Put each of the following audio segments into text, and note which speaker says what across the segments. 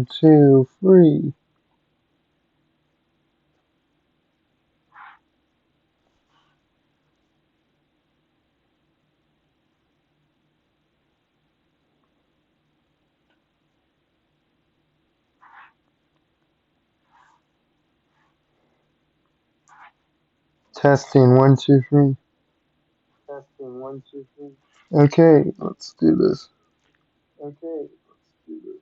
Speaker 1: Two, three. Testing, one, two, three. Testing, one, two, three. Okay, let's do this. Okay, let's do this.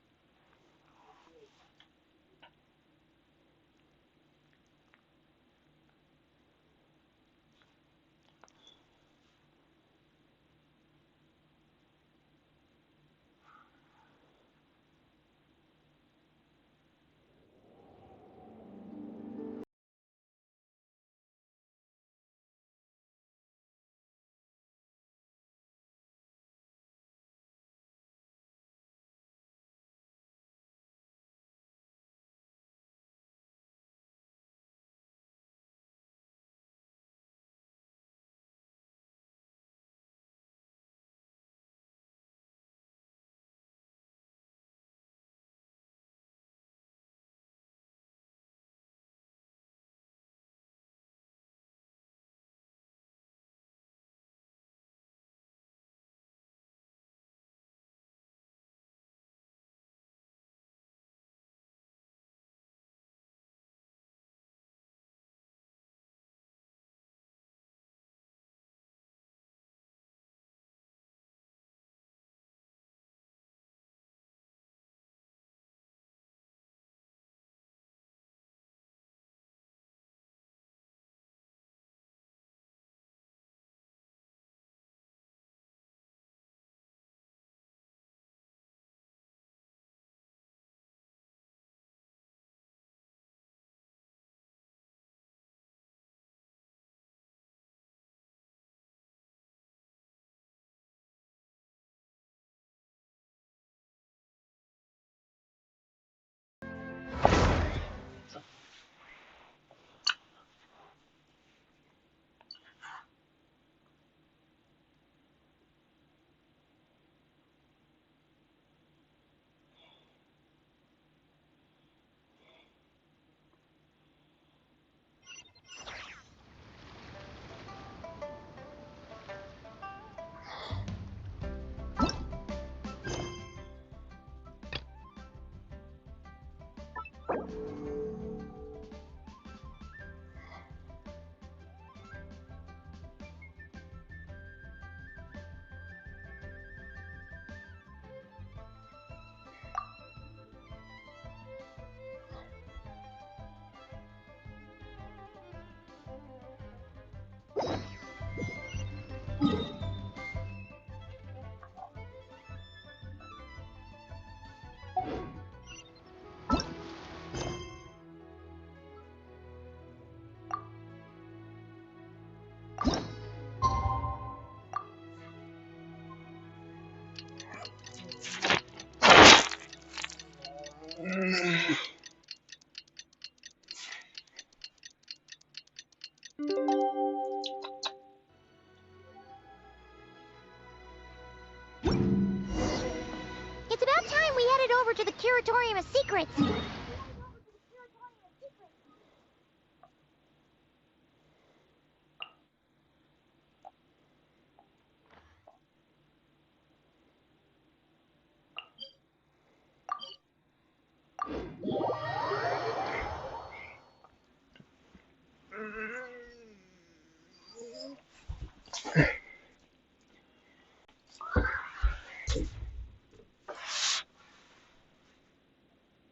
Speaker 2: It's about time we headed over to the Curatorium of Secrets.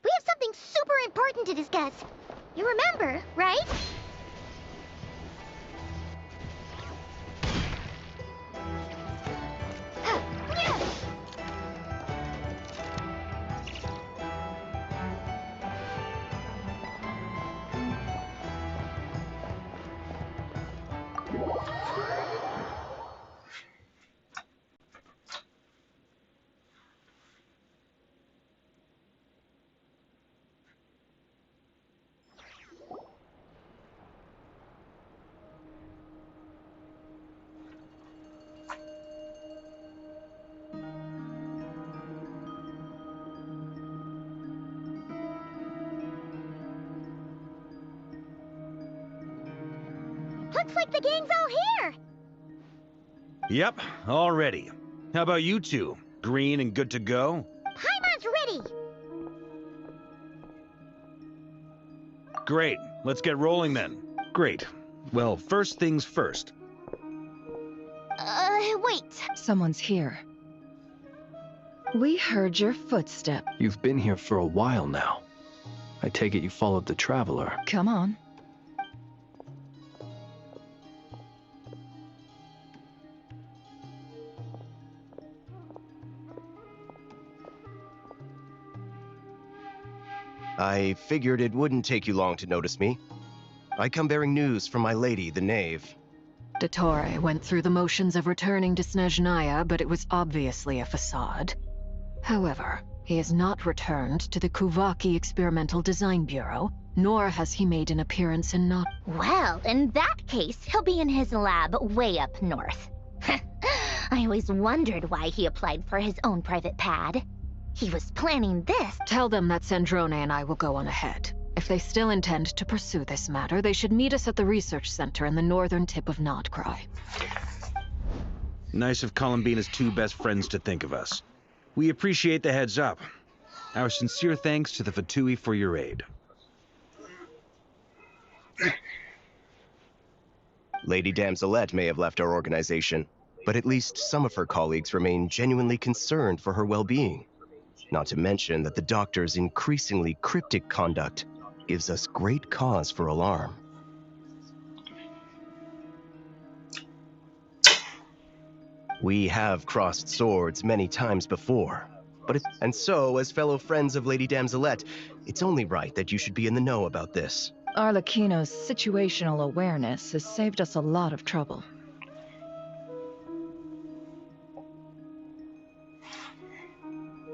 Speaker 2: We have something super important to discuss. You remember, right? Looks like the gang's all here.
Speaker 3: Yep, all ready. How about you two? Green and good to go?
Speaker 2: Paimon's ready.
Speaker 3: Great, let's get rolling then. Great. Well, first things first.
Speaker 2: Wait.
Speaker 4: Someone's here. We heard your footstep.
Speaker 5: You've been here for a while now. I take it you followed the Traveler.
Speaker 4: Come on.
Speaker 6: I figured it wouldn't take you long to notice me. I come bearing news from my lady, the Knave.
Speaker 4: Dottore went through the motions of returning to Snezhnaya, but it was obviously a facade. However, he has not returned to the Kuvaki Experimental Design Bureau, nor has he made an appearance in Not.
Speaker 2: Well, in that case, he'll be in his lab way up north. I always wondered why he applied for his own private pad. He was planning this.
Speaker 4: Tell them that Sandrone and I will go on ahead. If they still intend to pursue this matter, they should meet us at the research center in the northern tip of Nodkrai.
Speaker 3: Nice of Columbina's two best friends to think of us. We appreciate the heads up. Our sincere thanks to the Fatui for your aid.
Speaker 6: Lady Damselette may have left our organization, but at least some of her colleagues remain genuinely concerned for her well-being. Not to mention that the doctor's increasingly cryptic conduct gives us great cause for alarm. We have crossed swords many times before, and so, as fellow friends of Lady Damselette, it's only right that you should be in the know about this.
Speaker 4: Arlecchino's situational awareness has saved us a lot of trouble.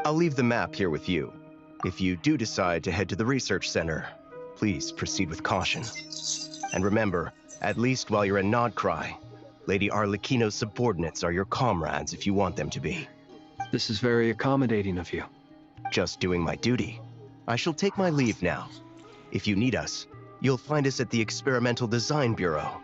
Speaker 6: I'll leave the map here with you. If you do decide to head to the research center, please proceed with caution. And remember, at least while you're in Nodkrai, Lady Arlecchino's subordinates are your comrades if you want them to be.
Speaker 5: This is very accommodating of you.
Speaker 6: Just doing my duty. I shall take my leave now. If you need us, you'll find us at the Experimental Design Bureau.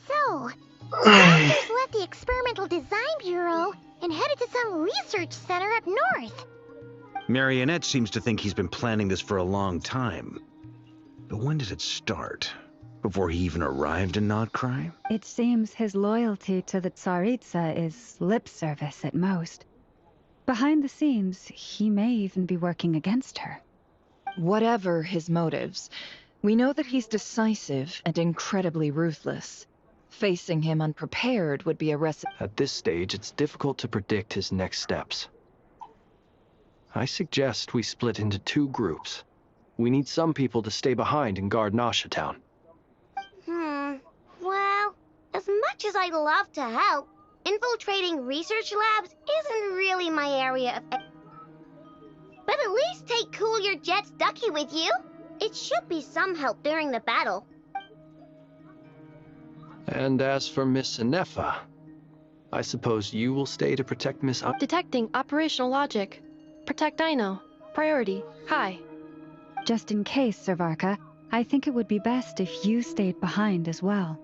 Speaker 2: So, doctors left the Experimental Design Bureau and headed to some research center up north.
Speaker 3: Marionette seems to think he's been planning this for a long time. But when did it start? Before he even arrived in Nodkrai?
Speaker 7: It seems his loyalty to the Tsaritsa is lip service at most. Behind the scenes, he may even be working against her.
Speaker 4: Whatever his motives, we know that he's decisive and incredibly ruthless. Facing him unprepared would be a recipe.
Speaker 5: At this stage, it's difficult to predict his next steps. I suggest we split into two groups. We need some people to stay behind and guard Nasha Town.
Speaker 2: Well, as much as I'd love to help, infiltrating research labs isn't really my area of... But at least take Cool Your Jet's Ducky with you. It should be some help during the battle.
Speaker 5: And as for Miss Inefa, I suppose you will stay to protect Miss...
Speaker 8: Detecting operational logic. Protect Dino. Priority. High.
Speaker 7: Just in case, Servarka, I think it would be best if you stayed behind as well.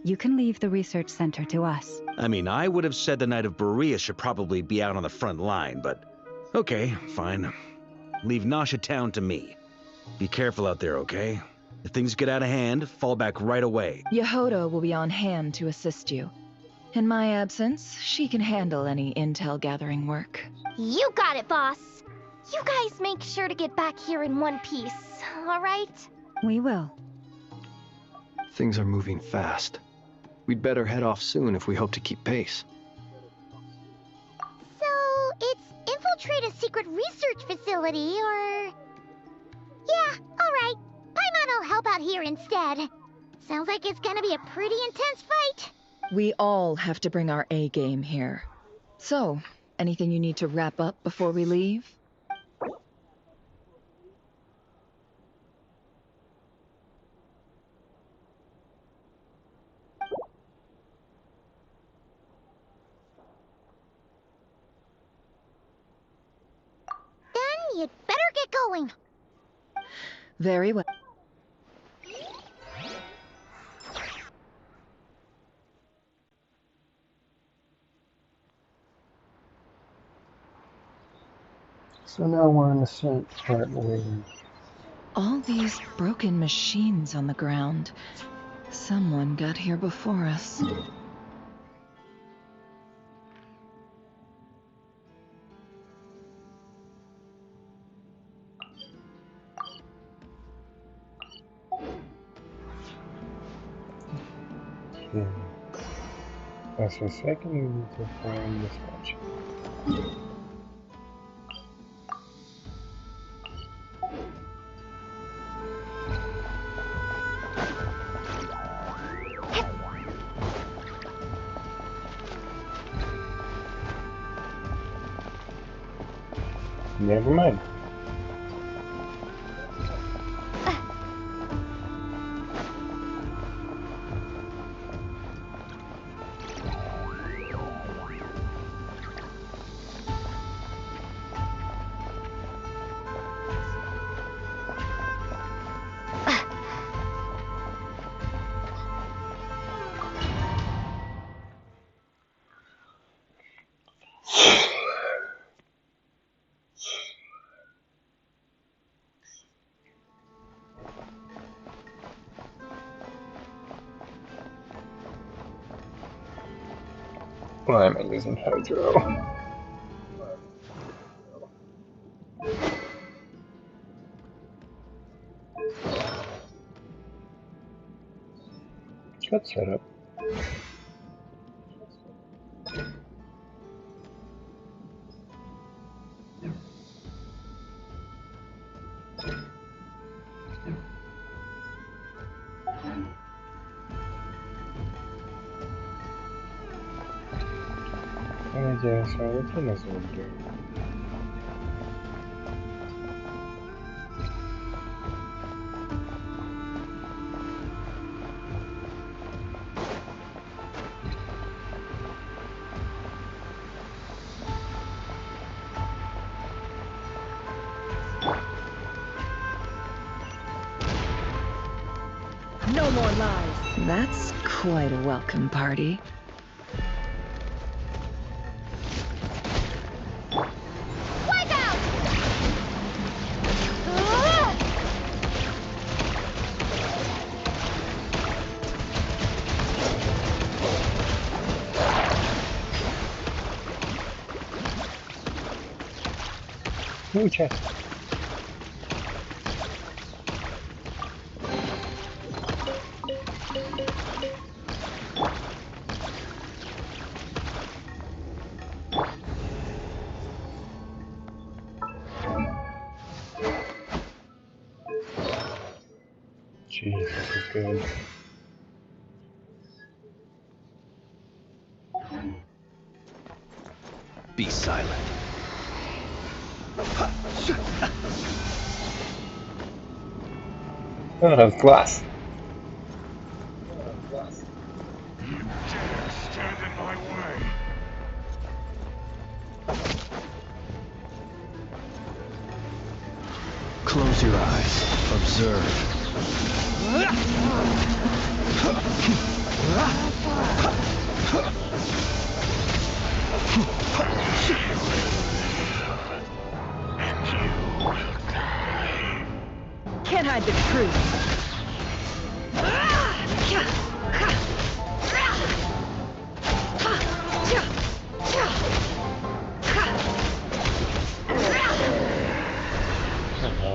Speaker 7: You can leave the research center to us.
Speaker 3: I mean, I would have said the Knight of Berea should probably be out on the front line, but... Okay, fine. Leave Nasha Town to me. Be careful out there, okay? If things get out of hand, fall back right away.
Speaker 4: Yehoda will be on hand to assist you. In my absence, she can handle any intel gathering work.
Speaker 2: You got it, boss. You guys make sure to get back here in one piece, all right?
Speaker 7: We will.
Speaker 5: Things are moving fast. We'd better head off soon if we hope to keep pace.
Speaker 2: So, it's infiltrate a secret research facility, or... Yeah, all right. Paimon will help out here instead. Sounds like it's gonna be a pretty intense fight.
Speaker 4: We all have to bring our A game here. So, anything you need to wrap up before we leave?
Speaker 2: Then you'd better get going.
Speaker 4: Very well.
Speaker 1: So now we're in the scent part where
Speaker 4: All these broken machines on the ground. Someone got here before us.
Speaker 1: that's a second we need to find this much. Never mind. Why am I using Hydro? Good setup. Ya, ¿sabes quién es el que?
Speaker 4: No more lies. That's quite a welcome party.
Speaker 2: Wipeout!
Speaker 1: Ooh, chest. Jeez, this is good.
Speaker 5: Be silent.
Speaker 1: Oh, that's glass.
Speaker 9: You dare stand in my way!
Speaker 5: Close your eyes. Observe.
Speaker 4: Can't hide the truth.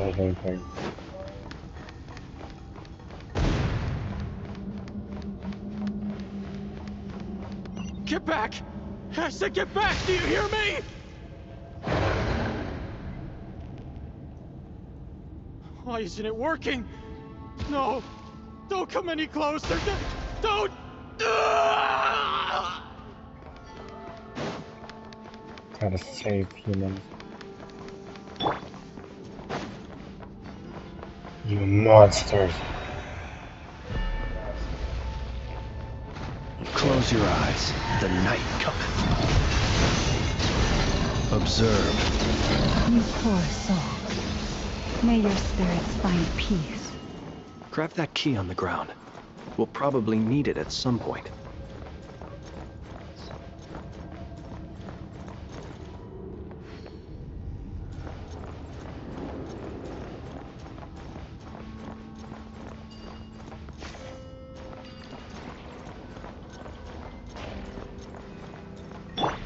Speaker 1: I don't think.
Speaker 9: Get back! I said get back! Do you hear me? Why isn't it working? No! Don't come any closer! Don't!
Speaker 1: Gotta save humans. You monsters.
Speaker 5: Close your eyes. The night cometh. Observe.
Speaker 4: You poor soul.
Speaker 7: May your spirits find peace.
Speaker 5: Grab that key on the ground. We'll probably need it at some point.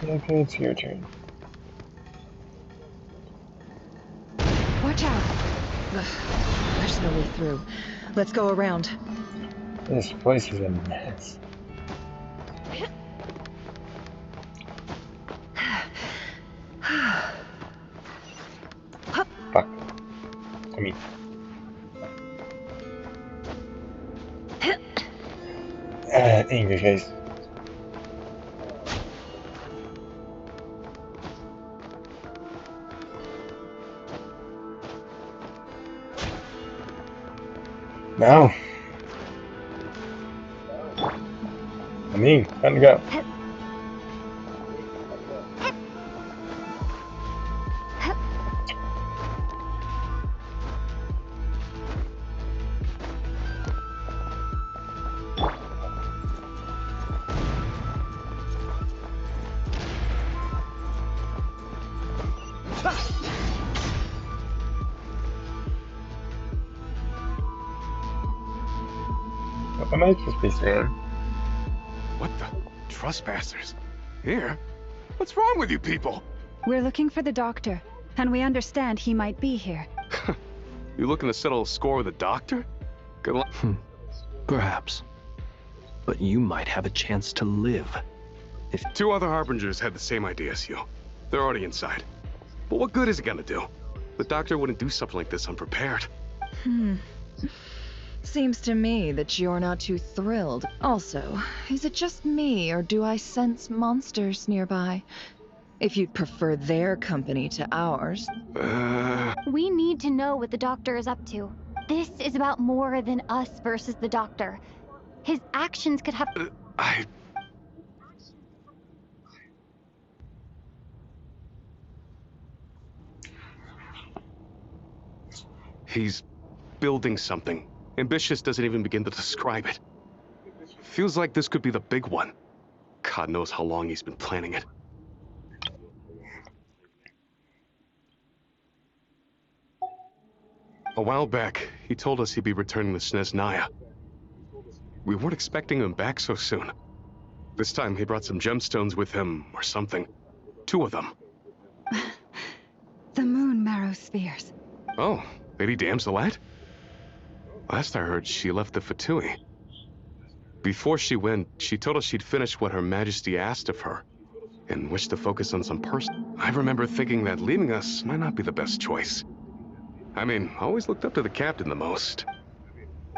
Speaker 1: Okay, it's your turn.
Speaker 4: Watch out! Ugh, there's no way through. Let's go around.
Speaker 1: This place is a mess. Fuck. I mean. English guys. Now. I mean, time to go. What am I supposed to be saying?
Speaker 10: What the? Trespassers? Here? What's wrong with you people?
Speaker 7: We're looking for the doctor, and we understand he might be here.
Speaker 10: You looking to settle a score with the doctor? Good luck.
Speaker 5: Perhaps. But you might have a chance to live. If
Speaker 10: 2 other harbingers had the same idea as you. They're already inside. But what good is it gonna do? The doctor wouldn't do something like this unprepared.
Speaker 11: Seems to me that you're not too thrilled. Also, is it just me, or do I sense monsters nearby? If you'd prefer their company to ours.
Speaker 2: We need to know what the doctor is up to. This is about more than us versus the doctor. His actions could have...
Speaker 10: He's building something. Ambitious doesn't even begin to describe it. Feels like this could be the big one. God knows how long he's been planning it. A while back, he told us he'd be returning to Snezhnaya. We weren't expecting him back so soon. This time he brought some gemstones with him, or something. 2 of them.
Speaker 7: The moon marrow spheres.
Speaker 10: Oh, Lady Damselette? Last I heard, she left the Fatui. Before she went, she told us she'd finished what Her Majesty asked of her, and wished to focus on some person. I remember thinking that leaving us might not be the best choice. I mean, I always looked up to the captain the most.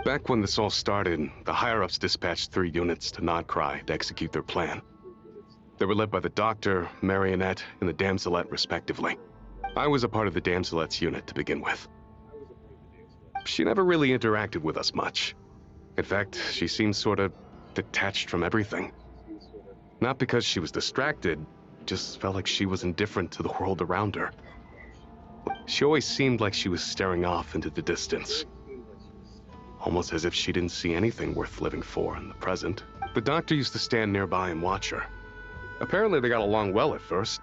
Speaker 10: Back when this all started, the higher-ups dispatched 3 units to Krai to execute their plan. They were led by the Doctor, Marionette, and the Damselette, respectively. I was a part of the Damselette's unit to begin with. She never really interacted with us much. In fact, she seemed sort of detached from everything. Not because she was distracted, just felt like she was indifferent to the world around her. She always seemed like she was staring off into the distance. Almost as if she didn't see anything worth living for in the present. The Doctor used to stand nearby and watch her. Apparently they got along well at first,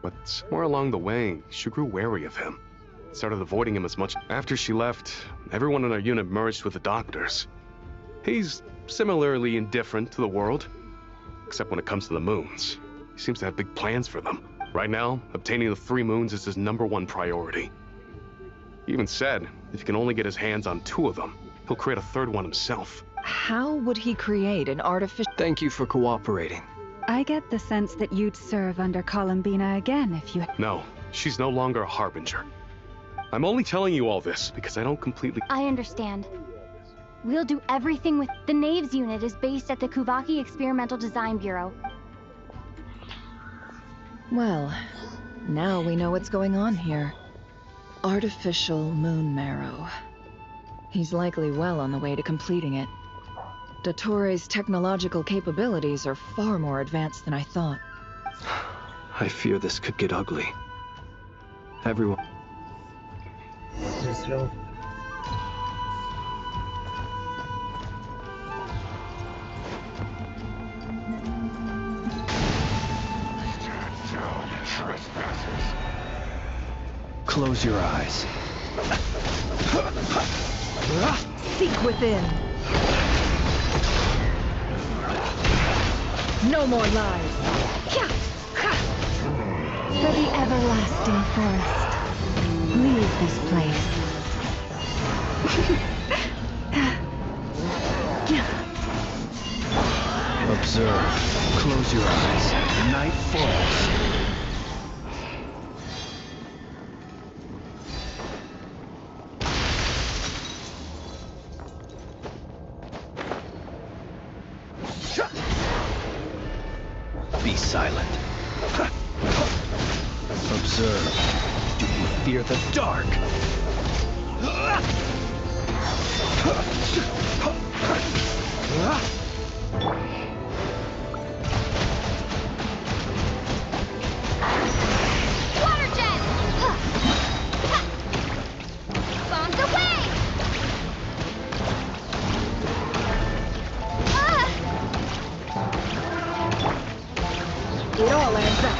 Speaker 10: but somewhere along the way, she grew wary of him. Started avoiding him as much. After she left, everyone in our unit merged with the Doctor's. He's similarly indifferent to the world, except when it comes to the moons. He seems to have big plans for them. Right now, obtaining the 3 moons is his #1 priority. He even said, if he can only get his hands on 2 of them, he'll create a 3rd one himself.
Speaker 11: How would he create an artificial...
Speaker 5: Thank you for cooperating.
Speaker 7: I get the sense that you'd serve under Columbina again if you...
Speaker 10: No, she's no longer a harbinger. I'm only telling you all this because I don't completely...
Speaker 2: I understand. We'll do everything with... The Knaves unit is based at the Kuvaki Experimental Design Bureau.
Speaker 11: Well, now we know what's going on here. Artificial moon marrow. He's likely well on the way to completing it. Dottore's technological capabilities are far more advanced than I thought.
Speaker 5: I fear this could get ugly. Everyone...
Speaker 1: Misión.
Speaker 5: Close your eyes.
Speaker 11: Seek within. No more lies.
Speaker 7: For the everlasting forest, leave this place.
Speaker 5: Observe. Close your eyes. Night falls. Be silent. Observe. Do you fear the dark?
Speaker 2: Water jet! Bombs away!
Speaker 11: It all adds up.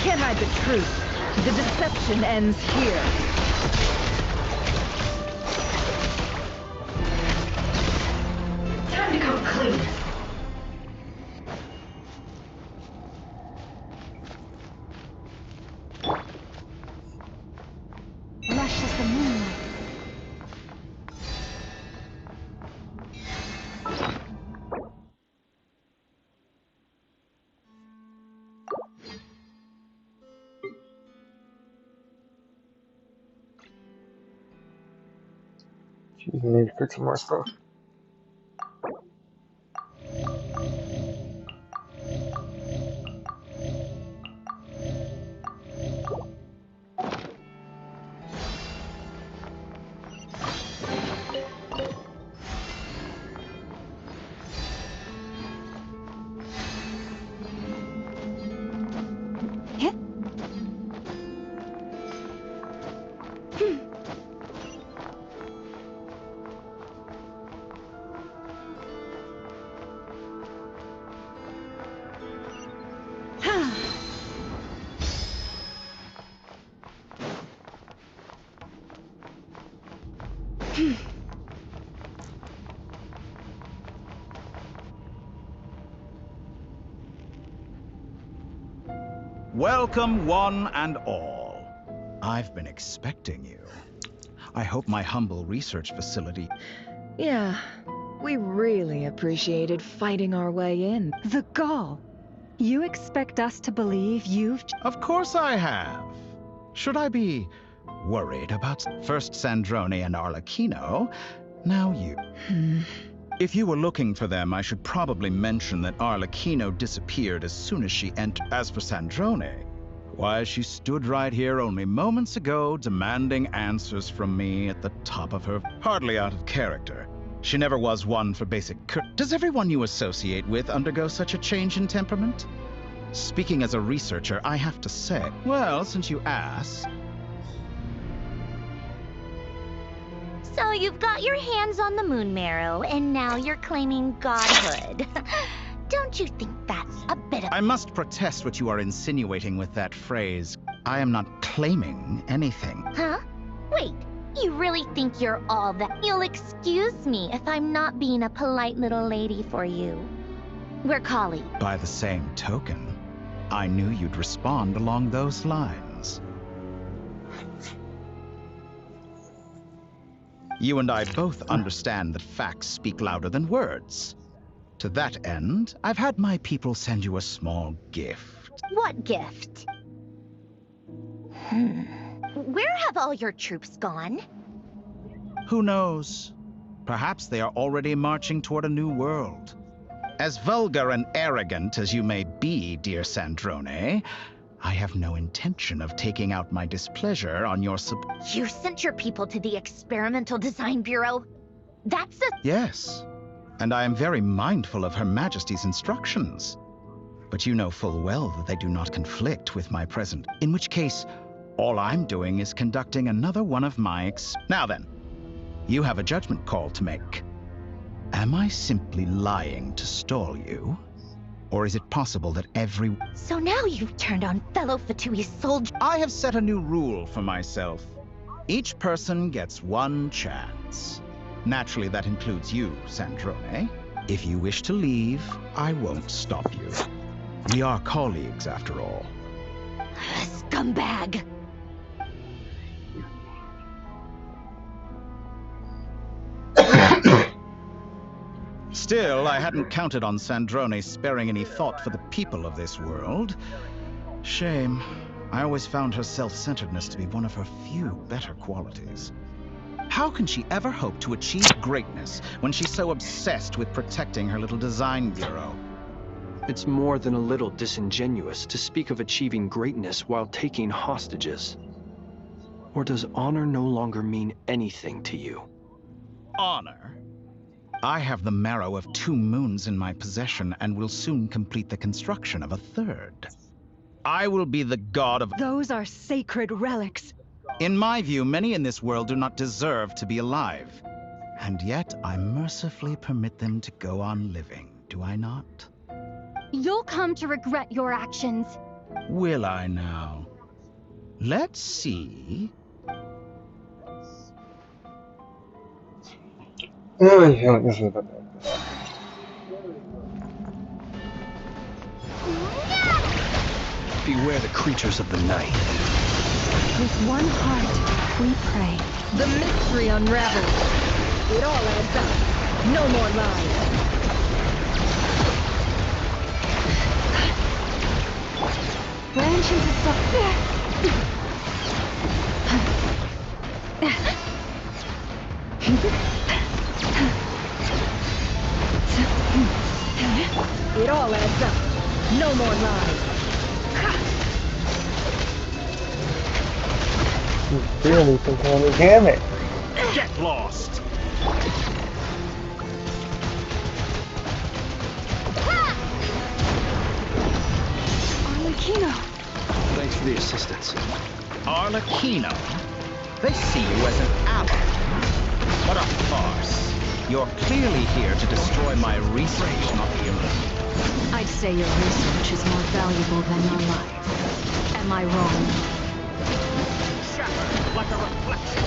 Speaker 11: Can't hide the truth. The deception ends here. Time to come clean.
Speaker 7: Lush as the moonlight.
Speaker 1: Jeez, I need to fix some more stuff.
Speaker 12: Welcome, one and all. I've been expecting you. I hope my humble research facility...
Speaker 11: Yeah, we really appreciated fighting our way in.
Speaker 7: The gall. You expect us to believe you've...
Speaker 12: Of course I have. Should I be worried about first Sandrone and Arlecchino? Now you. If you were looking for them, I should probably mention that Arlecchino disappeared as soon as she entered. As for Sandrone, why, she stood right here only moments ago demanding answers from me at the top of her... Hardly out of character. She never was one for basic Does everyone you associate with undergo such a change in temperament? Speaking as a researcher, I have to say... Well, since you ask...
Speaker 2: So you've got your hands on the moon marrow, and now you're claiming godhood. Don't you think that's a bit of...
Speaker 12: I must protest what you are insinuating with that phrase. I am not claiming anything.
Speaker 2: Huh? Wait, you really think you're all that? You'll excuse me if I'm not being a polite little lady for you. We're colleagues.
Speaker 12: By the same token, I knew you'd respond along those lines. You and I both understand that facts speak louder than words. To that end, I've had my people send you a small gift.
Speaker 2: What gift? Where have all your troops gone?
Speaker 12: Who knows? Perhaps they are already marching toward a new world. As vulgar and arrogant as you may be, dear Sandrone, I have no intention of taking out my displeasure on your
Speaker 2: You sent your people to the Experimental Design Bureau? That's a...
Speaker 12: Yes, and I am very mindful of Her Majesty's instructions. But you know full well that they do not conflict with my present. In which case, All I'm doing is conducting another one of my Now then, you have a judgment call to make. Am I simply lying to stall you? Or is it possible that every...
Speaker 2: So now you've turned on fellow Fatui's soldier.
Speaker 12: I have set a new rule for myself. Each person gets one chance. Naturally, that includes you, Sandrone. If you wish to leave, I won't stop you. We are colleagues, after all.
Speaker 2: Scumbag!
Speaker 12: Still, I hadn't counted on Sandrone sparing any thought for the people of this world. Shame. I always found her self-centeredness to be one of her few better qualities. How can she ever hope to achieve greatness when she's so obsessed with protecting her little design bureau?
Speaker 5: It's more than a little disingenuous to speak of achieving greatness while taking hostages. Or does honor no longer mean anything to you?
Speaker 12: Honor? I have the marrow of 2 moons in my possession and will soon complete the construction of a 3rd. I will be the god of...
Speaker 7: Those are sacred relics.
Speaker 12: In my view, many in this world do not deserve to be alive. And yet, I mercifully permit them to go on living, do I not?
Speaker 2: You'll come to regret your actions.
Speaker 12: Will I now? Let's see.
Speaker 5: Beware the creatures of the night.
Speaker 7: With one heart, we pray.
Speaker 11: The mystery unravels. It all adds up. No more lies.
Speaker 7: Branches of
Speaker 11: It all adds up. No more lies.
Speaker 1: Really some kind of gamut.
Speaker 12: Get lost!
Speaker 7: Arlecchino.
Speaker 5: Thanks for the assistance.
Speaker 12: Arlecchino? They see you as an ally. What a farce. You're clearly here to destroy my research, not the Earth.
Speaker 4: I'd say your research is more valuable than your life. Am I wrong?
Speaker 12: Shattered like a reflection.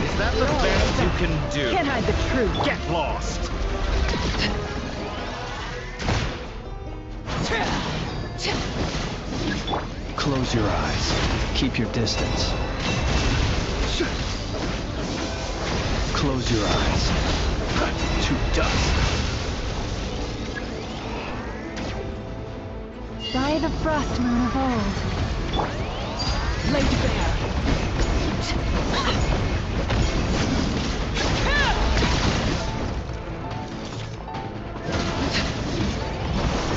Speaker 12: Is that the best you can do?
Speaker 11: Can't hide the truth.
Speaker 12: Get lost!
Speaker 5: Close your eyes. Keep your distance. Close your eyes. To dust.
Speaker 7: By the frost moon of old.
Speaker 11: Laid bare.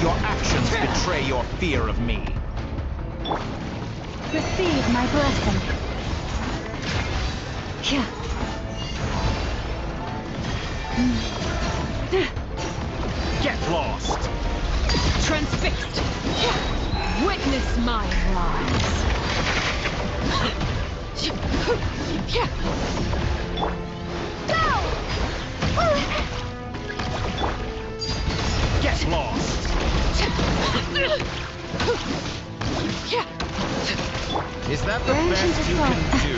Speaker 12: Your actions betray your fear of me.
Speaker 7: Receive my blessing.
Speaker 12: Get lost!
Speaker 11: Transfixed. Witness my lies.
Speaker 12: Get lost! Is that the best you can do?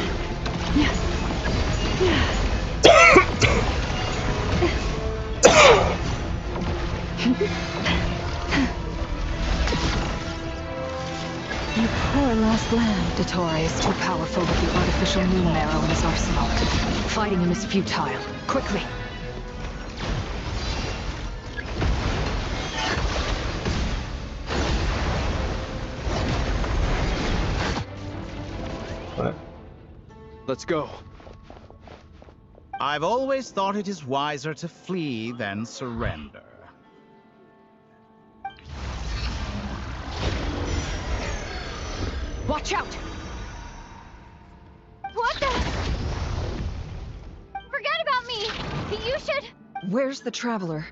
Speaker 7: You poor lost lamb.
Speaker 4: Dottore is too powerful with the artificial moon marrow in his arsenal. Fighting him is futile. Quickly!
Speaker 5: Let's go.
Speaker 12: I've always thought it is wiser to flee than surrender.
Speaker 11: Watch out!
Speaker 2: What the? Forget about me! You should...
Speaker 11: Where's the traveler?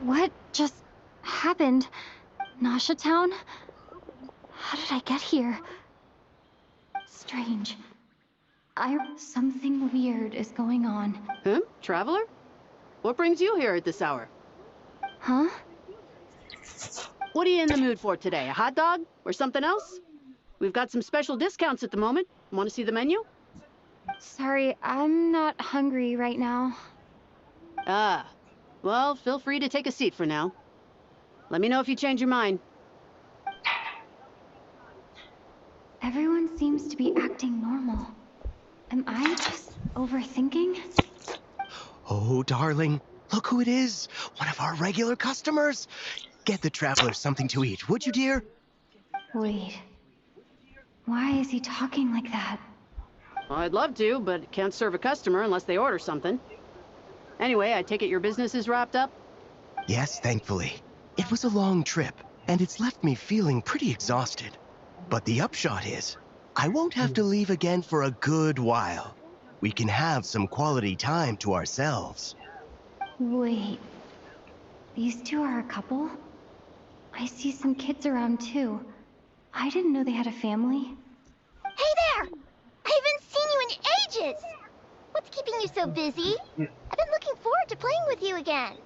Speaker 13: What just happened? Nasha Town? How did I get here? Strange. Something weird is going on.
Speaker 14: Traveler? What brings you here at this hour?
Speaker 13: Huh?
Speaker 14: What are you in the mood for today? A hot dog? Or something else? We've got some special discounts at the moment. Want to see the menu?
Speaker 13: Sorry, I'm not hungry right now.
Speaker 14: Ah. Well, feel free to take a seat for now. Let me know if you change your mind.
Speaker 13: Everyone seems to be acting normal. Am I just overthinking?
Speaker 6: Oh, darling, look who it is. One of our regular customers. Get the traveler something to eat, would you, dear?
Speaker 13: Wait. Why is he talking like that?
Speaker 14: Well, I'd love to, but can't serve a customer unless they order something. Anyway, I take it your business is wrapped up?
Speaker 6: Yes, thankfully. It was a long trip, and it's left me feeling pretty exhausted. But the upshot is, I won't have to leave again for a good while. We can have some quality time to ourselves.
Speaker 13: Wait. These two are a couple? I see some kids around too. I didn't know they had a family.
Speaker 2: Hey there! I haven't seen you in ages! What's keeping you so busy? I've been looking forward to playing with you again.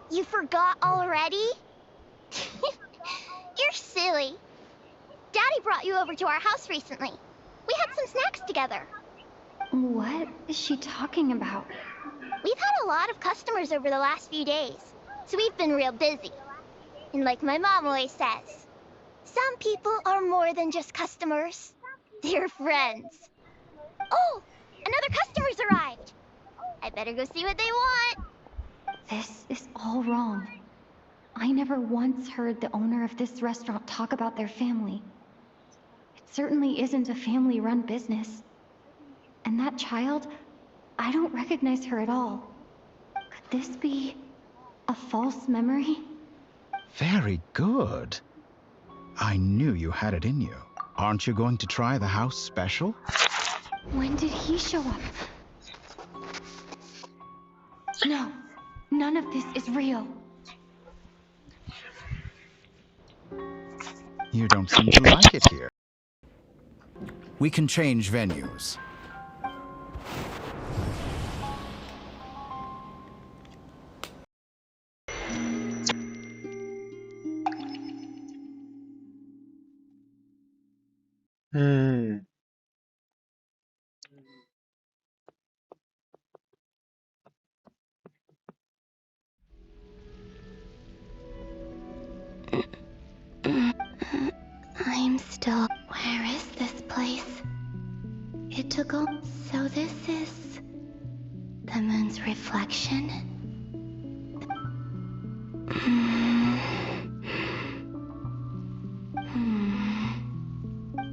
Speaker 2: You forgot already? You're silly. Daddy brought you over to our house recently. We had some snacks together.
Speaker 13: What is she talking about?
Speaker 2: We've had a lot of customers over the last few days, so we've been real busy. And like my mom always says, some people are more than just customers. They're friends. Oh, another customer's arrived. I better go see what they want.
Speaker 13: This is all wrong. I never once heard the owner of this restaurant talk about their family. It certainly isn't a family-run business. And that child, I don't recognize her at all. Could this be a false memory?
Speaker 12: Very good. I knew you had it in you. Aren't you going to try the house special?
Speaker 13: When did he show up? No, none of this is real.
Speaker 12: You don't seem to like it here. We can change venues.
Speaker 2: I'm still... Where is this place? It took all... So this is... the moon's reflection?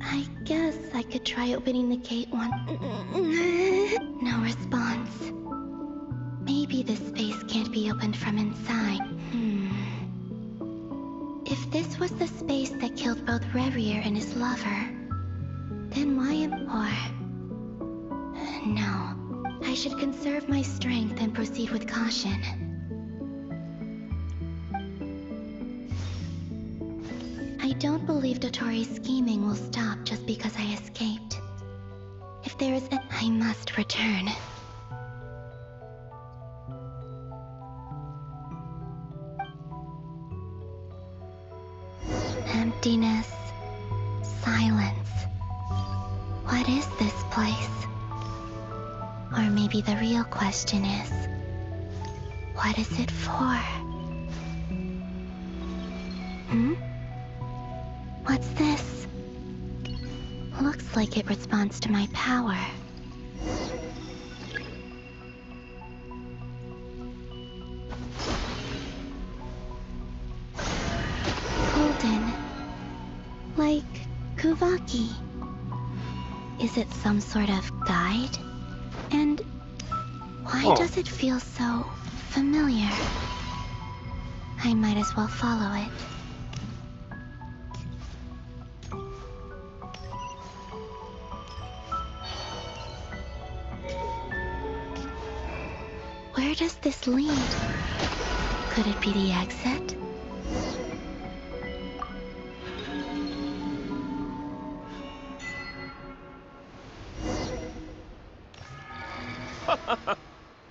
Speaker 2: I guess I could try opening the gate one... No response. Maybe this space can't be opened from inside. If this was the space that killed both Revier and his lover, then why No. I should conserve my strength and proceed with caution. I don't believe Dotori's scheming will stop just because I escaped. If there is I must return. Emptiness. Silence. What is this place? Or maybe the real question is, what is it for? What's this? Looks like it responds to my power. Golden. Like Kuvaki. Is it some sort of guide? And why does it feel so familiar? I might as well follow it. Where does this lead? Could it be the exit?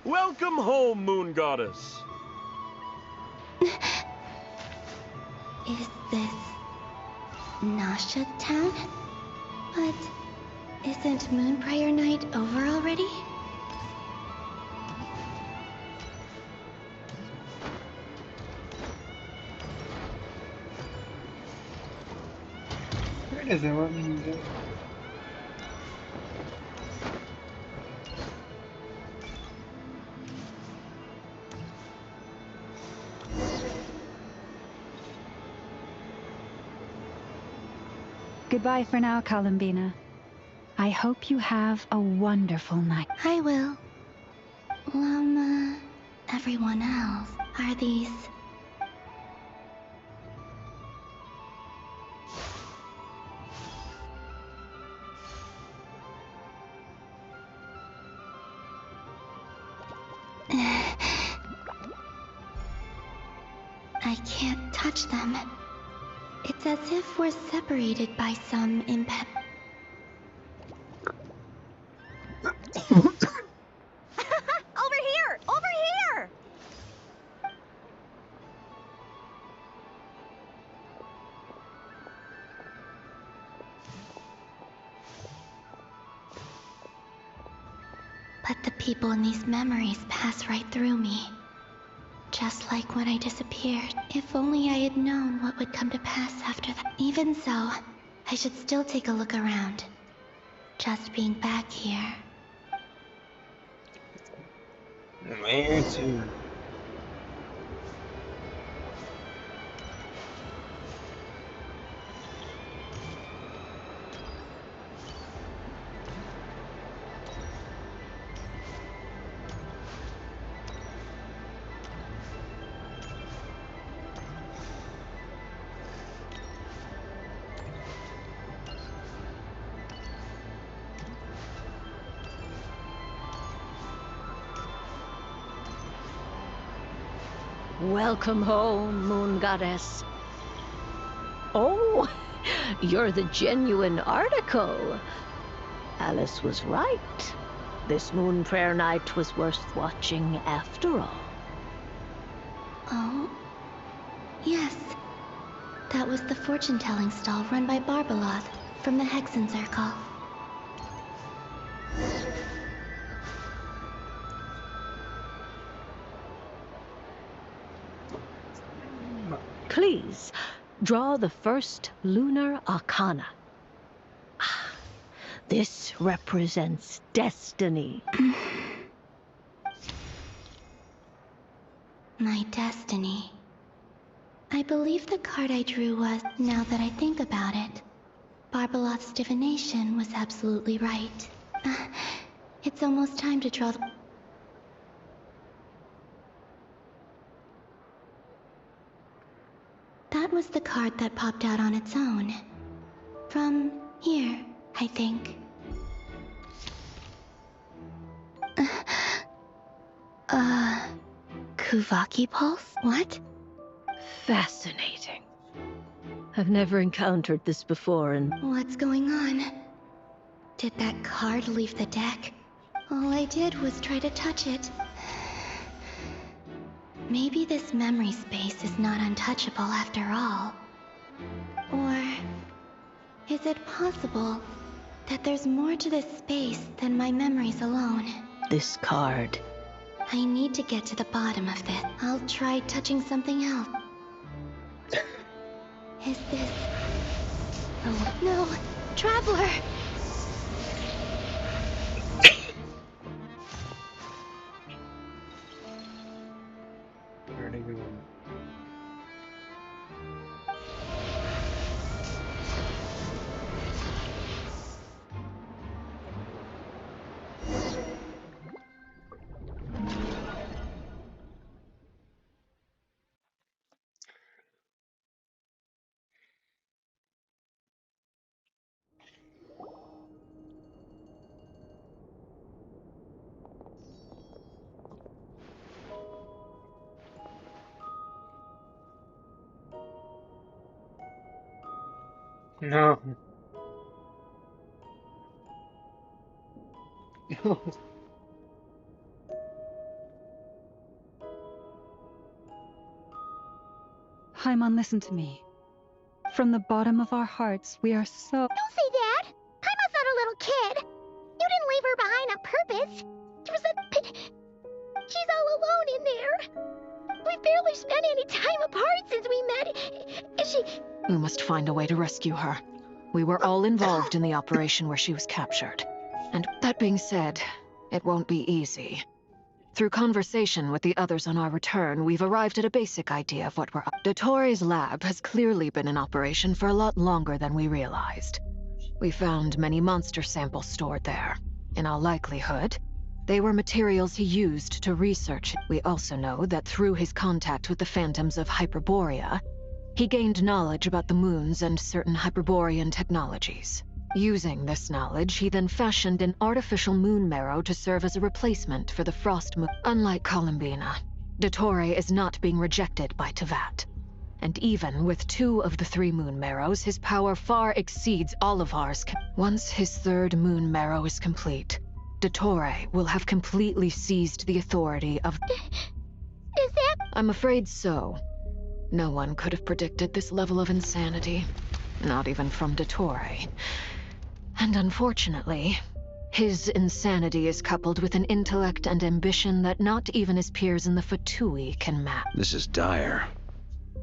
Speaker 15: Welcome home, Moon Goddess.
Speaker 2: Is this Nasha Town? But isn't Moon Prayer Night over already?
Speaker 1: Where does it want me to go?
Speaker 7: Goodbye for now, Columbina. I hope you have a wonderful night.
Speaker 2: I will. Everyone else. Are these... I can't touch them. It's as if we're separated by some impediment.
Speaker 16: Over here! Over here!
Speaker 2: But the people in these memories pass right through me. Just like when I disappeared. If only I had known what would come to pass after that. Even so, I should still take a look around. Just being back here.
Speaker 1: Where to?
Speaker 17: Welcome home, Moon Goddess. Oh, you're the genuine article. Alice was right. This Moon Prayer Night was worth watching after all.
Speaker 2: Oh? Yes. That was the fortune-telling stall run by Barbeloth from the Hexen Circle.
Speaker 17: Please, draw the first lunar arcana. This represents destiny.
Speaker 2: My destiny. I believe the card I drew was, now that I think about it, Barbeloth's divination was absolutely right. It's almost time to draw the... That was the card that popped out on its own. From here, I think. Kuvaki Pulse? What?
Speaker 17: Fascinating. I've never encountered this before, and...
Speaker 2: What's going on? Did that card leave the deck? All I did was try to touch it. Maybe this memory space is not untouchable after all. Or is it possible that there's more to this space than my memories alone?
Speaker 17: This card.
Speaker 2: I need to get to the bottom of this. I'll try touching something else. Is this Oh, no. Traveler!
Speaker 1: No.
Speaker 7: Paimon, listen to me. From the bottom of our hearts, we are so...
Speaker 2: Don't say that! Paimon's not a little kid! You didn't leave her behind on purpose! There was a... She's all alone in there! We've barely spent any time apart since we met. Is she...
Speaker 4: We must find a way to rescue her. We were all involved in the operation where she was captured. And that being said, it won't be easy. Through conversation with the others on our return, we've arrived at a basic idea of what we're up. Dottore lab has clearly been in operation for a lot longer than we realized. We found many monster samples stored there. In all likelihood, they were materials he used to research. We also know that through his contact with the phantoms of Hyperborea, he gained knowledge about the moons and certain Hyperborean technologies. Using this knowledge, he then fashioned an artificial moon marrow to serve as a replacement for the frost moon. Unlike Columbina, Dottore is not being rejected by Tevat. And even with 2 of the 3 moon marrows, his power far exceeds all of ours. Once his 3rd moon marrow is complete, Dottore will have completely seized the authority of...
Speaker 2: Is that...
Speaker 4: I'm afraid so. No one could have predicted this level of insanity. Not even from Dottore. And unfortunately, his insanity is coupled with an intellect and ambition that not even his peers in the Fatui can match.
Speaker 3: This is dire.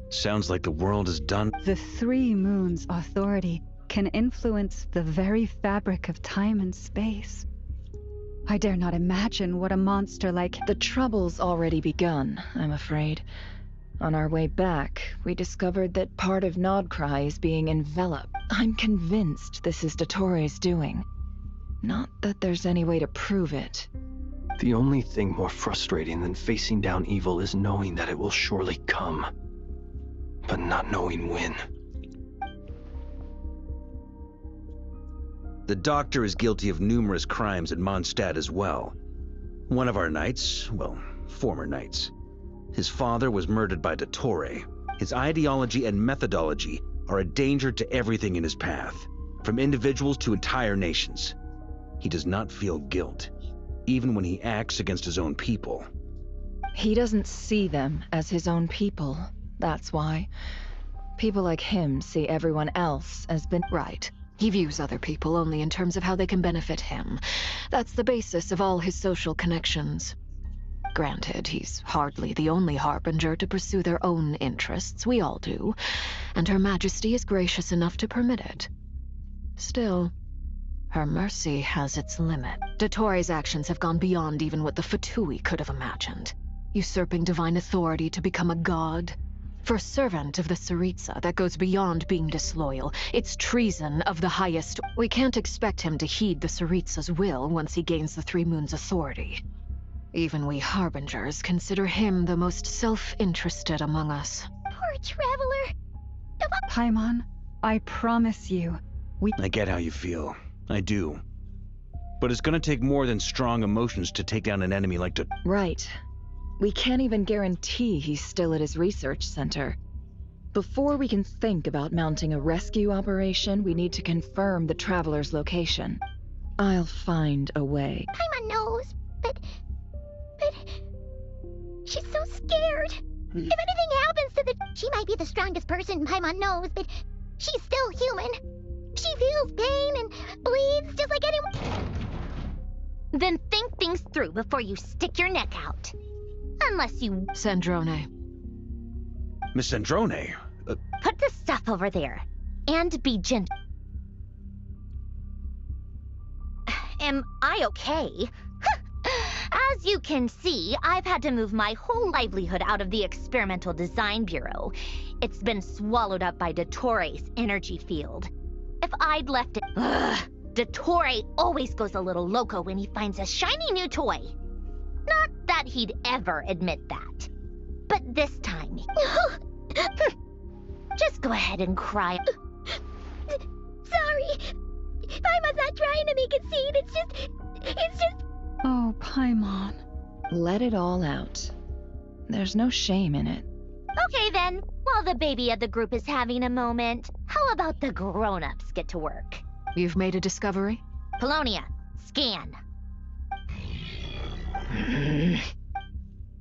Speaker 3: Sounds like the world is done.
Speaker 7: The 3 moons' authority can influence the very fabric of time and space. I dare not imagine what a monster like...
Speaker 11: The trouble's already begun, I'm afraid. On our way back, we discovered that part of Nodkrai is being enveloped. I'm convinced this is Dottore's doing. Not that there's any way to prove it.
Speaker 5: The only thing more frustrating than facing down evil is knowing that it will surely come, but not knowing when.
Speaker 3: The doctor is guilty of numerous crimes at Mondstadt as well. One of our knights, well, former knights. His father was murdered by Dottore. His ideology and methodology are a danger to everything in his path, from individuals to entire nations. He does not feel guilt, even when he acts against his own people.
Speaker 11: He doesn't see them as his own people, that's why. People like him see everyone else as
Speaker 4: Right. He views other people only in terms of how they can benefit him. That's the basis of all his social connections. Granted, he's hardly the only harbinger to pursue their own interests. We all do. And Her Majesty is gracious enough to permit it. Still, her mercy has its limit. Dottore's actions have gone beyond even what the Fatui could have imagined. Usurping divine authority to become a god. For a servant of the Tsaritsa, that goes beyond being disloyal. It's treason of the highest. We can't expect him to heed the Tsaritsa's will once he gains the 3 moons' authority. Even we Harbingers consider him the most self-interested among us.
Speaker 2: Poor traveler.
Speaker 7: Paimon, I promise you,
Speaker 3: I get how you feel. I do. But it's gonna take more than strong emotions to take down an enemy like
Speaker 11: Right. We can't even guarantee he's still at his research center. Before we can think about mounting a rescue operation, we need to confirm the traveler's location. I'll find a way.
Speaker 2: Paimon knows, but she's so scared. If anything happens to she might be the strongest person Paimon knows, but she's still human. She feels pain and bleeds just like anyone. Then think things through before you stick your neck out. Unless you...
Speaker 4: Sandrone.
Speaker 3: Miss Sandrone?
Speaker 2: Put the stuff over there. And be gentle.
Speaker 18: Am I okay? As you can see, I've had to move my whole livelihood out of the Experimental Design Bureau. It's been swallowed up by Dottore energy field. If I'd left it... Dottore always goes a little loco when he finds a shiny new toy. Not that he'd ever admit that. But this time... Just go ahead and cry.
Speaker 2: Sorry. Paimon's not trying to make a scene. It's just...
Speaker 7: Oh, Paimon.
Speaker 11: Let it all out. There's no shame in it.
Speaker 18: Okay then, while the baby of the group is having a moment, how about the grown-ups get to work?
Speaker 4: You've made a discovery?
Speaker 18: Polonia, scan.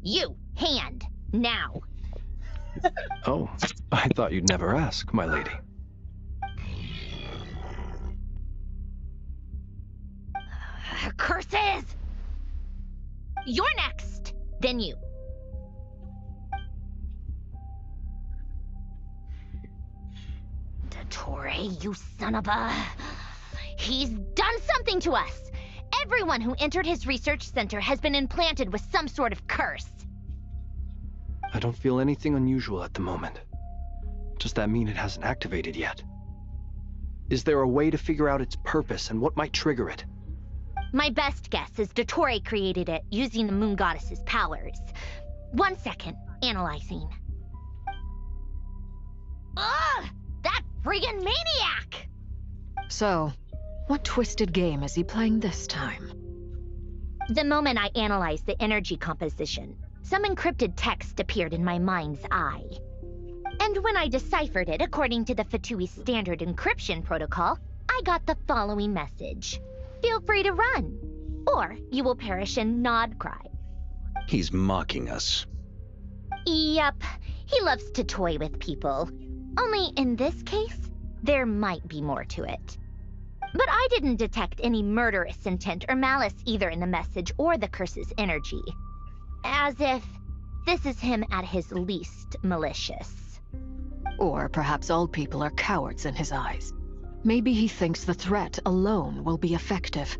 Speaker 18: You, hand, now.
Speaker 5: Oh, I thought you'd never ask, my lady.
Speaker 18: Curses! You're next, then you. Dottore, you son of a... He's done something to us! Everyone who entered his research center has been implanted with some sort of curse.
Speaker 5: I don't feel anything unusual at the moment. Does that mean it hasn't activated yet? Is there a way to figure out its purpose and what might trigger it?
Speaker 18: My best guess is Dottore created it using the Moon Goddess's powers. 1 second, analyzing. Ugh! That friggin' maniac!
Speaker 4: So, what twisted game is he playing this time?
Speaker 18: The moment I analyzed the energy composition, some encrypted text appeared in my mind's eye. And when I deciphered it according to the Fatui standard encryption protocol, I got the following message. Feel free to run, or you will perish in nod cry.
Speaker 3: He's mocking us.
Speaker 18: Yep, he loves to toy with people. Only in this case, there might be more to it. But I didn't detect any murderous intent or malice either in the message or the curse's energy. As if this is him at his least malicious.
Speaker 4: Or perhaps all people are cowards in his eyes. Maybe he thinks the threat alone will be effective.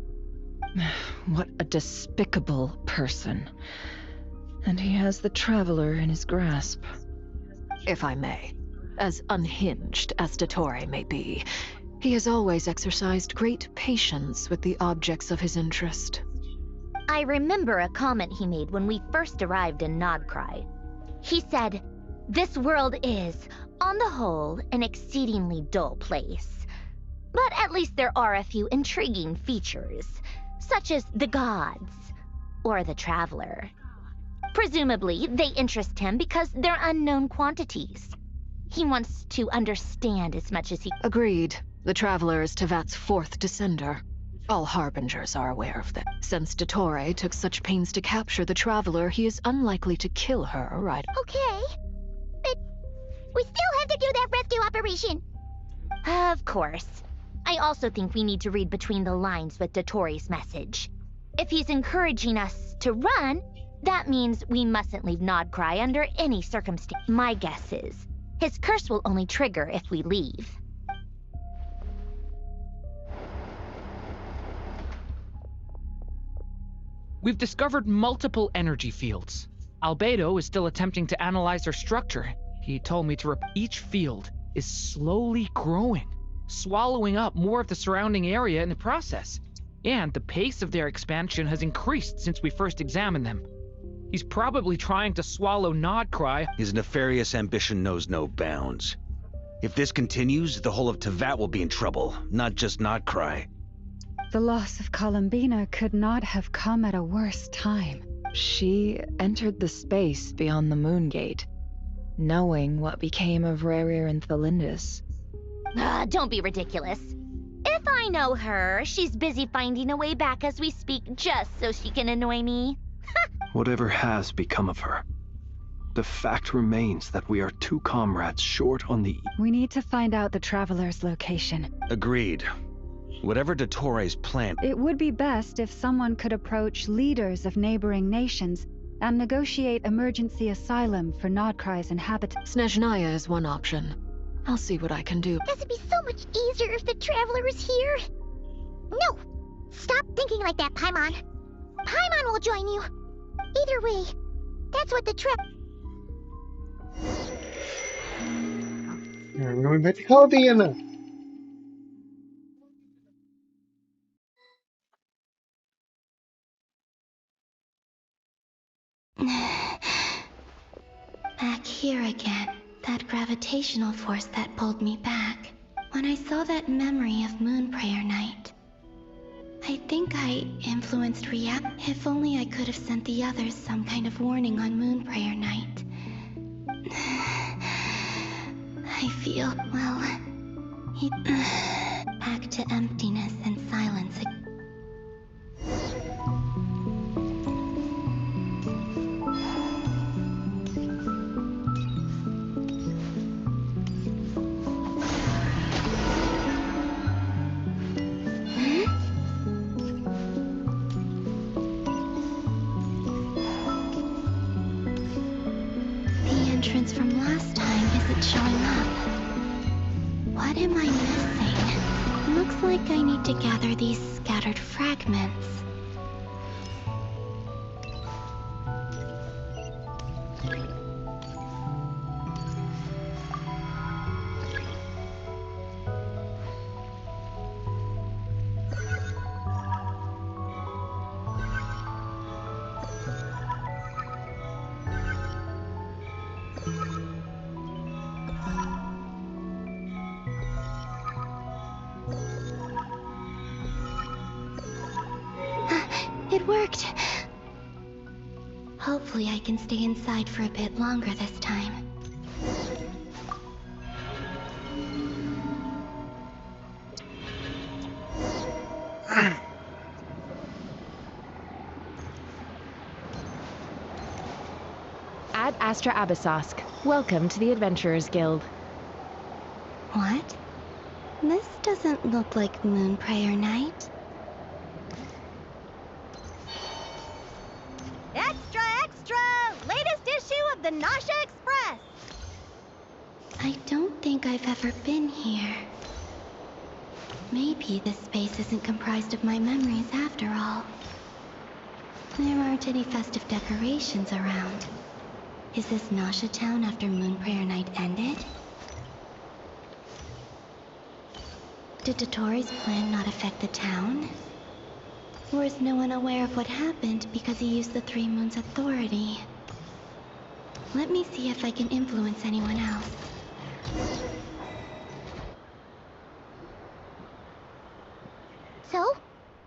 Speaker 11: What a despicable person. And he has the Traveler in his grasp.
Speaker 4: If I may, as unhinged as Dottore may be, he has always exercised great patience with the objects of his interest.
Speaker 18: I remember a comment he made when we first arrived in Nodcry. He said, "This world is, on the whole, an exceedingly dull place. But at least there are a few intriguing features, such as the gods, or the Traveler. Presumably, they interest him because they're unknown quantities. He wants to understand as much as he..."
Speaker 4: Agreed. The Traveler is Tevat's 4th descender. All Harbingers are aware of that. Since Dottore took such pains to capture the Traveler, he is unlikely to kill her, right?
Speaker 2: Okay. But we still have to do that rescue operation.
Speaker 18: Of course. I also think we need to read between the lines with Dottore's message. If he's encouraging us to run, that means we mustn't leave Nodcry under any circumstance. My guess is, his curse will only trigger if we leave.
Speaker 19: We've discovered multiple energy fields. Albedo is still attempting to analyze their structure. He told me to each field is slowly growing, swallowing up more of the surrounding area in the process. And the pace of their expansion has increased since we first examined them. He's probably trying to swallow Nodcry.
Speaker 3: His nefarious ambition knows no bounds. If this continues, the whole of Tevat will be in trouble, not just Nodcry.
Speaker 7: The loss of Columbina could not have come at a worse time.
Speaker 11: She entered the space beyond the Moon Gate, knowing what became of Rerir and Thalindus.
Speaker 18: Don't be ridiculous. If I know her, she's busy finding a way back as we speak just so she can annoy me.
Speaker 5: Whatever has become of her, the fact remains that we are 2 comrades short on the...
Speaker 7: We need to find out the Traveler's location.
Speaker 3: Agreed. Whatever Dottore's plan...
Speaker 7: It would be best if someone could approach leaders of neighboring nations and negotiate emergency asylum for Nodcry's inhabitants.
Speaker 4: Snezhnaya is one option. I'll see what I can do.
Speaker 2: This would be so much easier if the Traveler was here. No! Stop thinking like that, Paimon. Paimon will join you. Either way, that's what the trip...
Speaker 1: I'm going back to Calabiana.
Speaker 13: Back here again. That gravitational force that pulled me back. When I saw that memory of Moon Prayer Night, I think I influenced If only I could have sent the others some kind of warning on Moon Prayer Night. I feel, well, back to emptiness and silence. The entrance from last time isn't showing up. What am I missing? Looks like I need to gather these scattered fragments. It worked! Hopefully I can stay inside for a bit longer this time.
Speaker 20: Ad Astra Abyssosk. Welcome to the Adventurers Guild.
Speaker 13: What? This doesn't look like Moon Prayer Night.
Speaker 16: Extra, extra! Latest issue of the Nausea Express!
Speaker 13: I don't think I've ever been here. Maybe this space isn't comprised of my memories after all. There aren't any festive decorations around. Is this Nausea Town after Moon Prayer Night ended? Did Dotori's plan not affect the town? Or is no one aware of what happened because he used the Three Moons' authority? Let me see if I can influence anyone else.
Speaker 2: So,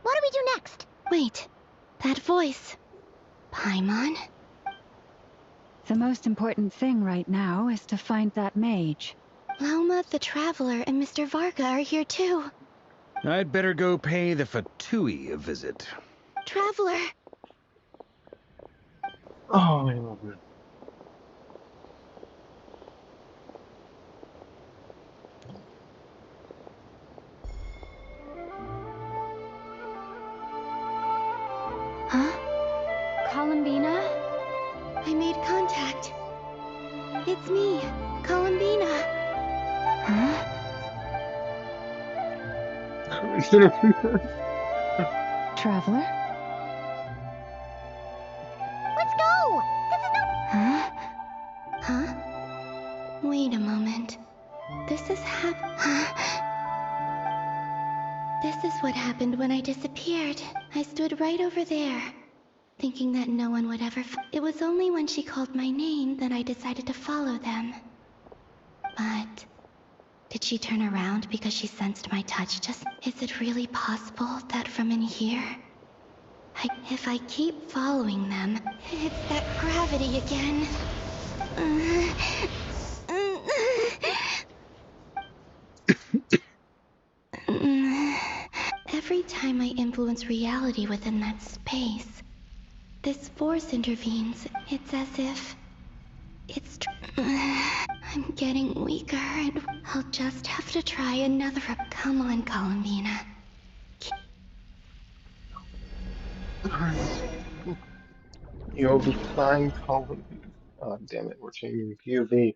Speaker 2: what do we do next?
Speaker 13: Wait, that voice. Paimon?
Speaker 7: The most important thing right now is to find that mage.
Speaker 13: Lauma the Traveler and Mr. Varga are here too.
Speaker 3: I'd better go pay the Fatui a visit.
Speaker 13: Traveler!
Speaker 1: Oh, I love it.
Speaker 13: Huh? Columbina? I made contact. It's me, Columbina. Huh?
Speaker 7: Traveler?
Speaker 2: Let's go! This is no...
Speaker 13: Huh? Huh? Wait a moment. This is This is what happened when I disappeared. I stood right over there, thinking that no one would ever It was only when she called my name that I decided to follow them. But... did she turn around because she sensed my touch Is it really possible that from in here... if I keep following them, it's that gravity again. Every time I influence reality within that space, this force intervenes. It's as if... I'm getting weaker, and I'll just have to try another Come on, Columbina.
Speaker 1: You'll be flying column. Oh, damn it, we're changing POV.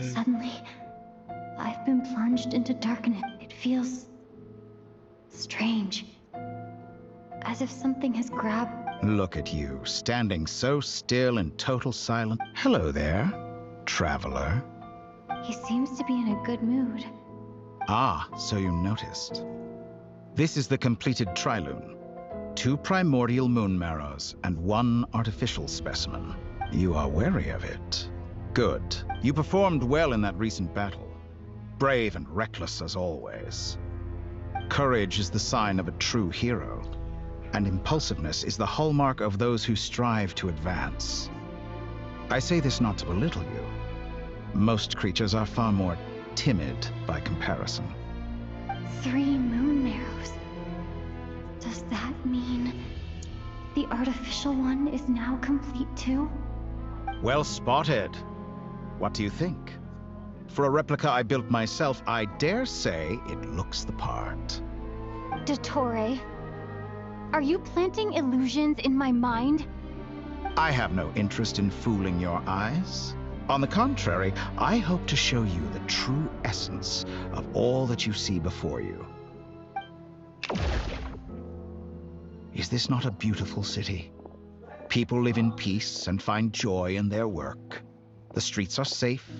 Speaker 13: Suddenly, I've been plunged into darkness. It feels strange. As if something has grabbed.
Speaker 12: Look at you, standing so still in total silence. Hello there, traveler.
Speaker 13: He seems to be in a good mood.
Speaker 12: Ah, so you noticed. This is the completed trilune. 2 primordial moon marrows and 1 artificial specimen. You are wary of it. Good. You performed well in that recent battle. Brave and reckless as always. Courage is the sign of a true hero, and impulsiveness is the hallmark of those who strive to advance. I say this not to belittle you. Most creatures are far more timid by comparison.
Speaker 13: 3 moon marrows. Does that mean the artificial one is now complete too?
Speaker 12: Well spotted. What do you think? For a replica I built myself, I dare say it looks the part.
Speaker 13: Dottore, are you planting illusions in my mind?
Speaker 12: I have no interest in fooling your eyes. On the contrary, I hope to show you the true essence of all that you see before you. Is this not a beautiful city? People live in peace and find joy in their work. The streets are safe.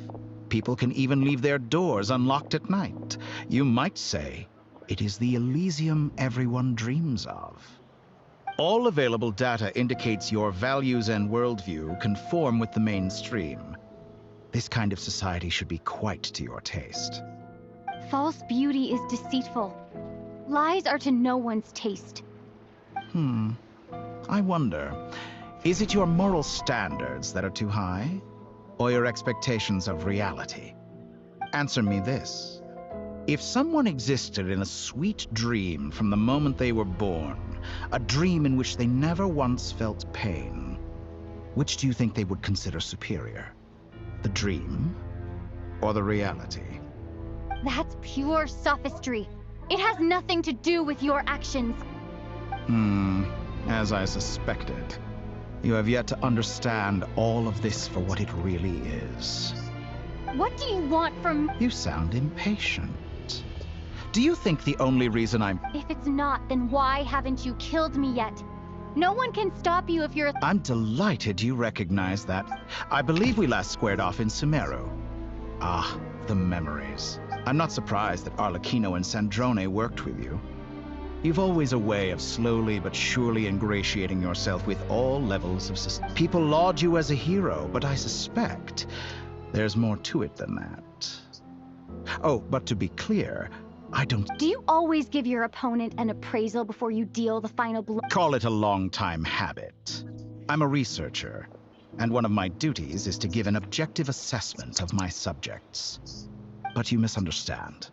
Speaker 12: People can even leave their doors unlocked at night. You might say it is the Elysium everyone dreams of. All available data indicates your values and worldview conform with the mainstream. This kind of society should be quite to your taste.
Speaker 13: False beauty is deceitful. Lies are to no one's taste.
Speaker 12: I wonder, is it your moral standards that are too high? Or your expectations of reality? Answer me this. If someone existed in a sweet dream from the moment they were born, a dream in which they never once felt pain, which do you think they would consider superior? The dream or the reality?
Speaker 13: That's pure sophistry. It has nothing to do with your actions.
Speaker 12: As I suspected. You have yet to understand all of this for what it really is.
Speaker 13: What do you want from...
Speaker 12: You sound impatient. Do you think the only reason I'm...
Speaker 13: If it's not, then why haven't you killed me yet? No one can stop you if you're...
Speaker 12: I'm delighted you recognize that. I believe we last squared off in Sumeru. Ah, the memories. I'm not surprised that Arlecchino and Sandrone worked with you. You've always a way of slowly but surely ingratiating yourself with all levels of society. People laud you as a hero, but I suspect there's more to it than that. Oh, but to be clear, I don't...
Speaker 13: Do you always give your opponent an appraisal before you deal the final blow?
Speaker 12: Call it a long-time habit. I'm a researcher, and one of my duties is to give an objective assessment of my subjects. But you misunderstand.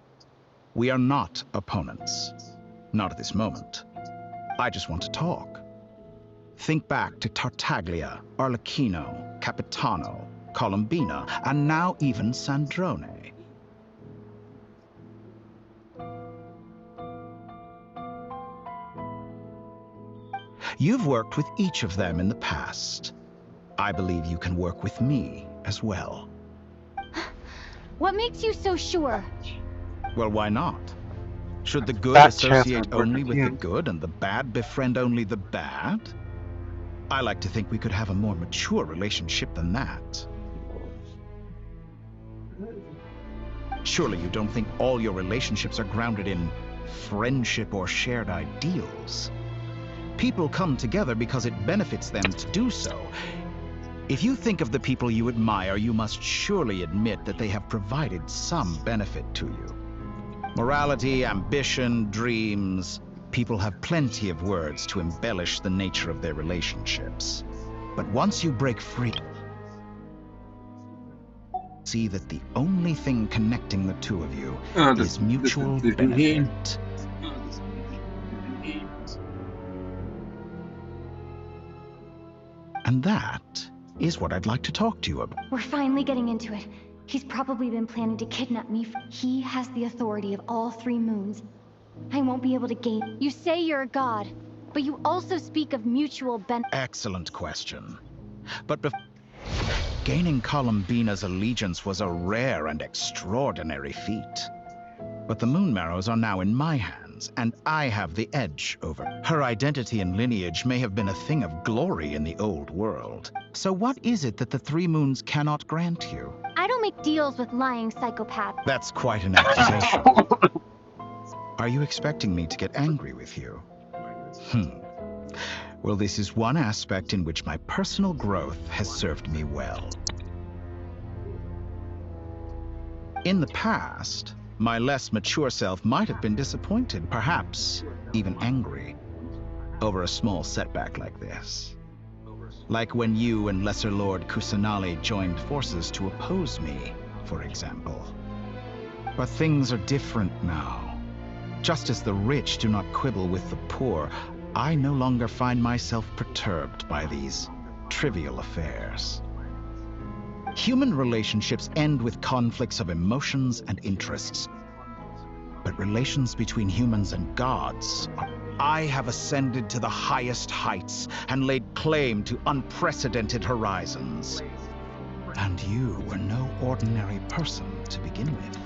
Speaker 12: We are not opponents. Not at this moment. I just want to talk. Think back to Tartaglia, Arlecchino, Capitano, Colombina, and now even Sandrone. You've worked with each of them in the past. I believe you can work with me as well.
Speaker 13: What makes you so sure?
Speaker 12: Well, why not? Should the good associate only with the good and the bad befriend only the bad? I like to think we could have a more mature relationship than that. Surely you don't think all your relationships are grounded in friendship or shared ideals? People come together because it benefits them to do so. If you think of the people you admire, you must surely admit that they have provided some benefit to you. Morality, ambition, dreams. People have plenty of words to embellish the nature of their relationships. But once you break free, see that the only thing connecting the two of you is mutual benefit. And that is what I'd like to talk to you about.
Speaker 13: We're finally getting into it. He's probably been planning to kidnap me. He has the authority of all 3 moons. I won't be able to gain... You say you're a god, but you also speak of mutual benefit.
Speaker 12: Excellent question. But Gaining Columbina's allegiance was a rare and extraordinary feat. But the Moon Marrows are now in my hands, and I have the edge over her. Her identity and lineage may have been a thing of glory in the old world. So what is it that the Three Moons cannot grant you?
Speaker 13: I don't make deals with lying psychopaths.
Speaker 12: That's quite an accusation. Are you expecting me to get angry with you? Well, this is one aspect in which my personal growth has served me well. In the past, my less mature self might have been disappointed, perhaps even angry, over a small setback like this. Like when you and Lesser Lord Kusanali joined forces to oppose me, for example. But things are different now. Just as the rich do not quibble with the poor, I no longer find myself perturbed by these trivial affairs. Human relationships end with conflicts of emotions and interests. But relations between humans and gods, I have ascended to the highest heights and laid claim to unprecedented horizons. And you were no ordinary person to begin with.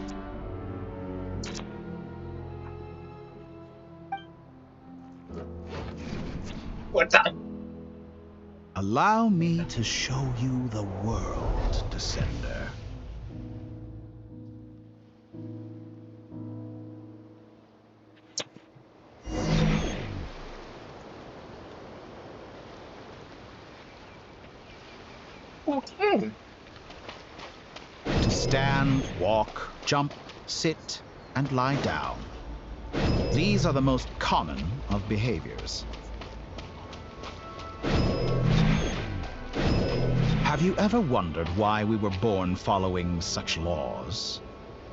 Speaker 1: What's up?
Speaker 12: Allow me to show you the world, Descender.
Speaker 1: Okay.
Speaker 12: To stand, walk, jump, sit, and lie down. These are the most common of behaviors. Have you ever wondered why we were born following such laws?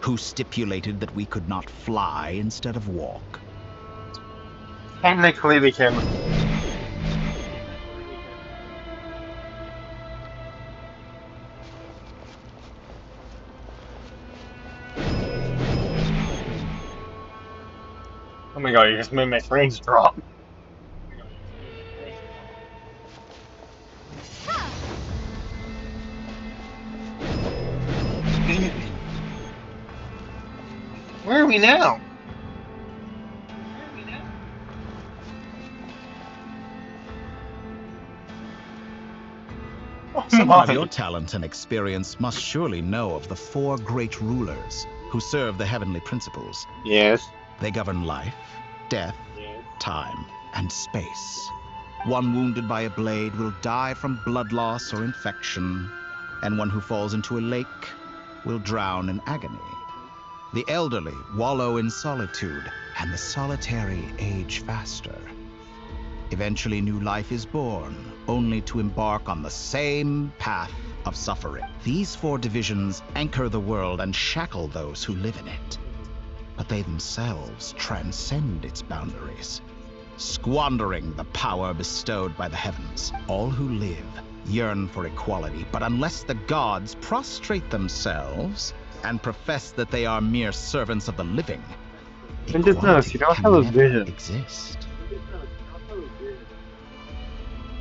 Speaker 12: Who stipulated that we could not fly instead of walk?
Speaker 1: Technically, we can. Oh my god, you just made my frames drop. Where are we now?
Speaker 12: Someone of your talent and experience must surely know of the four great rulers who serve the heavenly principles.
Speaker 1: Yes.
Speaker 12: They govern life, death, time, and space. One wounded by a blade will die from blood loss or infection, and one who falls into a lake will drown in agony. The elderly wallow in solitude, and the solitary age faster. Eventually, new life is born, only to embark on the same path of suffering. These four divisions anchor the world and shackle those who live in it. But they themselves transcend its boundaries, squandering the power bestowed by the heavens. All who live yearn for equality, but unless the gods prostrate themselves and profess that they are mere servants of the living, equality
Speaker 1: you don't
Speaker 12: can
Speaker 1: have a
Speaker 12: never
Speaker 1: vision.
Speaker 12: exist.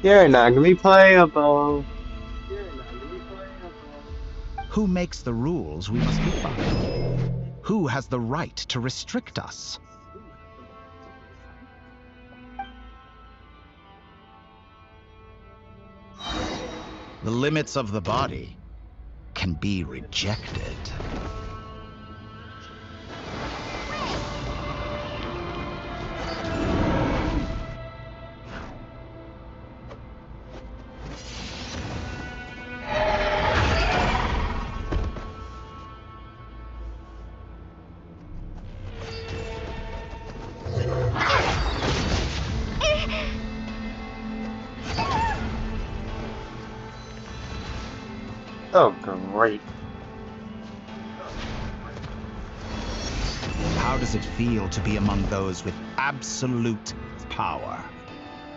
Speaker 1: You're not gonna be playable.
Speaker 12: Who makes the rules we must live by? Who has the right to restrict us? The limits of the body can be rejected.
Speaker 1: Oh, great.
Speaker 12: How does it feel to be among those with absolute power?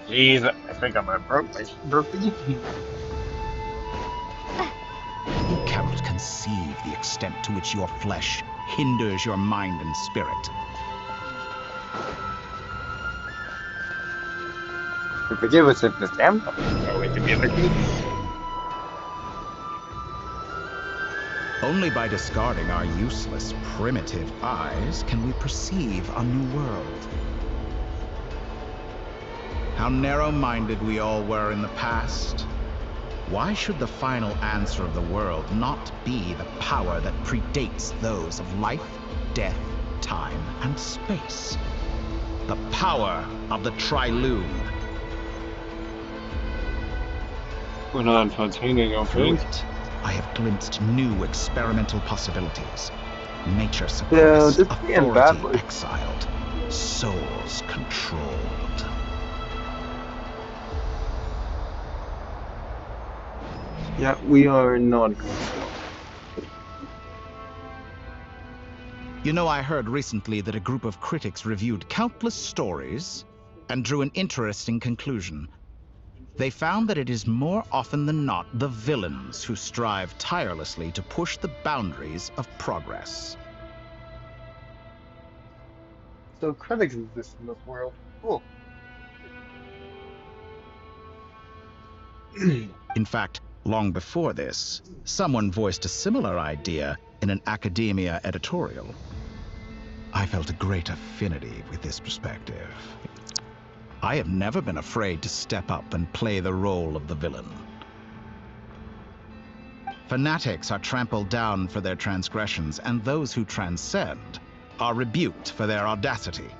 Speaker 1: Jeez, I think I might broke the game.
Speaker 12: You cannot conceive the extent to which your flesh hinders your mind and spirit.
Speaker 1: Forgive us if this damn we can be the
Speaker 12: Only by discarding our useless, primitive eyes can we perceive a new world. How narrow-minded we all were in the past. Why should the final answer of the world not be the power that predates those of life, death, time, and space? The power of the Triloom. Through it, I have glimpsed new experimental possibilities. Nature suppressed, authority exiled, souls controlled.
Speaker 1: Yeah, we are not going to.
Speaker 12: You know, I heard recently that a group of critics reviewed countless stories and drew an interesting conclusion. They found that it is more often than not the villains who strive tirelessly to push the boundaries of progress.
Speaker 1: So critics exist in this world. Cool.
Speaker 12: In fact, long before this, someone voiced a similar idea in an academia editorial. I felt a great affinity with this perspective. I have never been afraid to step up and play the role of the villain. Fanatics are trampled down for their transgressions, and those who transcend are rebuked for their audacity.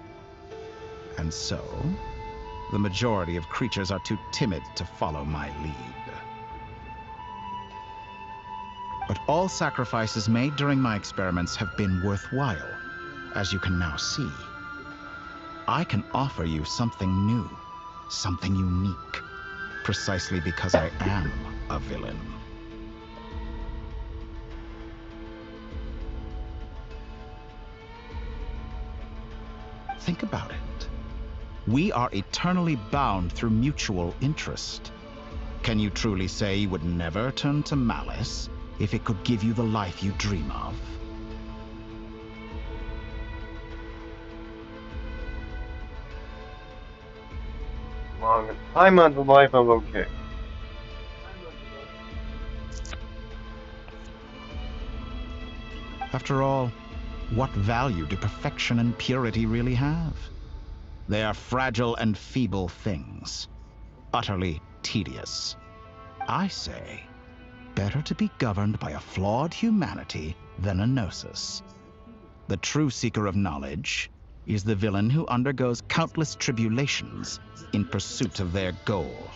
Speaker 12: And so, the majority of creatures are too timid to follow my lead. But all sacrifices made during my experiments have been worthwhile, as you can now see. I can offer you something new, something unique, precisely because I am a villain. Think about it. We are eternally bound through mutual interest. Can you truly say you would never turn to malice if it could give you the life you dream of?
Speaker 1: Long as I'm on the life, I'm okay.
Speaker 12: After all, what value do perfection and purity really have? They are fragile and feeble things, utterly tedious. I say, better to be governed by a flawed humanity than a gnosis. The true seeker of knowledge is the villain who undergoes countless tribulations in pursuit of their goal.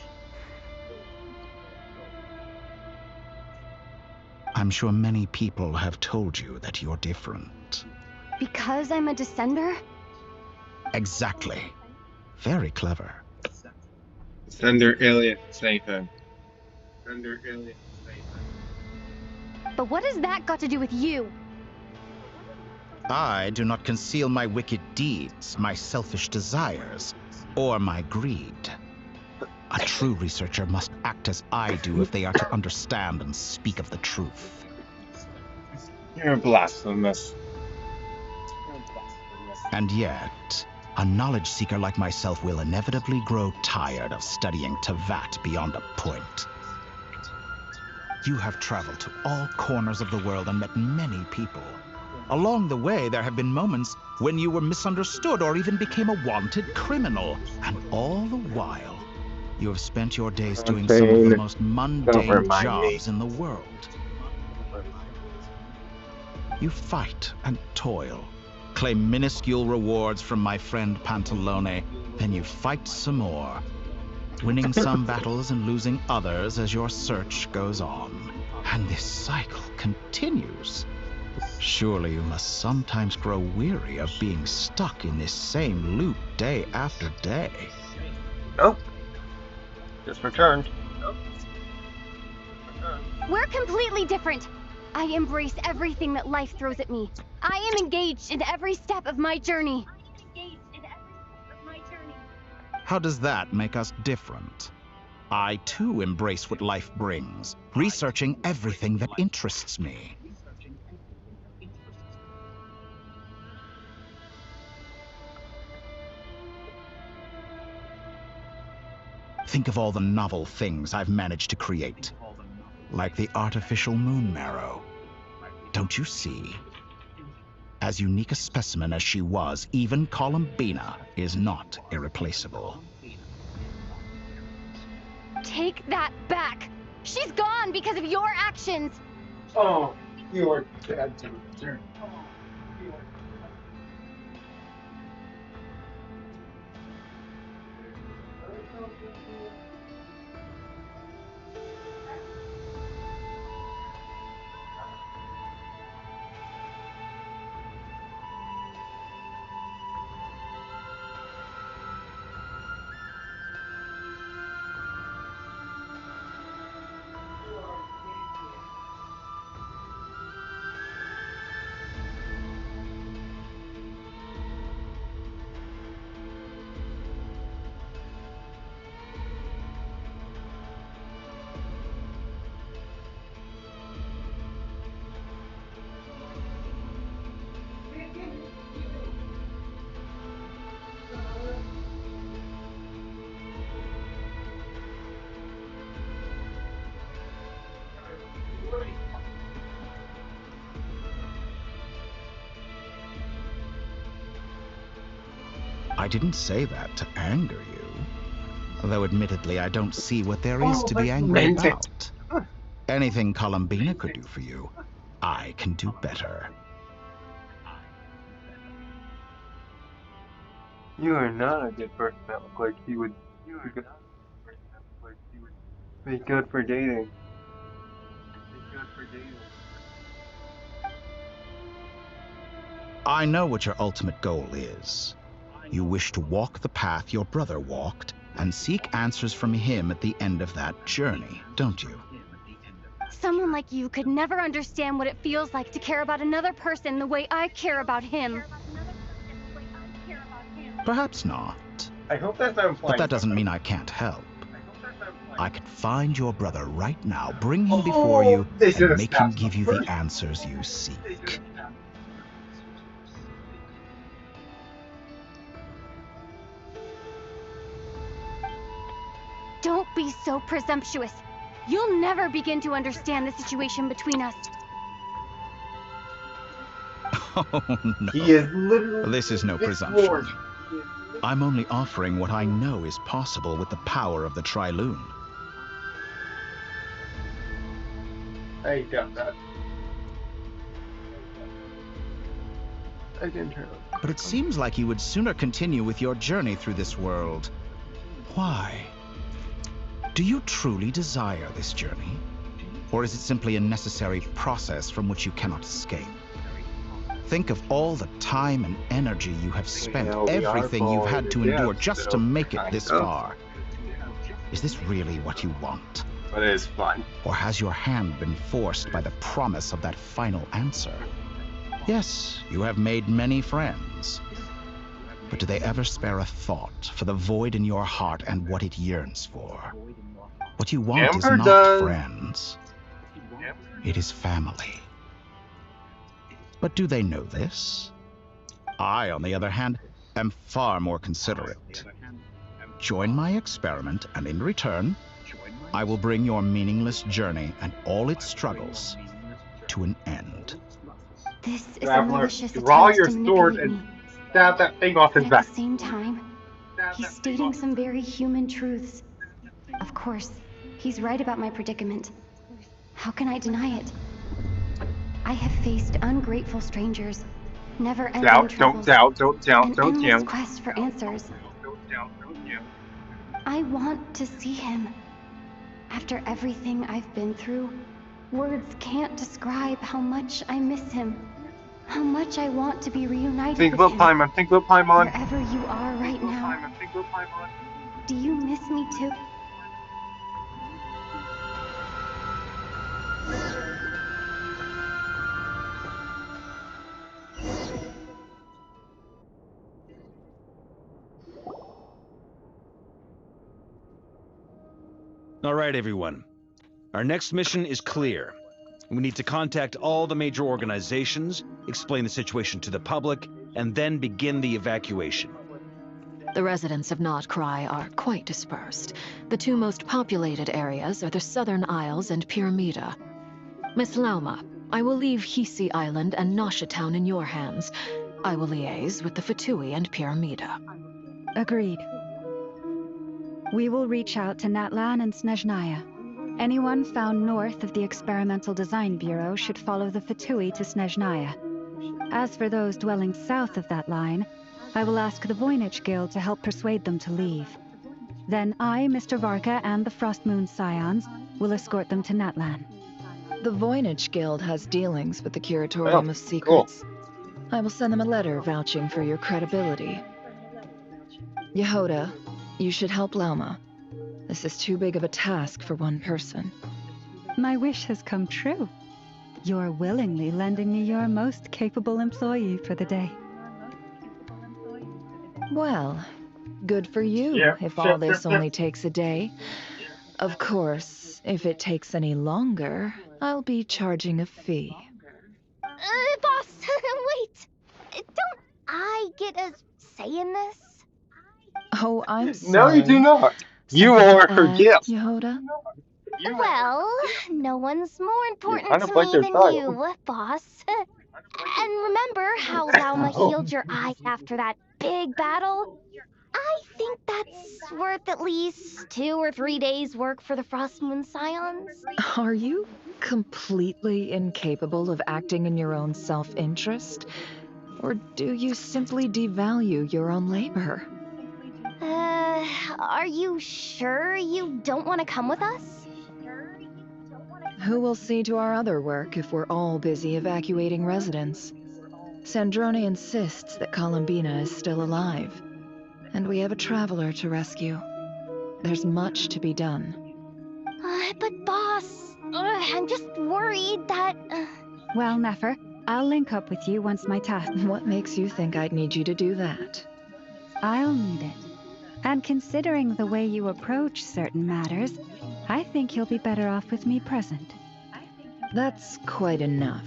Speaker 12: I'm sure many people have told you that you're different.
Speaker 13: Because I'm a descender?
Speaker 12: Exactly. Very clever.
Speaker 1: Sender alien, same thing. Sender alien, same thing.
Speaker 13: But what has that got to do with you?
Speaker 12: I do not conceal my wicked deeds, my selfish desires, or my greed. A true researcher must act as I do if they are to understand and speak of the truth.
Speaker 1: You're blasphemous.
Speaker 12: And yet, a knowledge seeker like myself will inevitably grow tired of studying Tavat beyond a point. You have traveled to all corners of the world and met many people. Along the way, there have been moments when you were misunderstood or even became a wanted criminal. And all the while, you have spent your days doing some of the most mundane jobs in the world. You fight and toil, claim minuscule rewards from my friend Pantalone, then you fight some more, winning some battles and losing others as your search goes on. And this cycle continues. Surely you must sometimes grow weary of being stuck in this same loop day after day.
Speaker 1: Nope. Just returned. Nope.
Speaker 13: We're completely different. I embrace everything that life throws at me. I am engaged in every step of my journey.
Speaker 12: How does that make us different? I too embrace what life brings, researching everything that interests me. Think of all the novel things I've managed to create, like the artificial moon marrow, Don't you see? As unique a specimen as she was, even Columbina is not irreplaceable.
Speaker 13: Take that back! She's gone because of your actions!
Speaker 1: Oh, you are bad to return.
Speaker 12: I didn't say that to anger you. Though admittedly, I don't see what there is to be angry about. Anything Columbina could do for you, I can do better.
Speaker 1: You are not a good person that look like he would be good for dating.
Speaker 12: I know what your ultimate goal is. You wish to walk the path your brother walked and seek answers from him at the end of that journey, don't you?
Speaker 13: Someone like you could never understand what it feels like to care about another person the way I care about him.
Speaker 12: Perhaps not.
Speaker 1: I hope that's not implying.
Speaker 12: But that doesn't mean I can't help. I can find your brother right now, bring him before you, and make him give you the answers you seek.
Speaker 13: Don't be so presumptuous. You'll never begin to understand the situation between us.
Speaker 12: Oh, no.
Speaker 1: He is literally.
Speaker 12: This is no presumption. I'm only offering what I know is possible with the power of the Triloon.
Speaker 1: I got that. I didn't turn on.
Speaker 12: But it seems like you would sooner continue with your journey through this world. Why? Do you truly desire this journey? Or is it simply a necessary process from which you cannot escape? Think of all the time and energy you have spent, everything you've had to endure just to make it this far. Is this really what you want?
Speaker 1: But it is fun.
Speaker 12: Or has your hand been forced by the promise of that final answer? Yes, you have made many friends. But do they ever spare a thought for the void in your heart and what it yearns for? What you want is not friends. It is family. But do they know this? I, on the other hand, am far more considerate. Join my experiment, and in return, I will bring your meaningless journey and all its struggles to an end.
Speaker 13: This is a malicious
Speaker 1: draw
Speaker 13: attempt
Speaker 1: your
Speaker 13: to
Speaker 1: sword
Speaker 13: manipulate
Speaker 1: and
Speaker 13: me.
Speaker 1: stab that thing off his
Speaker 13: But
Speaker 1: back.
Speaker 13: at the same time, he's stating some very human truths. Of course, he's right about my predicament. How can I deny it? I have faced ungrateful strangers, never-ending troubles, an endless quest for answers. I want to see him. After everything I've been through, words can't describe how much I miss him. How much I want to be reunited
Speaker 1: Think
Speaker 13: with
Speaker 1: about
Speaker 13: him.
Speaker 1: Paimon, think about Paimon.
Speaker 13: Wherever you are right now. Do you miss me too?
Speaker 3: All right, everyone. Our next mission is clear. We need to contact all the major organizations, explain the situation to the public, and then begin the evacuation.
Speaker 4: The residents of Nod Krai are quite dispersed. The two most populated areas are the Southern Isles and Pyramida. Miss Lauma, I will leave Hisi Island and Nasha Town in your hands. I will liaise with the Fatui and Pyramida.
Speaker 7: Agreed. We will reach out to Natlan and Snezhnaya. Anyone found north of the Experimental Design Bureau should follow the Fatui to Snezhnaya. As for those dwelling south of that line, I will ask the Voynich Guild to help persuade them to leave. Then I, Mr. Varka, and the Frostmoon Scions will escort them to Natlan.
Speaker 11: The Voynich Guild has dealings with the
Speaker 1: Oh,
Speaker 11: Curatorium of
Speaker 1: cool.
Speaker 11: Secrets. I will send them a letter vouching for your credibility. Yehoda, you should help Lauma. This is too big of a task for one person.
Speaker 7: My wish has come true. You're willingly lending me your most capable employee for the day.
Speaker 11: Well, good for you if all this only takes a day. Of course, if it takes any longer, I'll be charging a fee.
Speaker 2: Boss, wait! Don't I get a say in this?
Speaker 11: Oh, I'm
Speaker 1: No,
Speaker 11: sorry.
Speaker 1: you do not. You
Speaker 11: Something
Speaker 1: are
Speaker 11: to
Speaker 1: her
Speaker 11: add,
Speaker 1: gift.
Speaker 11: Yehoda?
Speaker 2: Well, no one's more important
Speaker 1: kind of
Speaker 2: to
Speaker 1: like
Speaker 2: me
Speaker 1: their
Speaker 2: than
Speaker 1: child.
Speaker 2: you, boss. And remember how Lauma healed your eye after that big battle? I think that's worth at least 2 or 3 days' work for the Frostmoon Scions.
Speaker 11: Are you completely incapable of acting in your own self-interest? Or do you simply devalue your own labor?
Speaker 2: Are you sure you don't want to come with us?
Speaker 11: Who will see to our other work if we're all busy evacuating residents? Sandrone insists that Columbina is still alive, and we have a traveler to rescue. There's much to be done.
Speaker 2: But boss, I'm just worried that...
Speaker 7: Well, Nefer, I'll link up with you once my task...
Speaker 11: What makes you think I'd need you to do that?
Speaker 7: I'll need it. And considering the way you approach certain matters, I think you'll be better off with me present.
Speaker 11: That's quite enough.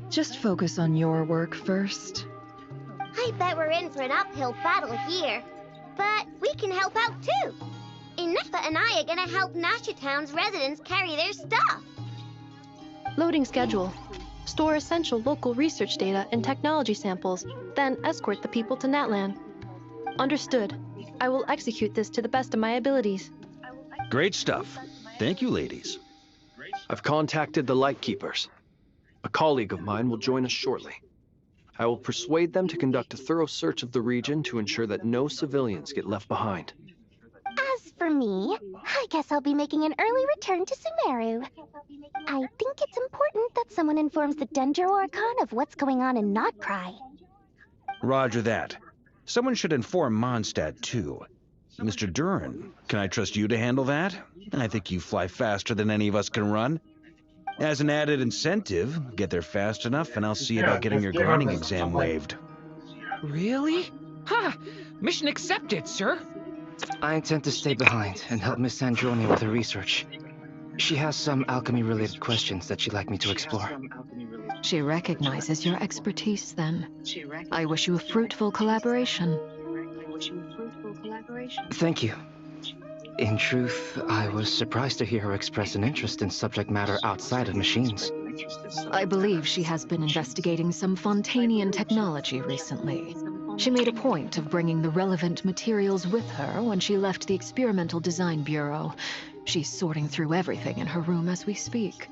Speaker 11: Just focus on your work first.
Speaker 2: I bet we're in for an uphill battle here. But we can help out too. Inefa and I are gonna help Nasha Town's residents carry their stuff.
Speaker 8: Loading schedule. Store essential local research data and technology samples, then escort the people to Natlan. Understood. I will execute this to the best of my abilities.
Speaker 3: Great stuff. Thank you, ladies.
Speaker 5: I've contacted the Lightkeepers. A colleague of mine will join us shortly. I will persuade them to conduct a thorough search of the region to ensure that no civilians get left behind.
Speaker 2: As for me, I guess I'll be making an early return to Sumeru. I think it's important that someone informs the Dendro Archon of what's going on in Nodcry.
Speaker 3: Roger that. Someone should inform Mondstadt, too. Mr. Duran, can I trust you to handle that? I think you fly faster than any of us can run. As an added incentive, get there fast enough and I'll see about getting your grinding exam waived.
Speaker 19: Really? Ha! Mission accepted, sir.
Speaker 21: I intend to stay behind and help Miss Sandrone with her research. She has some alchemy-related questions that she'd like me to explore.
Speaker 4: She recognizes your expertise, then. I wish you a fruitful collaboration.
Speaker 21: Thank you. In truth, I was surprised to hear her express an interest in subject matter outside of machines.
Speaker 4: I believe she has been investigating some Fontanian technology recently. She made a point of bringing the relevant materials with her when she left the Experimental Design Bureau. She's sorting through everything in her room as we speak.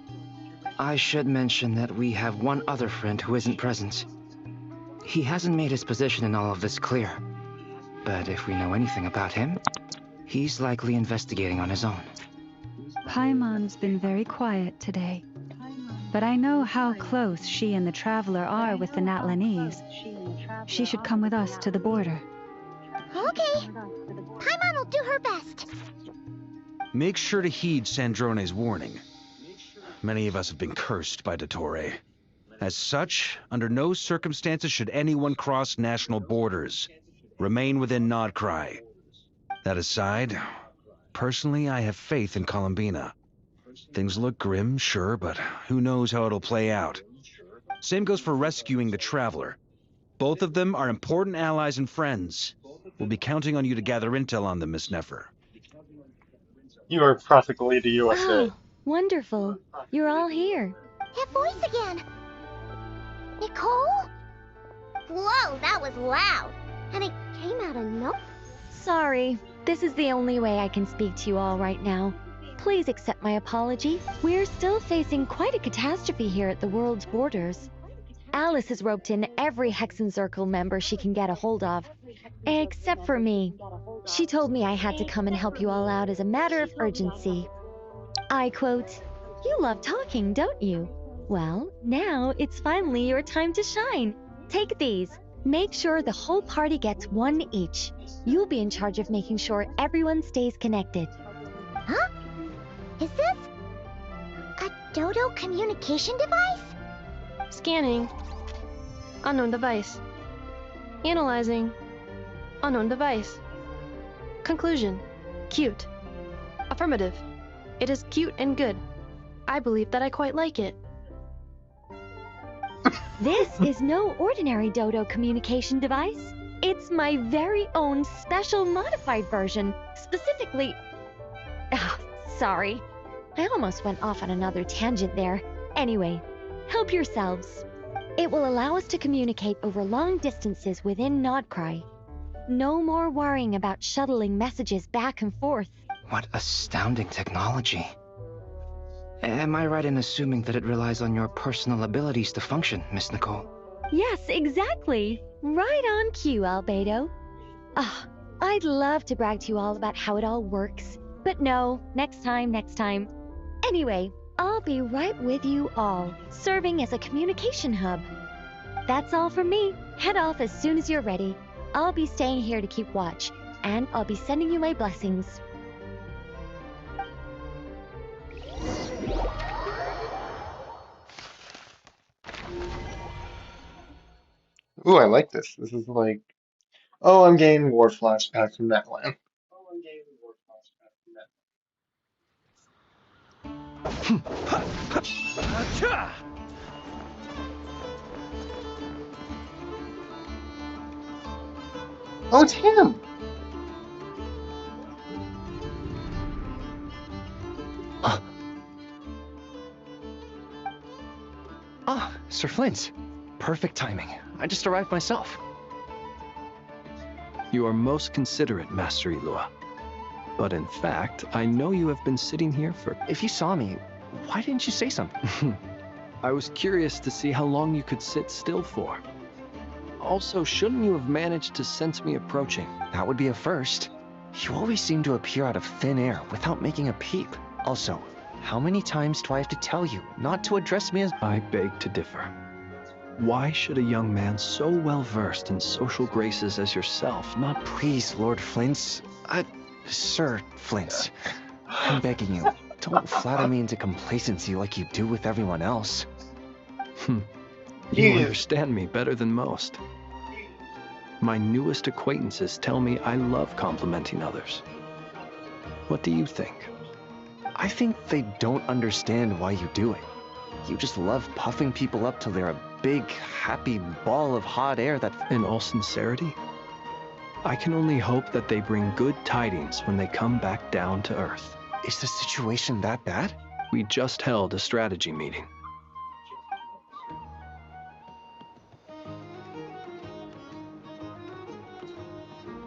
Speaker 21: I should mention that we have one other friend who isn't present. He hasn't made his position in all of this clear. But if we know anything about him, he's likely investigating on his own.
Speaker 7: Paimon's been very quiet today. But I know how close she and the Traveler are with the Natlanese. She should come with us to the border.
Speaker 2: Okay. Paimon will do her best.
Speaker 3: Make sure to heed Sandrone's warning. Many of us have been cursed by Dottore. As such, under no circumstances should anyone cross national borders. Remain within Nodcry. That aside, personally I have faith in Columbina. Things look grim, sure, but who knows how it'll play out. Same goes for rescuing the Traveler. Both of them are important allies and friends. We'll be counting on you to gather intel on them, Miss Nefer.
Speaker 1: You are practically the USA.
Speaker 13: Wow, wonderful. You're all here.
Speaker 2: That voice again. Nicole? Whoa, that was loud. And it came out of nowhere.
Speaker 9: Sorry, this is the only way I can speak to you all right now. Please accept my apology. We're still facing quite a catastrophe here at the world's borders. Alice has roped in every Hexen Circle member she can get a hold of. Except for me. She told me I had to come and help you all out as a matter of urgency. I quote, "You love talking, don't you? Well, now it's finally your time to shine. Take these. Make sure the whole party gets one each. You'll be in charge of making sure everyone stays connected."
Speaker 2: Huh? Is this a Dodo communication device?
Speaker 8: Scanning. Unknown device. Analyzing. Unknown device. Conclusion. Cute. Affirmative. It is cute and good. I believe that I quite like it.
Speaker 9: This is no ordinary Dodo communication device. It's my very own special modified version, specifically... Ah, sorry. I almost went off on another tangent there. Anyway, help yourselves. It will allow us to communicate over long distances within Nodcry. No more worrying about shuttling messages back and forth.
Speaker 21: What astounding technology. Am I right in assuming that it relies on your personal abilities to function, Miss Nicole?
Speaker 9: Yes, exactly. Right on cue, Albedo. Ah, I'd love to brag to you all about how it all works. But no, next time. Anyway, I'll be right with you all, serving as a communication hub. That's all from me. Head off as soon as you're ready. I'll be staying here to keep watch, and I'll be sending you my blessings.
Speaker 1: Ooh, I like this. This is like, oh, I'm getting war flashbacks from that land. Oh, it's him!
Speaker 5: Sir Flint. Perfect timing. I just arrived myself. You are most considerate, Master Eloa. But in fact, I know you have been sitting here for... If you saw me, why didn't you say something? I was curious to see how long you could sit still for. Also, shouldn't you have managed to sense me approaching?
Speaker 22: That would be a first. You always seem to appear out of thin air without making a peep. Also, how many times do I have to tell you not to address me as...
Speaker 5: I beg to differ. Why should a young man so well versed in social graces as yourself not...
Speaker 22: Please, Lord Flint. Sir Flint. I'm begging you, don't flatter me into complacency like you do with everyone else.
Speaker 5: You understand me better than most. My newest acquaintances tell me I love complimenting others. What do you think?
Speaker 22: I think they don't understand why you do it. You just love puffing people up till they're a big, happy ball of hot air that...
Speaker 5: In all sincerity, I can only hope that they bring good tidings when they come back down to Earth.
Speaker 22: Is the situation that bad?
Speaker 5: We just held a strategy meeting.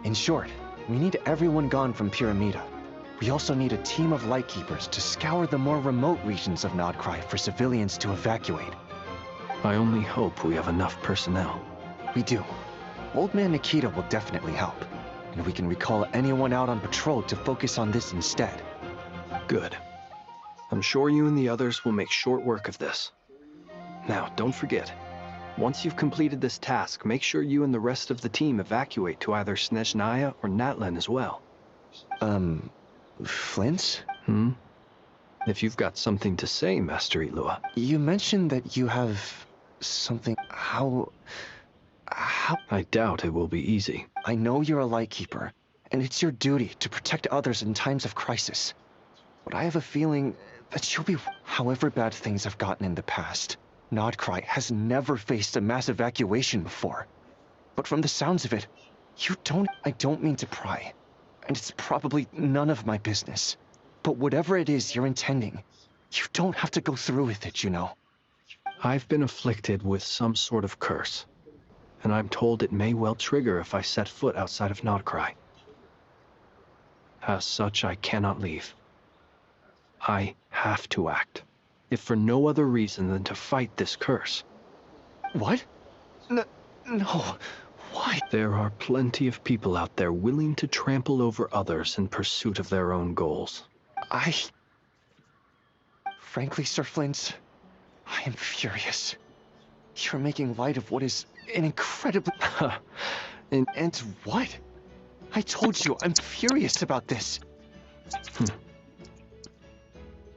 Speaker 22: In short, we need everyone gone from Pyramida. We also need a team of Lightkeepers to scour the more remote regions of Nodcry for civilians to evacuate.
Speaker 5: I only hope we have enough personnel.
Speaker 22: We do. Old Man Nikita will definitely help, and we can recall anyone out on patrol to focus on this instead.
Speaker 5: Good. I'm sure you and the others will make short work of this. Now, don't forget, once you've completed this task, make sure you and the rest of the team evacuate to either Snezhnaya or Natlan as well.
Speaker 22: Flint?
Speaker 5: If you've got something to say, Master Eloa.
Speaker 22: You mentioned that you have something... How...
Speaker 5: I doubt it will be easy.
Speaker 22: I know you're a Lightkeeper, and it's your duty to protect others in times of crisis. But I have a feeling that you'll be... However bad things have gotten in the past, Nodcry has never faced a mass evacuation before. But from the sounds of it, you don't... I don't mean to pry, and it's probably none of my business. But whatever it is you're intending, you don't have to go through with it, you know.
Speaker 5: I've been afflicted with some sort of curse, and I'm told it may well trigger if I set foot outside of Nodcry. As such, I cannot leave. I have to act, if for no other reason than to fight this curse.
Speaker 22: What? No. Why?
Speaker 5: There are plenty of people out there willing to trample over others in pursuit of their own goals.
Speaker 22: Frankly, Sir Flint, I am furious. You're making light of what is an incredibly... and what? I told you, I'm furious about this.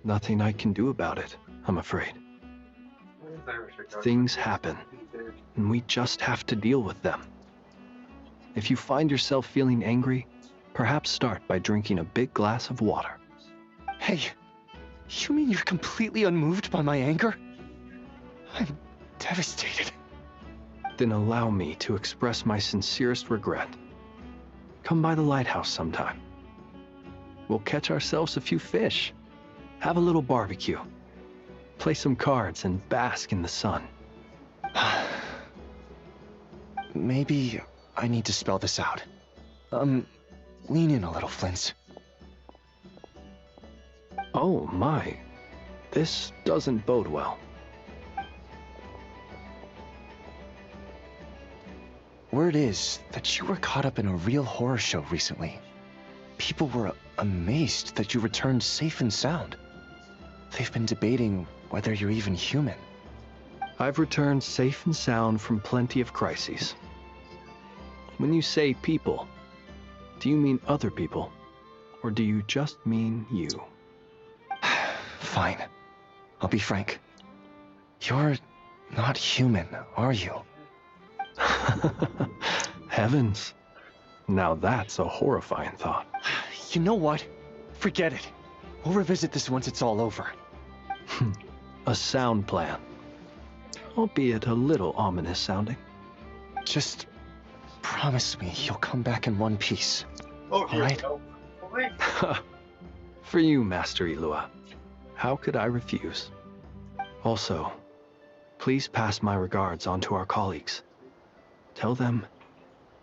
Speaker 5: Nothing I can do about it, I'm afraid. Things happen, and we just have to deal with them. If you find yourself feeling angry, perhaps start by drinking a big glass of water.
Speaker 22: Hey, you mean you're completely unmoved by my anger? I'm devastated.
Speaker 5: Then allow me to express my sincerest regret. Come by the lighthouse sometime. We'll catch ourselves a few fish, have a little barbecue, play some cards, and bask in the sun.
Speaker 22: Maybe I need to spell this out. Lean in a little, Flint.
Speaker 5: Oh my, this doesn't bode well.
Speaker 22: Word is that you were caught up in a real horror show recently. People were amazed that you returned safe and sound. They've been debating whether you're even human.
Speaker 5: I've returned safe and sound from plenty of crises. When you say people, do you mean other people, or do you just mean you?
Speaker 22: Fine. I'll be frank. You're not human, are you?
Speaker 5: Heavens. Now that's a horrifying thought.
Speaker 22: You know what? Forget it. We'll revisit this once it's all over.
Speaker 5: A sound plan. Albeit a little ominous sounding.
Speaker 22: Just promise me you'll come back in one piece. All right?
Speaker 5: For you, Master Ilua. How could I refuse? Also, please pass my regards on to our colleagues. Tell them,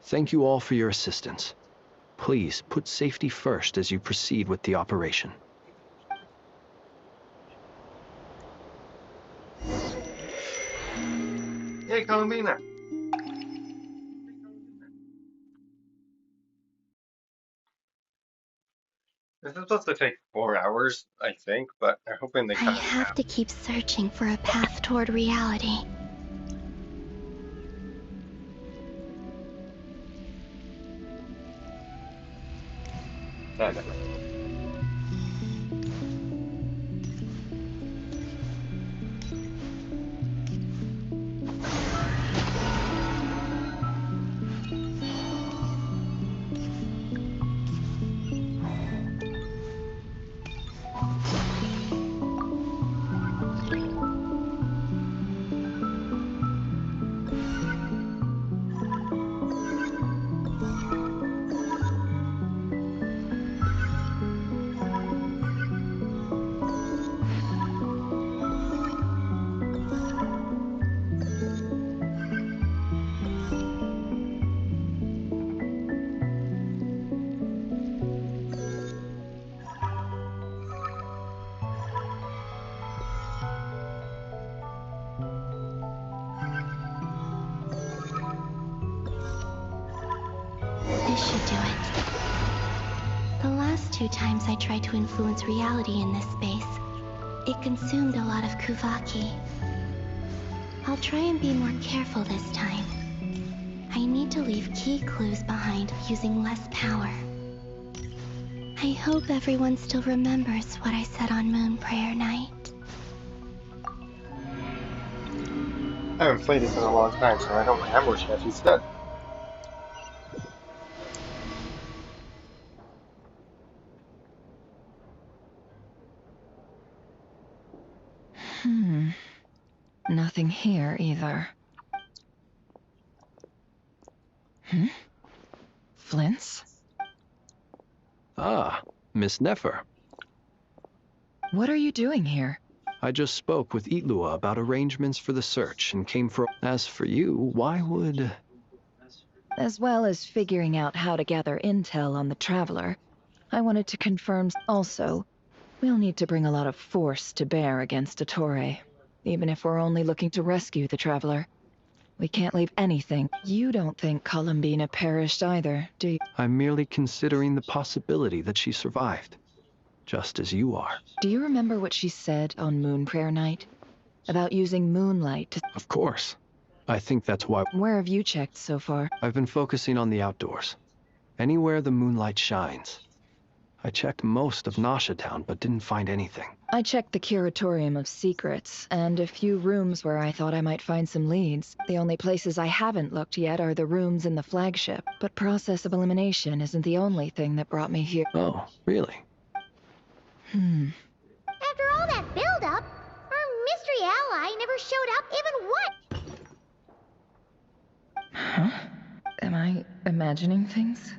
Speaker 5: thank you all for your assistance. Please put safety first as you proceed with the operation.
Speaker 1: Hey, Columbina. This is supposed to take 4 hours, I think, but I'm hoping they
Speaker 13: I
Speaker 1: cut it
Speaker 13: have to keep searching for a path toward reality.
Speaker 1: down.
Speaker 13: This should do it. The last 2 times I tried to influence reality in this space, it consumed a lot of Kuvaki. I'll try and be more careful this time. I need to leave key clues behind using less power. I hope everyone still remembers what I said on Moon Prayer Night.
Speaker 1: I haven't played this in a long time, so I don't remember what she said.
Speaker 11: Nothing here either. Flint's?
Speaker 5: Ah, Miss Nefer.
Speaker 11: What are you doing here?
Speaker 5: I just spoke with Itlua about arrangements for the search and came for... As for you, why would...
Speaker 11: As well as figuring out how to gather intel on the Traveler, I wanted to confirm... Also, we'll need to bring a lot of force to bear against Dottore, even if we're only looking to rescue the Traveler. We can't leave anything. You don't think Columbina perished either, do you?
Speaker 5: I'm merely considering the possibility that she survived, just as you are.
Speaker 11: Do you remember what she said on Moon Prayer Night? About using moonlight to...
Speaker 5: Of course. I think that's why...
Speaker 11: Where have you checked so far?
Speaker 5: I've been focusing on the outdoors. Anywhere the moonlight shines. I checked most of Nasha Town, but didn't find anything.
Speaker 11: I checked the Curatorium of Secrets, and a few rooms where I thought I might find some leads. The only places I haven't looked yet are the rooms in the flagship, but process of elimination isn't the only thing that brought me here.
Speaker 5: Oh, really?
Speaker 2: After all that build-up, our mystery ally never showed up even once.
Speaker 11: Huh? Am I imagining things?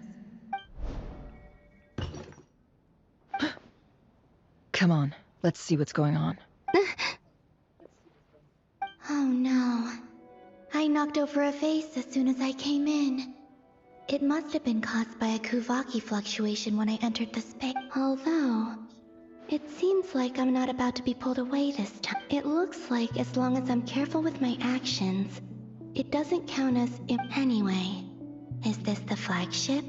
Speaker 11: Come on, let's see what's going on.
Speaker 13: Oh no. I knocked over a vase as soon as I came in. It must have been caused by a Kuvaki fluctuation when I entered the space. Although, it seems like I'm not about to be pulled away this time. It looks like as long as I'm careful with my actions, it doesn't count as anyway. Is this the flagship?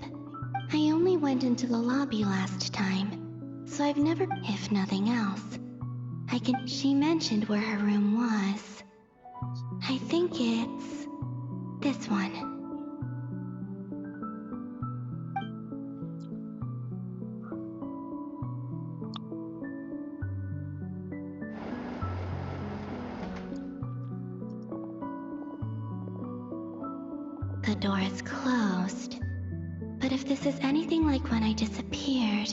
Speaker 13: I only went into the lobby last time, so I've never... If nothing else, I can... She mentioned where her room was. I think it's... this one. The door is closed. But if this is anything like when I disappeared,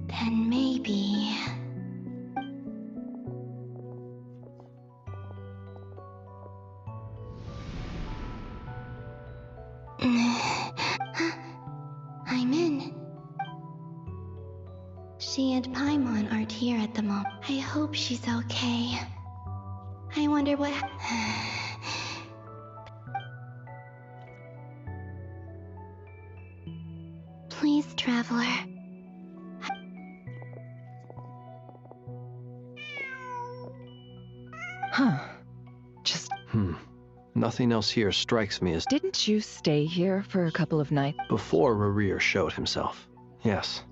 Speaker 13: then maybe... I'm in. She and Paimon aren't here at the moment. I hope she's okay. I wonder what... Please, Traveler.
Speaker 11: Huh. Just...
Speaker 5: Nothing else here strikes me as...
Speaker 11: Didn't you stay here for a couple of nights?
Speaker 5: Before Rerir showed himself. Yes.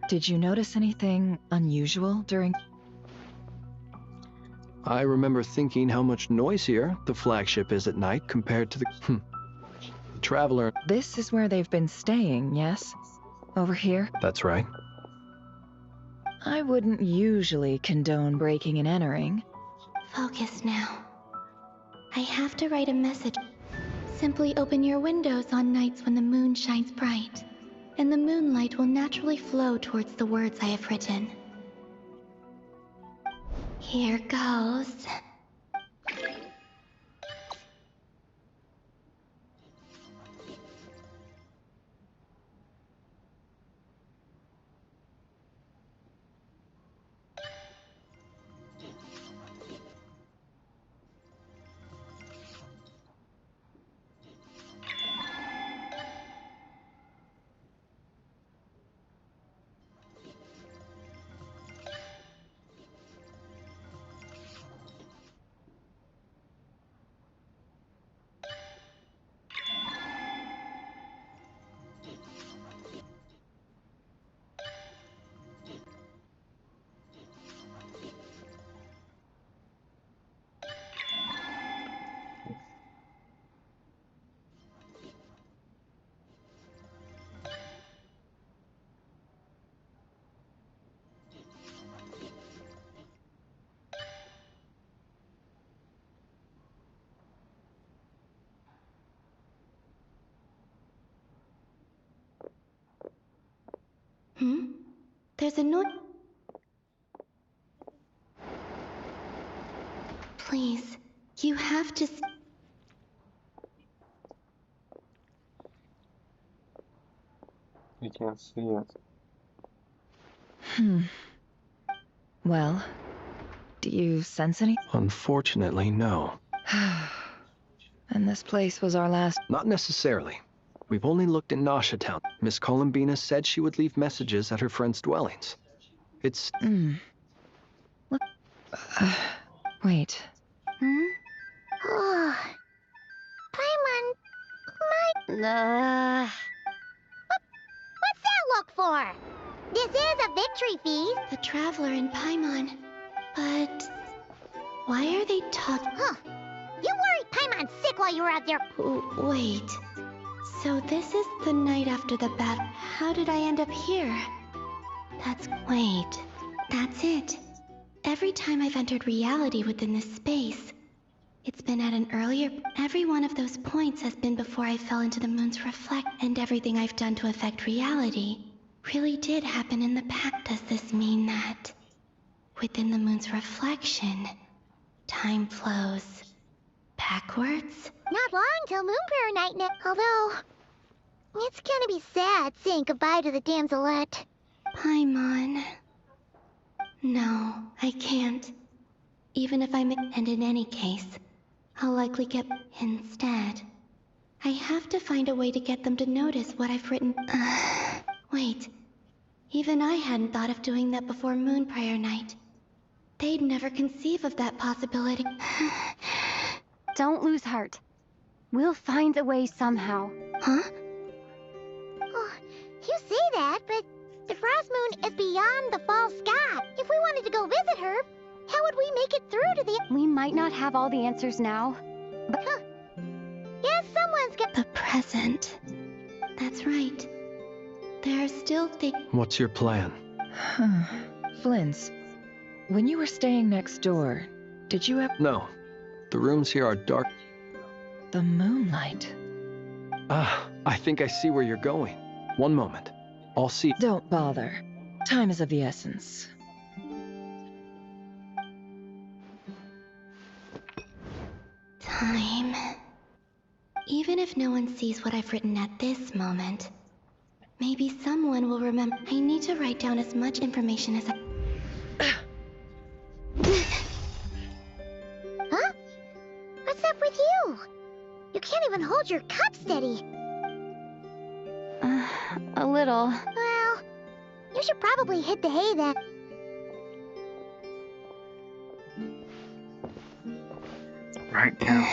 Speaker 11: Did you notice anything unusual during...
Speaker 5: I remember thinking how much noisier the flagship is at night compared to the... The Traveler...
Speaker 11: This is where they've been staying, yes? Over here?
Speaker 5: That's right.
Speaker 11: I wouldn't usually condone breaking and entering.
Speaker 13: Focus now. I have to write a message. Simply open your windows on nights when the moon shines bright, and the moonlight will naturally flow towards the words I have written. Here goes. There's a note. Please, you have to...
Speaker 1: You can't see it.
Speaker 11: Well, Do you sense any?
Speaker 5: Unfortunately, no.
Speaker 11: And this place was our last...
Speaker 5: Not necessarily. We've only looked in Nasha Town. Miss Columbina said she would leave messages at her friends' dwellings. It's...
Speaker 11: Look... wait.
Speaker 2: Oh, Paimon, what's that look for? This is a victory feast.
Speaker 13: The Traveler and Paimon. But why are they talking?
Speaker 2: Huh. You worried Paimon's sick while you were out there.
Speaker 13: Wait. So this is the night after the battle. How did I end up here? Wait. That's it. Every time I've entered reality within this space, it's been at an earlier... Every one of those points has been before I fell into the moon's reflect, and everything I've done to affect reality really did happen in the past. Does this mean that within the moon's reflection, time flows backwards?
Speaker 2: Not long till Moon Prayer Night now. Although, it's gonna be sad saying goodbye to the damselette.
Speaker 13: Paimon. No, I can't. Even if I'm... And in any case, I'll likely get... Instead, I have to find a way to get them to notice what I've written. Wait. Even I hadn't thought of doing that before Moon Prayer Night. They'd never conceive of that possibility.
Speaker 7: Don't lose heart. We'll find a way somehow.
Speaker 13: Huh?
Speaker 2: Oh, you say that, but the Frost Moon is beyond the fall sky. If we wanted to go visit her, how would we make it through to the...
Speaker 7: We might not have all the answers now, but...
Speaker 2: Yes, someone's got...
Speaker 13: The present. That's right. There are still things...
Speaker 5: What's your plan?
Speaker 11: Flint's, when you were staying next door, did you ever...
Speaker 5: No. The rooms here are dark.
Speaker 11: The moonlight.
Speaker 5: I think I see where you're going. One moment. I'll see...
Speaker 11: Don't bother. Time is of the essence.
Speaker 13: Time. Even if no one sees what I've written at this moment, maybe someone will remember. I need to write down as much information as I...
Speaker 2: Huh? What's up with you? You can't even hold your cup steady.
Speaker 7: A little.
Speaker 2: Well, you should probably hit the hay then.
Speaker 21: Right now.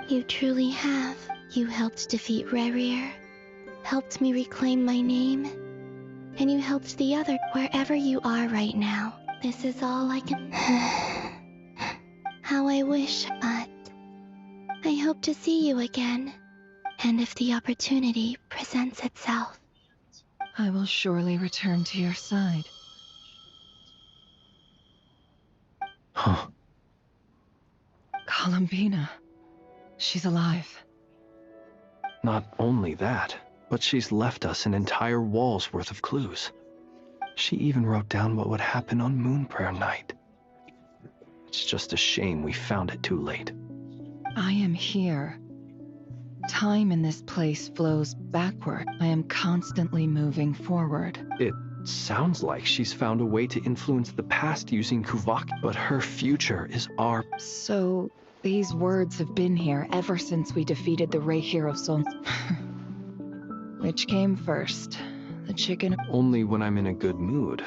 Speaker 13: You truly have. You helped defeat Rerir, helped me reclaim my name, and you helped the other. Wherever you are right now, this is all I can... How I wish, but... I hope to see you again, and if the opportunity presents itself.
Speaker 11: I will surely return to your side.
Speaker 5: Huh.
Speaker 11: Columbina. She's alive.
Speaker 5: Not only that, but she's left us an entire wall's worth of clues. She even wrote down what would happen on Moon Prayer Night. It's just a shame we found it too late.
Speaker 11: I am here. Time in this place flows backward. I am constantly moving forward.
Speaker 5: It sounds like she's found a way to influence the past using Kuvaki, but her future is our...
Speaker 11: So, these words have been here ever since we defeated the Rei Hero Son. Which came first? The chicken?
Speaker 5: Only when I'm in a good mood.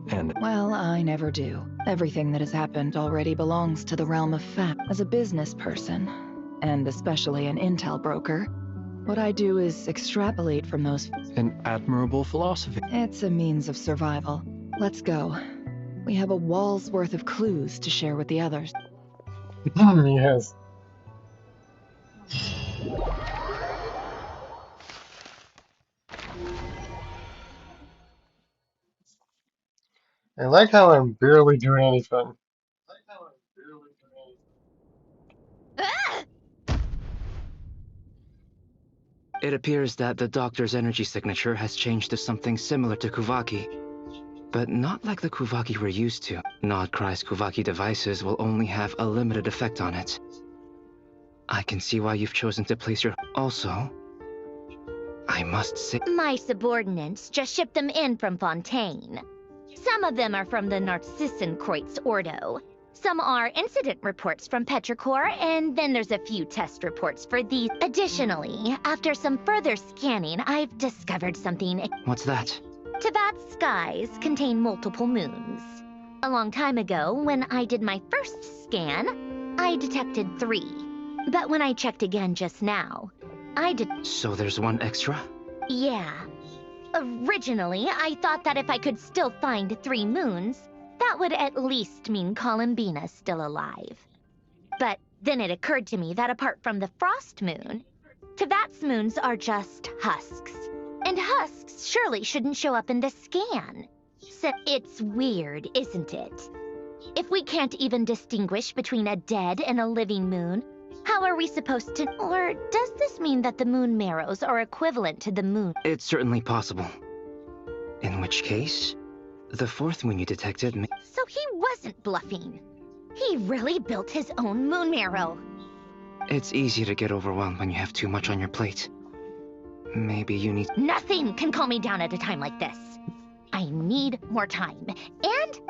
Speaker 5: And...
Speaker 11: Well, I never do. Everything that has happened already belongs to the realm of fact. As a business person, and especially an intel broker, what I do is extrapolate from those...
Speaker 5: An admirable philosophy.
Speaker 11: It's a means of survival. Let's go. We have a wall's worth of clues to share with the others.
Speaker 1: Yes. I like how I'm barely doing anything.
Speaker 21: It appears that the doctor's energy signature has changed to something similar to Kuvaki, but not like the Kuvaki we're used to. Nodkrai's Kuvaki devices will only have a limited effect on it. I can see why you've chosen to place your... Also, I must say...
Speaker 18: My subordinates just shipped them in from Fontaine. Some of them are from the Narcissenkreuz Ordo. Some are incident reports from Petrichor, and then there's a few test reports for these. Additionally, after some further scanning, I've discovered something.
Speaker 21: What's that?
Speaker 18: Teyvat's skies contain multiple moons. A long time ago, when I did my first scan, I detected 3. But when I checked again just now,
Speaker 21: So there's one extra?
Speaker 18: Yeah. Originally, I thought that if I could still find 3 moons, that would at least mean Columbina's still alive. But then it occurred to me that apart from the frost moon, Teyvat's moons are just husks. And husks surely shouldn't show up in the scan. So it's weird, isn't it? If we can't even distinguish between a dead and a living moon, how are we supposed to? Or does this mean that the moon marrows are equivalent to the moon?
Speaker 21: It's certainly possible. In which case, the 4th moon you detected may...
Speaker 18: So he wasn't bluffing. He really built his own moon marrow.
Speaker 21: It's easy to get overwhelmed when you have too much on your plate. Maybe you need...
Speaker 18: Nothing can calm me down at a time like this. I need more time. And...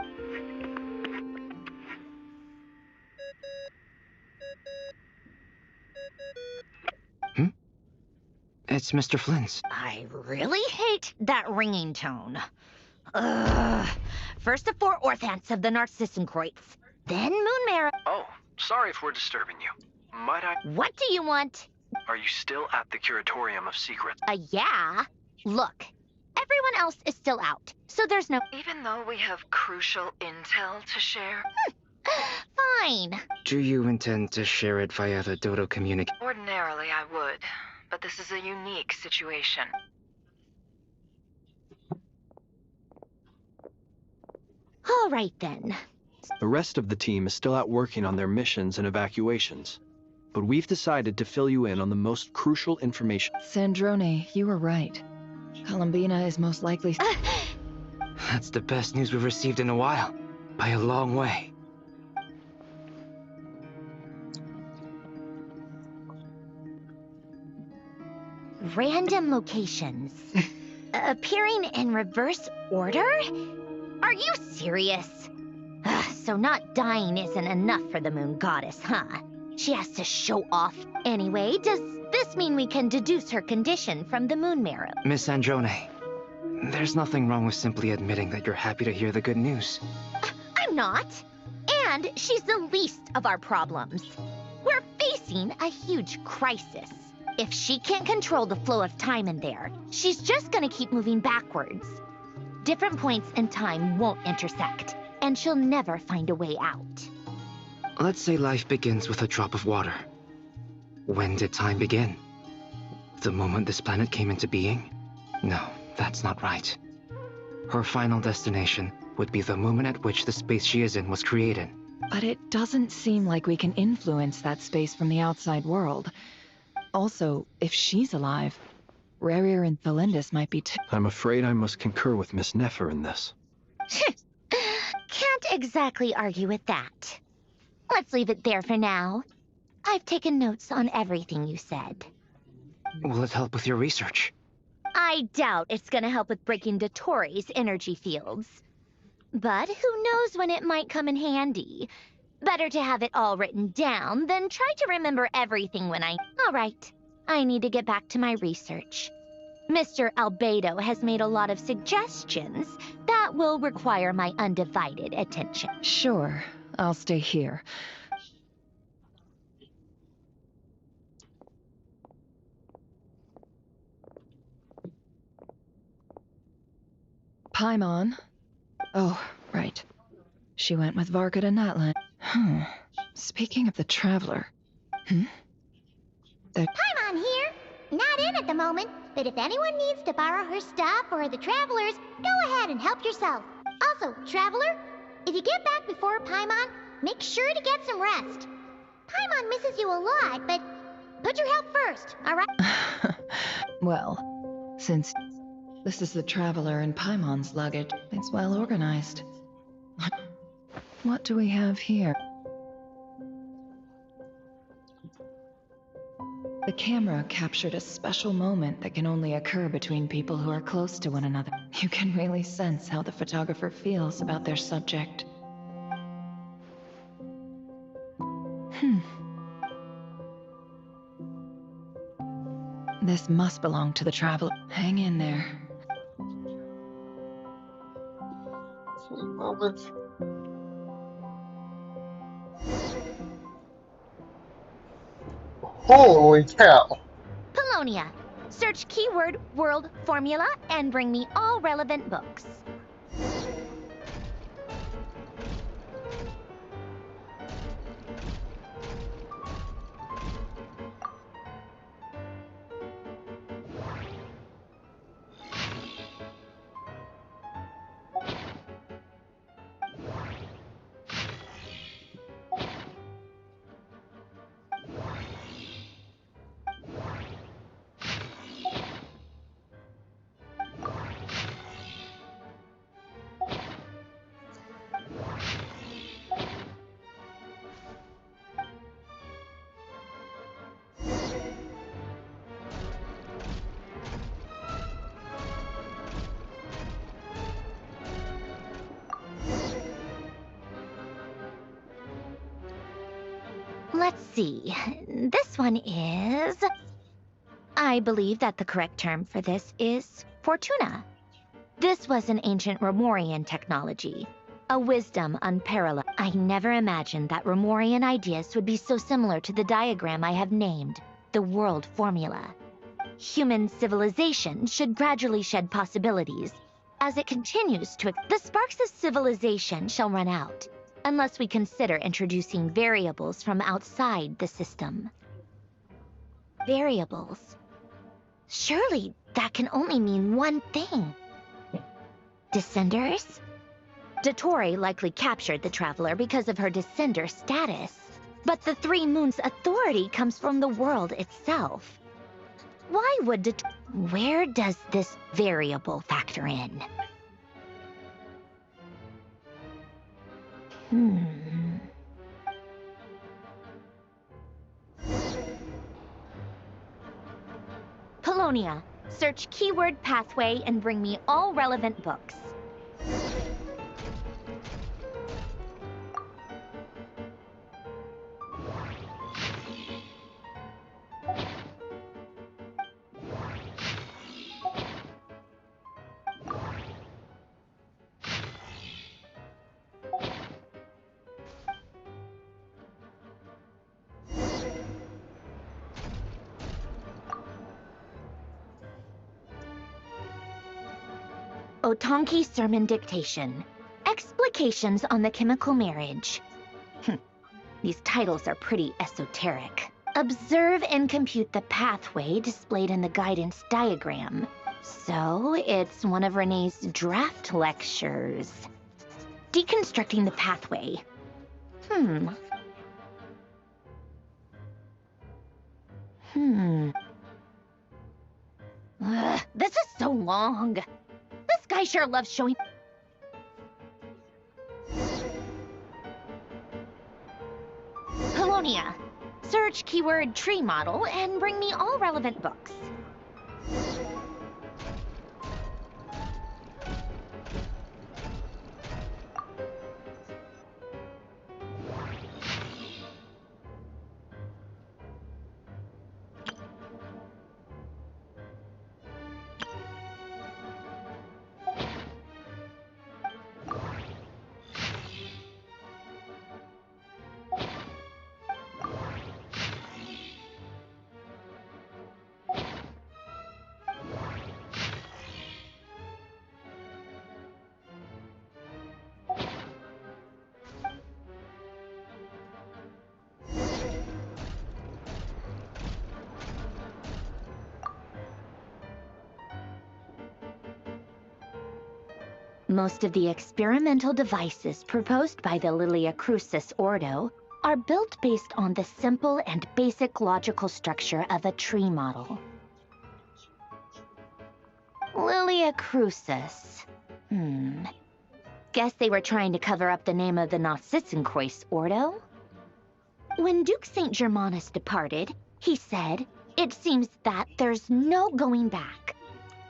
Speaker 21: It's Mr. Flynn's.
Speaker 18: I really hate that ringing tone. Ugh. First the 4 orthants of the Narcissenkreuz, then moon marrow.
Speaker 5: Oh, sorry if we're disturbing you. Might I...
Speaker 18: What do you want?
Speaker 5: Are you still at the Curatorium of Secrets?
Speaker 18: Yeah. Look, everyone else is still out, so there's no...
Speaker 11: Even though we have crucial intel to share?
Speaker 18: Fine.
Speaker 21: Do you intend to share it via the Dodo communication?
Speaker 11: Ordinarily I would, but this is a unique situation.
Speaker 18: All right then.
Speaker 5: The rest of the team is still out working on their missions and evacuations, but we've decided to fill you in on the most crucial information.
Speaker 11: Sandrone, you were right. Columbina is most likely...
Speaker 21: That's the best news we've received in a while. By a long way.
Speaker 18: Random locations. Appearing in reverse order? Are you serious? So not dying isn't enough for the moon goddess, huh? She has to show off. Anyway, does this mean we can deduce her condition from the moon marrow?
Speaker 21: Miss Androne, there's nothing wrong with simply admitting that you're happy to hear the good news.
Speaker 18: I'm not. And she's the least of our problems. We're facing a huge crisis. If she can't control the flow of time in there, she's just gonna keep moving backwards. Different points in time won't intersect, and she'll never find a way out.
Speaker 21: Let's say life begins with a drop of water. When did time begin? The moment this planet came into being? No, that's not right. Her final destination would be the moment at which the space she is in was created.
Speaker 11: But it doesn't seem like we can influence that space from the outside world. Also, if she's alive, Rerir and Thelindis might be too.
Speaker 5: I'm afraid I must concur with Miss Nefer in this.
Speaker 18: Can't exactly argue with that. Let's leave it there for now. I've taken notes on everything you said.
Speaker 21: Will it help with your research?
Speaker 18: I doubt it's gonna help with breaking Dotori's energy fields. But who knows when it might come in handy. Better to have it all written down than try to remember everything when I... All right, I need to get back to my research. Mr. Albedo has made a lot of suggestions that will require my undivided attention.
Speaker 11: Sure, I'll stay here. Paimon. Oh, right. She went with Varka to Natlan. Speaking of the Traveler.
Speaker 2: Paimon here. Not in at the moment, but if anyone needs to borrow her stuff or the Travelers, go ahead and help yourself. Also, Traveler, if you get back before Paimon, make sure to get some rest. Paimon misses you a lot, but put your health first, alright?
Speaker 11: Well, since this is the Traveler and Paimon's luggage, it's well organized. What do we have here? The camera captured a special moment that can only occur between people who are close to one another. You can really sense how the photographer feels about their subject. This must belong to the traveler. Hang in there.
Speaker 1: Holy cow!
Speaker 18: Polonia. Search keyword world formula and bring me all relevant books. Let's see. This one is... I believe that the correct term for this is Fortuna. This was an ancient Romorian technology, a wisdom unparalleled. I never imagined that Romorian ideas would be so similar to the diagram I have named, the world formula. Human civilization should gradually shed possibilities. As it continues to... The sparks of civilization shall run out, unless we consider introducing variables from outside the system. Variables? Surely that can only mean one thing. Descenders? Dottore likely captured the traveler because of her descender status. But the Three Moons' authority comes from the world itself. Why would Where does this variable factor in? Polonia. Search keyword pathway and bring me all relevant books. Otonki Sermon Dictation. Explications on the Chemical Marriage. These titles are pretty esoteric. Observe and compute the pathway displayed in the guidance diagram. So, it's one of Renee's draft lectures. Deconstructing the pathway. This is so long. This guy sure loves showing... Polonia. Search keyword tree model and bring me all relevant books. Most of the experimental devices proposed by the Lilia Crucis Ordo are built based on the simple and basic logical structure of a tree model. Lilia Crucis. Guess they were trying to cover up the name of the Nautitzenkreuz Ordo? When Duke St. Germanus departed, he said, It seems that there's no going back.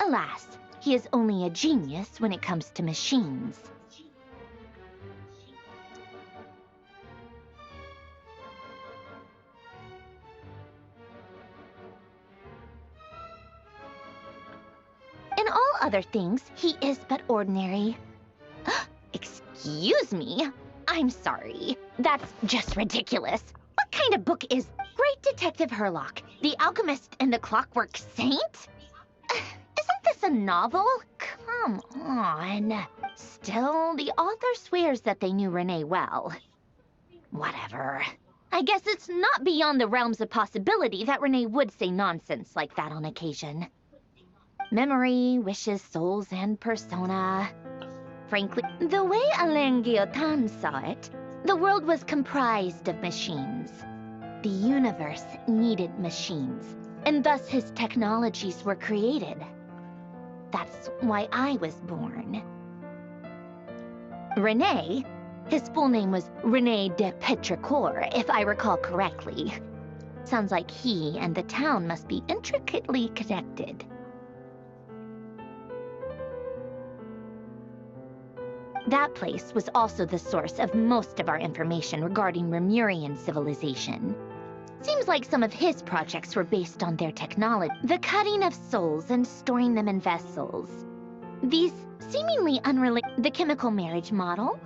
Speaker 18: Alas, he is only a genius when it comes to machines. In all other things, he is but ordinary. Excuse me? I'm sorry. That's just ridiculous. What kind of book is Great Detective Herlock, the Alchemist and the Clockwork Saint? Isn't this a novel? Come on. Still, the author swears that they knew Renee well. Whatever. I guess it's not beyond the realms of possibility that Renee would say nonsense like that on occasion. Memory, wishes, souls, and persona. Frankly, the way Alain Guillotin saw it, the world was comprised of machines. The universe needed machines, and thus his technologies were created. That's why I was born. Renee, his full name was René de Petrichor, if I recall correctly. Sounds like he and the town must be intricately connected. That place was also the source of most of our information regarding Remurian civilization. Seems like some of his projects were based on their technology. The cutting of souls and storing them in vessels. These seemingly unrelated... The chemical marriage model?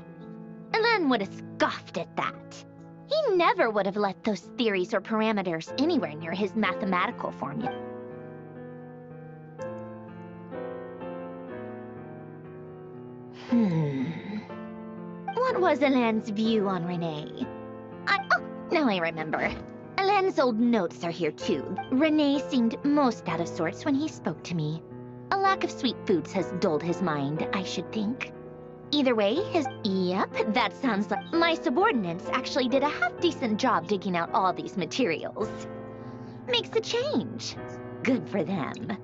Speaker 18: Alain would have scoffed at that. He never would have let those theories or parameters anywhere near his mathematical formula. What was Alain's view on Renee? Oh, now I remember. Alain's old notes are here too. Renee seemed most out of sorts when he spoke to me. A lack of sweet foods has dulled his mind, I should think. Either way, Yep, that sounds like... My subordinates actually did a half-decent job digging out all these materials. Makes a change. Good for them.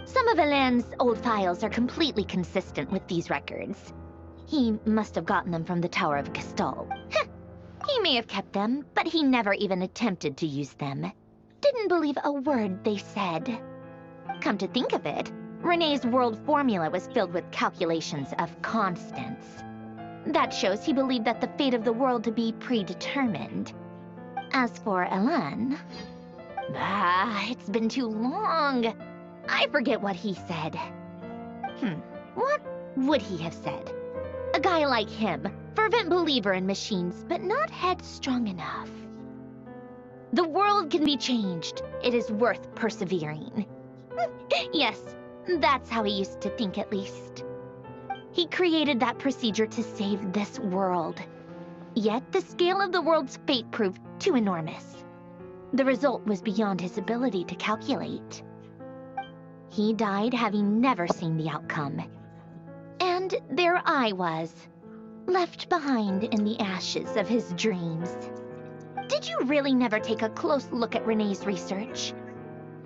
Speaker 18: Some of Alain's old files are completely consistent with these records. He must have gotten them from the Tower of Gestalt. He may have kept them, but he never even attempted to use them. Didn't believe a word they said. Come to think of it, Renee's world formula was filled with calculations of constants. That shows he believed that the fate of the world to be predetermined. As for Alain... it's been too long. I forget what he said. What would he have said? A guy like him, fervent believer in machines, but not headstrong enough. The world can be changed. It is worth persevering. Yes, that's how he used to think at least. He created that procedure to save this world. Yet the scale of the world's fate proved too enormous. The result was beyond his ability to calculate. He died having never seen the outcome. And there I was, left behind in the ashes of his dreams. Did you really never take a close look at Renee's research?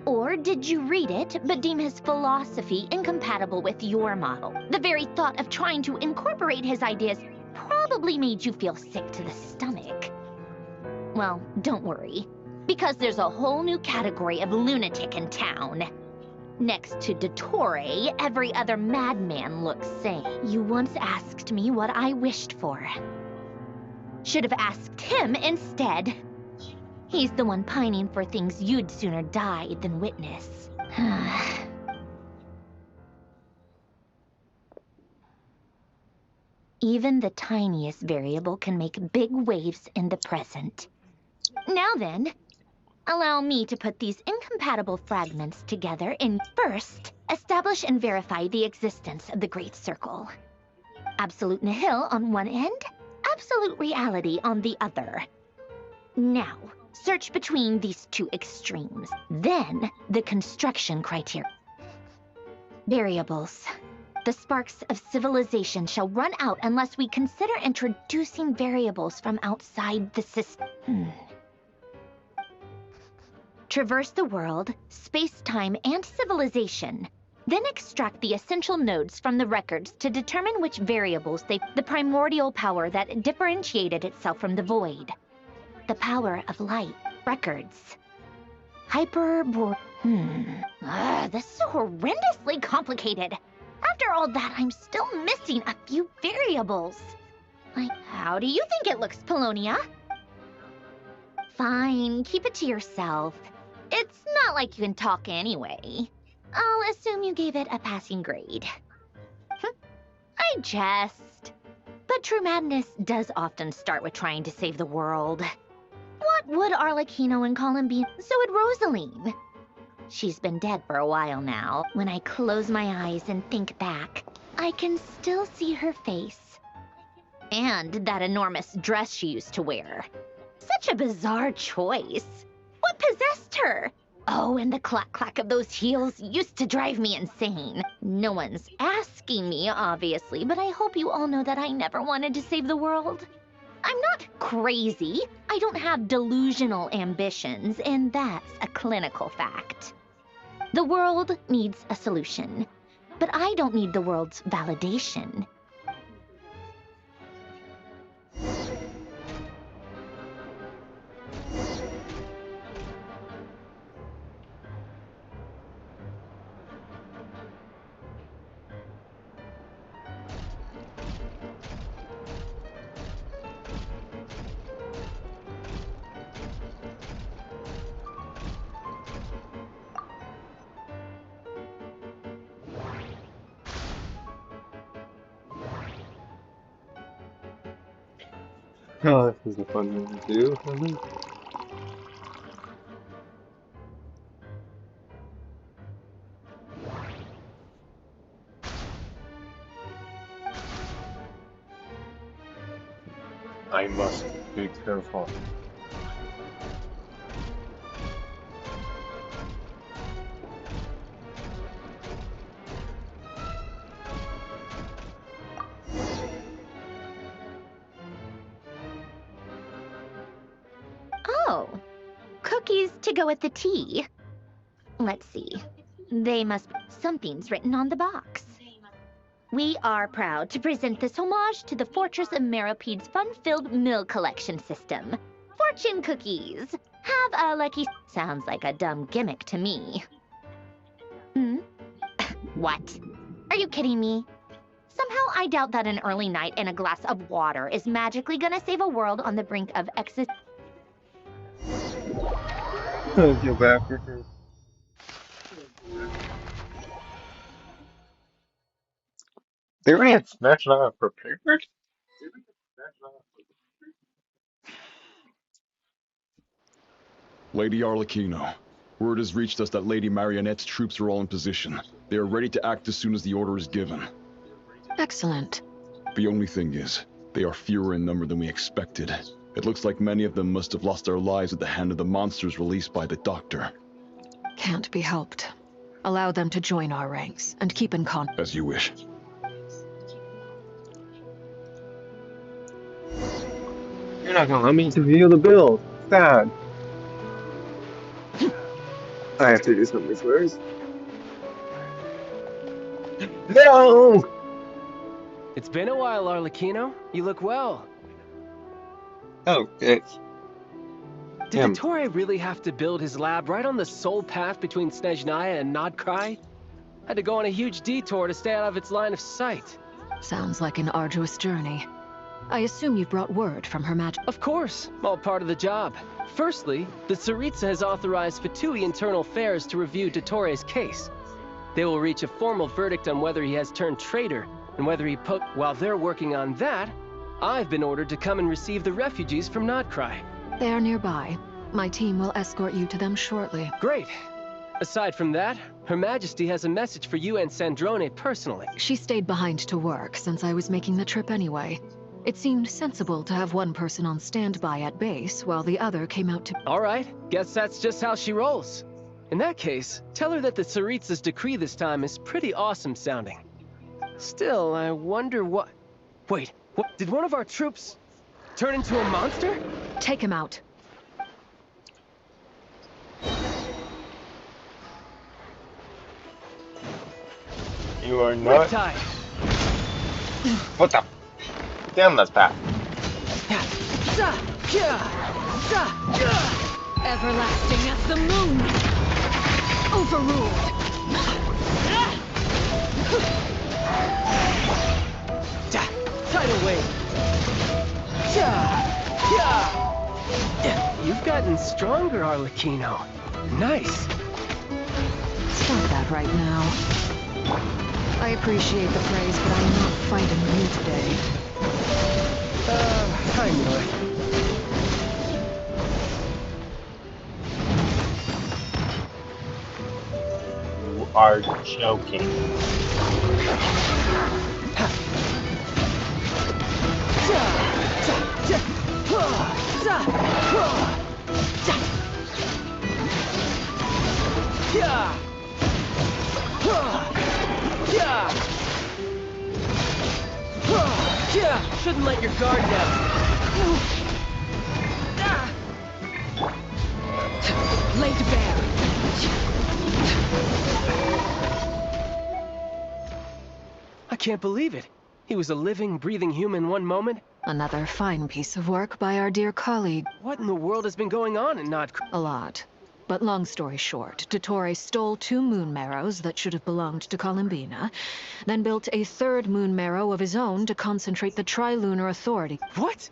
Speaker 18: Or did you read it, but deem his philosophy incompatible with your model? The very thought of trying to incorporate his ideas probably made you feel sick to the stomach. Well, don't worry, because there's a whole new category of lunatic in town. Next to Dottore, every other madman looks sane. You once asked me what I wished for. Should have asked him instead. He's the one pining for things you'd sooner die than witness. Even the tiniest variable can make big waves in the present. Now then, allow me to put these incompatible fragments together and first, establish and verify the existence of the Great Circle. Absolute nihil on one end, absolute reality on the other. Now, search between these two extremes. Then, the construction criteria. Variables. The sparks of civilization shall run out unless we consider introducing variables from outside the system. Traverse the world, space-time, and civilization. Then extract the essential nodes from the records to determine which variables the primordial power that differentiated itself from the void. The power of light. Records. This is so horrendously complicated. After all that, I'm still missing a few variables. Like, how do you think it looks, Polonia? Fine, keep it to yourself. It's not like you can talk anyway. I'll assume you gave it a passing grade. I jest. But true madness does often start with trying to save the world. What would Arlecchino and Columbine? So would Rosaline. She's been dead for a while now. When I close my eyes and think back, I can still see her face. And that enormous dress she used to wear. Such a bizarre choice. What possessed her? Oh, and the clack-clack of those heels used to drive me insane. No one's asking me, obviously, but I hope you all know that I never wanted to save the world. I'm not crazy. I don't have delusional ambitions, and that's a clinical fact. The world needs a solution, but I don't need the world's validation.
Speaker 1: Oh, this is a fun one to do. I must be careful.
Speaker 18: Oh, cookies to go with the tea. Let's see. They must... Something's written on the box. We are proud to present this homage to the Fortress of Meropede's fun-filled mill collection system. Fortune cookies. Have a lucky... Sounds like a dumb gimmick to me. What? Are you kidding me? Somehow I doubt that an early night and a glass of water is magically gonna save a world on the brink of exit.
Speaker 1: I feel bad for her. They already had Snatch Not prepared?
Speaker 10: Lady Arlecchino, word has reached us that Lady Marionette's troops are all in position. They are ready to act as soon as the order is given.
Speaker 4: Excellent.
Speaker 10: The only thing is, they are fewer in number than we expected. It looks like many of them must have lost their lives at the hand of the monsters released by the Doctor.
Speaker 4: Can't be helped. Allow them to join our ranks, and keep in contact.
Speaker 10: As you wish.
Speaker 1: You're not gonna let me reveal the build. Sad. I have to do something first. No!
Speaker 14: It's been a while, Arlecchino. You look well.
Speaker 1: Oh, it's...
Speaker 14: Did Dottore really have to build his lab right on the sole path between Snezhnaya and Nodkrai? Had to go on a huge detour to stay out of its line of sight.
Speaker 4: Sounds like an arduous journey. I assume you've brought word from Her Majesty.
Speaker 14: Of course, all part of the job. Firstly, the Tsaritsa has authorized Fatui Internal Affairs to review Dottore's case. They will reach a formal verdict on whether he has turned traitor, and whether he While they're working on that, I've been ordered to come and receive the refugees from Nodkrai.
Speaker 4: They are nearby. My team will escort you to them shortly.
Speaker 14: Great. Aside from that, Her Majesty has a message for you and Sandrone personally.
Speaker 4: She stayed behind to work since I was making the trip anyway. It seemed sensible to have one person on standby at base while the other came out to...
Speaker 14: All right, guess that's just how she rolls. In that case, tell her that the Tsaritsa's decree this time is pretty awesome sounding. Still, I wonder what... Wait, what? Did one of our troops turn into a monster?
Speaker 4: Take him out.
Speaker 1: You are not...
Speaker 14: Riptide.
Speaker 1: What the... Damn, that's bad.
Speaker 4: Everlasting as the moon. Overruled.
Speaker 14: Tidal wave. You've gotten stronger, Arlecchino. Nice.
Speaker 4: Stop that right now. I appreciate the praise, but I'm not fighting you today.
Speaker 14: I knew it.
Speaker 1: You are joking.
Speaker 14: Shouldn't let your guard down.
Speaker 4: Laid bare.
Speaker 14: I can't believe it. He was a living, breathing human one moment.
Speaker 4: Another fine piece of work by our dear colleague.
Speaker 14: What in the world has been going on in
Speaker 4: A lot. But long story short, Dottore stole 2 moon marrows that should have belonged to Columbina, then built a 3rd moon marrow of his own to concentrate the Trilunar Authority.
Speaker 14: What?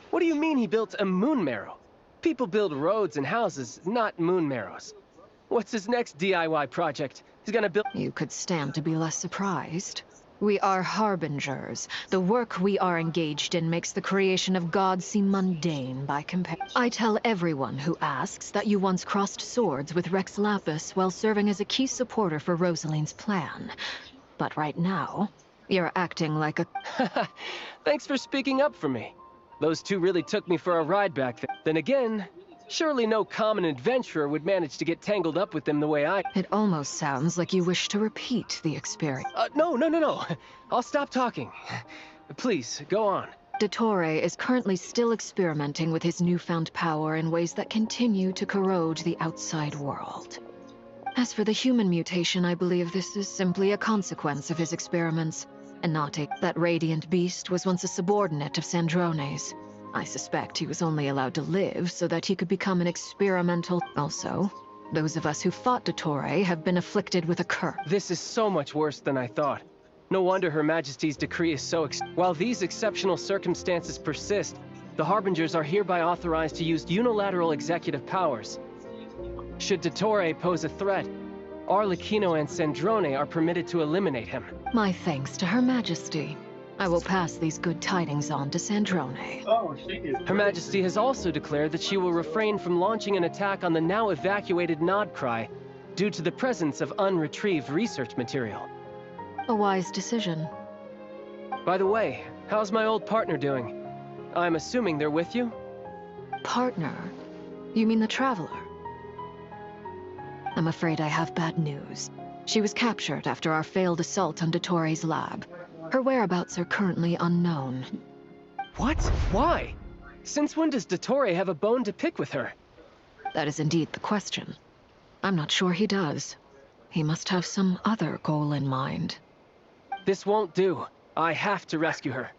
Speaker 14: What do you mean he built a moon marrow? People build roads and houses, not moon marrows. What's his next DIY project? He's gonna build...
Speaker 4: You could stand to be less surprised. We are harbingers. The work we are engaged in makes the creation of gods seem mundane by comparison. I tell everyone who asks that you once crossed swords with Rex Lapis while serving as a key supporter for Rosaline's plan. But right now, you're acting like a...
Speaker 14: Thanks for speaking up for me. Those 2 really took me for a ride back then. Then again, surely no common adventurer would manage to get tangled up with them the way I...
Speaker 4: It almost sounds like you wish to repeat the experience.
Speaker 14: No. I'll stop talking. Please, go on.
Speaker 4: Dottore is currently still experimenting with his newfound power in ways that continue to corrode the outside world. As for the human mutation, I believe this is simply a consequence of his experiments, and not a... That radiant beast was once a subordinate of Sandrone's. I suspect he was only allowed to live so that he could become an experimental... Also, those of us who fought Dottore have been afflicted with a curse.
Speaker 14: This is so much worse than I thought. No wonder Her Majesty's decree is so While these exceptional circumstances persist, the Harbingers are hereby authorized to use unilateral executive powers. Should Dottore pose a threat, Arlecchino and Sandrone are permitted to eliminate him.
Speaker 4: My thanks to Her Majesty. I will pass these good tidings on to Sandrone.
Speaker 14: Her Majesty has also declared that she will refrain from launching an attack on the now evacuated Nod Krai due to the presence of unretrieved research material.
Speaker 4: A wise decision.
Speaker 14: By the way, how's my old partner doing? I'm assuming they're with you?
Speaker 4: Partner? You mean the Traveler? I'm afraid I have bad news. She was captured after our failed assault on Dottore's lab. Her whereabouts are currently unknown.
Speaker 14: What? Why? Since when does Dottore have a bone to pick with her?
Speaker 4: That is indeed the question. I'm not sure he does. He must have some other goal in mind.
Speaker 14: This won't do. I have to rescue her.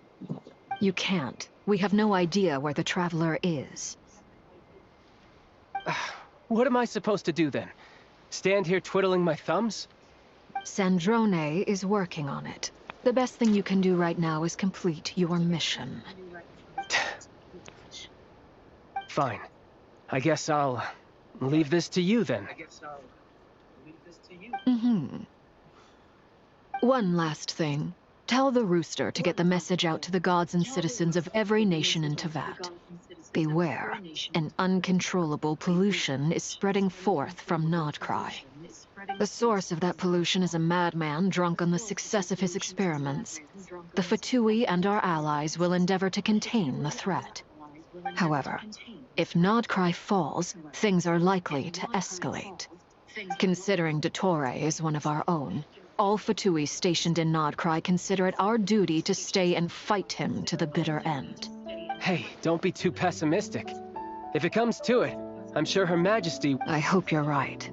Speaker 4: You can't. We have no idea where the Traveler is.
Speaker 14: What am I supposed to do then? Stand here twiddling my thumbs?
Speaker 4: Sandrone is working on it. The best thing you can do right now is complete your mission.
Speaker 14: Fine. I guess I'll leave this to you then.
Speaker 4: One last thing. Tell the Rooster to get the message out to the gods and citizens of every nation in Tevat. Beware, an uncontrollable pollution is spreading forth from Nod Krai. The source of that pollution is a madman drunk on the success of his experiments. The Fatui and our allies will endeavor to contain the threat. However, if Nod Krai falls, things are likely to escalate. Considering Dottore is one of our own, all Fatui stationed in Nod Krai consider it our duty to stay and fight him to the bitter end.
Speaker 14: Hey, don't be too pessimistic. If it comes to it, I'm sure Her Majesty...
Speaker 4: I hope you're right.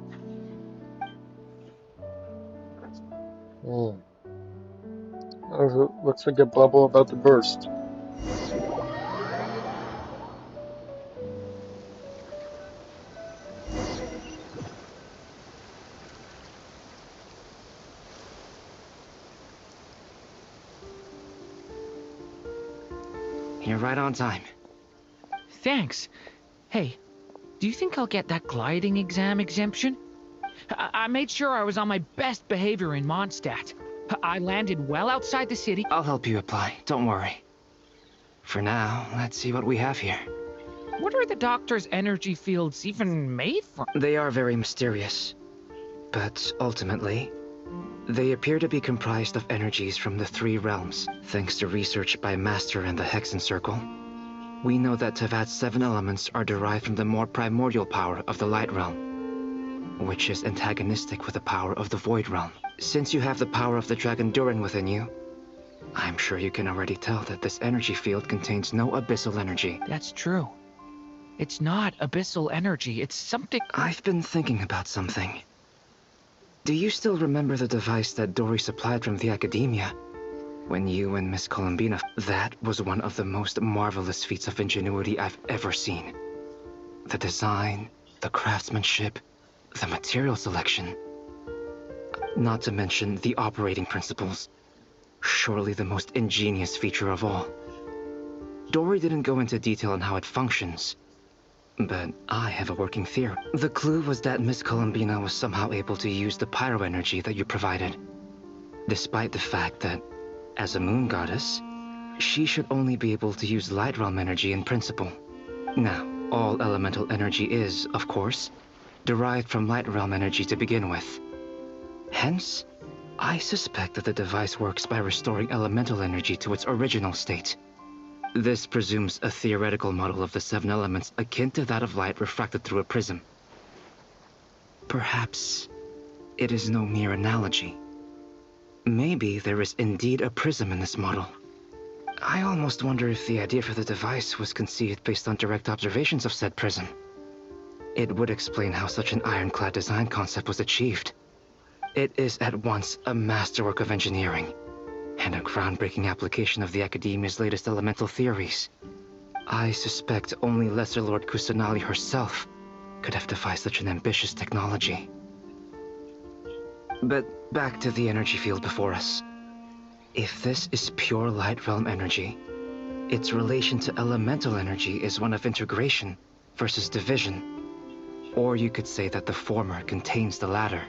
Speaker 1: Looks like a bubble about to burst.
Speaker 21: You're right on time.
Speaker 19: Thanks. Hey, do you think I'll get that gliding exam exemption? I made sure I was on my best behavior in Mondstadt. I landed well outside the city.
Speaker 21: I'll help you apply, don't worry. For now, let's see what we have here.
Speaker 19: What are the doctor's energy fields even made from?
Speaker 21: They are very mysterious. But ultimately, they appear to be comprised of energies from the three realms. Thanks to research by Master and the Hexen Circle, we know that Tevat's 7 elements are derived from the more primordial power of the Light Realm, which is antagonistic with the power of the Void Realm. Since you have the power of the Dragon Durin within you, I'm sure you can already tell that this energy field contains no abyssal energy.
Speaker 19: That's true. It's not abyssal energy, it's something...
Speaker 21: I've been thinking about something. Do you still remember the device that Dory supplied from the Academia? When you and Miss Columbina... That was one of the most marvelous feats of ingenuity I've ever seen. The design, the craftsmanship, the material selection. Not to mention the operating principles. Surely the most ingenious feature of all. Dory didn't go into detail on how it functions, but I have a working theory. The clue was that Miss Columbina was somehow able to use the pyro energy that you provided, despite the fact that, as a moon goddess, she should only be able to use light realm energy in principle. Now, all elemental energy is, of course, derived from light realm energy to begin with. Hence, I suspect that the device works by restoring elemental energy to its original state. This presumes a theoretical model of the 7 elements akin to that of light refracted through a prism. Perhaps it is no mere analogy. Maybe there is indeed a prism in this model. I almost wonder if the idea for the device was conceived based on direct observations of said prism. It would explain how such an ironclad design concept was achieved. It is at once a masterwork of engineering and a groundbreaking application of the Academia's latest elemental theories. I suspect only Lesser Lord Kusanali herself could have devised such an ambitious technology. But back to the energy field before us. If this is pure light realm energy, its relation to elemental energy is one of integration versus division. Or you could say that the former contains the latter.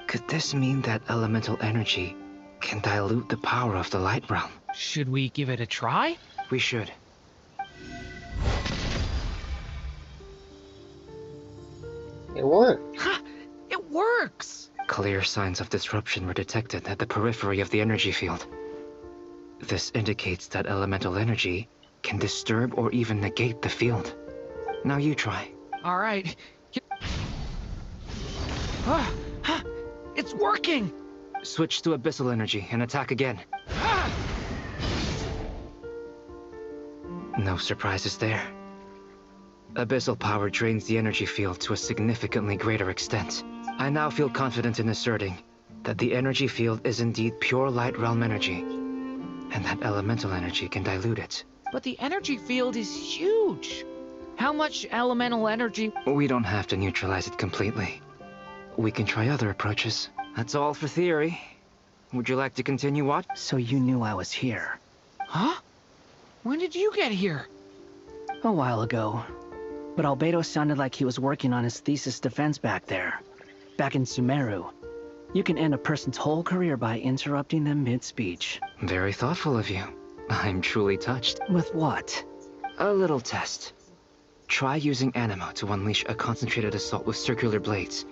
Speaker 21: Could this mean that elemental energy can dilute the power of the light realm?
Speaker 19: Should we give it a try?
Speaker 21: We should.
Speaker 1: It worked.
Speaker 19: Ha! It works!
Speaker 21: Clear signs of disruption were detected at the periphery of the energy field. This indicates that elemental energy can disturb or even negate the field. Now you try.
Speaker 19: All right. It's working!
Speaker 21: Switch to abyssal energy and attack again. No surprises there. Abyssal power drains the energy field to a significantly greater extent. I now feel confident in asserting that the energy field is indeed pure light realm energy, and that elemental energy can dilute it.
Speaker 19: But the energy field is huge. How much elemental energy?
Speaker 21: We don't have to neutralize it completely. We can try other approaches. That's all for theory. Would you like to continue, what?
Speaker 6: So you knew I was here.
Speaker 19: Huh? When did you get here?
Speaker 6: A while ago. But Albedo sounded like he was working on his thesis defense back there. Back in Sumeru. You can end a person's whole career by interrupting them mid-speech.
Speaker 21: Very thoughtful of you. I'm truly touched.
Speaker 6: With what?
Speaker 21: A little test. Try using Anima to unleash a concentrated assault with circular blades,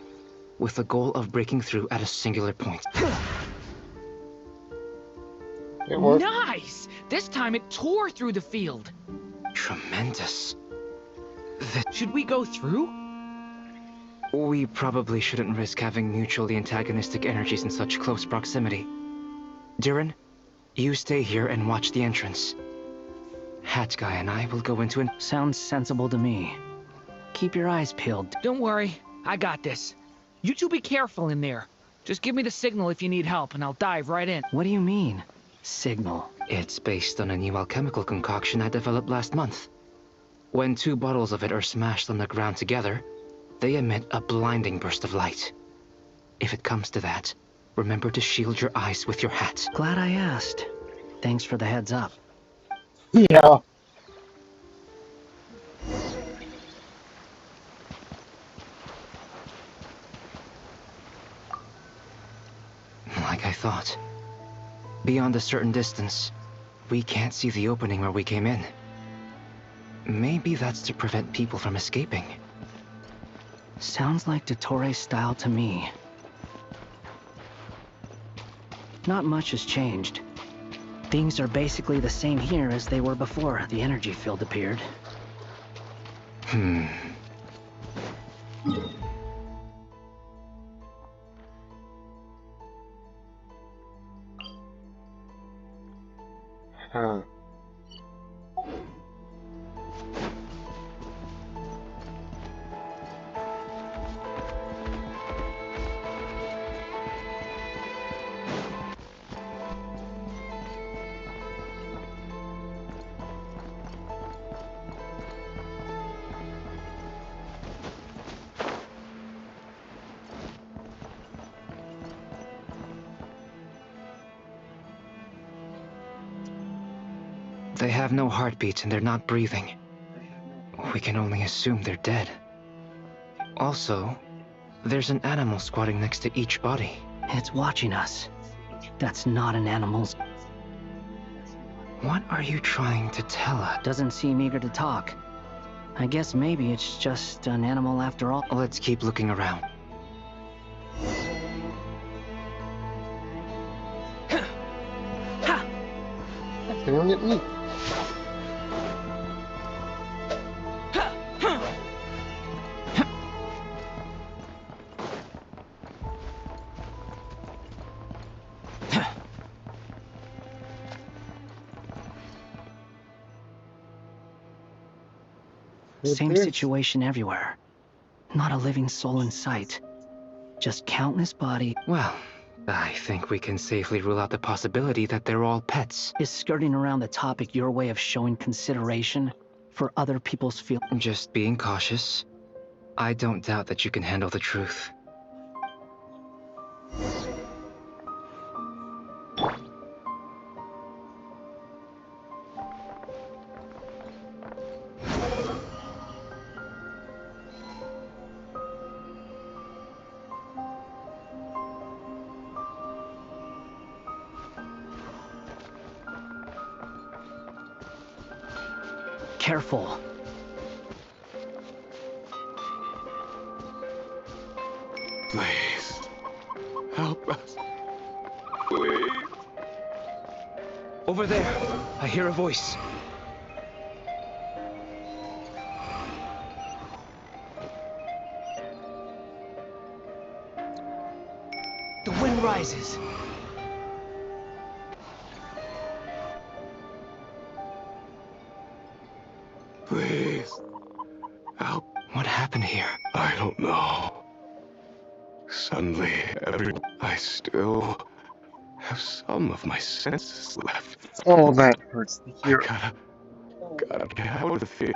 Speaker 21: with the goal of breaking through at a singular point.
Speaker 1: It worked.
Speaker 19: Nice! This time it tore through the field.
Speaker 21: Tremendous.
Speaker 19: Should we go through?
Speaker 21: We probably shouldn't risk having mutually antagonistic energies in such close proximity. Durin, you stay here and watch the entrance. Hat Guy and I will go into an...
Speaker 6: Sounds sensible to me. Keep your eyes peeled.
Speaker 19: Don't worry, I got this. You two be careful in there. Just give me the signal if you need help, and I'll dive right in.
Speaker 6: What do you mean, signal?
Speaker 21: It's based on a new alchemical concoction I developed last month. When 2 bottles of it are smashed on the ground together, they emit a blinding burst of light. If it comes to that, remember to shield your eyes with your hat.
Speaker 6: Glad I asked. Thanks for the heads up.
Speaker 1: Yeah.
Speaker 21: thought. Beyond a certain distance, we can't see the opening where we came in. Maybe that's to prevent people from escaping.
Speaker 6: Sounds like Dottore style to me. Not much has changed. Things are basically the same here as they were before the energy field appeared.
Speaker 1: Huh.
Speaker 21: They have no heartbeat and they're not breathing. We can only assume they're dead. Also, there's an animal squatting next to each body.
Speaker 6: It's watching us. That's not an animal's.
Speaker 21: What are you trying to tell us?
Speaker 6: Doesn't seem eager to talk. I guess maybe it's just an animal after all.
Speaker 21: Let's keep looking around.
Speaker 1: They don't get me.
Speaker 6: Same situation everywhere. Not a living soul in sight. Just countless bodies.
Speaker 21: Well, I think we can safely rule out the possibility that they're all pets.
Speaker 6: Is skirting around the topic your way of showing consideration for other people's feelings?
Speaker 21: Just being cautious. I don't doubt that you can handle the truth.
Speaker 6: Careful.
Speaker 15: Please, help us. Please.
Speaker 21: Over there, I hear a voice.
Speaker 6: The wind rises.
Speaker 15: Please, help.
Speaker 21: What happened here?
Speaker 15: I don't know. Suddenly, I still have some of my senses left.
Speaker 1: Oh, that hurts to hear.
Speaker 15: Gotta get out of the field.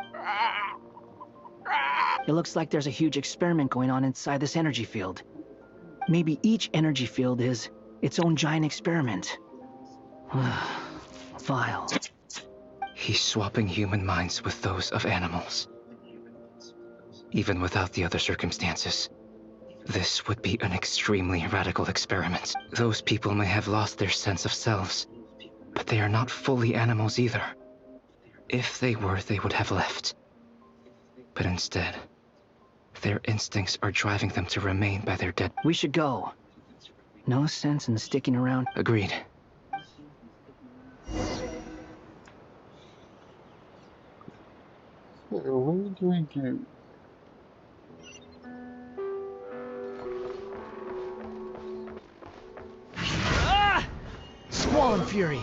Speaker 6: It looks like there's a huge experiment going on inside this energy field. Maybe each energy field is its own giant experiment. Vile.
Speaker 21: He's swapping human minds with those of animals. Even without the other circumstances, this would be an extremely radical experiment. Those people may have lost their sense of selves, but they are not fully animals either. If they were, they would have left. But instead, their instincts are driving them to remain by their dead.
Speaker 6: We should go. No sense in sticking around.
Speaker 21: Agreed.
Speaker 1: What do we do?
Speaker 6: Squall Fury!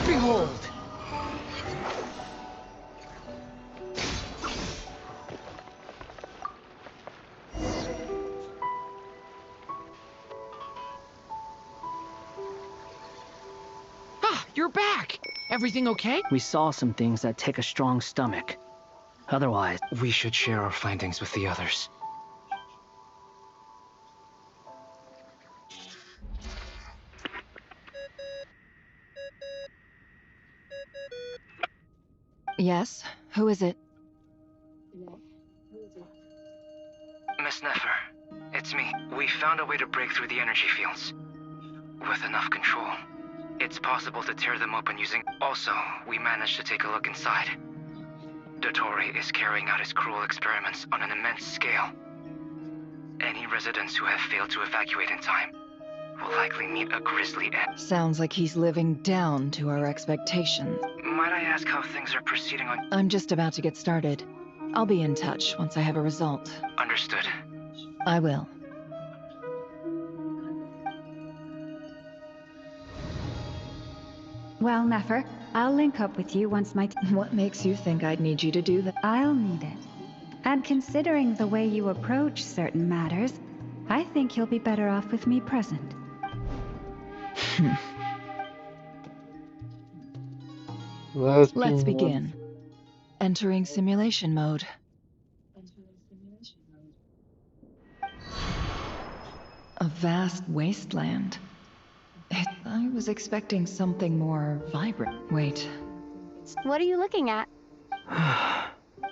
Speaker 6: Behold!
Speaker 19: You're back! Everything okay?
Speaker 6: We saw some things that take a strong stomach. Otherwise...
Speaker 21: We should share our findings with the others.
Speaker 11: Yes? Who is it?
Speaker 21: Miss Nefer, it's me. We found a way to break through the energy fields. With enough control, it's possible to tear them open using... Also, we managed to take a look inside. Dottore is carrying out his cruel experiments on an immense scale. Any residents who have failed to evacuate in time will likely meet a grisly end.
Speaker 11: Sounds like he's living down to our expectations.
Speaker 21: Might I ask how things are proceeding on...
Speaker 11: I'm just about to get started. I'll be in touch once I have a result.
Speaker 21: Understood.
Speaker 11: I will.
Speaker 7: Well, Nefer, I'll link up with you once my...
Speaker 11: What makes you think I'd need you to do that?
Speaker 7: I'll need it. And considering the way you approach certain matters, I think you'll be better off with me present.
Speaker 11: Let's begin. Entering simulation mode. A vast wasteland. I was expecting something more vibrant. Wait.
Speaker 13: What are you looking at?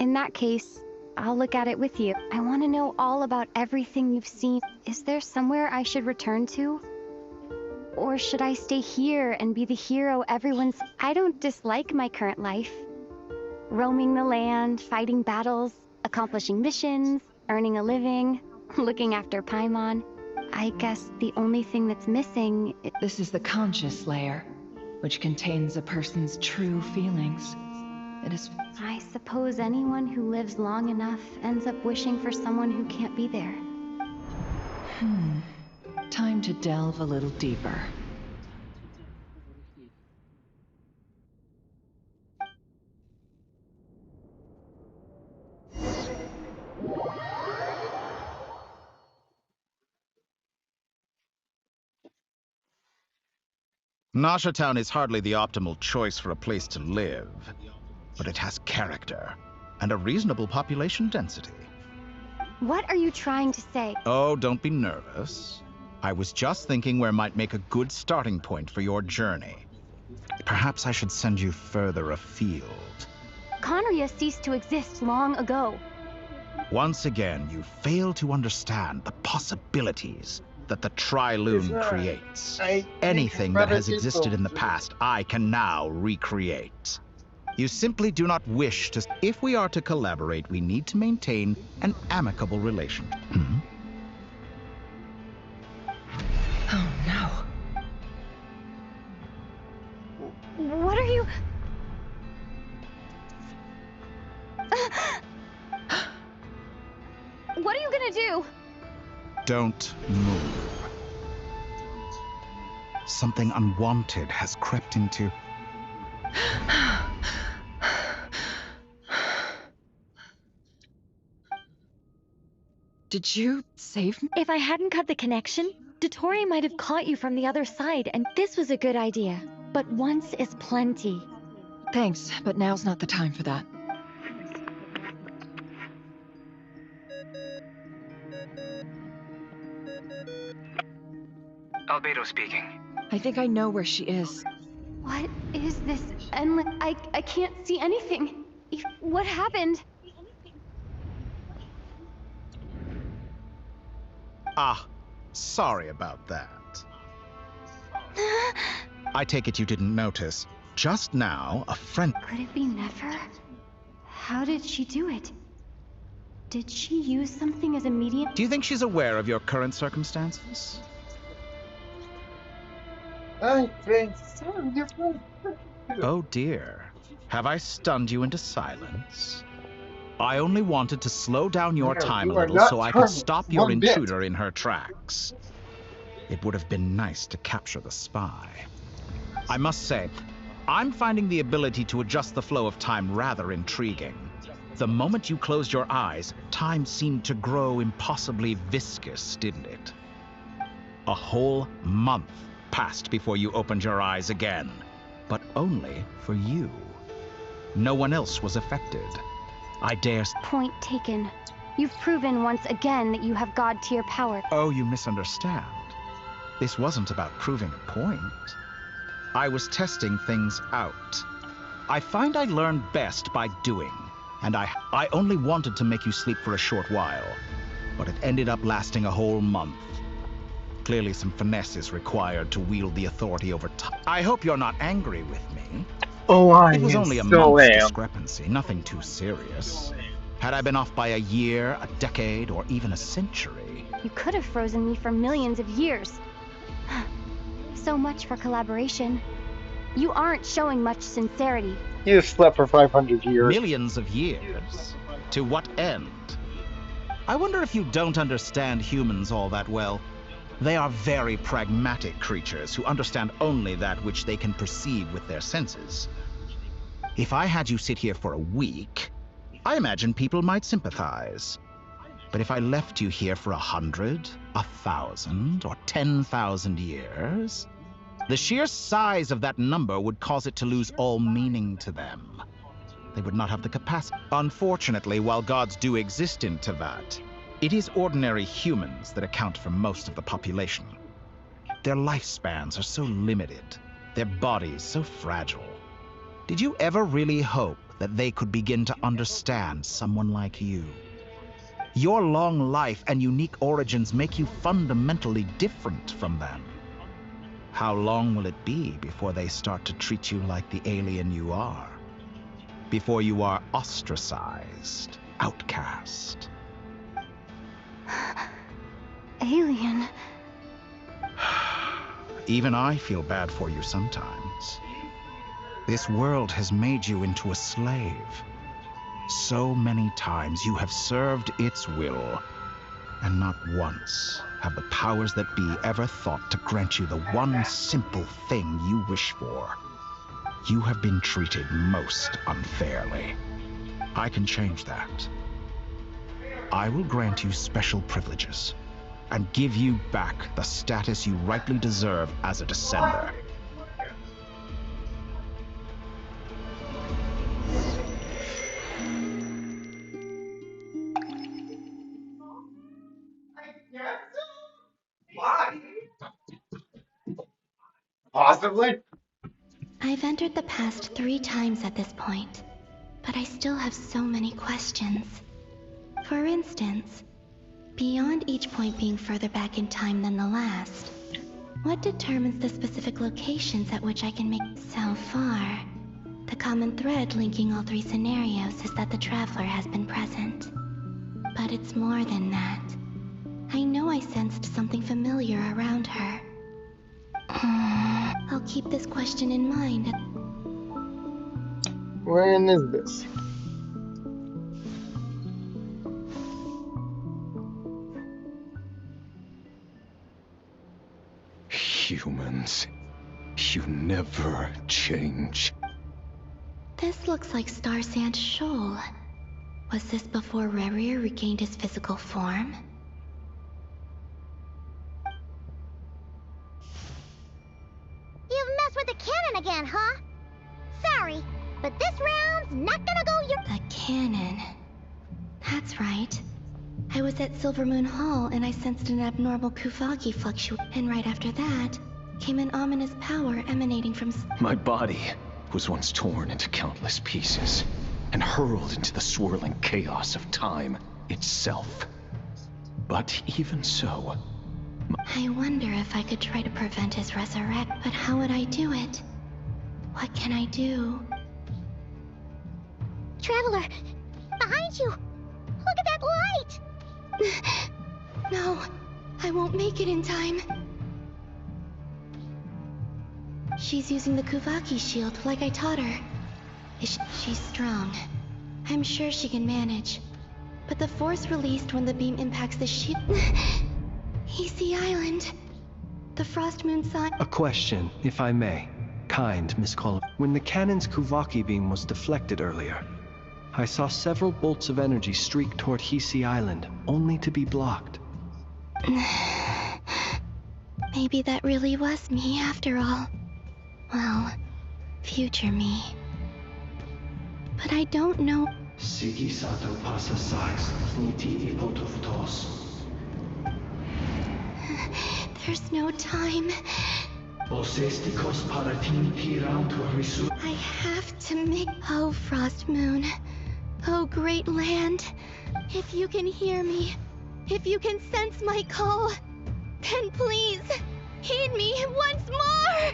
Speaker 13: In that case, I'll look at it with you. I want to know all about everything you've seen. Is there somewhere I should return to? Or should I stay here and be the hero everyone's... I don't dislike my current life. Roaming the land, fighting battles, accomplishing missions, earning a living, looking after Paimon. I guess the only thing that's missing...
Speaker 11: This is the conscious layer, which contains a person's true feelings. It is...
Speaker 13: I suppose anyone who lives long enough ends up wishing for someone who can't be there.
Speaker 11: Time to delve a little deeper.
Speaker 12: Nasha Town is hardly the optimal choice for a place to live, but it has character and a reasonable population density.
Speaker 13: What are you trying to say?
Speaker 12: Oh, don't be nervous. I was just thinking where might make a good starting point for your journey. Perhaps I should send you further afield.
Speaker 13: Conria ceased to exist long ago.
Speaker 12: Once again, you fail to understand the possibilities that the Tri-Lune creates. Anything that has existed in the past, I can now recreate. You simply do not wish to... If we are to collaborate, we need to maintain an amicable relationship.
Speaker 11: Oh, no.
Speaker 13: What are you... What are you gonna do?
Speaker 12: Don't move. Something unwanted has crept into...
Speaker 11: Did you save me?
Speaker 9: If I hadn't cut the connection, Dottore might have caught you from the other side, and this was a good idea. But once is plenty.
Speaker 11: Thanks, but now's not the time for that.
Speaker 21: Albedo speaking.
Speaker 11: I think I know where she is.
Speaker 13: What is this endless... I can't see anything. What happened?
Speaker 12: Ah, sorry about that. I take it you didn't notice. Just now, a friend...
Speaker 13: Could it be Nefer? How did she do it? Did she use something as a medium?
Speaker 12: Do you think she's aware of your current circumstances? Oh dear. Have I stunned you into silence? I only wanted to slow down your time a little so I could stop your intruder in her tracks. It would have been nice to capture the spy. I must say, I'm finding the ability to adjust the flow of time rather intriguing. The moment you closed your eyes, time seemed to grow impossibly viscous, didn't it? A whole month passed before you opened your eyes again, but only for you. No one else was affected. I dare...
Speaker 13: Point taken. You've proven once again that you have God-tier power.
Speaker 12: Oh, you misunderstand. This wasn't about proving a point. I was testing things out. I find I learn best by doing. And I only wanted to make you sleep for a short while, but it ended up lasting a whole month. Clearly some finesse is required to wield the authority over time. I hope you're not angry with me.
Speaker 1: Oh, I
Speaker 12: It was only a
Speaker 1: so
Speaker 12: month's
Speaker 1: am.
Speaker 12: discrepancy, nothing too serious. Had I been off by a year, a decade, or even a century...
Speaker 13: You could have frozen me for millions of years. So much for collaboration. You aren't showing much sincerity.
Speaker 1: You slept for 500 years.
Speaker 12: Millions of years? To what end? I wonder if you don't understand humans all that well. They are very pragmatic creatures who understand only that which they can perceive with their senses. If I had you sit here for a week, I imagine people might sympathize. But if I left you here for 100, 1,000, or 10,000 years, the sheer size of that number would cause it to lose all meaning to them. They would not have the capacity. Unfortunately, while gods do exist in Teyvat, it is ordinary humans that account for most of the population. Their lifespans are so limited, their bodies so fragile. Did you ever really hope that they could begin to understand someone like you? Your long life and unique origins make you fundamentally different from them. How long will it be before they start to treat you like the alien you are? Before you are ostracized, outcast?
Speaker 13: Alien.
Speaker 12: Even I feel bad for you sometimes. This world has made you into a slave. So many times you have served its will, and not once have the powers that be ever thought to grant you the one simple thing you wish for. You have been treated most unfairly. I can change that. I will grant you special privileges, and give you back the status you rightly deserve as a descender.
Speaker 1: Possibly?
Speaker 13: I've entered the past 3 times at this point, but I still have so many questions. For instance, beyond each point being further back in time than the last, what determines the specific locations at which I can make... So far, the common thread linking all 3 scenarios is that the Traveler has been present. But it's more than that. I know I sensed something familiar around her. I'll keep this question in mind.
Speaker 1: When is this?
Speaker 15: Humans, you never change.
Speaker 13: This looks like Star Sand Shoal. Was this before Rerir regained his physical form?
Speaker 2: You've messed with the cannon again, huh? Sorry, but this round's not gonna go your...
Speaker 13: The cannon. That's right. I was at Silver Moon Hall and I sensed an abnormal Kuvagi fluctuation. And right after that, came an ominous power emanating from...
Speaker 15: My body was once torn into countless pieces and hurled into the swirling chaos of time itself. But even so...
Speaker 13: I wonder if I could try to prevent his resurrection, but how would I do it? What can I do?
Speaker 2: Traveler, behind you! Look at that light!
Speaker 13: No, I won't make it in time. She's using the Kuvaki shield like I taught her. She's strong. I'm sure she can manage. But the force released when the beam impacts the shield... Easy Island. The Frost Moon sign...
Speaker 5: A question, if I may. Kind, Miss Collin. When the cannon's Kuvaki beam was deflected earlier, I saw several bolts of energy streak toward Hisi Island, only to be blocked.
Speaker 13: Maybe that really was me after all. Well, future me. But I don't know... There's no time. I have to make... Oh, Frost Moon. Oh, great land. If you can hear me, if you can sense my call, then please, heed me once more!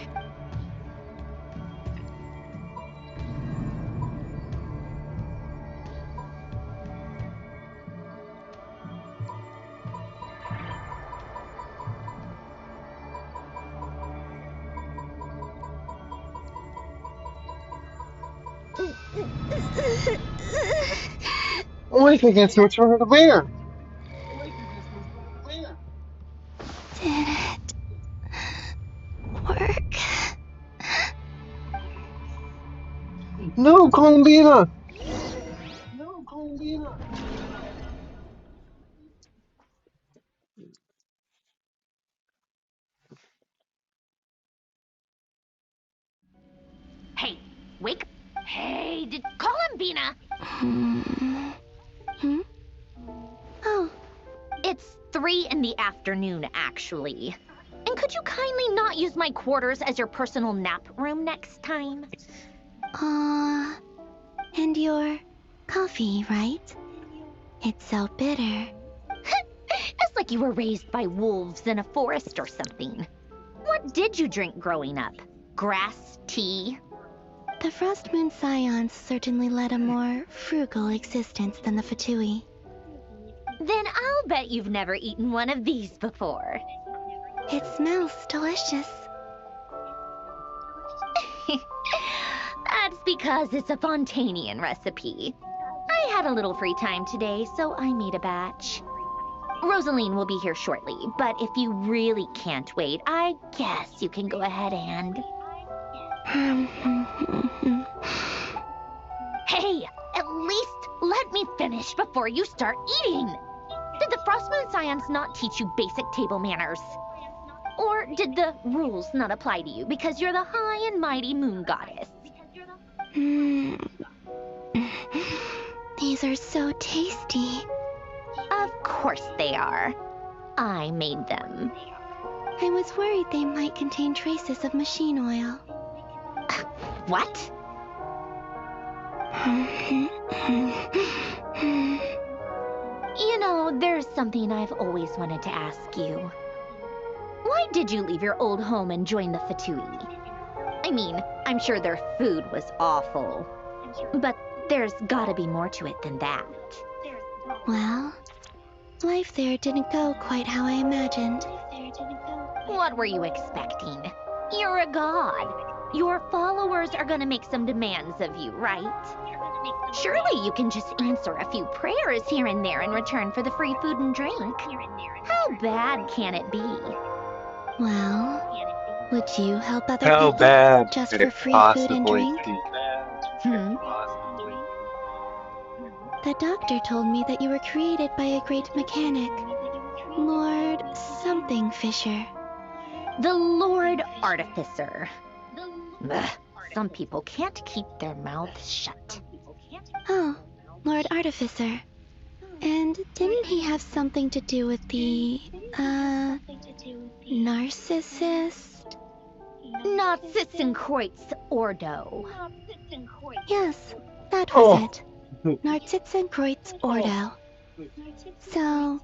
Speaker 1: Oh, I think it's your turn to bear.
Speaker 13: Did it work?
Speaker 1: No, Columbina!
Speaker 18: Hey, wake. Hey, call him, Bina.
Speaker 13: Oh.
Speaker 18: It's 3 in the afternoon, actually. And could you kindly not use my quarters as your personal nap room next time?
Speaker 13: And your coffee, right? It's so bitter.
Speaker 18: It's like you were raised by wolves in a forest or something. What did you drink growing up? Grass tea?
Speaker 13: The Frost Moon Scions certainly led a more frugal existence than the Fatui.
Speaker 18: Then I'll bet you've never eaten one of these before.
Speaker 13: It smells delicious.
Speaker 18: That's because it's a Fontanian recipe. I had a little free time today, so I made a batch. Rosaline will be here shortly, but if you really can't wait, I guess you can go ahead and... Hey, at least let me finish before you start eating! Did the Frostmoon Scions not teach you basic table manners? Or did the rules not apply to you because you're the high and mighty moon goddess?
Speaker 13: These are so tasty.
Speaker 18: Of course they are. I made them.
Speaker 13: I was worried they might contain traces of machine oil.
Speaker 18: What? You know, there's something I've always wanted to ask you. Why did you leave your old home and join the Fatui? I mean, I'm sure their food was awful. But there's gotta be more to it than that.
Speaker 13: Well, life there didn't go quite how I imagined.
Speaker 18: What were you expecting? You're a god. Your followers are gonna make some demands of you, right? Surely you can just answer a few prayers here and there in return for the free food and drink. How bad can it be?
Speaker 13: Well, would you help other
Speaker 17: How
Speaker 13: people
Speaker 17: bad
Speaker 13: just
Speaker 17: could
Speaker 13: for
Speaker 17: it
Speaker 13: free food and
Speaker 17: possibly
Speaker 13: drink?
Speaker 17: be?
Speaker 13: The doctor told me that you were created by a great mechanic, Lord something Fisher.
Speaker 18: The Lord Artificer. Ugh, some people can't keep their mouths shut.
Speaker 13: Oh, Lord Artificer. And didn't he have something to do with the, narcissist?
Speaker 18: Narcissenkreuz Ordo.
Speaker 13: Yes, that was it. Narcissenkreuz Ordo. So,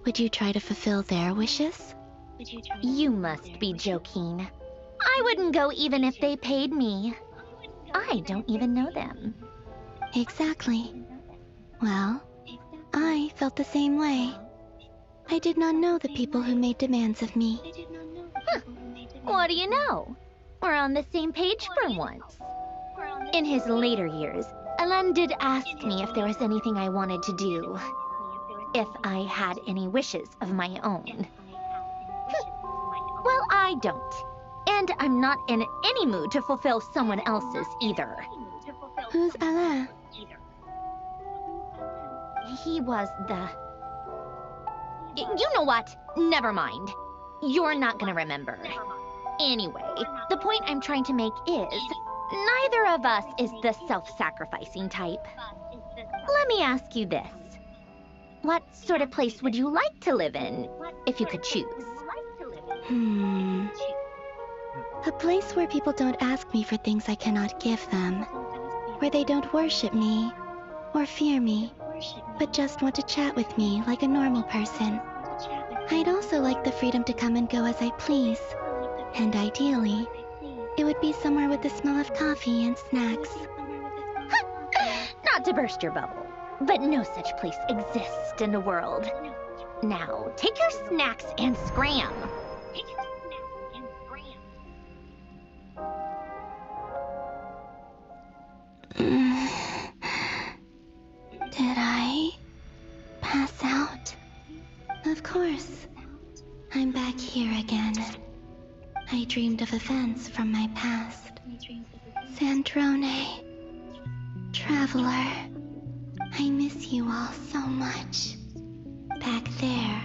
Speaker 13: would you try to fulfill their wishes?
Speaker 18: You must be joking. I wouldn't go even if they paid me. I don't even know them.
Speaker 13: Exactly. Well, I felt the same way. I did not know the people who made demands of me.
Speaker 18: Huh. What do you know? We're on the same page for once. In his later years, Elen did ask me if there was anything I wanted to do. If I had any wishes of my own. Well, I don't. And I'm not in any mood to fulfill someone else's either.
Speaker 13: Who's Elen?
Speaker 18: He was the... You know what? Never mind. You're not gonna remember. Anyway, the point I'm trying to make is, neither of us is the self-sacrificing type. Let me ask you this. What sort of place would you like to live in, if you could choose?
Speaker 17: A place where people don't ask me for things I cannot give them. Where they don't worship me or fear me, but just want to chat with me like a normal person. I'd also like the freedom to come and go as I please. And ideally, it would be somewhere with the smell of coffee and snacks.
Speaker 18: Not to burst your bubble, but no such place exists in the world. Now, take your snacks and scram.
Speaker 17: Did I pass out? Of course. I'm back here again. I dreamed of events from my past. Sandrone. Traveler. I miss you all so much. Back there.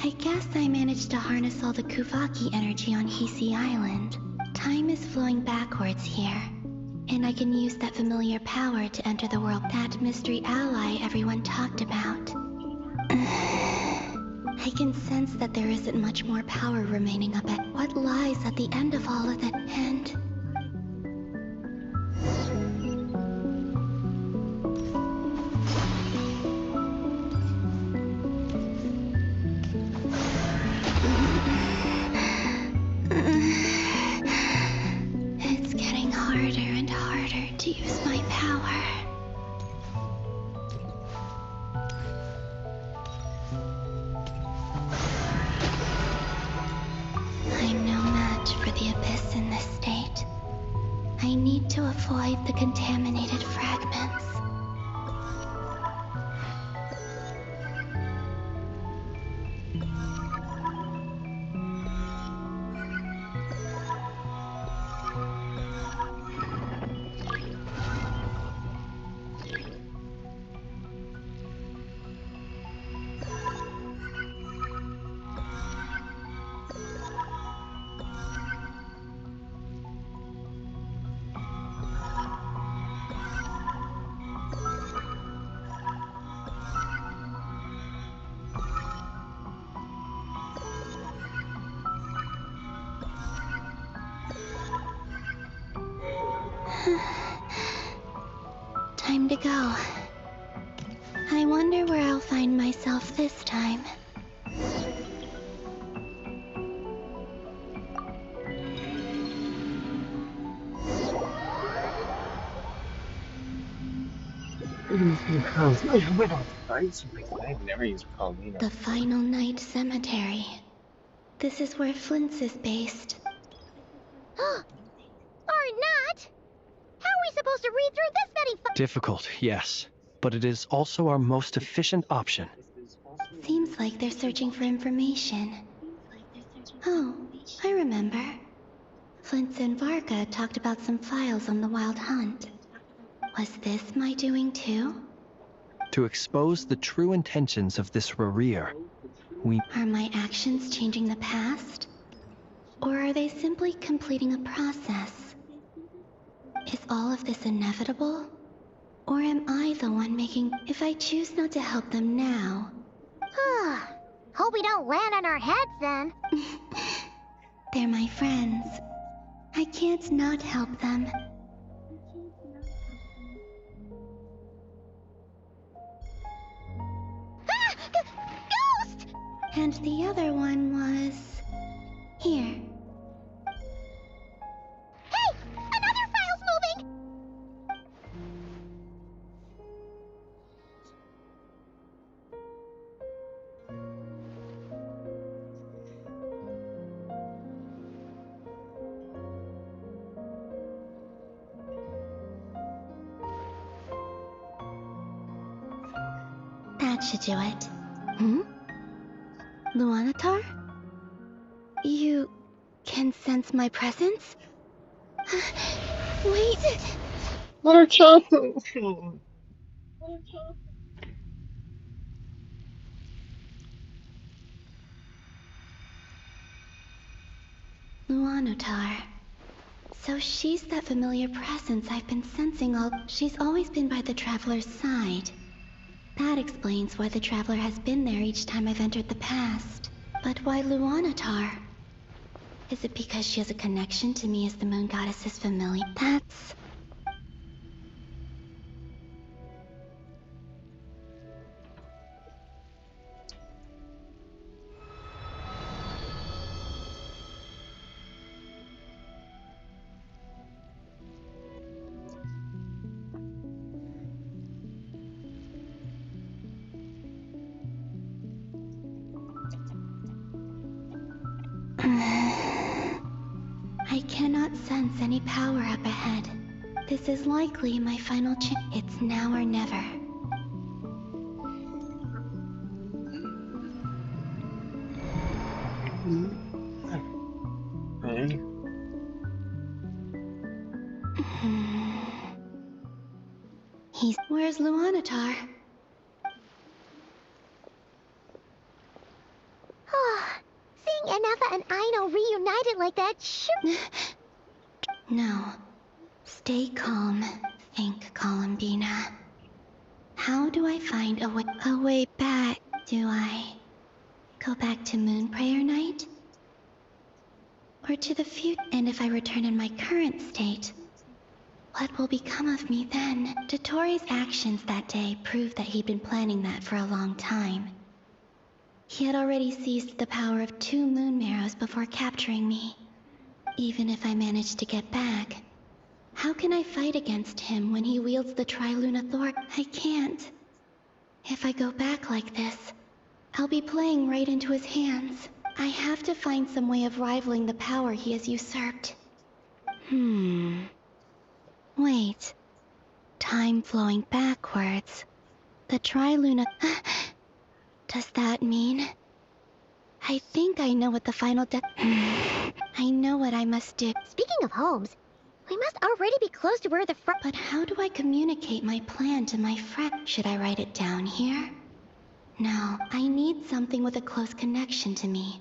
Speaker 17: I guess I managed to harness all the Kuvaki energy on Hisi Island. Time is flowing backwards here. And I can use that familiar power to enter the world, that mystery ally everyone talked about. I can sense that there isn't much more power remaining up at what lies at the end of all of it, and... It's getting harder and harder to use my power. I'm no match for the Abyss in this state. I need to avoid the contaminated fragments. Time to go. I wonder where I'll find myself this time. The Final Night Cemetery. This is where Flint's is based.
Speaker 2: Or not! How are we supposed to read through this many
Speaker 5: Difficult, yes. But it is also our most efficient option.
Speaker 17: Seems like they're searching for information. Oh, I remember. Flint and Varga talked about some files on the Wild Hunt. Was this my doing too?
Speaker 5: To expose the true intentions of this Rarir, we...
Speaker 17: Are my actions changing the past? Or are they simply completing a process? Is all of this inevitable? Or am I the one making... If I choose not to help them now...
Speaker 2: Hope we don't land on our heads then.
Speaker 17: They're my friends. I can't not help them.
Speaker 2: Ghost!
Speaker 17: And the other one was... here.
Speaker 2: Hey! Another file's moving!
Speaker 17: That should do it. Hmm? Luanatar? You can sense my presence? Wait!
Speaker 1: Let her chat.
Speaker 17: Luanatar. So she's that familiar presence I've been sensing all... She's always been by the Traveler's side. That explains why the Traveler has been there each time I've entered the past. But why Luanatar? Is it because she has a connection to me as the moon goddess's familiar? That's... I cannot sense any power up ahead. This is likely my final chance. It's now or never.
Speaker 1: Hey.
Speaker 17: Where's Luanatar?
Speaker 2: Seeing Anafa and Aino reunited like that
Speaker 17: No. Stay calm. Think, Columbina. How do I find a way back? Do I go back to Moon Prayer Night? Or to the future? And if I return in my current state, what will become of me then? Dotori's actions that day proved that he'd been planning that for a long time. He had already seized the power of 2 moon marrows before capturing me. Even if I managed to get back, how can I fight against him when he wields the Triluna Thor? I can't. If I go back like this, I'll be playing right into his hands. I have to find some way of rivaling the power he has usurped. Wait. Time flowing backwards. The Triluna... Does that mean... I think I know what the final I know what I must do.
Speaker 2: Speaking of homes, we must already be close to where the
Speaker 17: But how do I communicate my plan to my friend? Should I write it down here? No, I need something with a close connection to me.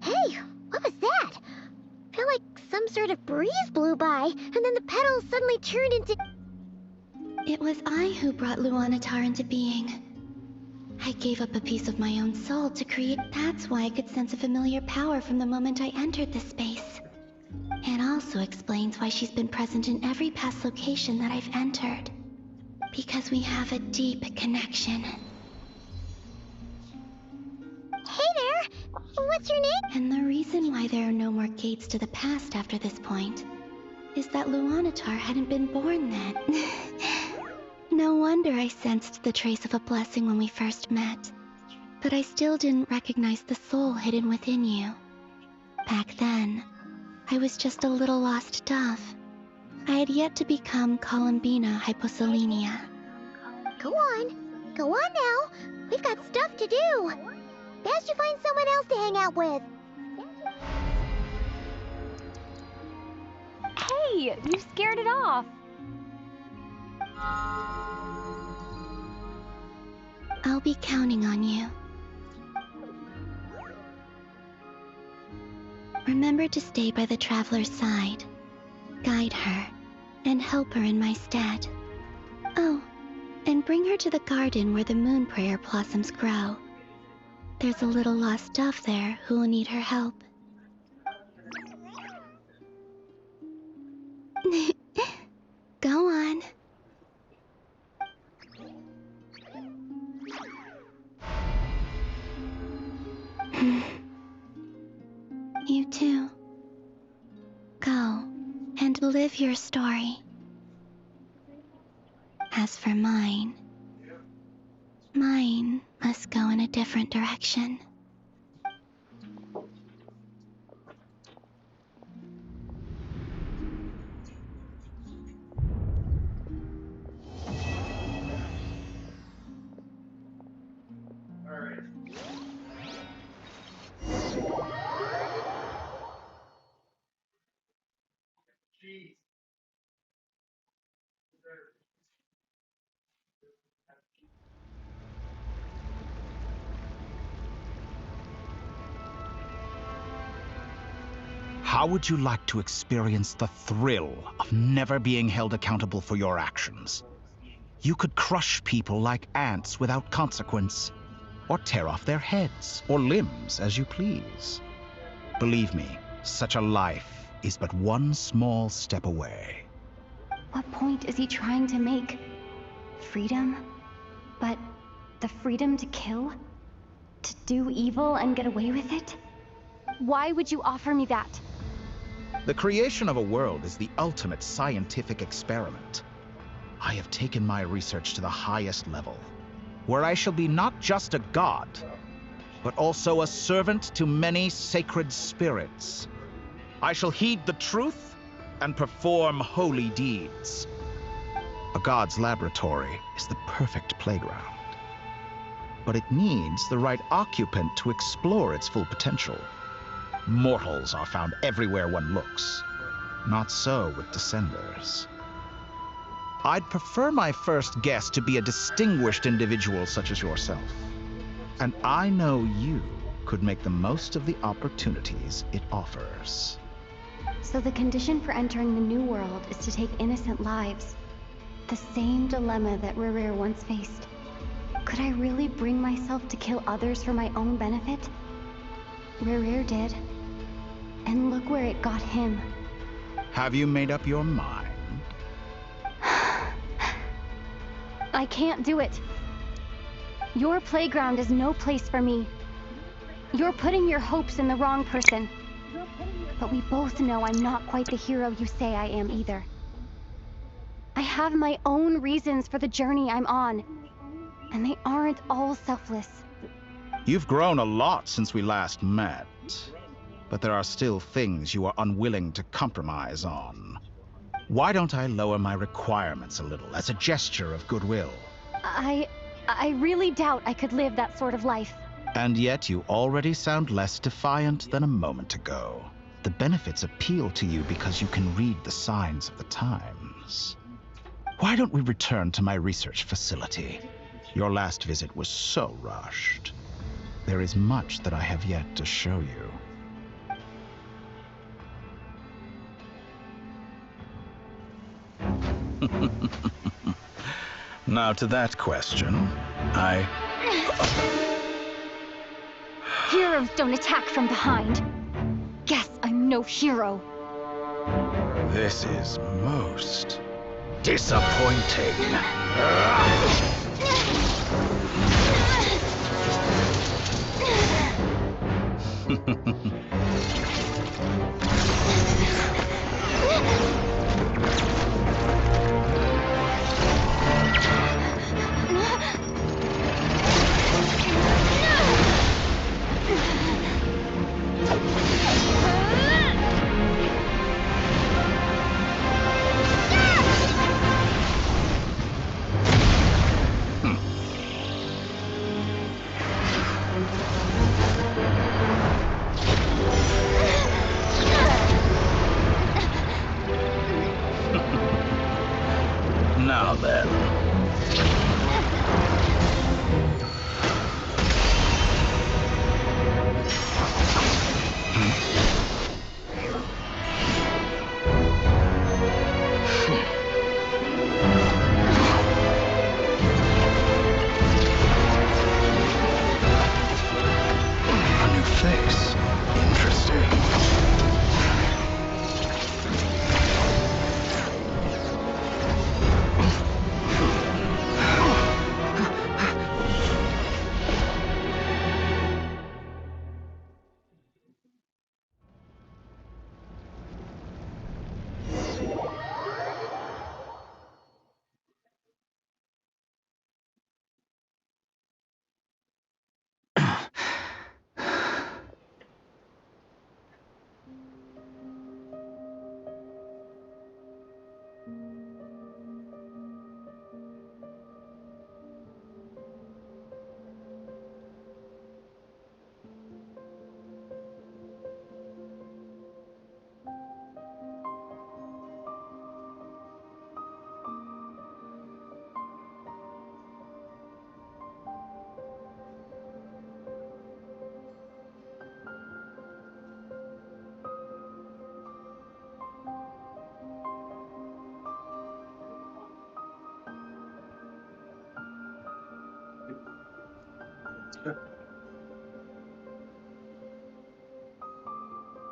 Speaker 2: Hey, what was that? I feel like some sort of breeze blew by, and then the petals suddenly turned into...
Speaker 17: It was I who brought Luanatar into being. I gave up a piece of my own soul to create... That's why I could sense a familiar power from the moment I entered this space. It also explains why she's been present in every past location that I've entered. Because we have a deep connection.
Speaker 2: Hey there! What's your name?
Speaker 17: And the reason why there are no more gates to the past after this point is that Luanatar hadn't been born then. No wonder I sensed the trace of a blessing when we first met. But I still didn't recognize the soul hidden within you. Back then, I was just a little lost dove. I had yet to become Columbina Hyposelenia.
Speaker 2: Go on. Go on now. We've got stuff to do. Best you find someone else to hang out with.
Speaker 9: Hey, you scared it off.
Speaker 17: I'll be counting on you. Remember to stay by the traveler's side, guide her, and help her in my stead. Oh, and bring her to the garden where the moon prayer blossoms grow. There's a little lost dove there who will need her help. Go on. You too. Go and live your story. As for mine must go in a different direction.
Speaker 12: How would you like to experience the thrill of never being held accountable for your actions? You could crush people like ants without consequence, or tear off their heads or limbs as you please. Believe me, such a life is but one small step away.
Speaker 13: What point is he trying to make? Freedom? But the freedom to kill? To do evil and get away with it? Why would you offer me that?
Speaker 12: The creation of a world is the ultimate scientific experiment. I have taken my research to the highest level, where I shall be not just a god, but also a servant to many sacred spirits. I shall heed the truth and perform holy deeds. A god's laboratory is the perfect playground, but it needs the right occupant to explore its full potential. Mortals are found everywhere one looks. Not so with Descenders. I'd prefer my first guest to be a distinguished individual such as yourself. And I know you could make the most of the opportunities it offers.
Speaker 13: So the condition for entering the new world is to take innocent lives. The same dilemma that Rerir once faced. Could I really bring myself to kill others for my own benefit? Rerir did. And look where it got him.
Speaker 12: Have you made up your mind?
Speaker 13: I can't do it. Your playground is no place for me. You're putting your hopes in the wrong person. But we both know I'm not quite the hero you say I am either. I have my own reasons for the journey I'm on. And they aren't all selfless.
Speaker 12: You've grown a lot since we last met. But there are still things you are unwilling to compromise on. Why don't I lower my requirements a little as a gesture of goodwill?
Speaker 13: I really doubt I could live that sort of life.
Speaker 12: And yet you already sound less defiant than a moment ago. The benefits appeal to you because you can read the signs of the times. Why don't we return to my research facility? Your last visit was so rushed. There is much that I have yet to show you. Now to that question,
Speaker 13: Heroes don't attack from behind. Guess I'm no hero.
Speaker 12: This is most disappointing.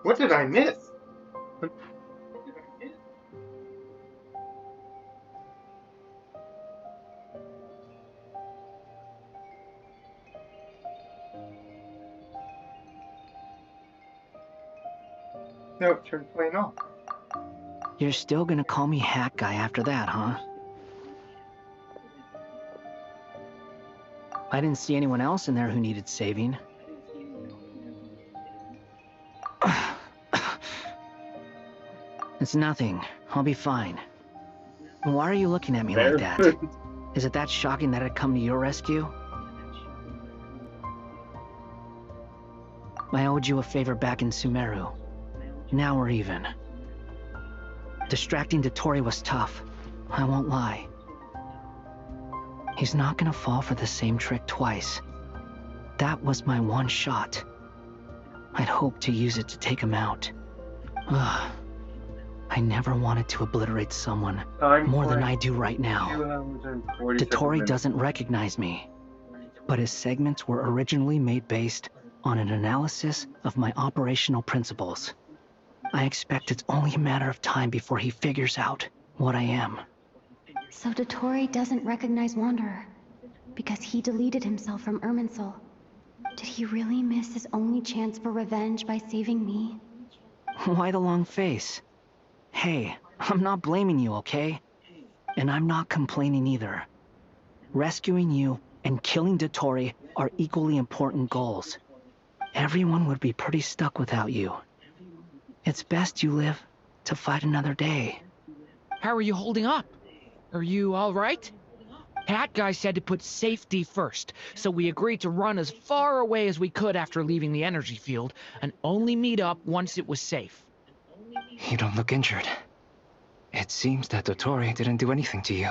Speaker 1: What did I miss? No, it turned plain off.
Speaker 6: You're still gonna call me Hat Guy after that, huh? I didn't see anyone else in there who needed saving. It's nothing. I'll be fine. Why are you looking at me like that? Is it that shocking that I'd come to your rescue? I owed you a favor back in Sumeru. Now we're even. Distracting Dotori was tough. I won't lie. He's not gonna fall for the same trick twice. That was my one shot. I'd hoped to use it to take him out. Ugh. I never wanted to obliterate someone more than I do right now. Dotori doesn't recognize me, but his segments were originally made based on an analysis of my operational principles. I expect it's only a matter of time before he figures out what I am.
Speaker 13: So Dotori doesn't recognize Wanderer because he deleted himself from Irminsul. Did he really miss his only chance for revenge by saving me?
Speaker 6: Why the long face? Hey, I'm not blaming you, okay? And I'm not complaining either. Rescuing you and killing Dotori are equally important goals. Everyone would be pretty stuck without you. It's best you live to fight another day.
Speaker 19: How are you holding up? Are you all right? Hat Guy said to put safety first, so we agreed to run as far away as we could after leaving the energy field, and only meet up once it was safe.
Speaker 21: You don't look injured. It seems that Dotori didn't do anything to you.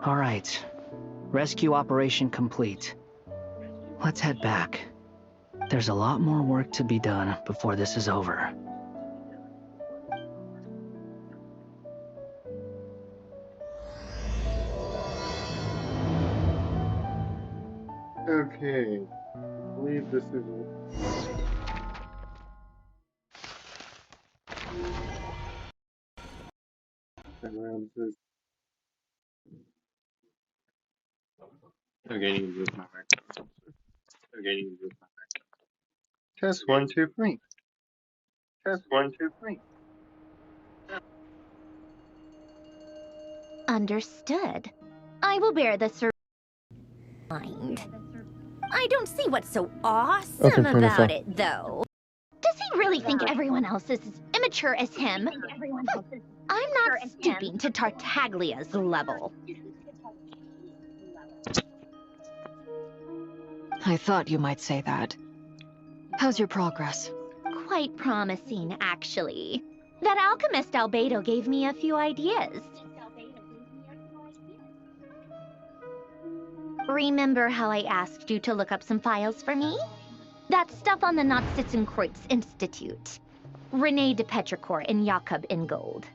Speaker 6: All right. Rescue operation complete. Let's head back. There's a lot more work to be done before this is over.
Speaker 1: Okay. I believe this is around this. Okay, you can move my microphone. Okay, you can move my microphone. Test 1, 2, 3. Test 1, 2, 3.
Speaker 18: Understood. I will bear the mind. I don't see what's so awesome about it, though. Does he really think everyone else is as immature as him? I'm not stooping to Tartaglia's level.
Speaker 4: I thought you might say that. How's your progress?
Speaker 18: Quite promising, actually. That alchemist Albedo gave me a few ideas. Remember how I asked you to look up some files for me? That stuff on the Nazi-Kreuz Institute. René de Petrichor and Jakob Ingold.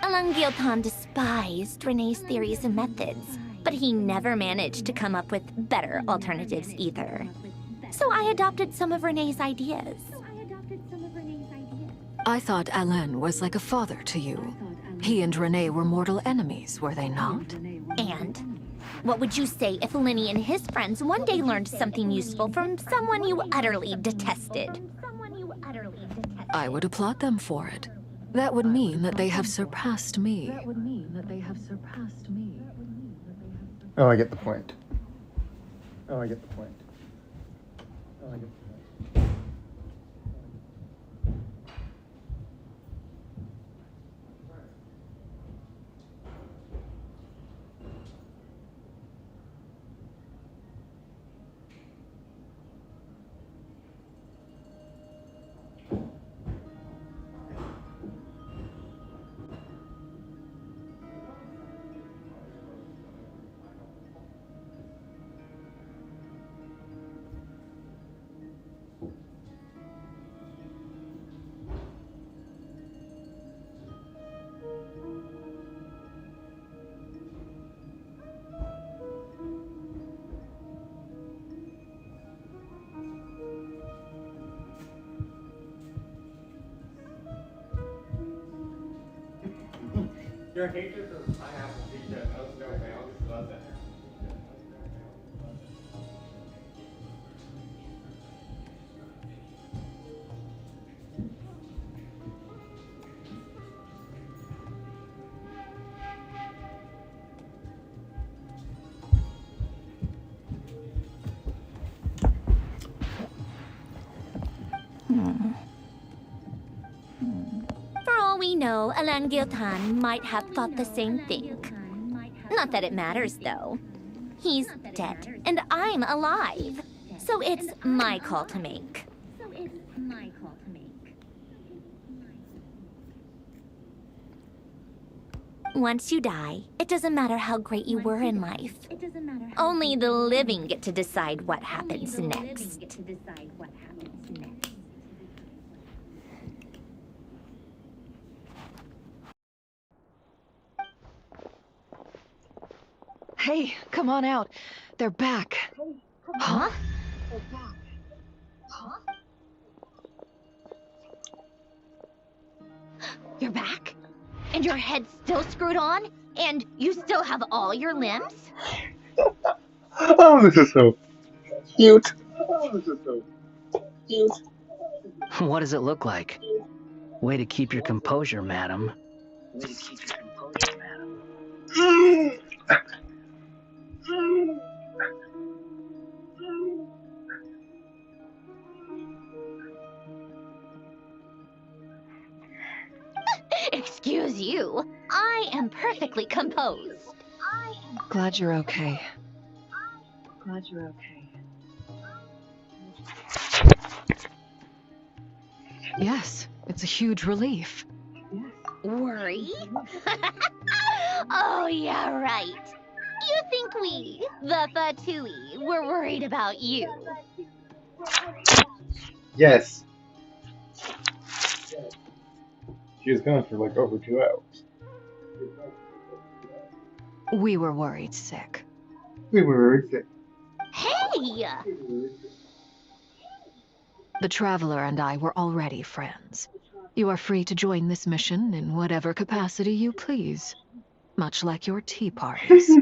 Speaker 18: Alan-Giltan despised René's theories and methods, but he never managed to come up with better alternatives either. So I adopted some of René's ideas.
Speaker 4: I thought Alain was like a father to you. He and René were mortal enemies, were they not?
Speaker 18: And what would you say if Linny and his friends one day learned something useful from someone you utterly detested?
Speaker 4: I would applaud them for it. That would mean that they have surpassed me.
Speaker 1: Oh, I get the point. Oh, I get the point. Oh, I get the point.
Speaker 18: For all we know, Alain Giltan might have thought the same thing. Not that it matters, though. He's dead, and I'm alive. So it's my call to make. Once you die, it doesn't matter how great you were in life. Only the living get to decide what happens next.
Speaker 11: Hey, come on out. They're back.
Speaker 18: Huh? You're back? And your head's still screwed on? And you still have all your limbs?
Speaker 1: Oh, this is so cute.
Speaker 6: What does it look like? Way to keep your composure, madam.
Speaker 18: Excuse you. I am perfectly composed.
Speaker 11: Glad you're okay. Yes, it's a huge relief.
Speaker 18: Worry? Oh, yeah, right. You think we, the Fatui, were worried about you?
Speaker 1: Yes. She was gone for like over 2 hours.
Speaker 4: We were worried sick.
Speaker 1: We were very sick.
Speaker 18: Hey!
Speaker 4: The Traveler and I were already friends. You are free to join this mission in whatever capacity you please. Much like your tea parties.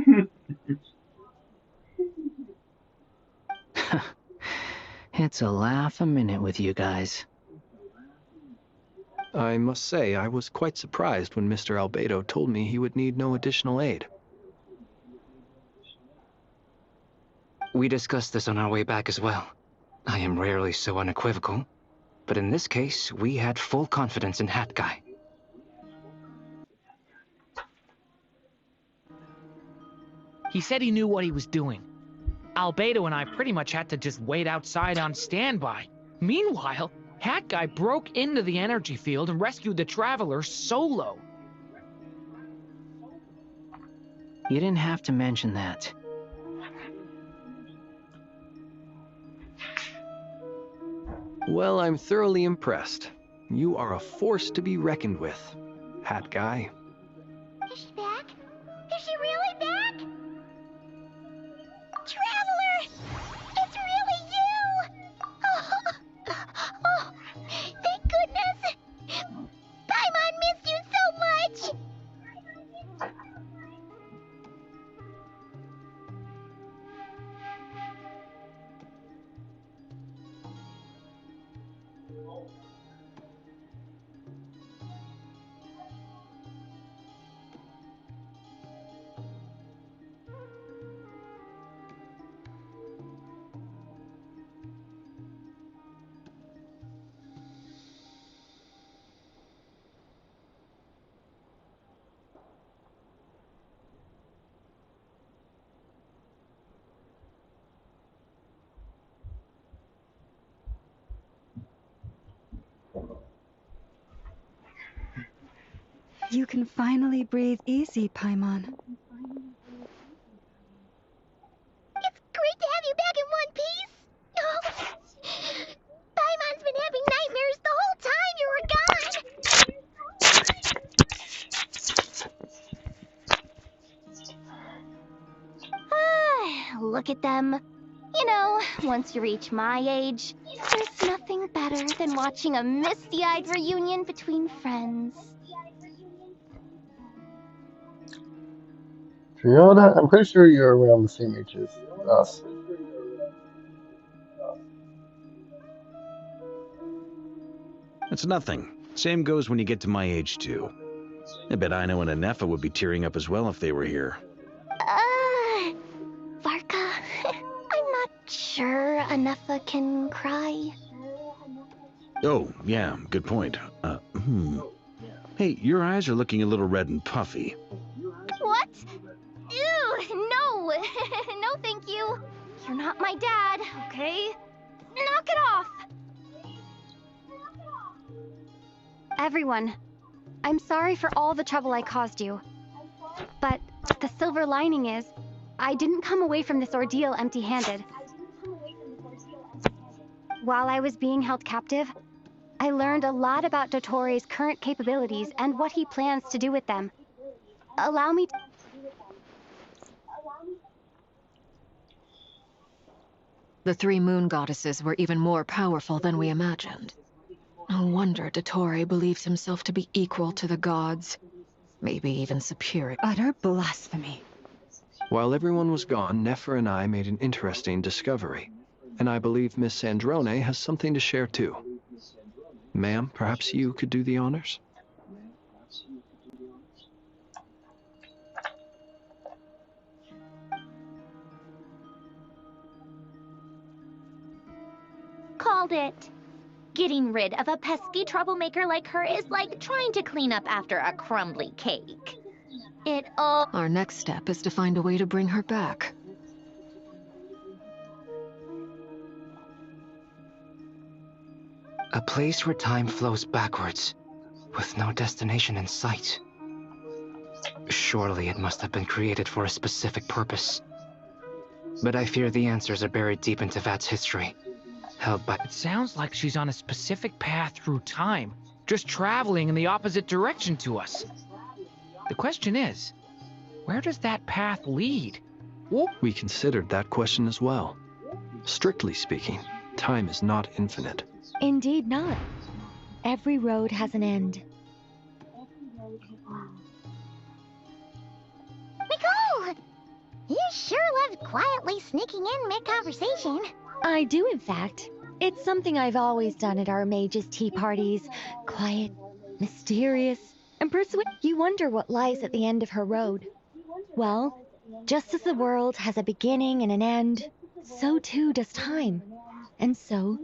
Speaker 6: It's a laugh a minute with you guys.
Speaker 5: I must say, I was quite surprised when Mr. Albedo told me he would need no additional aid.
Speaker 21: We discussed this on our way back as well. I am rarely so unequivocal, but in this case, we had full confidence in Hat Guy.
Speaker 19: He said he knew what he was doing. Albedo and I pretty much had to just wait outside on standby. Meanwhile, Hat Guy broke into the energy field and rescued the Traveler solo.
Speaker 6: You didn't have to mention that.
Speaker 5: Well, I'm thoroughly impressed. You are a force to be reckoned with, Hat Guy.
Speaker 2: Is she back? Is she really back? Traveler! It's really you! Oh, thank goodness! Paimon missed you so much!
Speaker 7: You can finally breathe easy, Paimon.
Speaker 2: It's great to have you back in one piece! Oh. Paimon's been having nightmares the whole time you were
Speaker 18: gone! Look at them. You know, once you reach my age, there's nothing better than watching a misty-eyed reunion between friends.
Speaker 1: Fiona, I'm pretty sure you're around the same age as us.
Speaker 3: It's nothing. Same goes when you get to my age, too. I bet Ino and Anefa would be tearing up as well if they were here.
Speaker 17: Varka, I'm not sure Anefa can cry.
Speaker 3: Oh, yeah, good point. Hey, your eyes are looking a little red and puffy.
Speaker 2: What? Ew, no! No, thank you. You're not my dad, okay? Knock it off!
Speaker 13: Everyone, I'm sorry for all the trouble I caused you. But the silver lining is, I didn't come away from this ordeal empty-handed. While I was being held captive, I learned a lot about Dottoro's current capabilities and what he plans to do with them. Allow me to...
Speaker 4: The three moon goddesses were even more powerful than we imagined. No wonder Dottore believes himself to be equal to the gods. Maybe even superior.
Speaker 7: Utter blasphemy.
Speaker 5: While everyone was gone, Nefer and I made an interesting discovery. And I believe Miss Sandrone has something to share too. Ma'am, perhaps you could do the honors?
Speaker 18: Called it. Getting rid of a pesky troublemaker like her is like trying to clean up after a crumbly cake.
Speaker 4: Our next step is to find a way to bring her back.
Speaker 21: A place where time flows backwards, with no destination in sight. Surely it must have been created for a specific purpose. But I fear the answers are buried deep in Tevat's history, held by...
Speaker 19: It sounds like she's on a specific path through time, just traveling in the opposite direction to us. The question is, where does that path lead?
Speaker 5: We considered that question as well. Strictly speaking, time is not infinite.
Speaker 9: Indeed not. Every road has an end.
Speaker 2: Nicole! You sure loved quietly sneaking in mid-conversation.
Speaker 9: I do, in fact. It's something I've always done at our mages' tea parties. Quiet, mysterious, and you wonder what lies at the end of her road. Well, just as the world has a beginning and an end, so too does time. And so,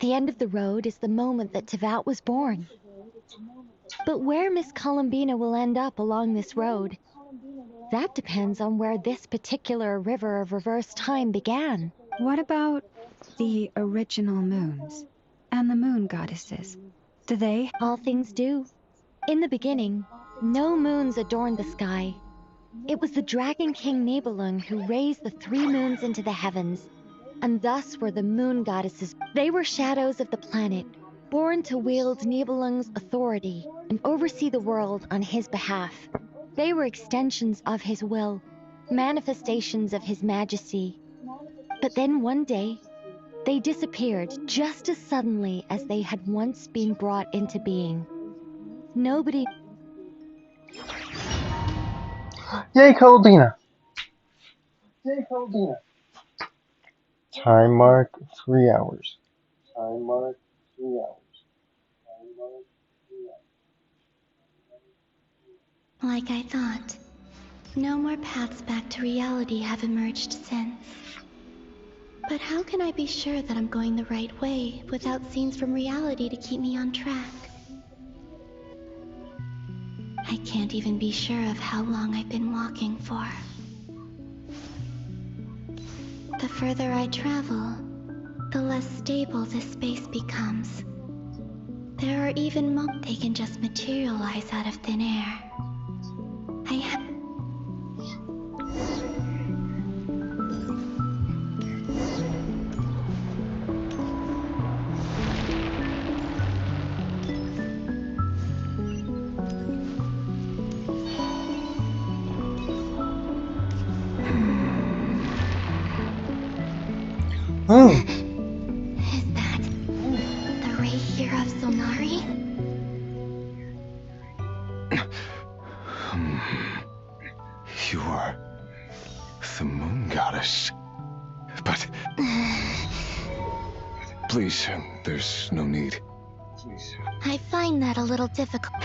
Speaker 9: the end of the road is the moment that Tevat was born. But where Miss Columbina will end up along this road, that depends on where this particular river of reverse time began.
Speaker 7: What about the original moons and the moon goddesses? Do they?
Speaker 9: All things do. In the beginning, no moons adorned the sky. It was the Dragon King Nibelung who raised the three moons into the heavens, and thus were the moon goddesses. They were shadows of the planet, born to wield Nibelung's authority and oversee the world on his behalf. They were extensions of his will, manifestations of his majesty. But then one day, they disappeared just as suddenly as they had once been brought into being. Nobody...
Speaker 1: Yay, Columbina! Time mark 3 hours.
Speaker 17: Like I thought, no more paths back to reality have emerged since. But how can I be sure that I'm going the right way without scenes from reality to keep me on track? I can't even be sure of how long I've been walking for. The further I travel, the less stable this space becomes. There are even moments they can just materialize out of thin air. Is that the ray here of Sonari?
Speaker 15: You're the moon goddess. But... Please, there's no need.
Speaker 17: I find that a little difficult.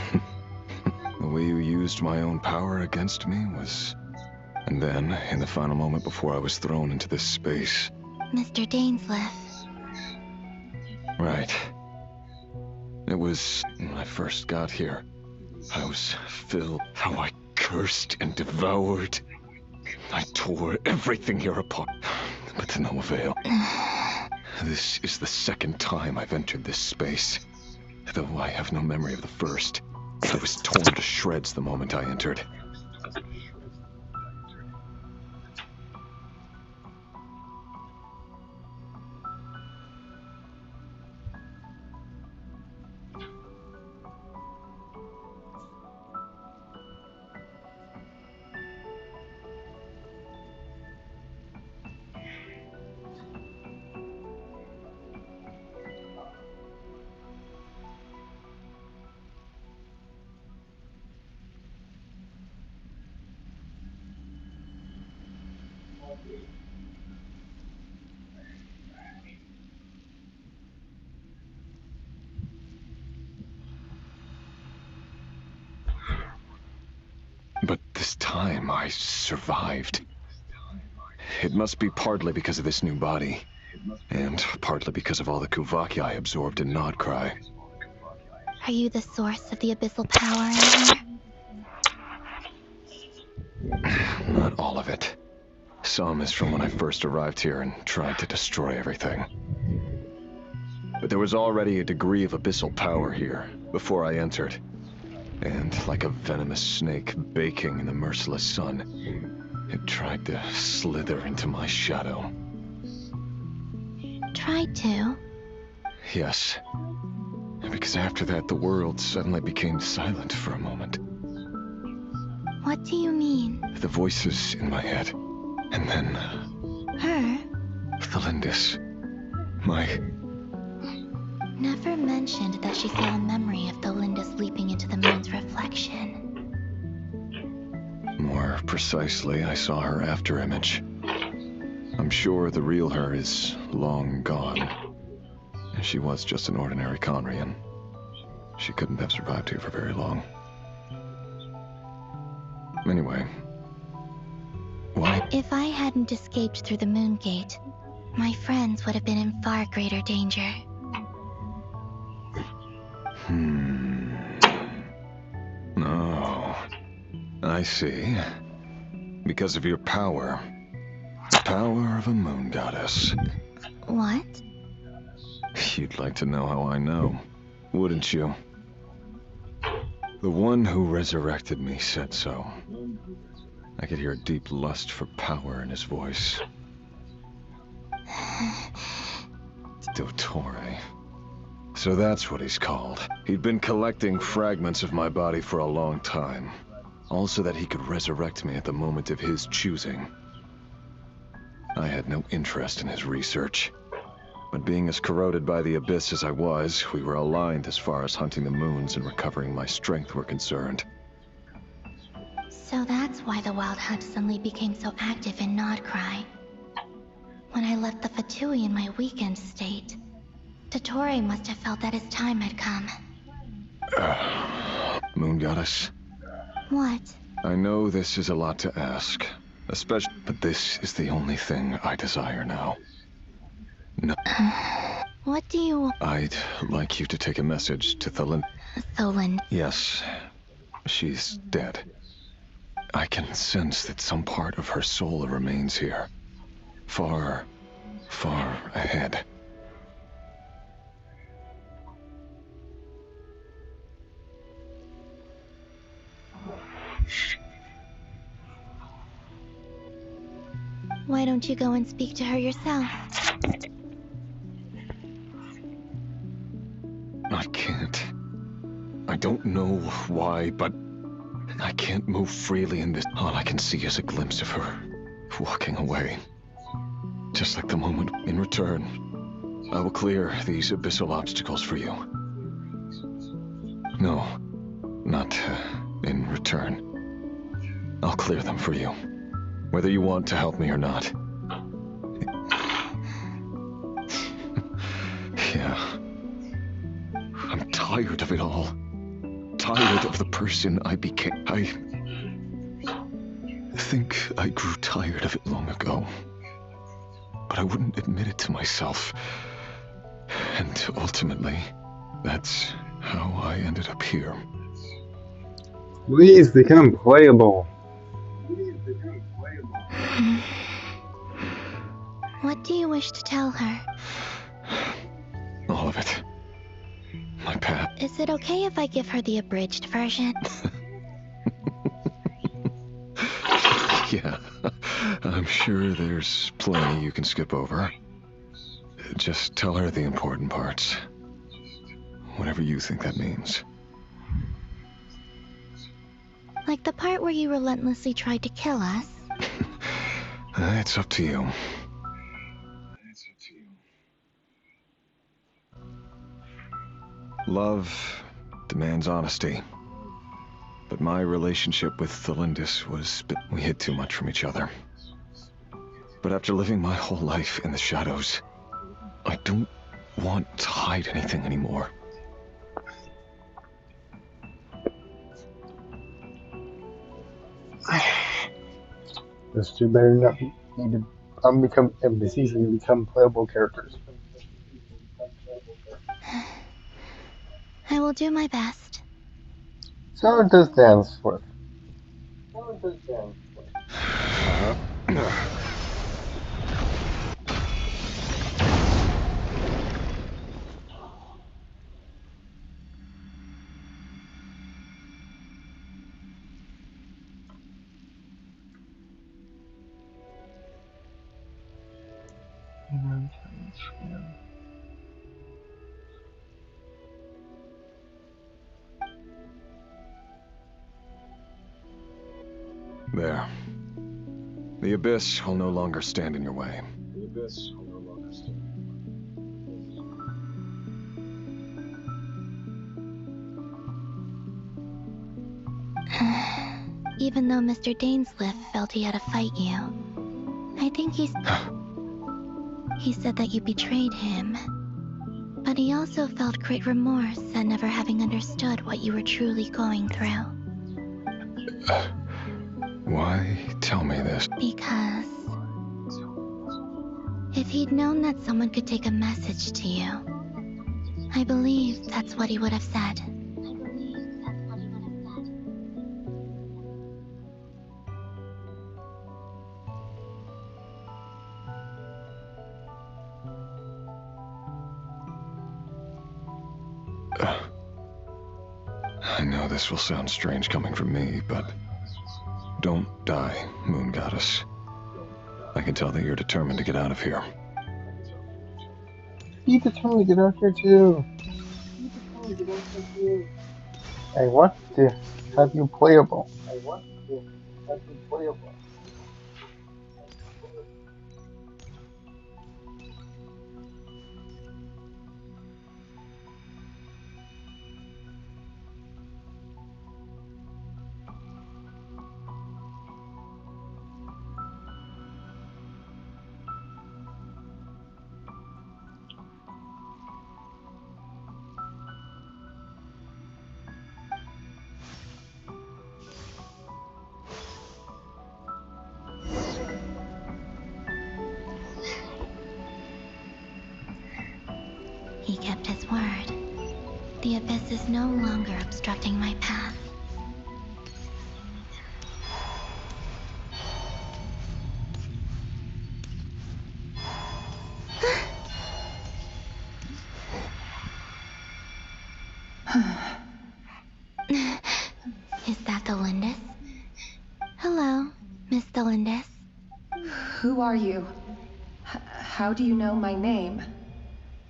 Speaker 15: The way you used my own power against me was... And then, in the final moment before I was thrown into this space...
Speaker 17: Mr. Dainsleif.
Speaker 15: Right. It was when I first got here. I was filled... How I cursed and devoured. I tore everything here apart, but to no avail. This is the second time I've entered this space. Though I have no memory of the first. I was torn to shreds the moment I entered. But this time, I survived. It must be partly because of this new body, and partly because of all the Kuvaki I absorbed in Nodkrai.
Speaker 17: Are you the source of the abyssal power in here?
Speaker 15: Not all of it. Some is from when I first arrived here and tried to destroy everything. But there was already a degree of abyssal power here, before I entered. And like a venomous snake baking in the merciless sun, it tried to slither into my shadow.
Speaker 17: Tried to?
Speaker 15: Yes. Because after that, the world suddenly became silent for a moment.
Speaker 17: What do you mean?
Speaker 15: The voices in my head. And then...
Speaker 17: Her?
Speaker 15: Thelindis. My...
Speaker 17: Never mentioned that she saw a memory of Thelindis leaping into the moon's reflection.
Speaker 15: More precisely, I saw her afterimage. I'm sure the real her is long gone. She was just an ordinary Conrian. She couldn't have survived here for very long. Anyway... Why?
Speaker 17: If I hadn't escaped through the moon gate, my friends would have been in far greater danger.
Speaker 15: Oh, I see. Because of your power. The power of a moon goddess.
Speaker 17: What?
Speaker 15: You'd like to know how I know, wouldn't you? The one who resurrected me said so. I could hear a deep lust for power in his voice. Dottore. So that's what he's called. He'd been collecting fragments of my body for a long time. All so that he could resurrect me at the moment of his choosing. I had no interest in his research. But being as corroded by the abyss as I was, we were aligned as far as hunting the moons and recovering my strength were concerned.
Speaker 17: So that's why the Wild Hunt suddenly became so active in Nodkrai. When I left the Fatui in my weakened state, Dottore must have felt that his time had come.
Speaker 15: Moon Goddess?
Speaker 17: What?
Speaker 15: I know this is a lot to ask, especially, but this is the only thing I desire now. No.
Speaker 17: What do you want?
Speaker 15: I'd like you to take a message to Thelind.
Speaker 17: Tholind.
Speaker 15: Yes. She's dead. I can sense that some part of her soul remains here. Far, far ahead.
Speaker 17: Why don't you go and speak to her yourself?
Speaker 15: I can't. I don't know why, but I can't move freely in this. All I can see is a glimpse of her, walking away. Just like the moment. In return, I will clear these abyssal obstacles for you. No, not in return. I'll clear them for you, whether you want to help me or not. Yeah. I'm tired of it all. Tired of the person I became. I think I grew tired of it long ago. But I wouldn't admit it to myself. And ultimately, that's how I ended up here.
Speaker 1: Please become playable.
Speaker 17: What do you wish to tell her?
Speaker 15: All of it. My past.
Speaker 17: Is it okay if I give her the abridged version?
Speaker 15: Yeah, I'm sure there's plenty you can skip over. Just tell her the important parts. Whatever you think that means.
Speaker 17: Like the part where you relentlessly tried to kill us?
Speaker 15: It's up to you. Love demands honesty. But my relationship with Thelindis was... we hid too much from each other. But after living my whole life in the shadows, I don't want to hide anything anymore.
Speaker 1: Those two better not need to become NPCs and become playable characters.
Speaker 17: I will do my best.
Speaker 1: So does dance with.
Speaker 15: There. The abyss will no longer stand in your way.
Speaker 17: Even though Mr. Dainsliff felt he had to fight you, I think he said that you betrayed him. But he also felt great remorse at never having understood what you were truly going through.
Speaker 15: Why tell me this?
Speaker 17: Because if he'd known that someone could take a message to you, I believe that's what he would have said.
Speaker 15: I know this will sound strange coming from me, but don't die, Moon Goddess. I can tell that you're determined to get out of here.
Speaker 1: Be determined to get out here too. I want to have you playable.
Speaker 17: He kept his word. The abyss is no longer obstructing my path. Is that Thelindis? Hello, Miss Thelindis.
Speaker 16: Who are you? How do you know my name?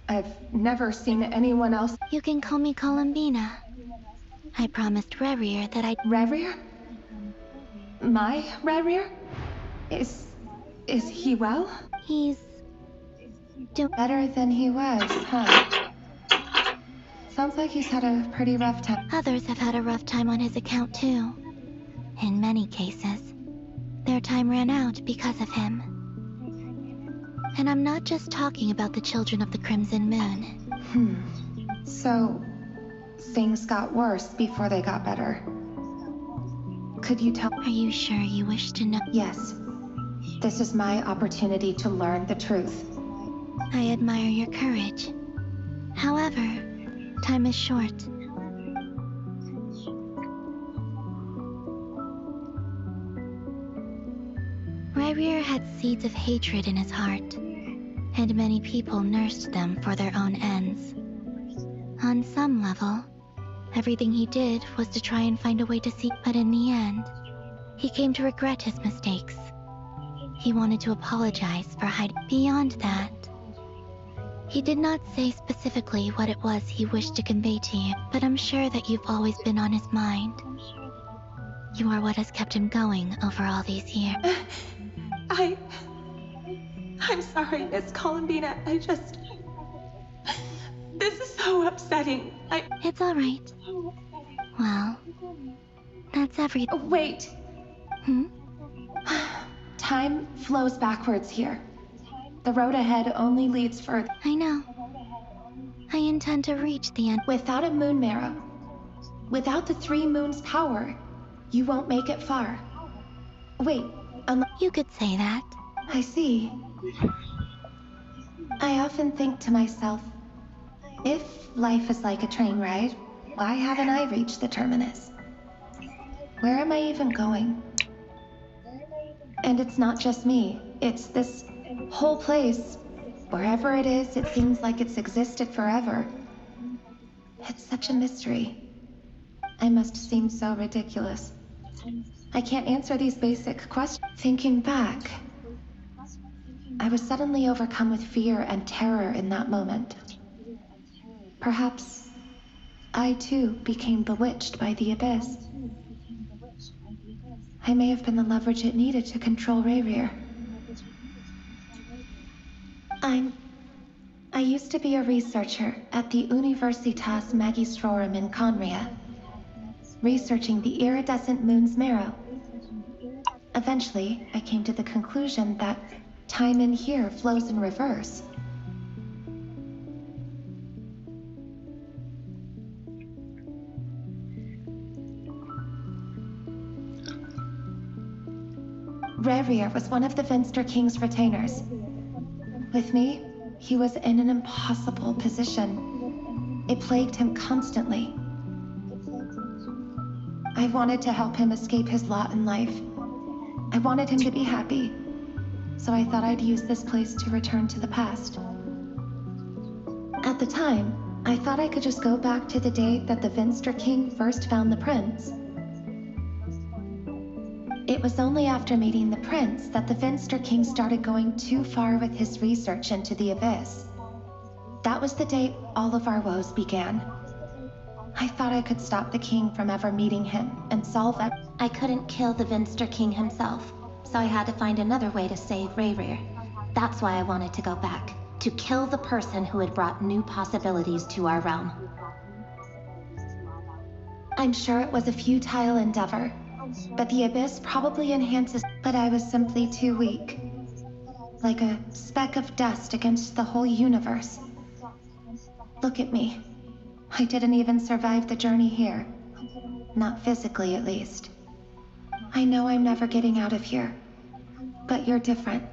Speaker 16: I've never seen anyone else.
Speaker 17: You can call me Columbina. I promised Rerir that I'd...
Speaker 16: Rerir? My Rerir? Is he well?
Speaker 17: He's...
Speaker 16: better than he was, huh? Sounds like he's had a pretty rough time.
Speaker 17: Others have had a rough time on his account, too. In many cases, their time ran out because of him. And I'm not just talking about the children of the Crimson Moon.
Speaker 16: So, things got worse before they got better. Could you tell?
Speaker 17: Are you sure you wish to know?
Speaker 16: Yes. This is my opportunity to learn the truth.
Speaker 17: I admire your courage. However, time is short. Ryrir had seeds of hatred in his heart, and many people nursed them for their own ends. On some level, everything he did was to try and find a way to see, but in the end, he came to regret his mistakes. He wanted to apologize for hiding. Beyond that, he did not say specifically what it was he wished to convey to you, but I'm sure that you've always been on his mind. You are what has kept him going over all these years.
Speaker 16: I'm sorry, Miss Columbina. This is so upsetting.
Speaker 17: It's all right. Well, that's everything.
Speaker 16: Wait. Time flows backwards here. The road ahead only leads further.
Speaker 17: I know. I intend to reach the end.
Speaker 16: Without a moon marrow, without the 3 moons' power, you won't make it far. Wait,
Speaker 17: you could say that.
Speaker 16: I see. I often think to myself, if life is like a train ride, why haven't I reached the terminus? Where am I even going? And it's not just me, it's this whole place. Wherever it is, it seems like it's existed forever. It's such a mystery. I must seem so ridiculous. I can't answer these basic questions. Thinking back, I was suddenly overcome with fear and terror in that moment. Perhaps I too became bewitched by the abyss. I may have been the leverage it needed to control Ryrir. I used to be a researcher at the Universitas Magistrorum in Conria, researching the iridescent moon's marrow. Eventually, I came to the conclusion that time in here flows in reverse. Ryrir was one of the Venster King's retainers. With me, he was in an impossible position. It plagued him constantly. I wanted to help him escape his lot in life. I wanted him to be happy, so I thought I'd use this place to return to the past. At the time, I thought I could just go back to the day that the Venster King first found the prince. It was only after meeting the prince that the Venster King started going too far with his research into the abyss. That was the day all of our woes began. I thought I could stop the king from ever meeting him and solve it.
Speaker 8: I couldn't kill the Venster King himself, so I had to find another way to save Ryrir. That's why I wanted to go back, to kill the person who had brought new possibilities to our realm.
Speaker 16: I'm sure it was a futile endeavor, but the abyss probably enhances. But I was simply too weak. Like a speck of dust against the whole universe. Look at me. I didn't even survive the journey here. Not physically, at least. I know I'm never getting out of here. But you're different.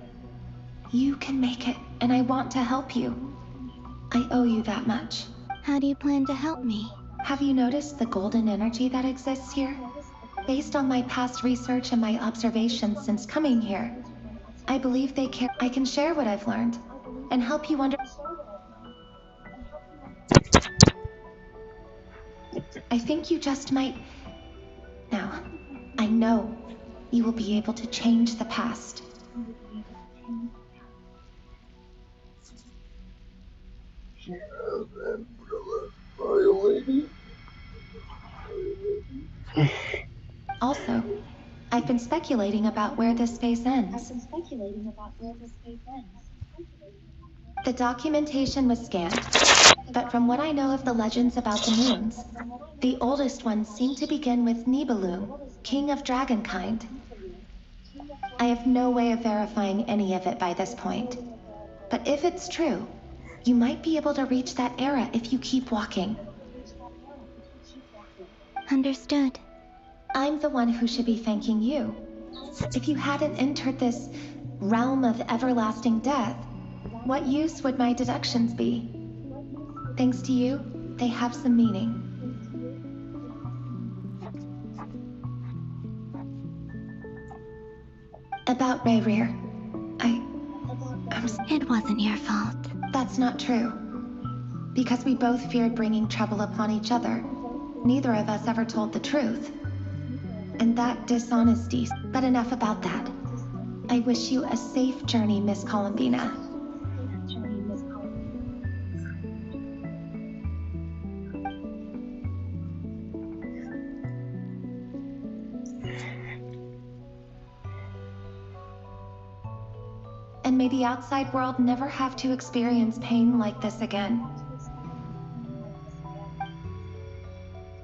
Speaker 16: You can make it, and I want to help you. I owe you that much.
Speaker 17: How do you plan to help me?
Speaker 16: Have you noticed the golden energy that exists here? Based on my past research and my observations since coming here, I believe they care. I can share what I've learned and help you I think you just might. Now, I know you will be able to change the past. Also, I've been speculating about where this space ends. The documentation was scanned, but from what I know of the legends about the moons, the oldest ones seem to begin with Nibelung, king of dragonkind. I have no way of verifying any of it by this point. But if it's true, you might be able to reach that era if you keep walking.
Speaker 8: Understood.
Speaker 16: I'm the one who should be thanking you. If you hadn't entered this realm of everlasting death, what use would my deductions be? Thanks to you, they have some meaning. About Rayrear,
Speaker 8: It wasn't your fault.
Speaker 16: That's not true. Because we both feared bringing trouble upon each other, neither of us ever told the truth. And that dishonesty. But enough about that. I wish you a safe journey, Miss Columbina. And may the outside world never have to experience pain like this again.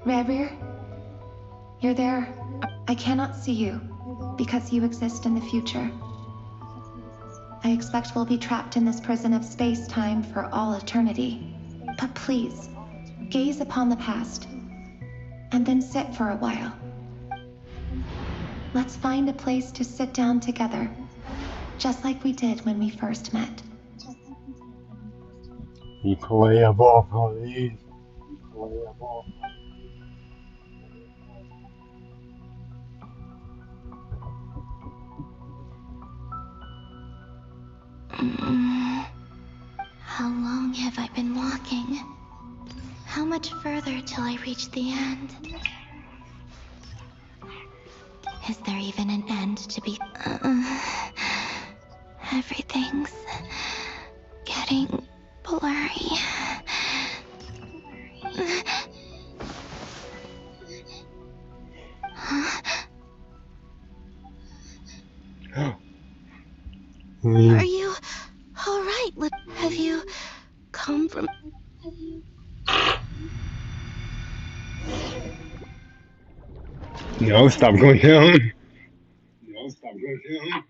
Speaker 16: Rayrear, you're there. I cannot see you, because you exist in the future. I expect we'll be trapped in this prison of space-time for all eternity. But please, gaze upon the past, and then sit for a while. Let's find a place to sit down together, just like we did when we first met.
Speaker 1: Be playable, please. Be playable.
Speaker 8: How long have I been walking? How much further till I reach the end? Is there even an end to be... Everything's getting blurry. Are you all right? Have you come from...
Speaker 1: No, stop going down. No, stop going down.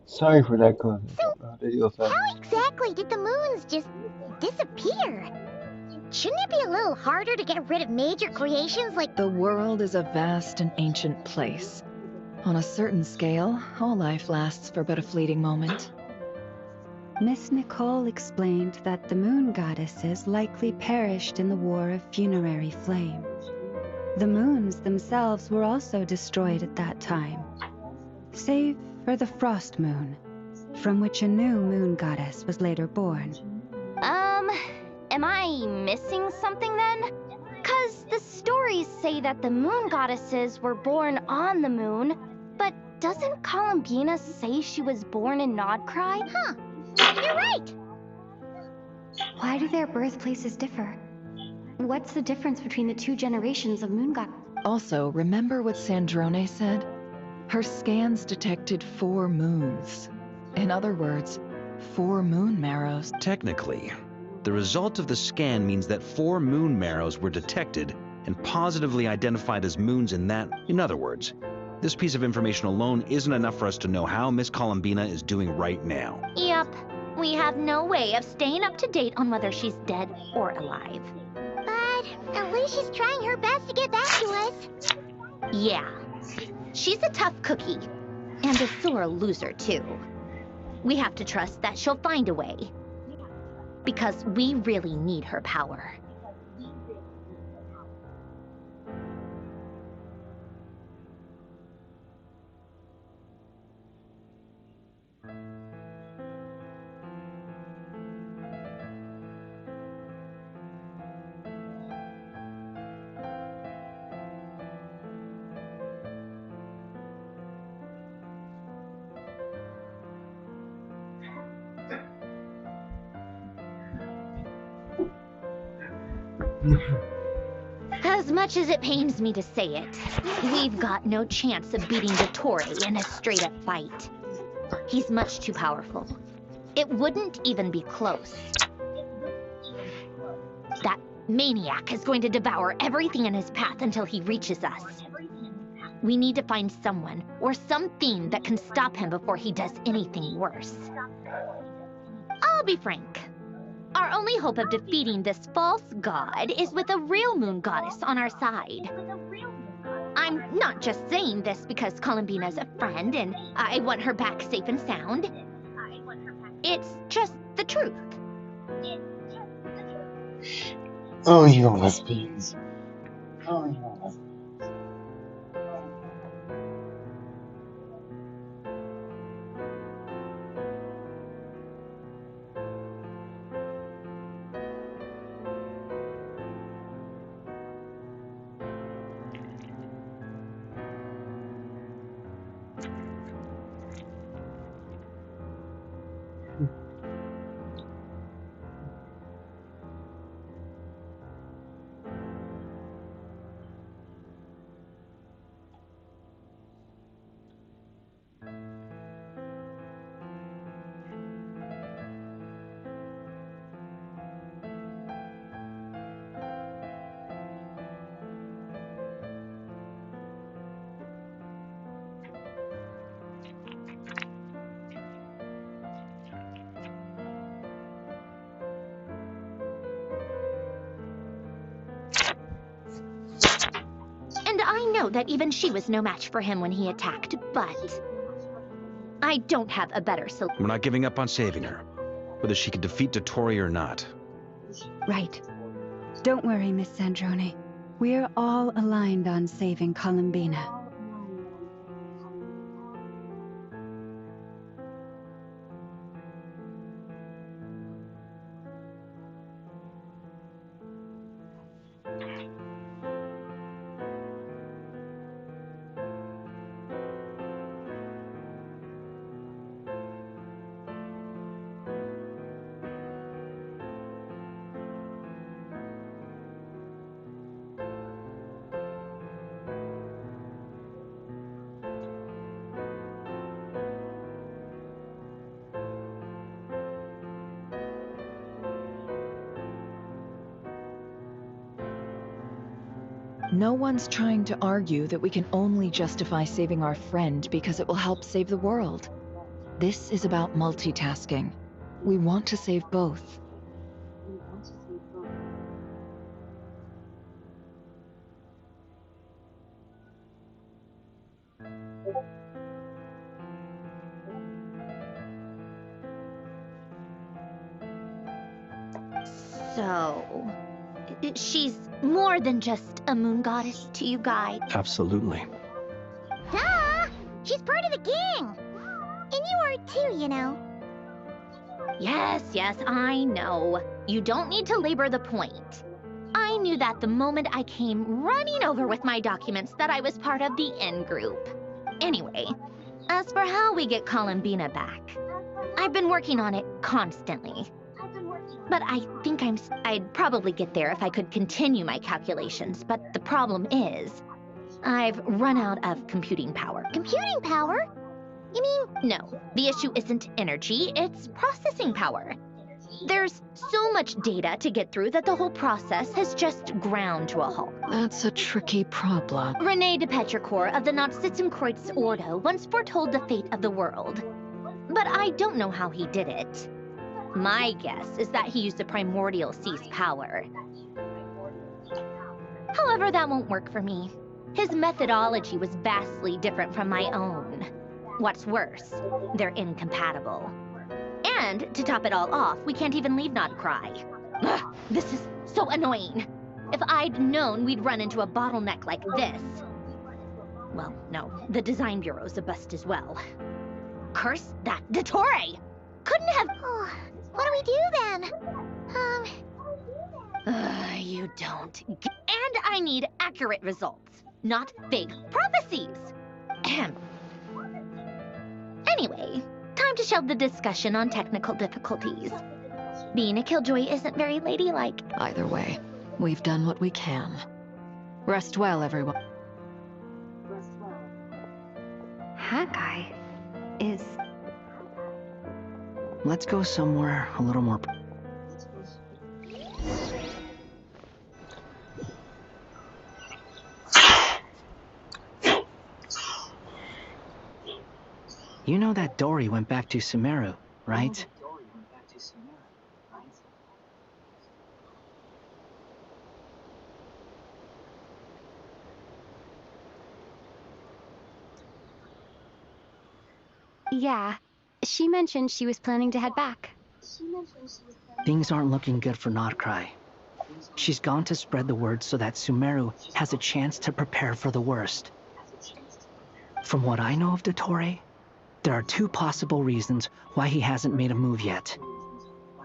Speaker 1: Sorry for that, cousin.
Speaker 2: How exactly did the moons just disappear? Shouldn't it be a little harder to get rid of major creations like...
Speaker 11: The world is a vast and ancient place. On a certain scale, all life lasts for but a fleeting moment.
Speaker 7: Miss Nicole explained that the moon goddesses likely perished in the War of Funerary Flame. The moons themselves were also destroyed at that time, save for the Frost Moon, from which a new moon goddess was later born.
Speaker 18: Am I missing something then? 'Cause the stories say that the moon goddesses were born on the moon, but doesn't Columbina say she was born in Nodkrai?
Speaker 2: Huh, you're right!
Speaker 13: Why do their birthplaces differ? What's the difference between the two generations of moon god?
Speaker 11: Also, remember what Sandrone said? Her scans detected 4 moons. In other words, 4 moon marrows.
Speaker 3: Technically, the result of the scan means that 4 moon marrows were detected and positively identified as moons in that. In other words, this piece of information alone isn't enough for us to know how Miss Columbina is doing right now.
Speaker 18: Yep. We have no way of staying up to date on whether she's dead or alive.
Speaker 2: But at least she's trying her best to get back to us.
Speaker 18: Yeah. She's a tough cookie. And a sore loser, too. We have to trust that she'll find a way. Because we really need her power. As much as it pains me to say it, we've got no chance of beating Dottore in a straight-up fight. He's much too powerful. It wouldn't even be close. That maniac is going to devour everything in his path until he reaches us. We need to find someone or something that can stop him before he does anything worse. I'll be frank. Our only hope of defeating this false god is with a real moon goddess on our side. I'm not just saying this because Columbina's a friend and I want her back safe and sound. It's just the truth.
Speaker 1: Oh, you lesbians. Oh, you lesbians.
Speaker 18: And I know that even she was no match for him when he attacked, but I don't have a better solution.
Speaker 3: We're not giving up on saving her, whether she can defeat Dottore or not.
Speaker 7: Right. Don't worry, Miss Sandrone. We're all aligned on saving Columbina.
Speaker 11: No one's trying to argue that we can only justify saving our friend because it will help save the world. This is about multitasking. We want to save both.
Speaker 18: So, she's more than just a moon goddess to you guys.
Speaker 5: Absolutely.
Speaker 2: Duh! She's part of the gang! And you are too, you know.
Speaker 18: Yes, I know. You don't need to labor the point. I knew that the moment I came running over with my documents that I was part of the in-group. Anyway, as for how we get Columbina back, I've been working on it constantly. But I think I'd probably get there if I could continue my calculations, but the problem is, I've run out of computing power.
Speaker 2: Computing power? You mean?
Speaker 18: No, the issue isn't energy, it's processing power. There's so much data to get through that the whole process has just ground to a halt.
Speaker 11: That's a tricky problem.
Speaker 18: René de Petrichor of the Nazissenkreuz Ordo once foretold the fate of the world. But I don't know how he did it. My guess is that he used the primordial sea's power. However, that won't work for me. His methodology was vastly different from my own. What's worse, they're incompatible. And, to top it all off, we can't even leave Krai. Ugh, this is so annoying. If I'd known we'd run into a bottleneck like this... Well, no, the design bureau's a bust as well. Curse that Dottore! Couldn't have...
Speaker 2: What do we do then?
Speaker 18: You don't... And I need accurate results, not vague prophecies. Ahem. Anyway, time to shelve the discussion on technical difficulties. Being a killjoy isn't very ladylike.
Speaker 11: Either way, we've done what we can. Rest well, everyone.
Speaker 13: That guy is
Speaker 6: Let's go somewhere a little more... You know that Dory went back to Sumeru, right?
Speaker 13: Yeah, she mentioned she was planning to head back.
Speaker 6: Things aren't looking good for Nodcry. She's gone to spread the word so that Sumeru has a chance to prepare for the worst. From what I know of Dottore, there are two possible reasons why he hasn't made a move yet.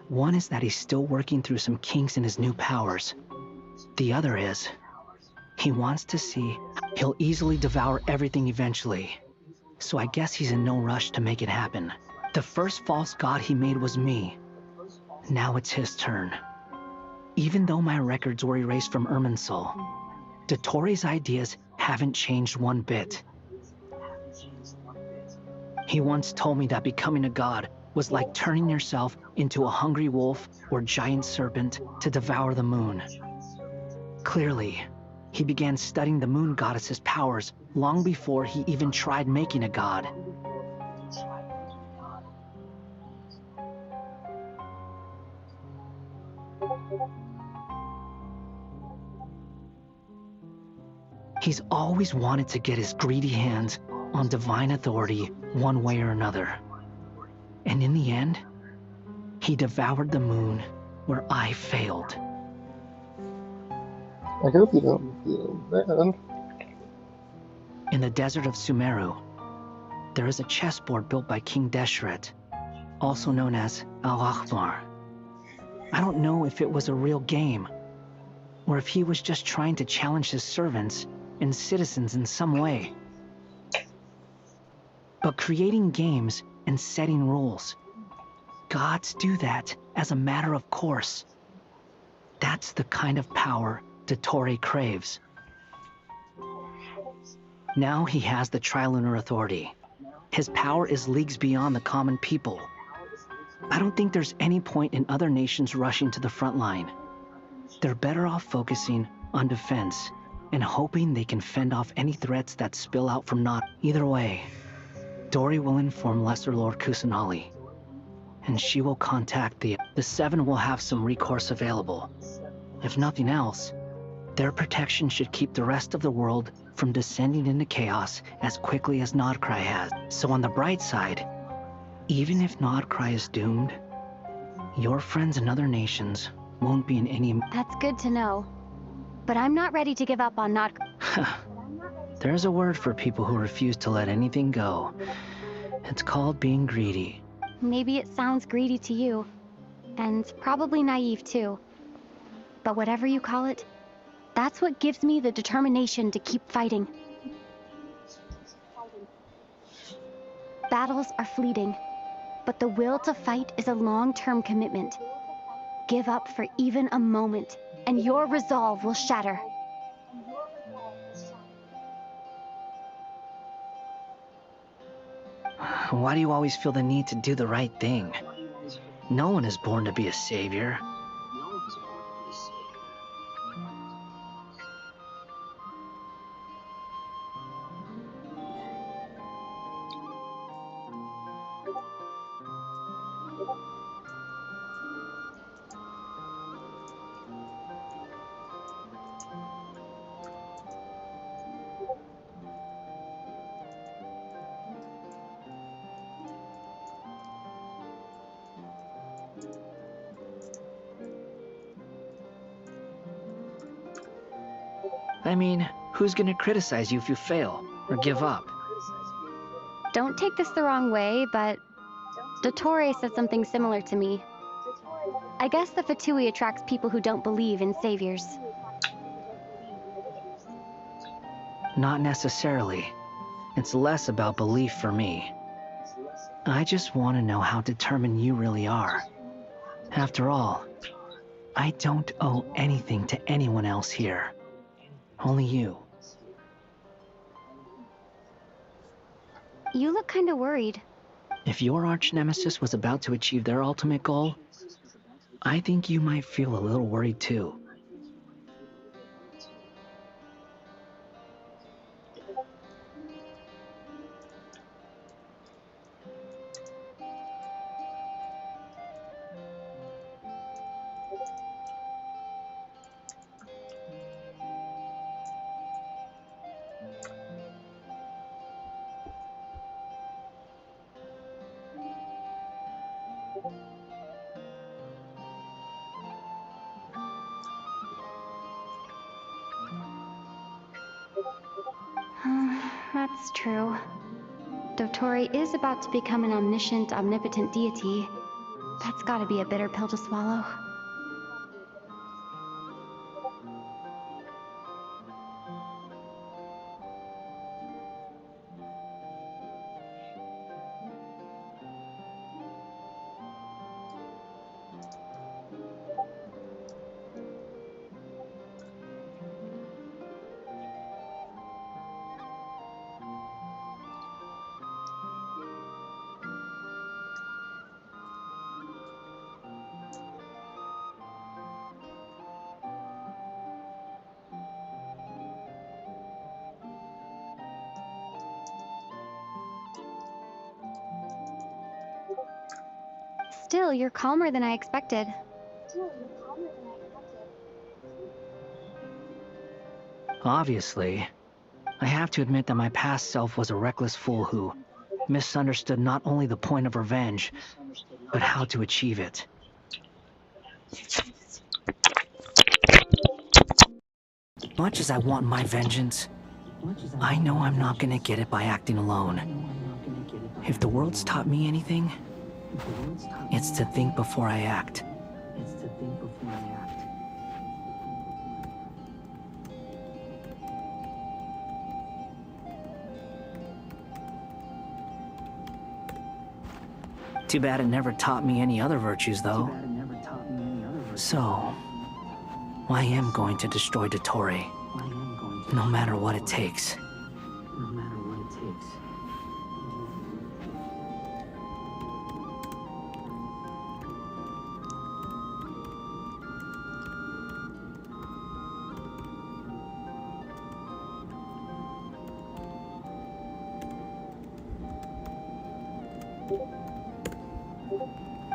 Speaker 6: One is that he's still working through some kinks in his new powers. The other is, he wants to see he'll easily devour everything eventually. So I guess he's in no rush to make it happen. The first false god he made was me. Now it's his turn. Even though my records were erased from Irminsul, Dottore's ideas haven't changed one bit. He once told me that becoming a god was like turning yourself into a hungry wolf or giant serpent to devour the moon. Clearly, he began studying the moon goddess's powers long before he even tried making a god. He's always wanted to get his greedy hands on divine authority one way or another. And in the end, he devoured the moon where I failed.
Speaker 1: I hope you don't feel bad.
Speaker 6: In the desert of Sumeru, there is a chessboard built by King Deshret, also known as Al-Akhbar. I don't know if it was a real game, or if he was just trying to challenge his servants and citizens in some way. But creating games and setting rules, gods do that as a matter of course. That's the kind of power Dottore craves. Now he has the Trilunar Authority. His power is leagues beyond the common people. I don't think there's any point in other nations rushing to the front line. They're better off focusing on defense and hoping they can fend off any threats that spill out from not. Either way, Dory will inform Lesser Lord Kusanali, and she will contact the Seven will have some recourse available. If nothing else, their protection should keep the rest of the world from descending into chaos as quickly as Nodcry has. So on the bright side, even if Nodcry is doomed, your friends in other nations won't be in any...
Speaker 13: That's good to know. But I'm not ready to give up on Nodcry.
Speaker 6: There's a word for people who refuse to let anything go. It's called being greedy.
Speaker 13: Maybe it sounds greedy to you, and probably naive too. But whatever you call it, that's what gives me the determination to keep fighting. Battles are fleeting, but the will to fight is a long-term commitment. Give up for even a moment, and your resolve will shatter.
Speaker 6: Why do you always feel the need to do the right thing? No one is born to be a savior. I mean, who's gonna criticize you if you fail or give up?
Speaker 13: Don't take this the wrong way, but Dottore said something similar to me. I guess the Fatui attracts people who don't believe in saviors.
Speaker 6: Not necessarily. It's less about belief for me. I just want to know how determined you really are. After all, I don't owe anything to anyone else here. Only you.
Speaker 13: You look kinda worried.
Speaker 6: If your arch-nemesis was about to achieve their ultimate goal, I think you might feel a little worried too.
Speaker 13: That's true. Dottore is about to become an omniscient, omnipotent deity. That's gotta be a bitter pill to swallow. Still, you're calmer than I expected.
Speaker 6: Obviously, I have to admit that my past self was a reckless fool who misunderstood not only the point of revenge, but how to achieve it. Much as I want my vengeance, I know I'm not gonna get it by acting alone. If the world's taught me anything, it's to think before I act. Too bad it never taught me any other virtues, though. So, I am going to destroy Dottore, no matter what it takes.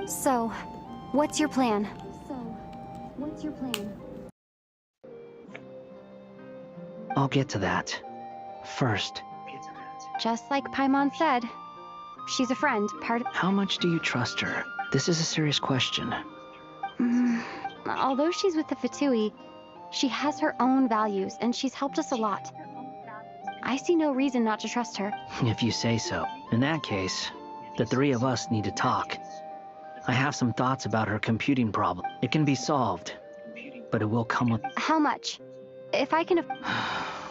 Speaker 13: So, what's your plan?
Speaker 6: I'll get to that. First,
Speaker 13: Just like Paimon said, she's a friend, part of...
Speaker 6: how much do you trust her? This is a serious question.
Speaker 13: Although she's with the Fatui, she has her own values, and she's helped us a lot. I see no reason not to trust her.
Speaker 6: If you say so. In that case, the three of us need to talk. I have some thoughts about her computing problem. It can be solved, but it will come with...
Speaker 13: How much? If I can...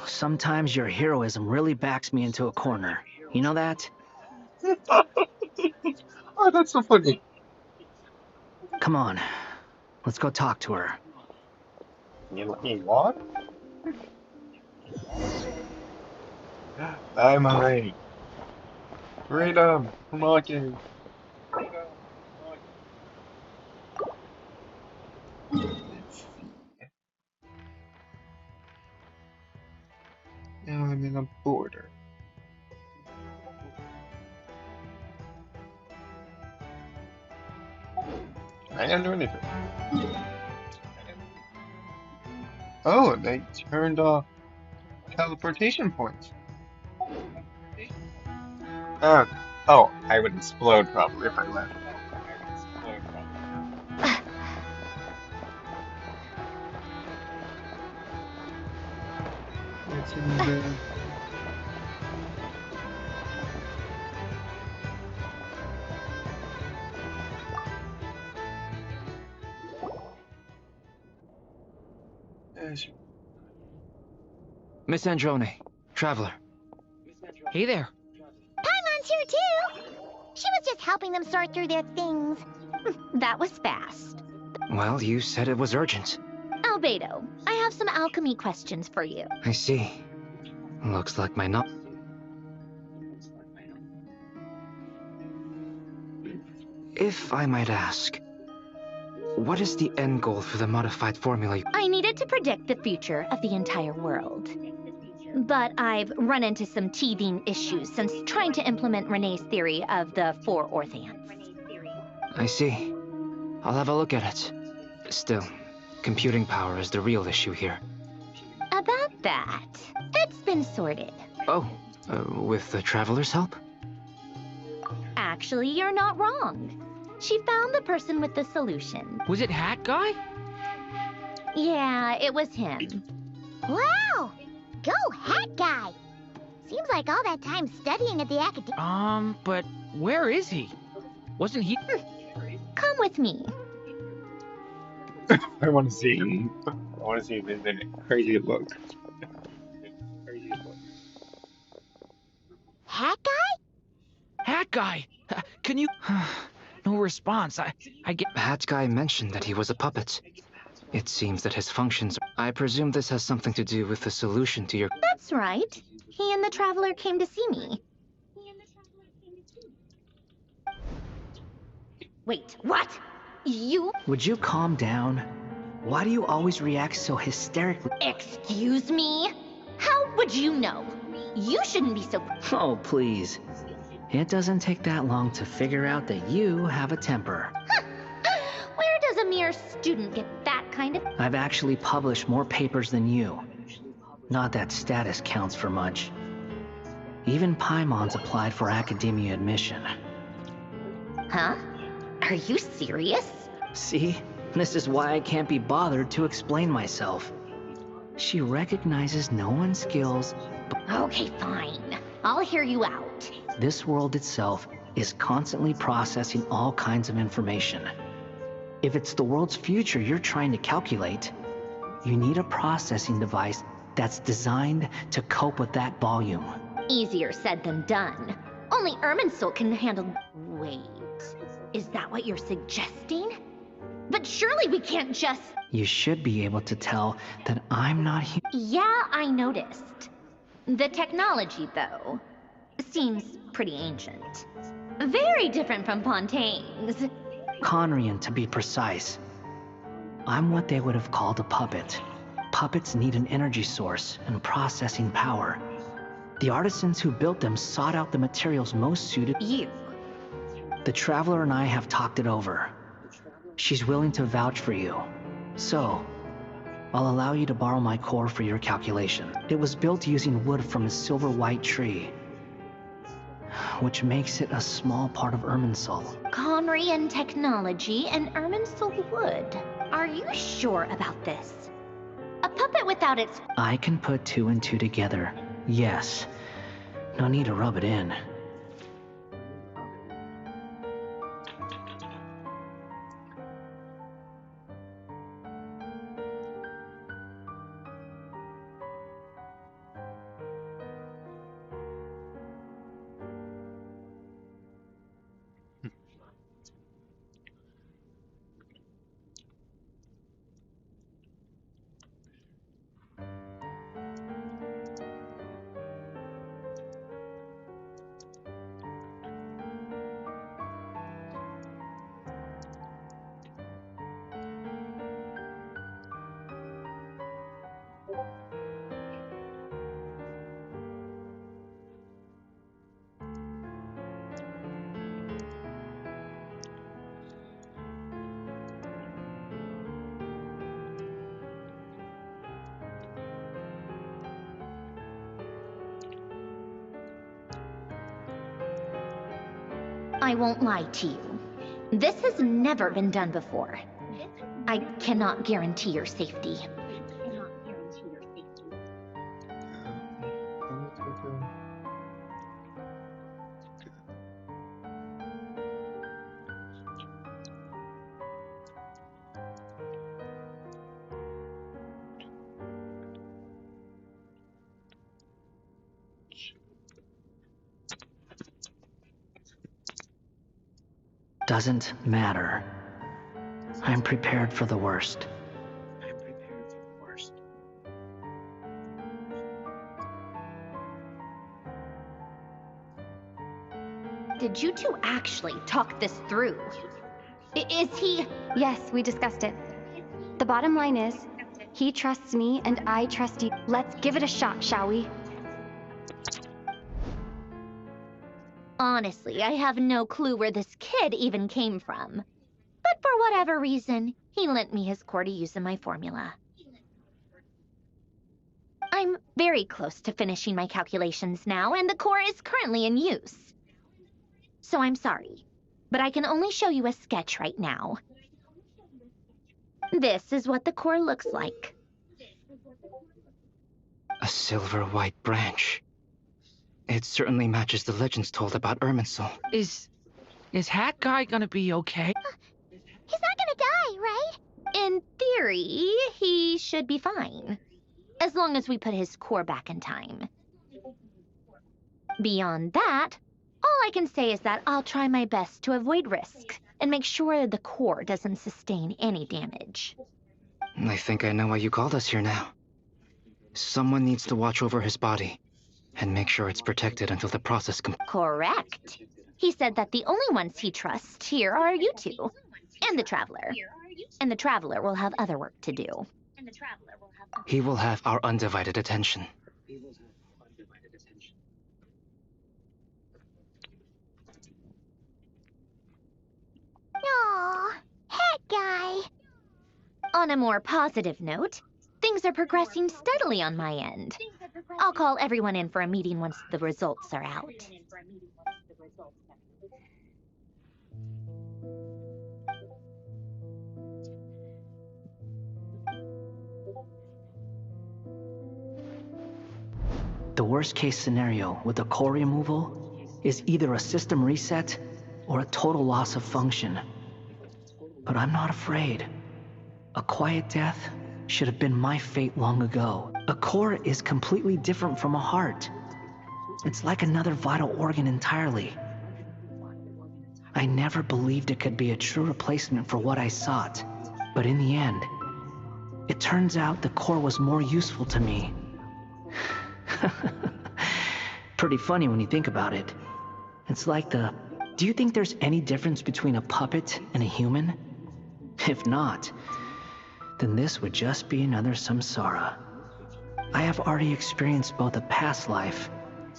Speaker 6: Sometimes your heroism really backs me into a corner. You know that?
Speaker 1: Oh, that's so funny.
Speaker 6: Come on. Let's go talk to her.
Speaker 1: You let me what? I'm alright. Freedom! Come on, game. Let's see. Now I'm in a border. I didn't do anything. Oh, they turned off teleportation points. Oh, I would explode probably if I left. It's in the...
Speaker 21: Miss Androne, Traveler.
Speaker 19: Hey there.
Speaker 2: Paimon's here too! She was just helping them sort through their things.
Speaker 18: That was fast.
Speaker 21: Well, you said it was urgent.
Speaker 18: Albedo, I have some alchemy questions for you.
Speaker 21: I see. Looks like my If I might ask, what is the end goal for the modified formula?
Speaker 18: I needed to predict the future of the entire world. But I've run into some teething issues since trying to implement Renee's theory of the four orthants.
Speaker 21: I see. I'll have a look at it. Still, computing power is the real issue here.
Speaker 18: About that, it's been sorted.
Speaker 21: Oh, with the Traveler's help?
Speaker 18: Actually, you're not wrong. She found the person with the solution.
Speaker 19: Was it Hat Guy?
Speaker 18: Yeah, it was him.
Speaker 2: Wow! Go Hat Guy! Seems like all that time studying at the academy.
Speaker 19: But where is he? Wasn't he?
Speaker 18: Come with me.
Speaker 1: I want to see him. I want to see him in the crazy look.
Speaker 2: Hat Guy?
Speaker 19: Hat Guy! Can you... No response. I get...
Speaker 21: Hat Guy mentioned that he was a puppet. It seems that his functions... I presume this has something to do with the solution to your...
Speaker 18: That's right. He and the Traveler came to see me. Wait, what? You?
Speaker 6: Would you calm down? Why do you always react so hysterically?
Speaker 18: Excuse me? How would you know? You shouldn't be so...
Speaker 6: Oh, please. It doesn't take that long to figure out that you have a temper.
Speaker 18: Where does a mere student get that kind of...
Speaker 6: I've actually published more papers than you. Not that status counts for much. Even Paimon's applied for academia admission.
Speaker 18: Huh? Are you serious?
Speaker 6: See? This is why I can't be bothered to explain myself. She recognizes no one's skills, but...
Speaker 18: Okay, fine. I'll hear you out.
Speaker 6: This world itself is constantly processing all kinds of information. If it's the world's future you're trying to calculate, you need a processing device that's designed to cope with that volume.
Speaker 18: Easier said than done. Only Irminsul can handle... Wait, is that what you're suggesting? But surely we can't just...
Speaker 6: You should be able to tell that I'm not here.
Speaker 18: Yeah, I noticed. The technology, though, seems pretty ancient. Very different from Fontaine's.
Speaker 6: Conrian, to be precise. I'm what they would have called a puppet. Puppets need an energy source and processing power. The artisans who built them sought out the materials most suited.
Speaker 18: You.
Speaker 6: The Traveler and I have talked it over. She's willing to vouch for you. So, I'll allow you to borrow my core for your calculation. It was built using wood from a silver white tree, which makes it a small part of Irminsul.
Speaker 18: Conrian technology and Irminsul wood. Are you sure about this? A puppet without its...
Speaker 6: I can put two and two together, yes. No need to rub it in.
Speaker 18: I won't lie to you. This has never been done before. I cannot guarantee your safety.
Speaker 6: Doesn't matter. I'm prepared for the worst.
Speaker 18: did you two actually talk this through? Is he...
Speaker 13: Yes, we discussed it. The bottom line is, he trusts me and I trust you. Let's give it a shot, shall we?
Speaker 18: Honestly, I have no clue where this kid even came from. But for whatever reason, he lent me his core to use in my formula. I'm very close to finishing my calculations now, and the core is currently in use. So I'm sorry, but I can only show you a sketch right now. This is what the core looks like.
Speaker 21: A silver white branch. It certainly matches the legends told about Irminsul.
Speaker 19: Is Hat Guy gonna be okay?
Speaker 2: He's not gonna die, right?
Speaker 18: In theory, he should be fine. As long as we put his core back in time. Beyond that, all I can say is that I'll try my best to avoid risk and make sure the core doesn't sustain any damage.
Speaker 21: I think I know why you called us here now. Someone needs to watch over his body and make sure it's protected until the process
Speaker 18: Correct. He said that the only ones he trusts here are you two, and the Traveler. And the Traveler will have other work to do.
Speaker 21: He will have our undivided attention.
Speaker 2: Aw, Hat Guy.
Speaker 18: On a more positive note, things are progressing steadily on my end. I'll call everyone in for a meeting once the results are out.
Speaker 6: The worst case scenario with the core removal is either a system reset or a total loss of function. But I'm not afraid. A quiet death should have been my fate long ago. A core is completely different from a heart. It's like another vital organ entirely. I never believed it could be a true replacement for what I sought. But in the end, it turns out the core was more useful to me. Pretty funny when you think about it. It's like do you think there's any difference between a puppet and a human? If not, then this would just be another samsara. I have already experienced both a past life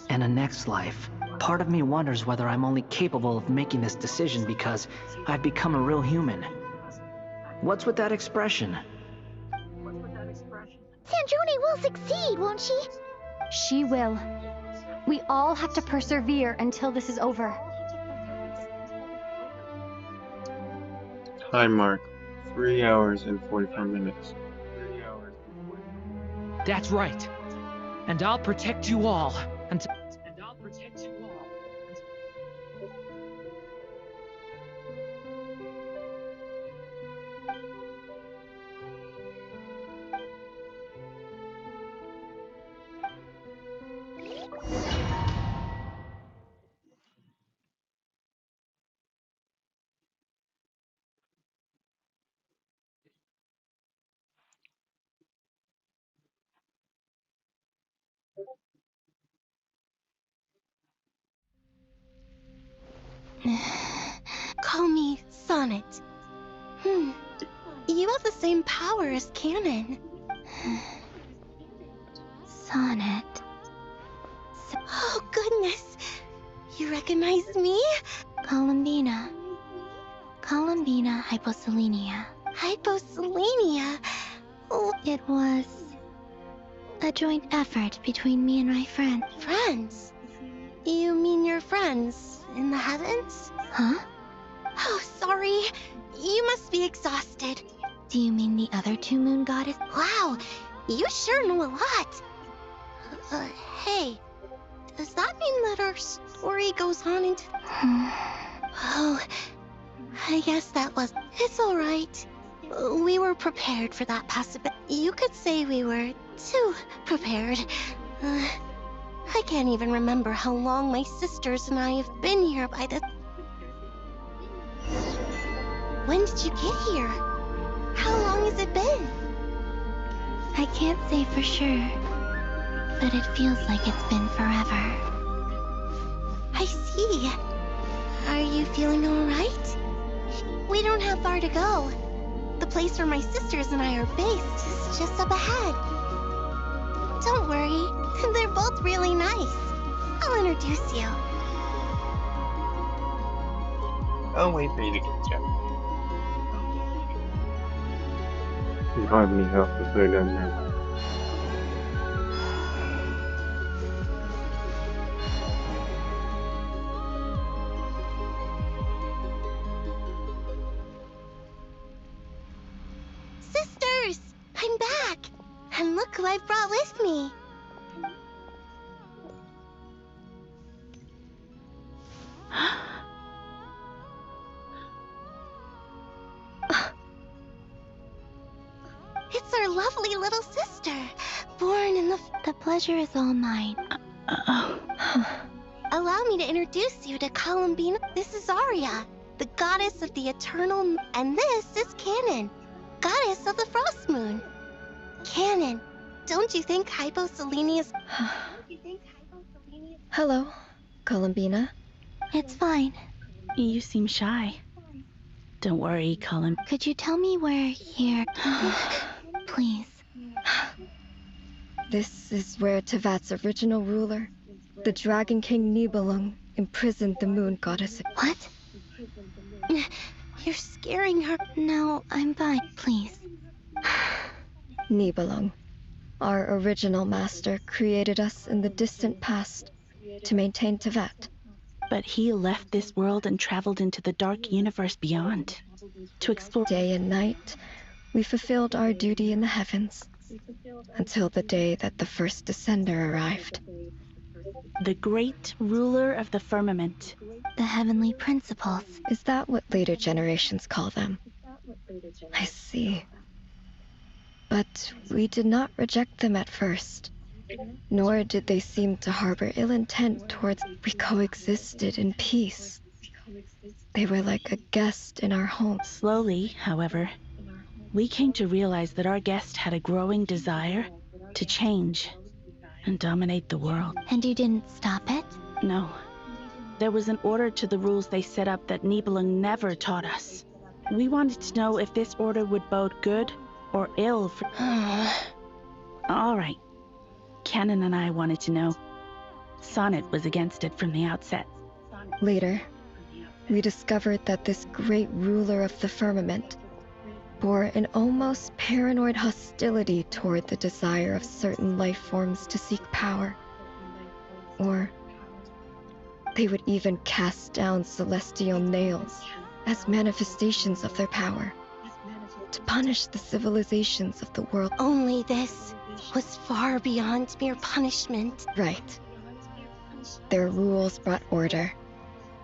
Speaker 6: and a next life. Part of me wonders whether I'm only capable of making this decision because I've become a real human. What's with that expression?
Speaker 2: Sandrone will succeed, won't she?
Speaker 13: She will. We all have to persevere until this is over.
Speaker 1: Time mark. 3 hours and 45 minutes.
Speaker 19: That's right. And I'll protect you all until...
Speaker 20: Call me Sonnet. You have the same power as Canon.
Speaker 17: Sonnet.
Speaker 20: Oh, goodness. You recognize me?
Speaker 17: Columbina. Columbina hyposelenia.
Speaker 20: Hyposelenia? Oh.
Speaker 17: It was a joint effort between me and my friend.
Speaker 20: Friends? You mean your friends in the heavens?
Speaker 17: Huh?
Speaker 20: Oh, sorry. You must be exhausted.
Speaker 17: Do you mean the other two moon goddess?
Speaker 20: Wow, you sure know a lot. Hey, does that mean that our story goes on into... Oh, I guess that was... It's alright. We were prepared for that possibility. You could say we were too prepared. I can't even remember how long my sisters and I have been here by the... When did you get here? How long has it been?
Speaker 17: I can't say for sure, but it feels like it's been forever.
Speaker 20: I see. Are you feeling alright? We don't have far to go. The place where my sisters and I are based is just up ahead. Don't worry, they're both really nice. I'll introduce you.
Speaker 1: Can't wait for you to catch up. Revive me health for so damn now.
Speaker 20: Sisters! I'm back! And look who I've brought with me. It's our lovely little sister, born in the...
Speaker 17: The pleasure is all mine.
Speaker 20: Allow me to introduce you to Columbina. This is Arya, the goddess of the eternal... And this is Canon, goddess of the frost moon. Canon, don't you think Hyposelene is...
Speaker 11: Hello, Columbina.
Speaker 17: It's fine.
Speaker 10: You seem shy. Don't worry, Colin.
Speaker 17: Could you tell me where here... Please.
Speaker 11: This is where Tevat's original ruler, the Dragon King Nibelung, imprisoned the moon goddess.
Speaker 20: What? You're scaring her.
Speaker 17: No, I'm fine. Please.
Speaker 11: Nibelung, our original master, created us in the distant past to maintain Tevat.
Speaker 10: But he left this world and traveled into the dark universe beyond to explore.
Speaker 11: Day and night, we fulfilled our duty in the heavens until the day that the first descender arrived.
Speaker 10: The great ruler of the firmament.
Speaker 17: The heavenly principles.
Speaker 11: Is that what later generations call them? I see. But we did not reject them at first, nor did they seem to harbor ill intent towards. We coexisted in peace. They were like a guest in our home.
Speaker 10: Slowly, however, we came to realize that our guest had a growing desire to change and dominate the world.
Speaker 17: And you didn't stop it?
Speaker 10: No. There was an order to the rules they set up that Nibelung never taught us. We wanted to know if this order would bode good or ill for... All right. Canon and I wanted to know. Sonnet was against it from the outset.
Speaker 11: Later, we discovered that this great ruler of the firmament bore an almost paranoid hostility toward the desire of certain life forms to seek power. Or they would even cast down celestial nails as manifestations of their power to punish the civilizations of the world.
Speaker 20: Only this was far beyond mere punishment.
Speaker 11: Right. Their rules brought order,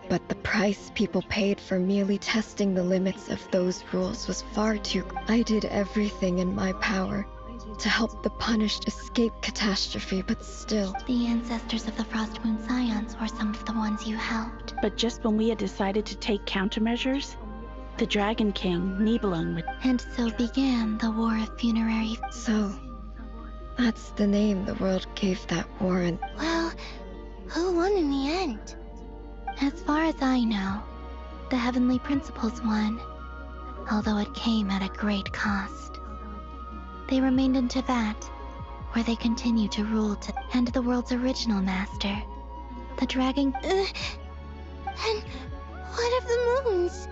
Speaker 11: but the price people paid for merely testing the limits of those rules was far too... I did everything in my power to help the punished escape catastrophe, but still...
Speaker 17: The ancestors of the Frost Moon Scions were some of the ones you helped.
Speaker 10: But just when we had decided to take countermeasures, the Dragon King, Nibelung, would...
Speaker 17: And so began the War of Funerary...
Speaker 11: So, that's the name the world gave that war, and...
Speaker 20: Well, who won in the end?
Speaker 17: As far as I know, the Heavenly Principles won, although it came at a great cost. They remained in Tevat, where they continue to rule and the world's original master, the Dragon...
Speaker 20: And what of the moons?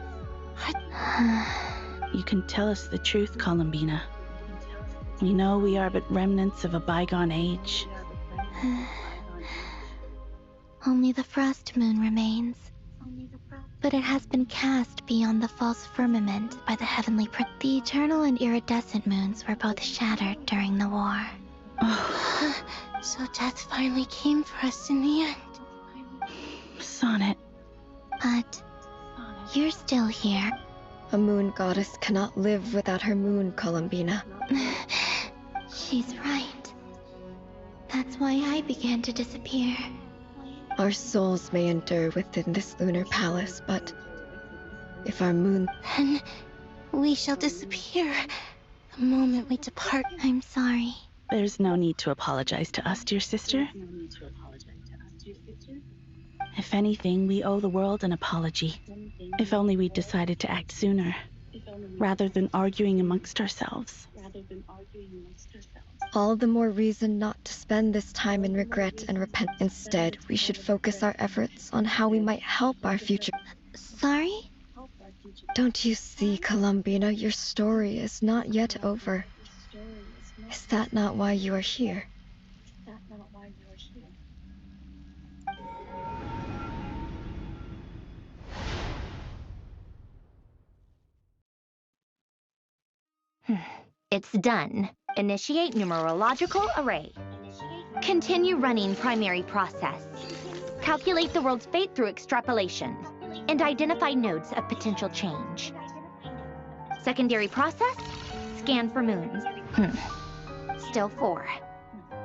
Speaker 10: You can tell us the truth, Columbina. We know we are but remnants of a bygone age.
Speaker 17: Only the Frost Moon remains. But it has been cast beyond the false firmament by the Heavenly The eternal and iridescent moons were both shattered during the war.
Speaker 20: So death finally came for us in the end.
Speaker 10: Sonnet.
Speaker 17: But you're still here.
Speaker 11: A moon goddess cannot live without her moon, Columbina.
Speaker 17: She's right. That's why I began to disappear.
Speaker 11: Our souls may endure within this lunar palace, but if our moon...
Speaker 20: Then we shall disappear the moment we depart.
Speaker 17: I'm sorry.
Speaker 10: There's no need to apologize to us, dear sister. If anything, we owe the world an apology. If only we'd decided to act sooner, rather than arguing amongst ourselves.
Speaker 9: All the more reason not to spend this time in regret and repent. Instead, we should focus our efforts on how we might help our future.
Speaker 20: Sorry?
Speaker 9: Don't you see, Columbina, your story is not yet over. Is that not why you are here?
Speaker 18: It's done. Initiate numerological array. Continue running primary process. Calculate the world's fate through extrapolation. And identify nodes of potential change. Secondary process? Scan for moons. Still 4.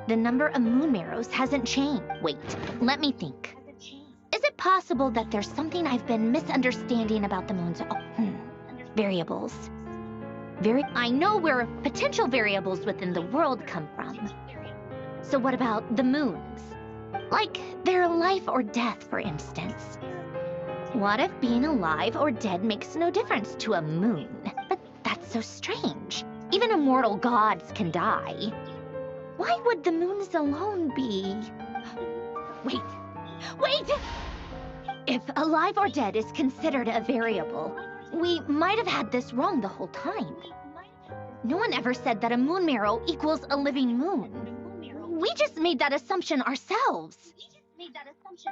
Speaker 18: The number of moon marrows hasn't changed. Wait, let me think. Is it possible that there's something I've been misunderstanding about the moon's variables? I know where potential variables within the world come from. So what about the moons? Like their life or death, for instance. What if being alive or dead makes no difference to a moon? But that's so strange. Even immortal gods can die. Why would the moons alone be... Wait! If alive or dead is considered a variable, we might have had this wrong the whole time. No one ever said that a moon marrow equals a living moon. We just made that assumption ourselves.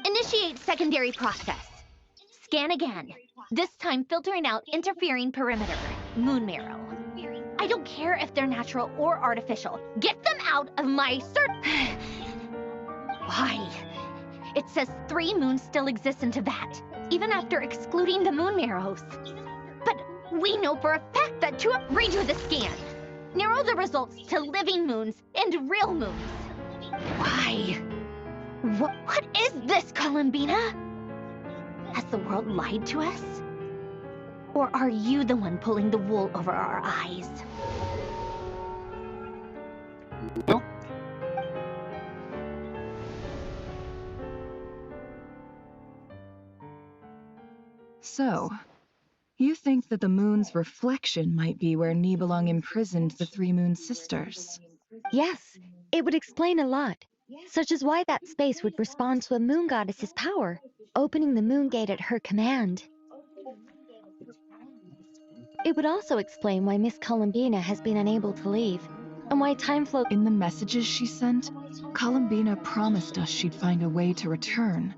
Speaker 18: Initiate secondary process. Scan again. This time filtering out interfering perimeter, moon marrow. I don't care if they're natural or artificial. Get them out of my search. Why? It says 3 moons still exist in Teyvat, even after excluding the moon marrows. But we know for a fact that redo the scan. Narrow the results to living moons and real moons. Why? What is this, Columbina? Has the world lied to us? Or are you the one pulling the wool over our eyes?
Speaker 11: So, you think that the moon's reflection might be where Nibelung imprisoned the 3 moon sisters?
Speaker 9: Yes, it would explain a lot, such as why that space would respond to a moon goddess's power, opening the moon gate at her command. It would also explain why Miss Columbina has been unable to leave, and why time flow.
Speaker 11: In the messages she sent, Columbina promised us she'd find a way to return.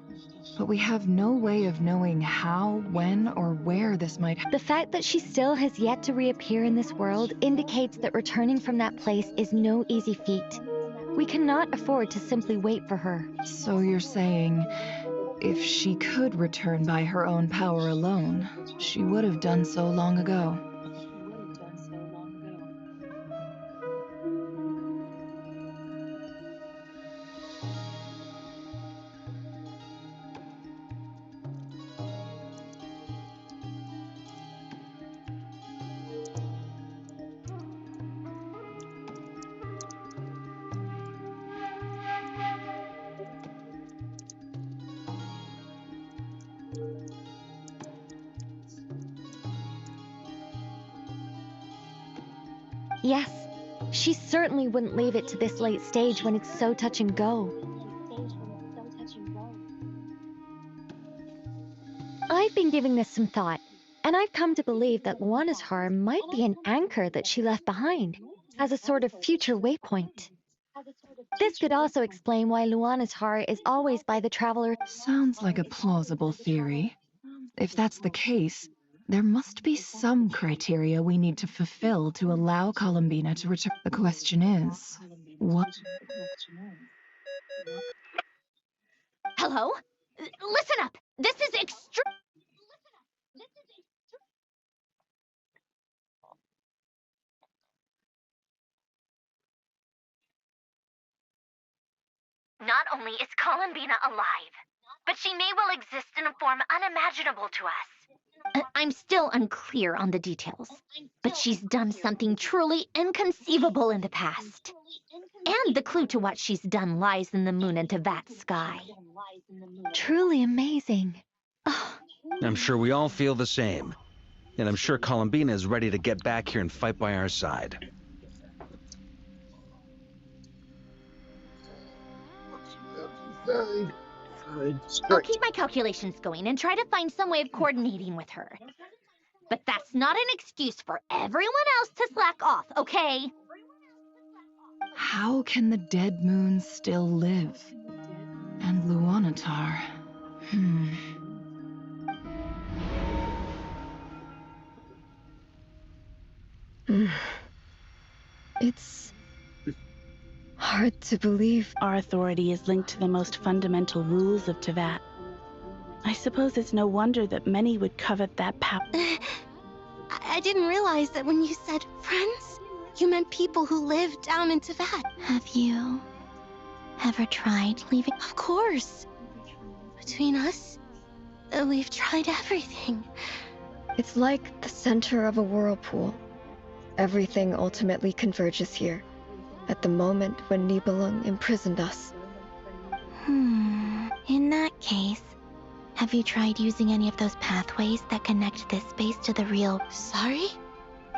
Speaker 11: But we have no way of knowing how, when, or where this might happen.
Speaker 9: The fact that she still has yet to reappear in this world indicates that returning from that place is no easy feat. We cannot afford to simply wait for her.
Speaker 11: So you're saying, if she could return by her own power alone, she would have done so long ago.
Speaker 9: Yes, she certainly wouldn't leave it to this late stage when it's so touch and go. I've been giving this some thought, and I've come to believe that Luana's heart might be an anchor that she left behind, as a sort of future waypoint. This could also explain why Luana's heart is always by the traveler.
Speaker 11: Sounds like a plausible theory. If that's the case, there must be some criteria we need to fulfill to allow Columbina to return. The question is, what?
Speaker 18: Hello? Listen up! This is Not only is Columbina alive, but she may well exist in a form unimaginable to us. I'm still unclear on the details, but she's done something truly inconceivable in the past. And the clue to what she's done lies in the moon and Teyvat's sky.
Speaker 9: Truly amazing.
Speaker 3: I'm sure we all feel the same. And I'm sure Columbina is ready to get back here and fight by our side.
Speaker 18: I'll keep my calculations going and try to find some way of coordinating with her. But that's not an excuse for everyone else to slack off, okay?
Speaker 11: How can the dead moons still live? And Luanatar? It's hard to believe.
Speaker 10: Our authority is linked to the most fundamental rules of Teyvat. I suppose it's no wonder that many would covet that power.
Speaker 20: I didn't realize that when you said friends, you meant people who live down in Teyvat.
Speaker 8: Have you ever tried leaving?
Speaker 20: Of course. Between us, we've tried everything.
Speaker 14: It's like the center of a whirlpool. Everything ultimately converges here, at the moment when Nibelung imprisoned us.
Speaker 8: In that case, have you tried using any of those pathways that connect this space to the real?
Speaker 20: Sorry?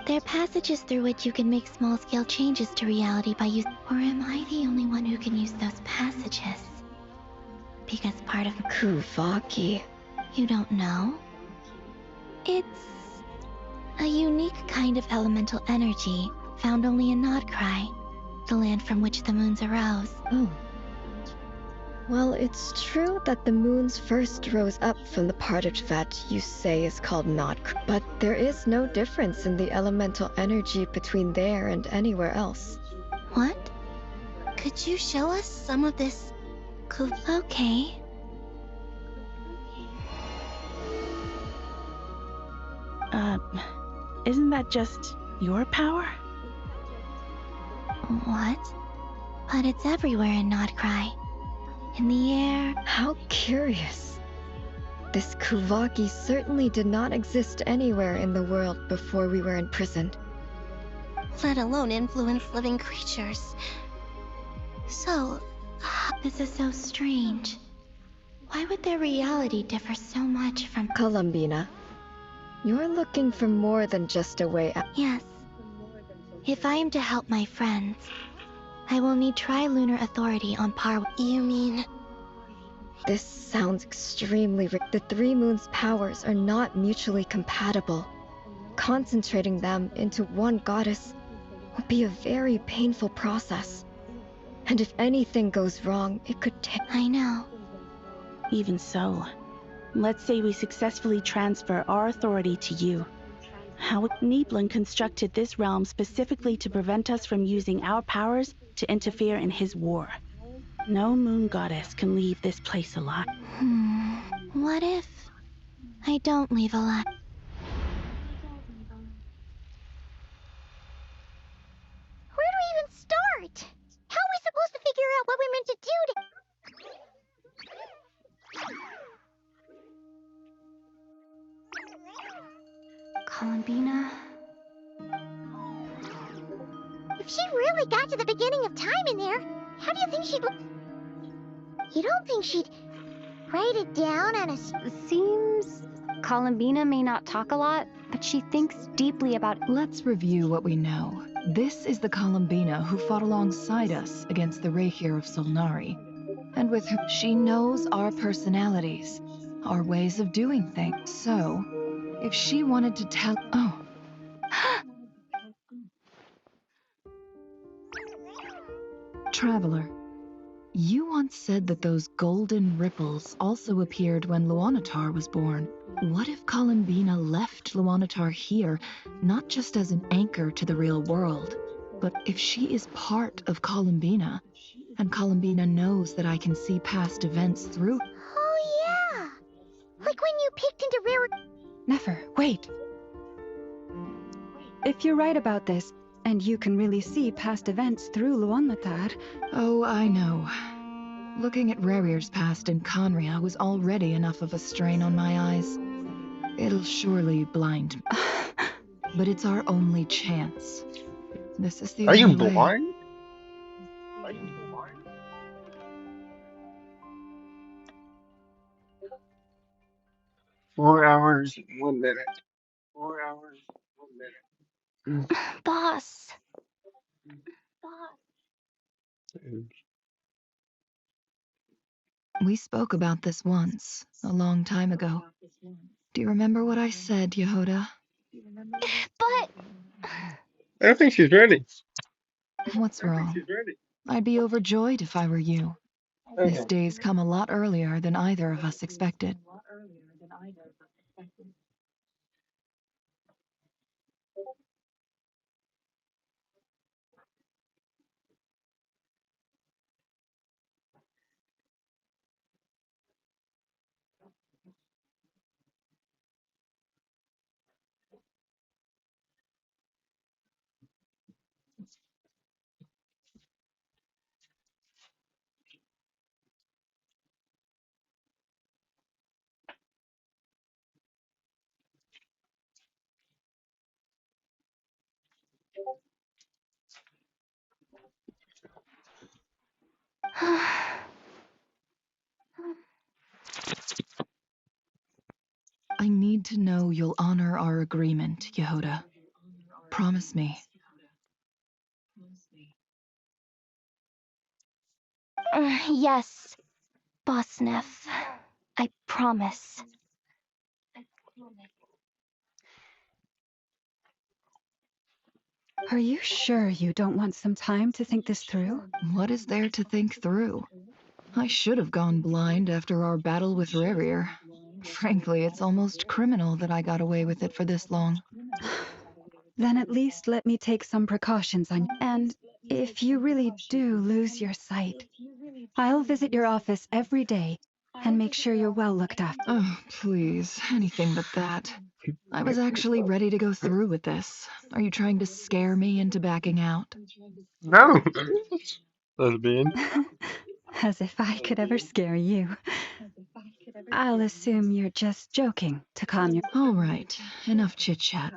Speaker 8: They're passages through which you can make small-scale changes to reality by using... Or am I the only one who can use those passages? Because part of...
Speaker 14: Kuvaki.
Speaker 8: You don't know? It's a unique kind of elemental energy found only in Nodkrai, the land from which the moons arose.
Speaker 14: Oh. Well, it's true that the moons first rose up from the part of Teyvat you say is called Nodkrai, but there is no difference in the elemental energy between there and anywhere else.
Speaker 8: What?
Speaker 20: Could you show us some of this?
Speaker 8: Okay.
Speaker 10: Isn't that just your power?
Speaker 8: What? But it's everywhere in Nodkrai. In the air.
Speaker 14: How curious. This Kuvaki certainly did not exist anywhere in the world before we were imprisoned.
Speaker 20: Let alone influence living creatures. So...
Speaker 8: This is so strange. Why would their reality differ so much from...
Speaker 14: Columbina, you're looking for more than just a way out.
Speaker 8: Yes. If I am to help my friends, I will need trilunar authority on par with...
Speaker 20: You mean...
Speaker 14: This sounds extremely... The three moons' powers are not mutually compatible. Concentrating them into one goddess would be a very painful process. And if anything goes wrong, it could take...
Speaker 8: I know.
Speaker 10: Even so, let's say we successfully transfer our authority to you. How Nibelung constructed this realm specifically to prevent us from using our powers to interfere in his war. No moon goddess can leave this place alive.
Speaker 8: What if I don't leave alive?
Speaker 2: Where do we even start? How are we supposed to figure out what we're meant to do to...
Speaker 13: Columbina?
Speaker 2: If she really got to the beginning of time in there, how do you think she'd... You don't think she'd write it down on a...
Speaker 7: Seems Columbina may not talk a lot, but she thinks deeply about...
Speaker 11: Let's review what we know. This is the Columbina who fought alongside us against the Rahir of Solnari. And with her, she knows our personalities, our ways of doing things. So, if she wanted to tell... Oh. Traveler, you once said that those golden ripples also appeared when Luanatar was born. What if Columbina left Luanatar here, not just as an anchor to the real world, but if she is part of Columbina, and Columbina knows that I can see past events through...
Speaker 2: Oh yeah! Like when you peeked into rare...
Speaker 7: Nefer, wait! If you're right about this, and you can really see past events through Luanatar...
Speaker 11: Oh, I know. Looking at Rarir's past in Conria was already enough of a strain on my eyes. It'll surely blind me. But it's our only chance. This is the
Speaker 1: Are you
Speaker 11: only way.
Speaker 1: blind? 4 hours, 1 minute. 4 hours, 1 minute.
Speaker 9: Boss.
Speaker 11: We spoke about this once, a long time ago. Do you remember what I said, Yehoda?
Speaker 9: But...
Speaker 1: I don't think she's ready.
Speaker 11: What's wrong? I'd be overjoyed if I were you. This
Speaker 1: Okay.
Speaker 11: day's come a lot earlier than either of us expected. I need to know you'll honor our agreement, Yehoda. Promise me.
Speaker 9: Yes, Boss Neff. I promise.
Speaker 7: Are you sure you don't want some time to think this through?
Speaker 11: What is there to think through? I should have gone blind after our battle with Rerir. Frankly, it's almost criminal that I got away with it for this long.
Speaker 7: Then at least let me take some precautions on you. And if you really do lose your sight, I'll visit your office every day and make sure you're well looked after.
Speaker 11: Oh, please, anything but that. I was actually ready to go through with this. Are you trying to scare me into backing out?
Speaker 1: No. Lesbian.
Speaker 7: As if I could ever scare you. I'll assume you're just joking to calm your...
Speaker 11: All right, enough chit-chat.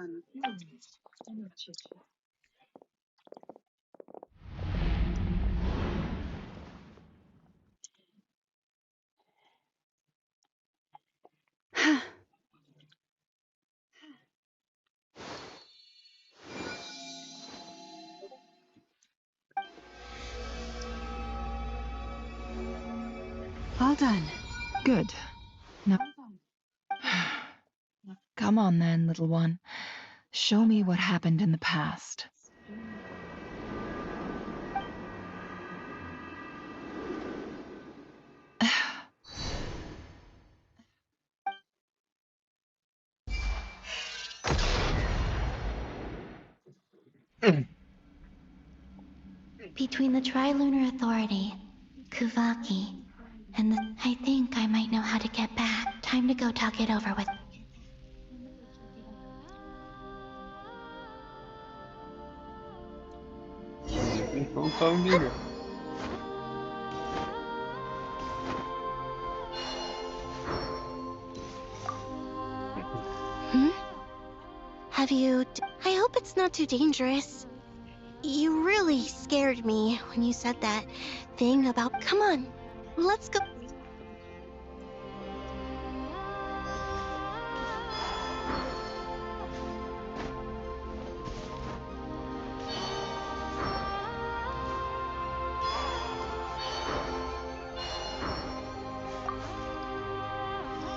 Speaker 7: All done.
Speaker 11: Good. Now, come on then, little one. Show me what happened in the past.
Speaker 8: Between the Trilunar Authority, Kuvaki, and the... I think I might know how to get back. Time to go talk it over with...
Speaker 20: Have you... I hope it's not too dangerous. You really scared me when you said that thing about... Come on, let's go...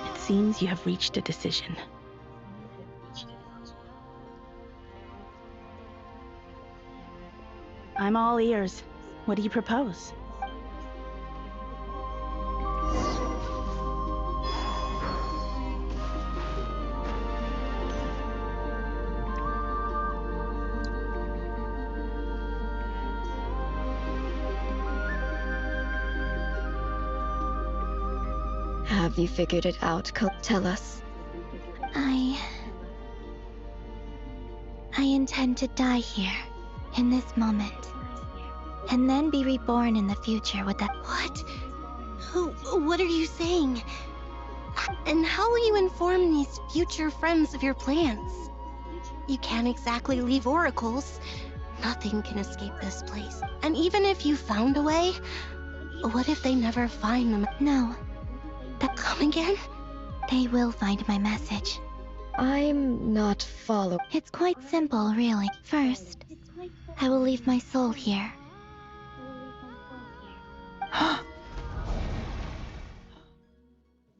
Speaker 10: It seems you have reached a decision. I'm all ears. What do you propose?
Speaker 14: Have you figured it out? Tell us.
Speaker 8: I intend to die here, in this moment, and then be reborn in the future with that...
Speaker 20: What? What are you saying? And how will you inform these future friends of your plans? You can't exactly leave oracles. Nothing can escape this place. And even if you found a way, what if they never find them?
Speaker 8: No.
Speaker 20: Come again?
Speaker 17: They will find my message.
Speaker 14: I'm not following.
Speaker 17: It's quite simple, really. First, I will leave my soul here.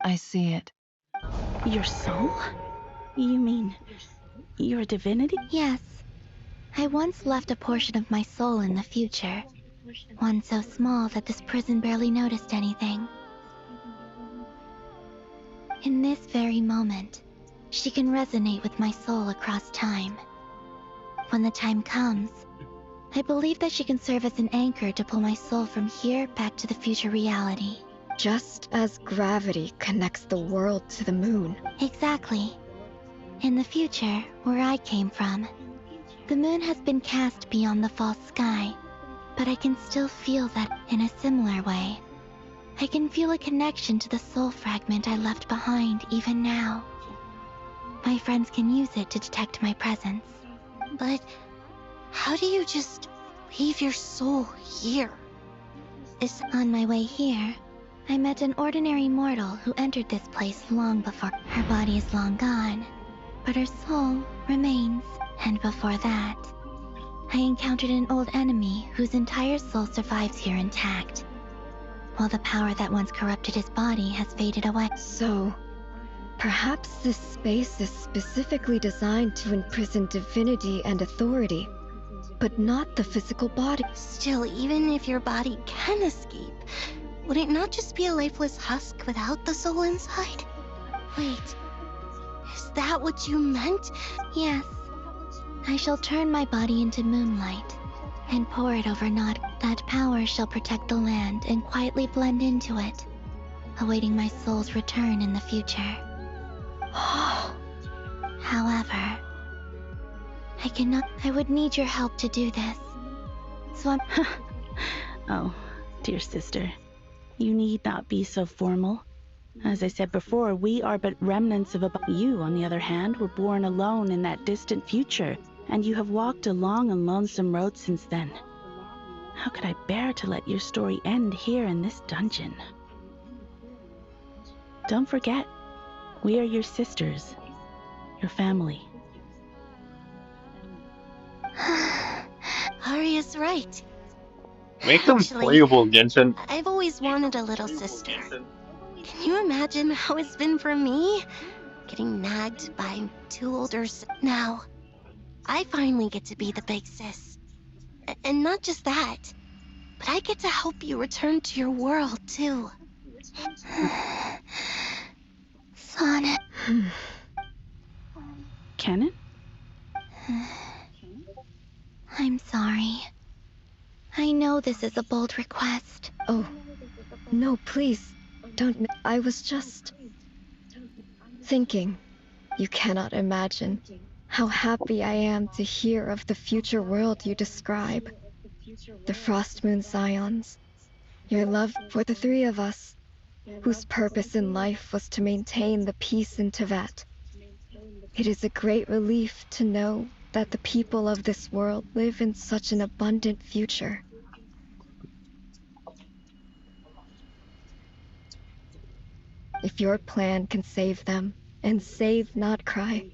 Speaker 11: I see it.
Speaker 10: Your soul? You mean your divinity?
Speaker 17: Yes. I once left a portion of my soul in the future. One so small that this prison barely noticed anything. In this very moment, she can resonate with my soul across time. When the time comes, I believe that she can serve as an anchor to pull my soul from here back to the future reality.
Speaker 14: Just as gravity connects the world to the moon.
Speaker 17: Exactly. In the future, where I came from, the moon has been cast beyond the false sky, but I can still feel that in a similar way. I can feel a connection to the soul fragment I left behind even now. My friends can use it to detect my presence.
Speaker 20: But how do you just leave your soul here?
Speaker 17: On my way here, I met an ordinary mortal who entered this place long before. Her body is long gone, but her soul remains. And before that, I encountered an old enemy whose entire soul survives here intact, while the power that once corrupted his body has faded away.
Speaker 14: So, perhaps this space is specifically designed to imprison divinity and authority, but not the physical body.
Speaker 20: Still, even if your body can escape, would it not just be a lifeless husk without the soul inside? Wait, is that what you meant?
Speaker 17: Yes. I shall turn my body into moonlight and pour it over Nod. That power shall protect the land and quietly blend into it, awaiting my soul's return in the future. However, I would need your help to do this. So I'm...
Speaker 10: Oh, dear sister. You need not be so formal. As I said before, we are but remnants of a... You, on the other hand, were born alone in that distant future, and you have walked a long and lonesome road since then. How could I bear to let your story end here in this dungeon? Don't forget, we are your sisters, your family.
Speaker 20: Arya's right.
Speaker 1: Make them playable, Genshin.
Speaker 20: I've always wanted a little sister. Can you imagine how it's been for me? Getting nagged by two older now. I finally get to be the big sis. And not just that, but I get to help you return to your world, too.
Speaker 17: Sonnet.
Speaker 10: Kennen?
Speaker 17: I'm sorry. I know this is a bold request.
Speaker 14: Oh, no, please, don't. I was just thinking. You cannot imagine how happy I am to hear of the future world you describe. The Frostmoon Scions. Your love for the three of us, whose purpose in life was to maintain the peace in Tibet. It is a great relief to know that the people of this world live in such an abundant future. If your plan can save them, and save Nodcry,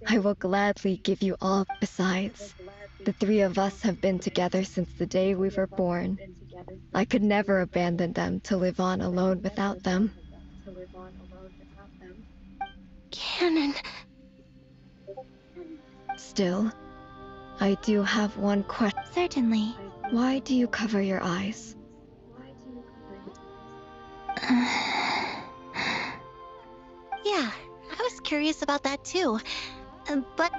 Speaker 14: I will gladly give you all. Besides, the three of us have been together since the day we were born. I could never abandon them to live on alone without them.
Speaker 20: Kennen.
Speaker 14: Still, I do have one question.
Speaker 17: Certainly.
Speaker 14: Why do you cover your eyes?
Speaker 20: Yeah, I was curious about that too. But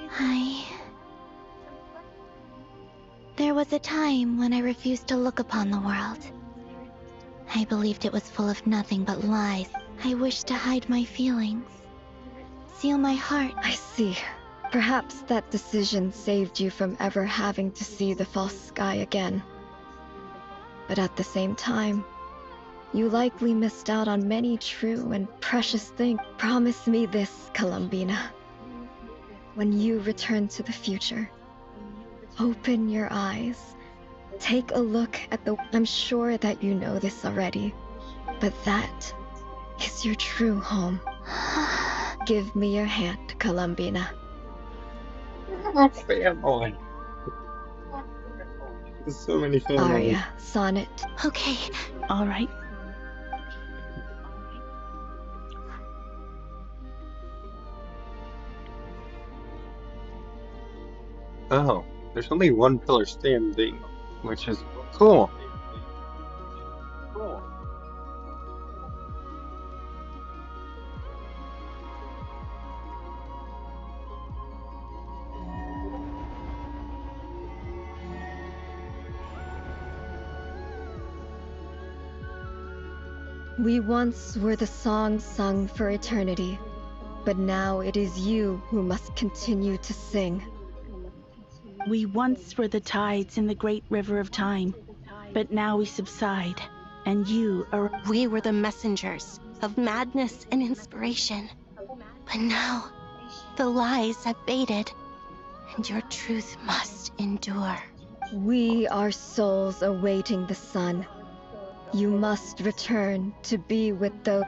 Speaker 17: There was a time when I refused to look upon the world. I believed it was full of nothing but lies. I wished to hide my feelings. Seal my heart.
Speaker 14: I see. Perhaps that decision saved you from ever having to see the false sky again. But at the same time, you likely missed out on many true and precious things. Promise me this, Columbina. When you return to the future, open your eyes. Take a look at the... I'm sure that you know this already, but that is your true home. Give me your hand, Columbina.
Speaker 1: Family. There's so many families.
Speaker 14: Arya, Sonnet.
Speaker 10: Okay. All right.
Speaker 1: Oh, there's only one pillar standing, which is cool.
Speaker 14: We once were the song sung for eternity, but now it is you who must continue to sing.
Speaker 10: We once were the tides in the great river of time, but now we subside, and you are...
Speaker 20: We were the messengers of madness and inspiration. But now, the lies have faded, and your truth must endure.
Speaker 14: We are souls awaiting the sun. You must return to be with those.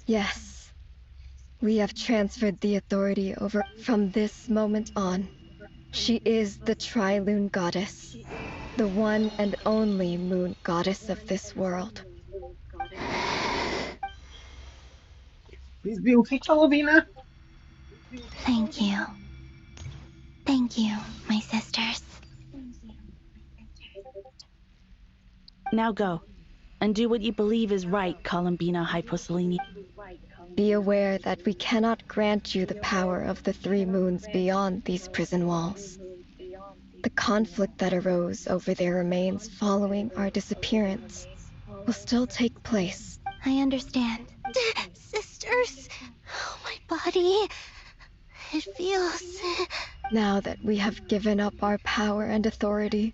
Speaker 14: Yes. We have transferred the authority over from this moment on. She is the Tri-Lune Goddess, the one and only moon goddess of this world.
Speaker 1: Please be okay, Columbina.
Speaker 8: Thank you. Thank you, my sisters.
Speaker 10: Now go, and do what you believe is right, Columbina Hyposelenia.
Speaker 14: Be aware that we cannot grant you the power of the three moons beyond these prison walls. The conflict that arose over their remains following our disappearance will still take place.
Speaker 8: I understand.
Speaker 20: Sisters, oh, my body, it feels...
Speaker 14: Now that we have given up our power and authority,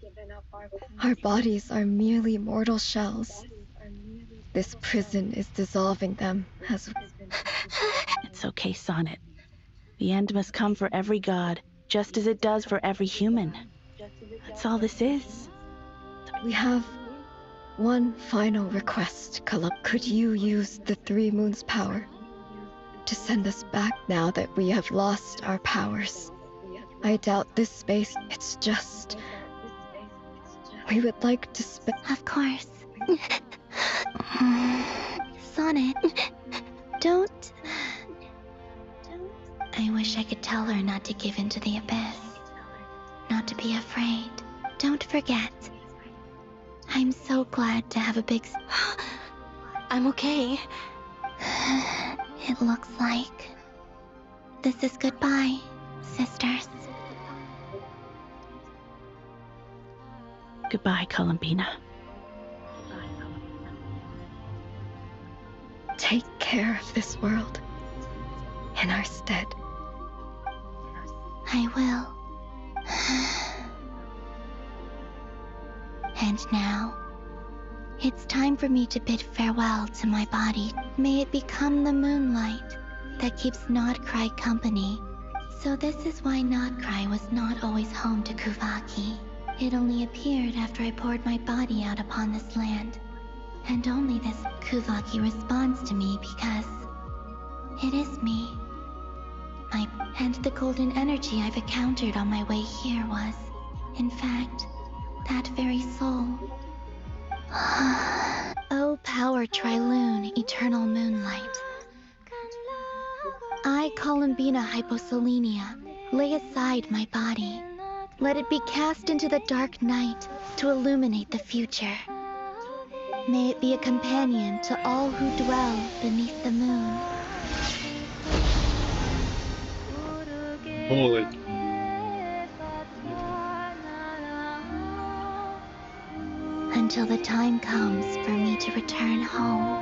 Speaker 14: our bodies are merely mortal shells. This prison is dissolving them as...
Speaker 10: It's okay, Sonnet. The end must come for every god, just as it does for every human. That's all this is.
Speaker 14: We have one final request, Kalub. Could you use the Three Moons' power to send us back now that we have lost our powers? I doubt this space, it's just... We would like to spend...
Speaker 8: Of course. Sonnet, don't... I wish I could tell her not to give in to the abyss. Not to be afraid. Don't forget. I'm so glad to have a big...
Speaker 20: I'm okay.
Speaker 8: It looks like... This is goodbye, sisters.
Speaker 10: Goodbye, Columbina.
Speaker 14: Take care of this world in our stead.
Speaker 8: I will. And now, it's time for me to bid farewell to my body. May it become the moonlight that keeps Nodkrai company. So this is why Nodkrai was not always home to Kuvaki. It only appeared after I poured my body out upon this land. And only this Kuvaki responds to me because it is me. And the golden energy I've encountered on my way here was, in fact, that very soul. Oh, power Tri-Lune, eternal moonlight. I, Columbina Hyposelenia, lay aside my body. Let it be cast into the dark night to illuminate the future. May it be a companion to all who dwell beneath the moon.
Speaker 1: Holy.
Speaker 8: Until the time comes for me to return home.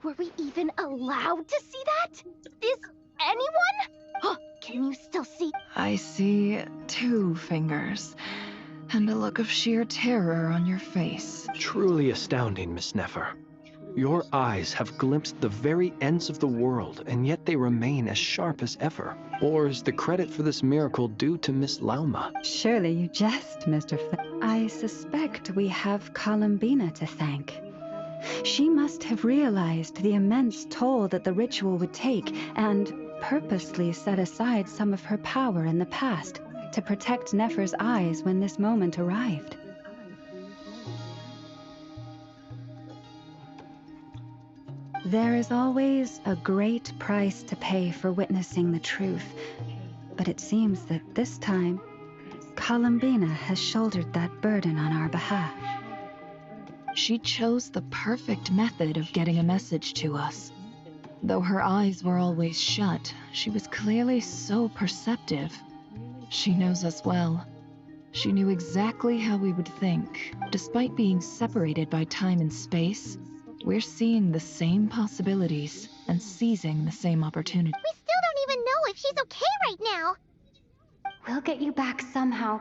Speaker 9: Were we even allowed to see that? Is anyone? Can you still see?
Speaker 11: I see 2 fingers, and a look of sheer terror on your face.
Speaker 5: Truly astounding, Miss Nefer. Your eyes have glimpsed the very ends of the world, and yet they remain as sharp as ever. Or is the credit for this miracle due to Miss Lauma?
Speaker 7: Surely you jest, Mr. I suspect we have Columbina to thank. She must have realized the immense toll that the ritual would take and purposely set aside some of her power in the past to protect Nefer's eyes when this moment arrived. There is always a great price to pay for witnessing the truth, but it seems that this time, Columbina has shouldered that burden on our behalf.
Speaker 11: She chose the perfect method of getting a message to us. Though her eyes were always shut, she was clearly so perceptive. She knows us well. She knew exactly how we would think. Despite being separated by time and space, we're seeing the same possibilities and seizing the same opportunity.
Speaker 2: We still don't even know if she's okay right now.
Speaker 13: We'll get you back somehow,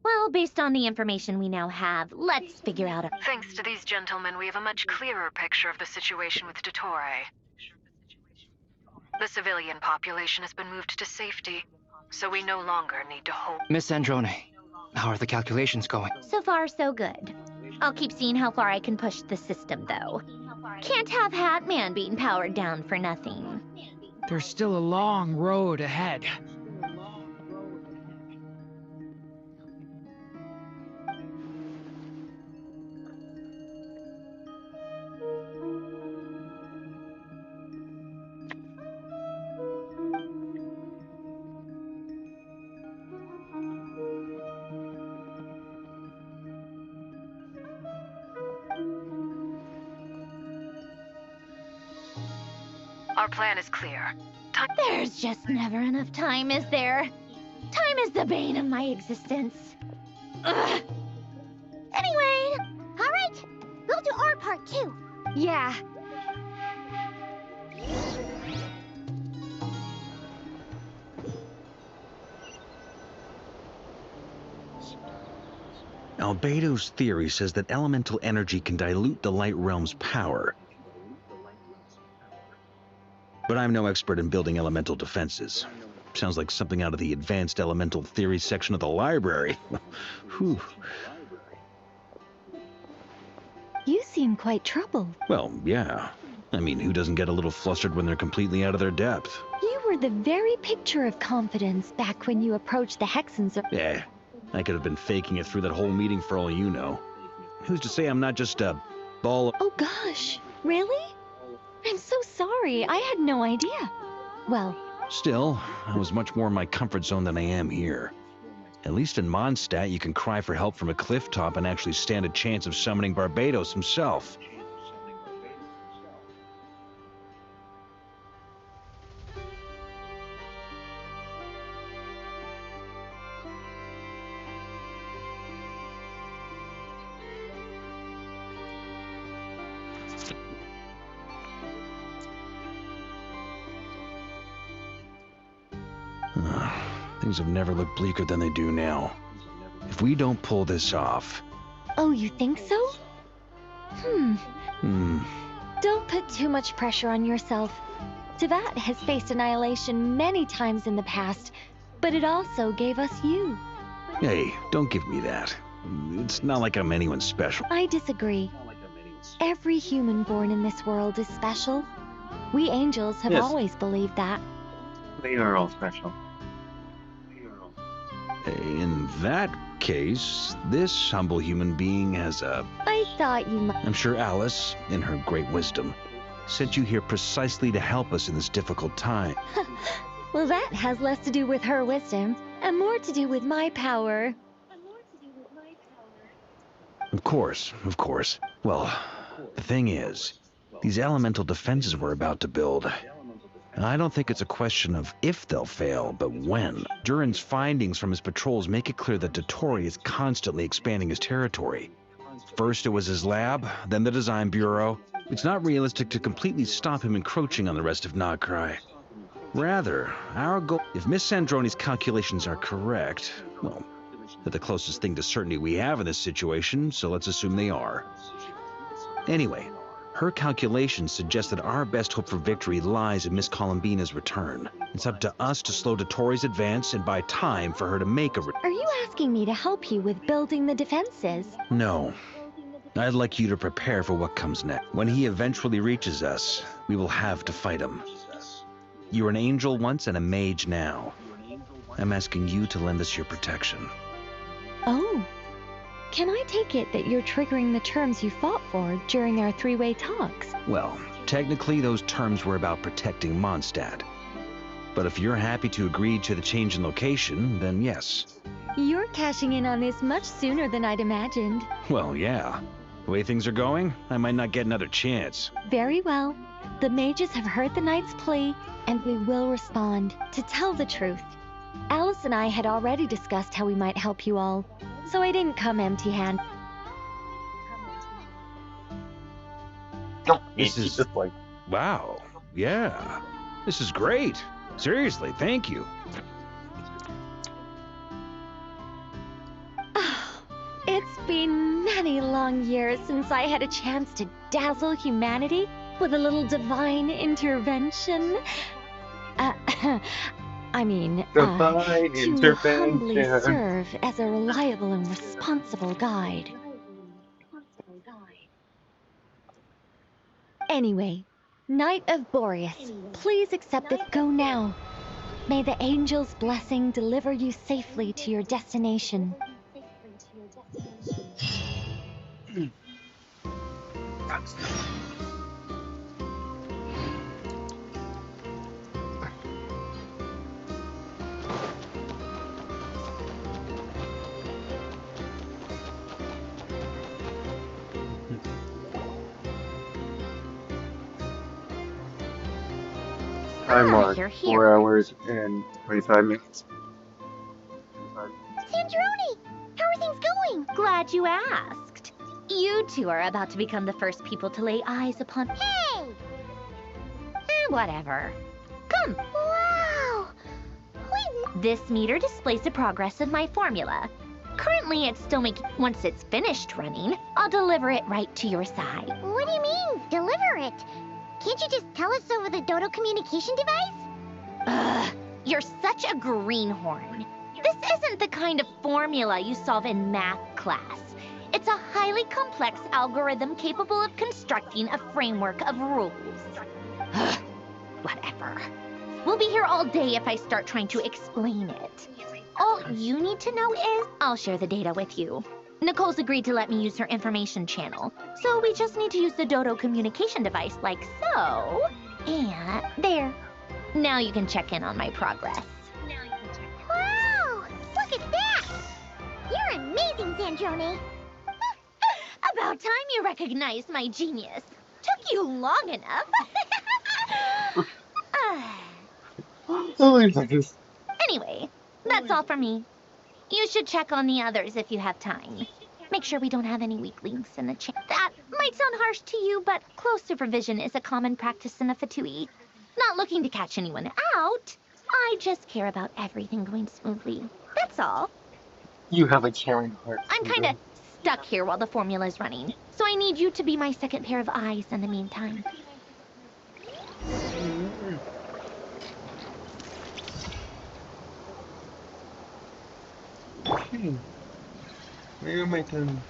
Speaker 18: Well, based on the information we now have, let's figure out a...
Speaker 4: Thanks to these gentlemen, we have a much clearer picture of the situation with Dottore. The civilian population has been moved to safety, so we no longer need to hold...
Speaker 21: Miss Androne, how are the calculations going?
Speaker 18: So far, so good. I'll keep seeing how far I can push the system, though. Can't have Hatman being powered down for nothing.
Speaker 19: There's still a long road ahead.
Speaker 4: Our plan is clear.
Speaker 18: There's just never enough time, is there? Time is the bane of my existence. Ugh.
Speaker 2: Anyway, all right, we'll do our part too.
Speaker 9: Yeah.
Speaker 3: Albedo's theory says that elemental energy can dilute the light realm's power. But I'm no expert in building elemental defenses. Sounds like something out of the advanced elemental theory section of the library. Whew.
Speaker 9: You seem quite troubled.
Speaker 3: Well, yeah. I mean, who doesn't get a little flustered when they're completely out of their depth?
Speaker 9: You were the very picture of confidence back when you approached the Hexens.
Speaker 3: Yeah, I could have been faking it through that whole meeting for all you know. Who's to say I'm not just a ball of...
Speaker 9: Oh gosh, really? I'm so sorry, I had no idea. Well...
Speaker 3: Still, I was much more in my comfort zone than I am here. At least in Mondstadt, you can cry for help from a cliff top and actually stand a chance of summoning Barbados himself. Things have never looked bleaker than they do now. If we don't pull this off...
Speaker 9: Oh, you think so? Don't put too much pressure on yourself. Tevat has faced annihilation many times in the past, but it also gave us you.
Speaker 3: Hey, don't give me that. It's not like I'm anyone special.
Speaker 9: I disagree. Every human born in this world is special. We angels have always believed that.
Speaker 12: We are all special.
Speaker 3: In that case, this humble human being has a...
Speaker 9: I thought you might...
Speaker 3: I'm sure Alice, in her great wisdom, sent you here precisely to help us in this difficult time.
Speaker 9: Well, that has less to do with her wisdom, and more to do with my power.
Speaker 3: Of course, of course. Well, the thing is, these elemental defenses we're about to build, I don't think it's a question of if they'll fail, but when. Durin's findings from his patrols make it clear that Dottore is constantly expanding his territory. First it was his lab, then the design bureau. It's not realistic to completely stop him encroaching on the rest of Nagkrai. Rather, our goal, if Miss Sandroni's calculations are correct, well, they're the closest thing to certainty we have in this situation, so let's assume they are. Anyway, her calculations suggest that our best hope for victory lies in Miss Columbina's return. It's up to us to slow Dottore's advance and buy time for her to make a
Speaker 9: Are you asking me to help you with building the defenses?
Speaker 3: No. I'd like you to prepare for what comes next. When he eventually reaches us, we will have to fight him. You were an angel once and a mage now. I'm asking you to lend us your protection.
Speaker 9: Oh. Can I take it that you're triggering the terms you fought for during our three-way talks?
Speaker 3: Well, technically those terms were about protecting Mondstadt. But if you're happy to agree to the change in location, then yes.
Speaker 9: You're cashing in on this much sooner than I'd imagined.
Speaker 3: Well, yeah. The way things are going, I might not get another chance.
Speaker 9: Very well. The mages have heard the knight's plea, and we will respond. To tell the truth, Alice and I had already discussed how we might help you all, so I didn't come empty-handed.
Speaker 3: This is just like, wow, yeah. This is great. Seriously, thank you.
Speaker 9: It's been many long years since I had a chance to dazzle humanity with a little divine intervention. I mean,
Speaker 1: Divine
Speaker 9: to
Speaker 1: intervention.
Speaker 9: humbly serve as a reliable and responsible guide. Anyway, Knight of Boreas, please accept this. Go now. May the angel's blessing deliver you safely to your destination.
Speaker 1: Time mark,
Speaker 18: you're here.
Speaker 1: 4 hours and 25 minutes.
Speaker 18: Sandroni! How are things going? Glad you asked. You two are about to become the first people to lay eyes upon... Hey! Whatever. Come. Wow! This meter displays the progress of my formula. Currently, it's still making... Once it's finished running, I'll deliver it right to your side.
Speaker 2: What do you mean, deliver it? Can't you just tell us over the Dodo communication device?
Speaker 18: Ugh, you're such a greenhorn. This isn't the kind of formula you solve in math class. It's a highly complex algorithm capable of constructing a framework of rules. Ugh, whatever. We'll be here all day if I start trying to explain it. All you need to know is I'll share the data with you. Nicole's agreed to let me use her information channel, so we just need to use the Dodo communication device like so. And there. Now you can check in on my progress.
Speaker 2: Wow! Look at that! You're amazing, Sandroni.
Speaker 18: About time you recognized my genius. Took you long enough. Anyway, that's all for me. You should check on the others if you have time. Make sure we don't have any weak links in the chain. That might sound harsh to you, but close supervision is a common practice in the Fatui. Not looking to catch anyone out. I just care about everything going smoothly. That's all.
Speaker 1: You have a caring heart.
Speaker 18: I'm kind of stuck here while the formula's running, so I need you to be my second pair of eyes in the meantime.
Speaker 1: Maybe I can...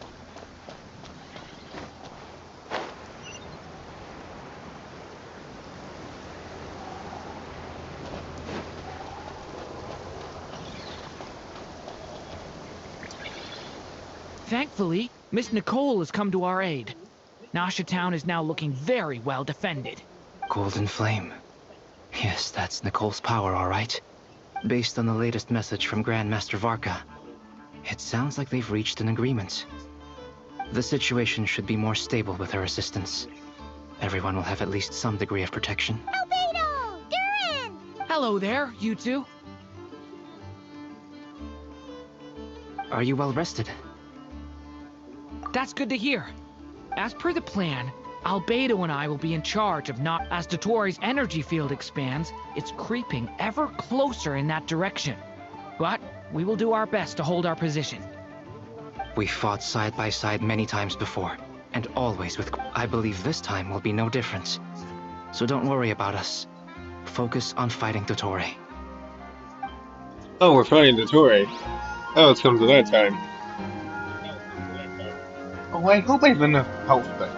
Speaker 19: Thankfully, Miss Nicole has come to our aid. Nasha Town is now looking very well defended.
Speaker 21: Golden Flame. Yes, that's Nicole's power, all right. Based on the latest message from Grandmaster Varka, it sounds like they've reached an agreement. The situation should be more stable with her assistance. Everyone will have at least some degree of protection.
Speaker 2: Albedo!
Speaker 19: Hello there, you two.
Speaker 21: Are you well rested?
Speaker 19: That's good to hear. As per the plan, Albedo and I will be in charge of not. As Dotori's energy field expands, it's creeping ever closer in that direction. But we will do our best to hold our position.
Speaker 21: We fought side by side many times before, and always with. I believe this time will be no different. So don't worry about us. Focus on fighting Dottore.
Speaker 1: Oh, we're fighting Dottore. Oh, it's come to that time. Oh, I hope I have enough health then.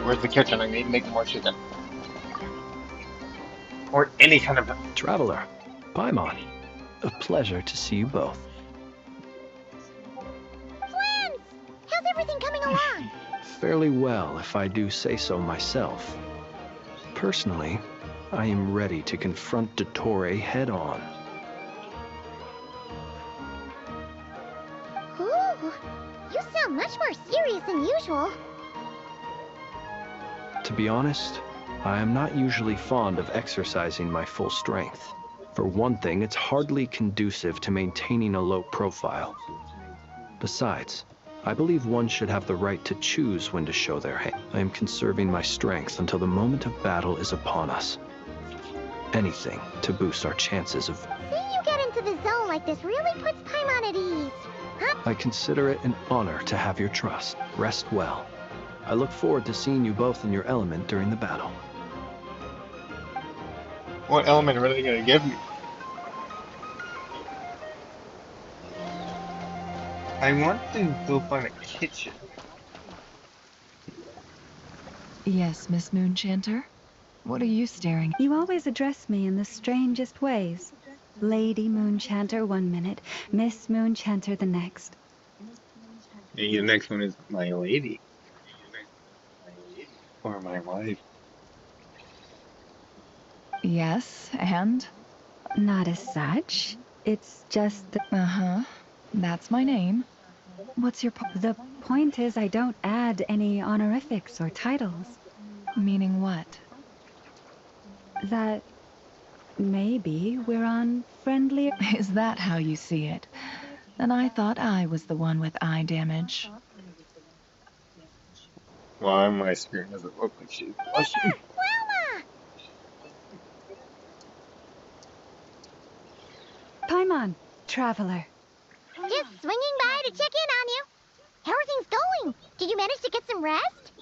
Speaker 1: Where's the kitchen? I need to make more chicken. Or any kind of...
Speaker 5: Traveler, Paimon, a pleasure to see you both.
Speaker 2: Friends! How's everything coming along?
Speaker 5: Fairly well, if I do say so myself. Personally, I am ready to confront Dottore head-on.
Speaker 2: Ooh, you sound much more serious than usual.
Speaker 5: To be honest, I am not usually fond of exercising my full strength. For one thing, it's hardly conducive to maintaining a low profile. Besides, I believe one should have the right to choose when to show their hand. I am conserving my strength until the moment of battle is upon us. Anything to boost our chances of...
Speaker 2: Seeing you get into the zone like this really puts Paimon at ease. Huh?
Speaker 5: I consider it an honor to have your trust. Rest well. I look forward to seeing you both in your element during the battle.
Speaker 1: What element are they gonna give me? I want to go find a kitchen.
Speaker 11: Yes, Miss Moonchanter? What are you staring?
Speaker 7: You always address me in the strangest ways. Lady Moonchanter 1 minute, Miss Moonchanter the next.
Speaker 1: Maybe the next one is my lady. Or my wife.
Speaker 11: Yes, and?
Speaker 7: Not as such. It's just the...
Speaker 11: Uh-huh. That's my name. What's your
Speaker 7: The point is I don't add any honorifics or titles.
Speaker 11: Meaning what?
Speaker 7: That maybe we're on friendlier...
Speaker 11: Is that how you see it? Then I thought I was the one with eye damage.
Speaker 1: Well, on my screen doesn't look like she's blushing.
Speaker 2: Wilma!
Speaker 7: Paimon, traveler.
Speaker 2: Just swinging by to check in on you. How are things going? Did you manage to get some rest?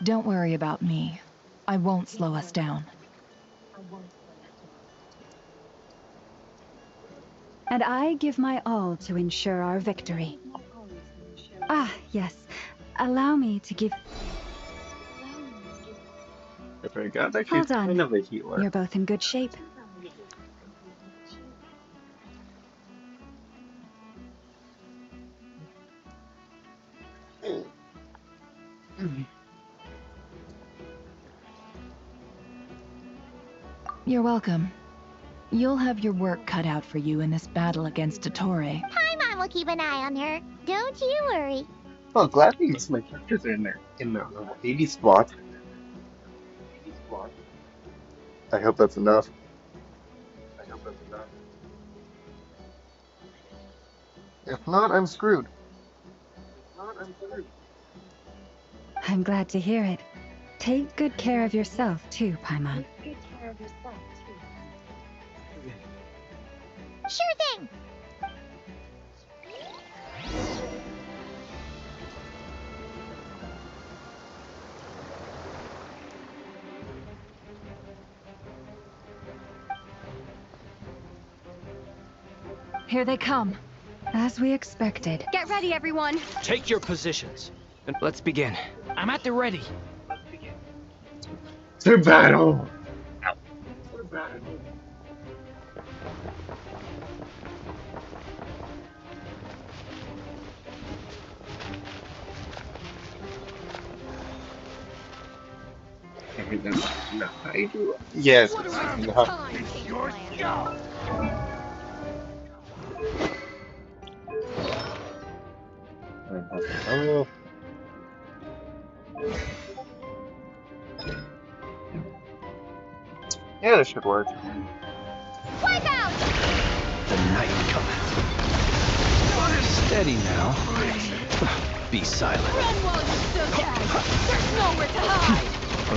Speaker 11: Don't worry about me. I won't slow us down.
Speaker 7: And I give my all to ensure our victory. Ah, yes. Allow me to give...
Speaker 1: I forgot that she's
Speaker 7: Hold on.
Speaker 1: kind of a healer.
Speaker 7: You're both in good shape.
Speaker 11: You're welcome. You'll have your work cut out for you in this battle against Dottore.
Speaker 2: Paimon will keep an eye on her. Don't you worry.
Speaker 1: Well, glad most of my characters are in there. In the 80 spot. I hope that's enough. If not, I'm screwed.
Speaker 7: I'm glad to hear it. Take good care of yourself, too, Paimon.
Speaker 2: Sure thing.
Speaker 11: Here they come.
Speaker 7: As we expected.
Speaker 9: Get ready, everyone.
Speaker 5: Take your positions.
Speaker 21: And let's begin.
Speaker 19: I'm at the ready.
Speaker 1: To battle! Ow. To battle. I think that's enough. I do. Yes, it's enough.
Speaker 2: It's your show.
Speaker 1: Oh. Yeah, this should work.
Speaker 18: Wipeout!
Speaker 5: The night cometh. Steady now. Be silent.
Speaker 9: Run while you still can! There's nowhere to hide!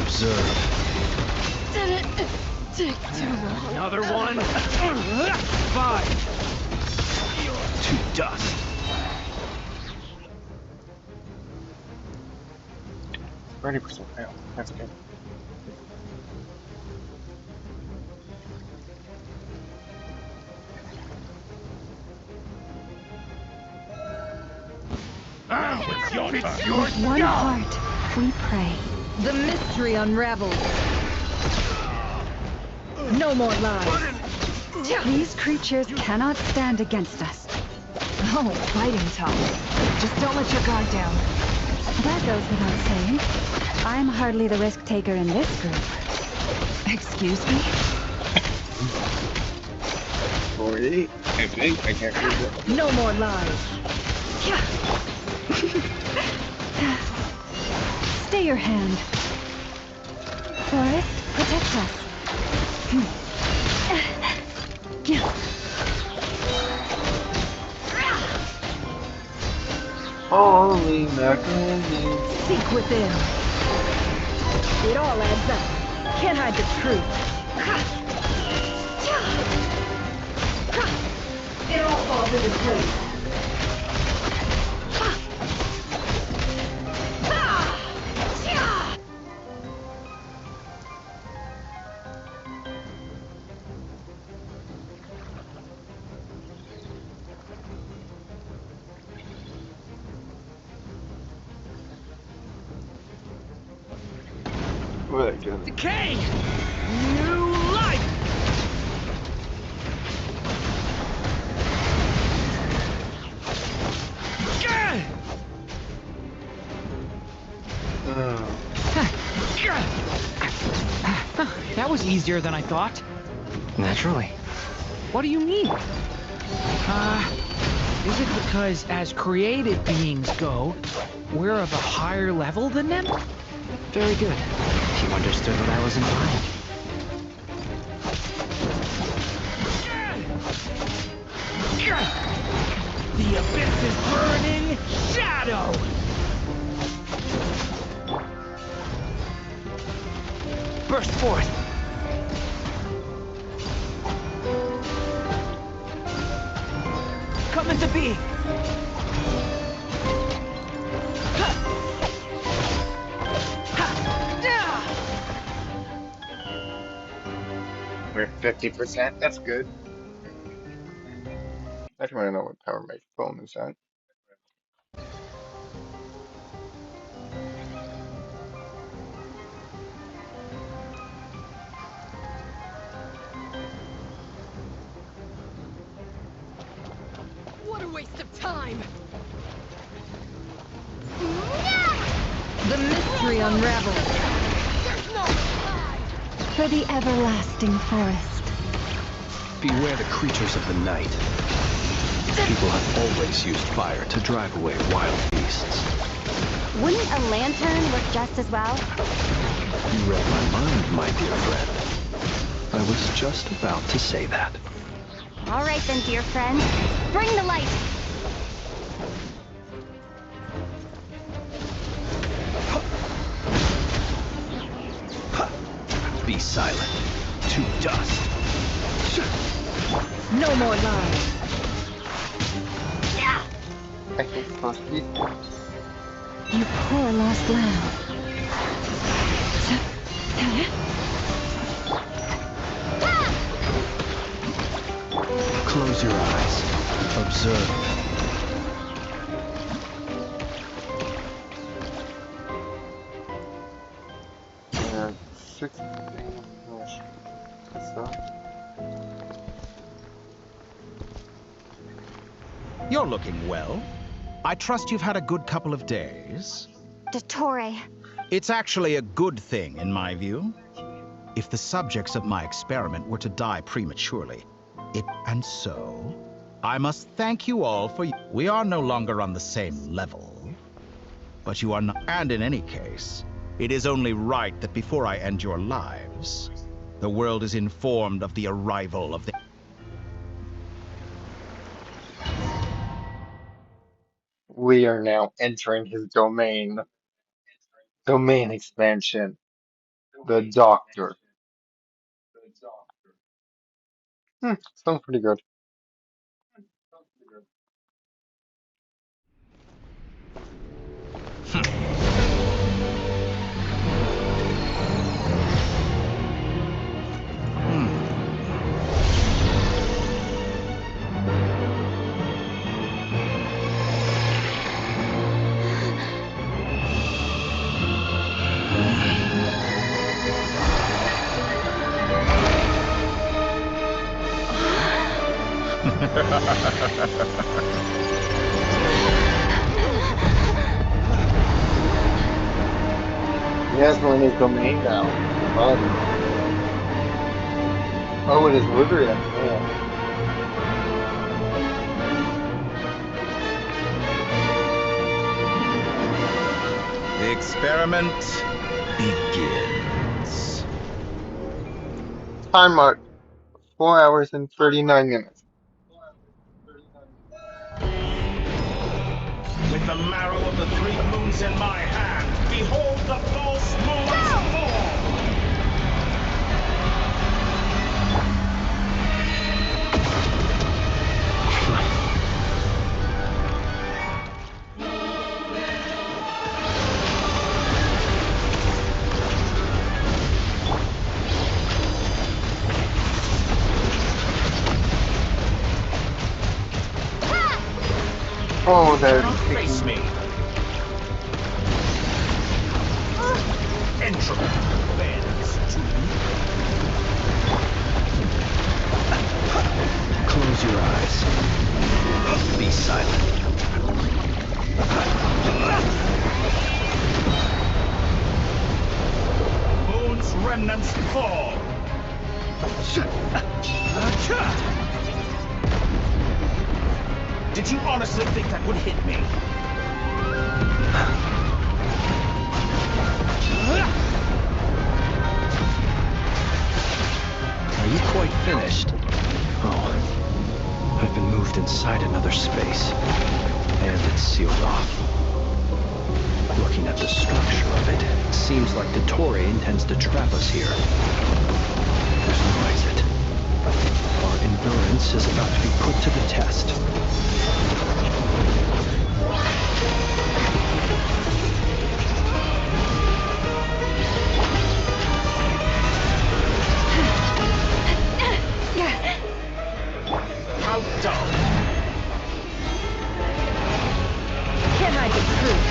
Speaker 5: Observe.
Speaker 9: Did it take too long?
Speaker 5: Another one. 5. To dust.
Speaker 1: %. Fail. That's good.
Speaker 7: With one heart, we pray.
Speaker 11: The mystery unravels. No more lies.
Speaker 7: These creatures cannot stand against us.
Speaker 11: Oh, fighting talk. Just don't let your guard down.
Speaker 7: That goes without saying. I'm hardly the risk taker in this group.
Speaker 11: Excuse me?
Speaker 1: 48. I think. I can't read it.
Speaker 11: No more lies.
Speaker 7: Stay your hand. Forest, protect us.
Speaker 1: Holy macaroni.
Speaker 11: Seek within. It all adds up. Can't hide the truth. It all falls into place.
Speaker 1: Very good.
Speaker 19: Decay! New life! That was easier than I thought.
Speaker 5: Naturally.
Speaker 19: What do you mean? Is it because as created beings go, we're of a higher level than them?
Speaker 5: Very good. You understood what I was implying.
Speaker 19: The abyss is burning shadow! Burst forth! Come into being!
Speaker 1: We're 50%. That's good. I just want to know what power my phone is at.
Speaker 11: What a waste of time! The mystery unravels.
Speaker 7: For the everlasting forest.
Speaker 5: Beware the creatures of the night. People have always used fire to drive away wild beasts.
Speaker 13: Wouldn't a lantern work just as well?
Speaker 5: You read my mind, my dear friend. I was just about to say that.
Speaker 13: All right then, dear friend. Bring the light.
Speaker 5: Be silent. To dust.
Speaker 11: No more lies.
Speaker 1: I hate first piece.
Speaker 7: You poor lost lamb.
Speaker 5: Close your eyes. Observe.
Speaker 1: And 16. What's that?
Speaker 15: You're looking well. I trust you've had a good couple of days.
Speaker 13: Dottore.
Speaker 15: It's actually a good thing, in my view. If the subjects of my experiment were to die prematurely, and so, I must thank you all for... We are no longer on the same level. but you are not. And in any case, it is only right that before I end your lives, the world is informed of the arrival of the...
Speaker 1: We are now entering his domain. Domain expansion. The Doctor. Sounds pretty good. Yes, we're in his domain now. Fun. Oh, it is literally a hand.
Speaker 15: The experiment begins.
Speaker 1: Time mark. 4 hours and 39 minutes.
Speaker 16: With the marrow of the 3 moons in my hand, behold the false moons fall!
Speaker 1: Oh, there's
Speaker 16: Face me. Entropy bends to
Speaker 5: Close your eyes. Be silent.
Speaker 16: Moon's remnants fall. Did you honestly think that would hit me?
Speaker 5: Are you quite finished? Oh, I've been moved inside another space, and it's sealed off. Looking at the structure of it, it seems like the Torii intends to trap us here. There's no exit. Our endurance is about to be put to the test.
Speaker 16: How dumb.
Speaker 9: Can't hide the truth.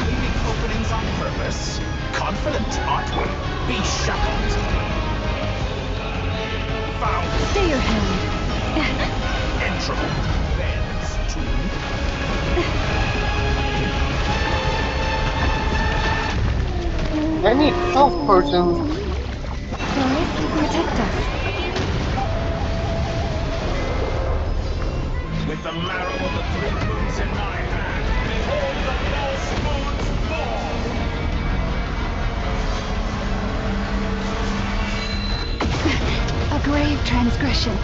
Speaker 16: Leaving openings on purpose. Confident, aren't we? Be shackled. Found.
Speaker 9: Stay your hand.
Speaker 16: Entropy bends to...
Speaker 1: I need health potions.
Speaker 13: Protect us.
Speaker 16: With the marrow of the 3 moons in my hand, behold the false moons fall!
Speaker 13: A grave transgression.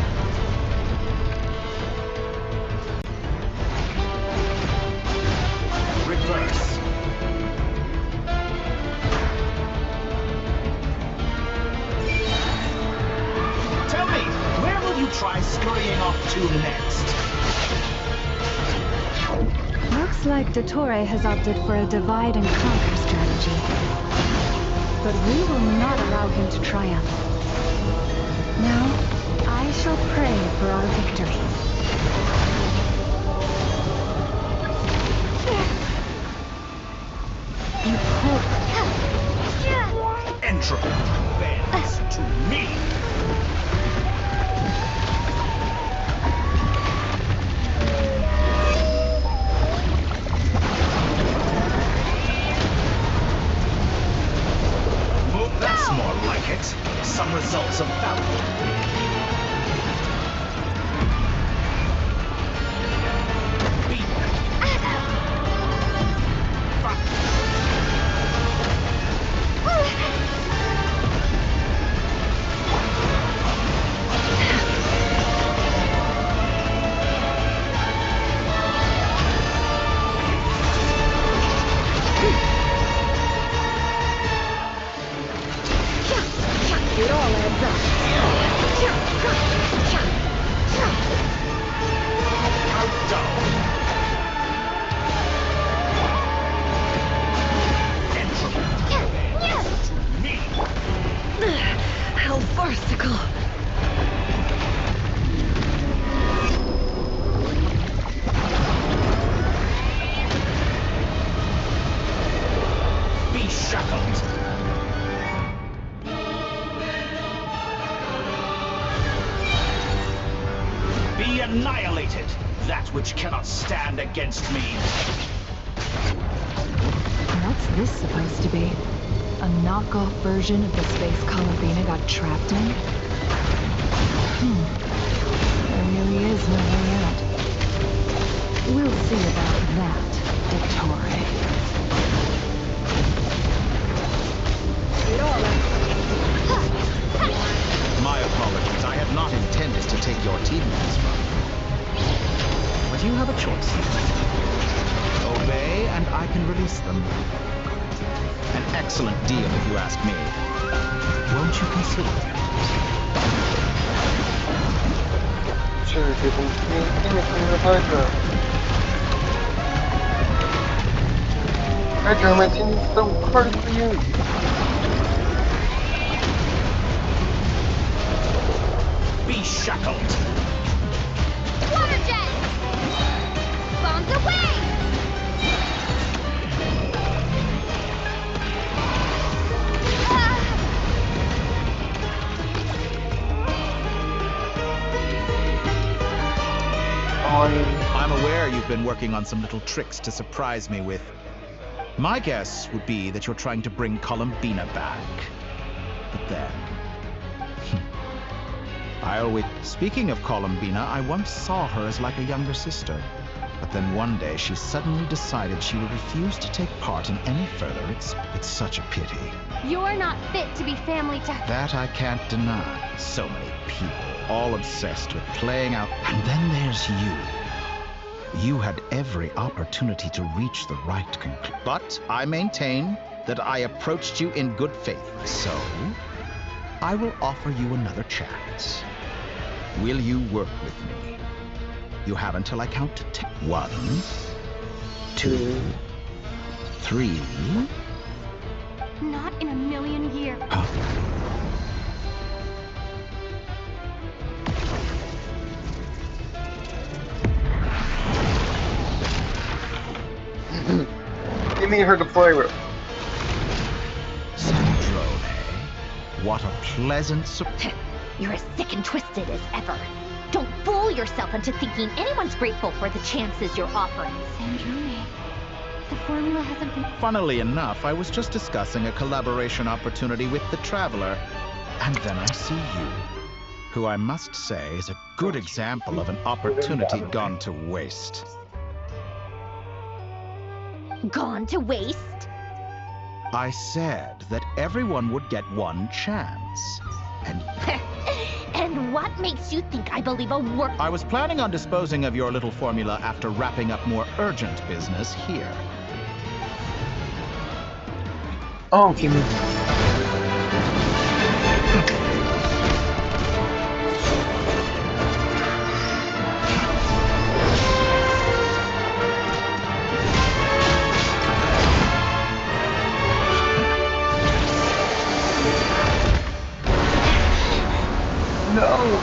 Speaker 16: Reverse. Tell me, where will you try scurrying off to next?
Speaker 7: Looks like Dottore has opted for a divide and conquer strategy. But we will not allow him to triumph. Now, I shall pray for our victory. You hope.
Speaker 16: Entropy bends to me. That's more like it. Some results of value. which cannot stand against me.
Speaker 11: What's this supposed to be? A knockoff version of the space Columbina got trapped in? There really is no way out. We'll see about that, Dottore.
Speaker 15: My apologies. I had not intended to take your teammates from you. But you have a choice here. Obey, and I can release them. An excellent deal, if you ask me. Won't you consider it?
Speaker 1: Sure, people. Hydra, my team is so hard for you.
Speaker 16: Be shackled.
Speaker 2: Water jet! Bombs away!
Speaker 15: I'm aware you've been working on some little tricks to surprise me with. My guess would be that you're trying to bring Columbina back. But then... Speaking of Columbina, I once saw her as like a younger sister. But then one day she suddenly decided she would refuse to take part in any further. It's such a pity.
Speaker 9: You're not fit to be family to...
Speaker 15: That I can't deny. So many people, all obsessed with playing out. And then there's you. You had every opportunity to reach the right conclusion. But I maintain that I approached you in good faith. So, I will offer you another chance. Will you work with me? You have until I count to 10. 1, 2, 3.
Speaker 13: Not in a million years.
Speaker 1: Give me her deploy rope.
Speaker 15: Sandrone, what a pleasant surprise.
Speaker 18: You're as sick and twisted as ever. Don't fool yourself into thinking anyone's grateful for the chances you're offering.
Speaker 13: Sandrone, the formula hasn't been...
Speaker 15: Funnily enough, I was just discussing a collaboration opportunity with the Traveler, and then I see you, who I must say is a good example of an opportunity gone to waste.
Speaker 18: Gone to waste?
Speaker 15: I said that everyone would get one chance, and...
Speaker 18: And what makes you think I believe a word?
Speaker 15: I was planning on disposing of your little formula after wrapping up more urgent business here.
Speaker 1: Oh, give me... No!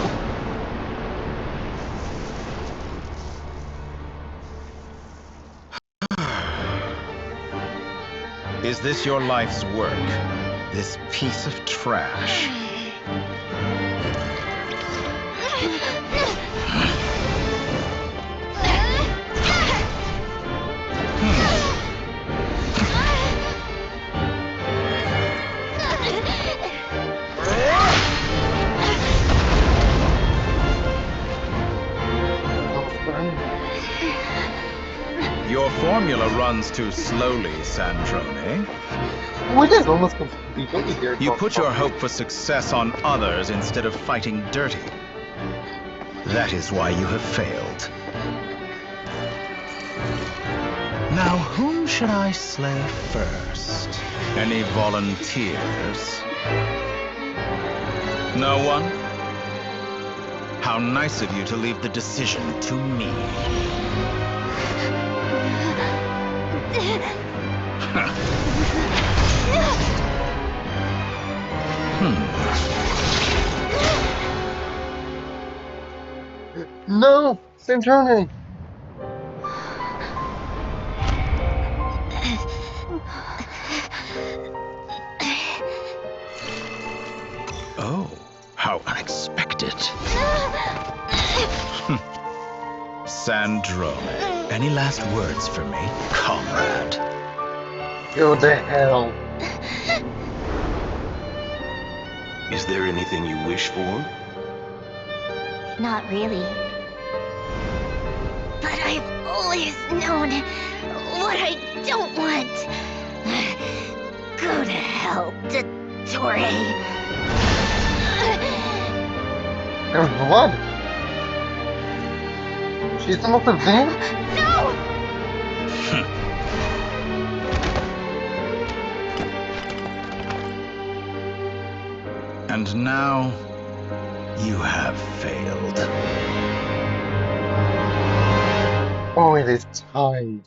Speaker 15: Is this your life's work? This piece of trash? Your formula runs too slowly, Sandrone.
Speaker 1: Oh, it is almost completely here.
Speaker 15: You put your hope for success on others instead of fighting dirty. That is why you have failed. Now, whom should I slay first? Any volunteers? No one? How nice of you to leave the decision to me.
Speaker 1: No! Sandrone!
Speaker 15: Oh, how unexpected. Sandrone, any last words for me, comrade?
Speaker 1: Go to hell.
Speaker 16: Is there anything you wish for?
Speaker 18: Not really. But I've always known what I don't want. Go to hell, Dottore.
Speaker 1: There's blood. She's almost a vein?
Speaker 18: No!
Speaker 15: And now, you have failed.
Speaker 1: Oh, it is time.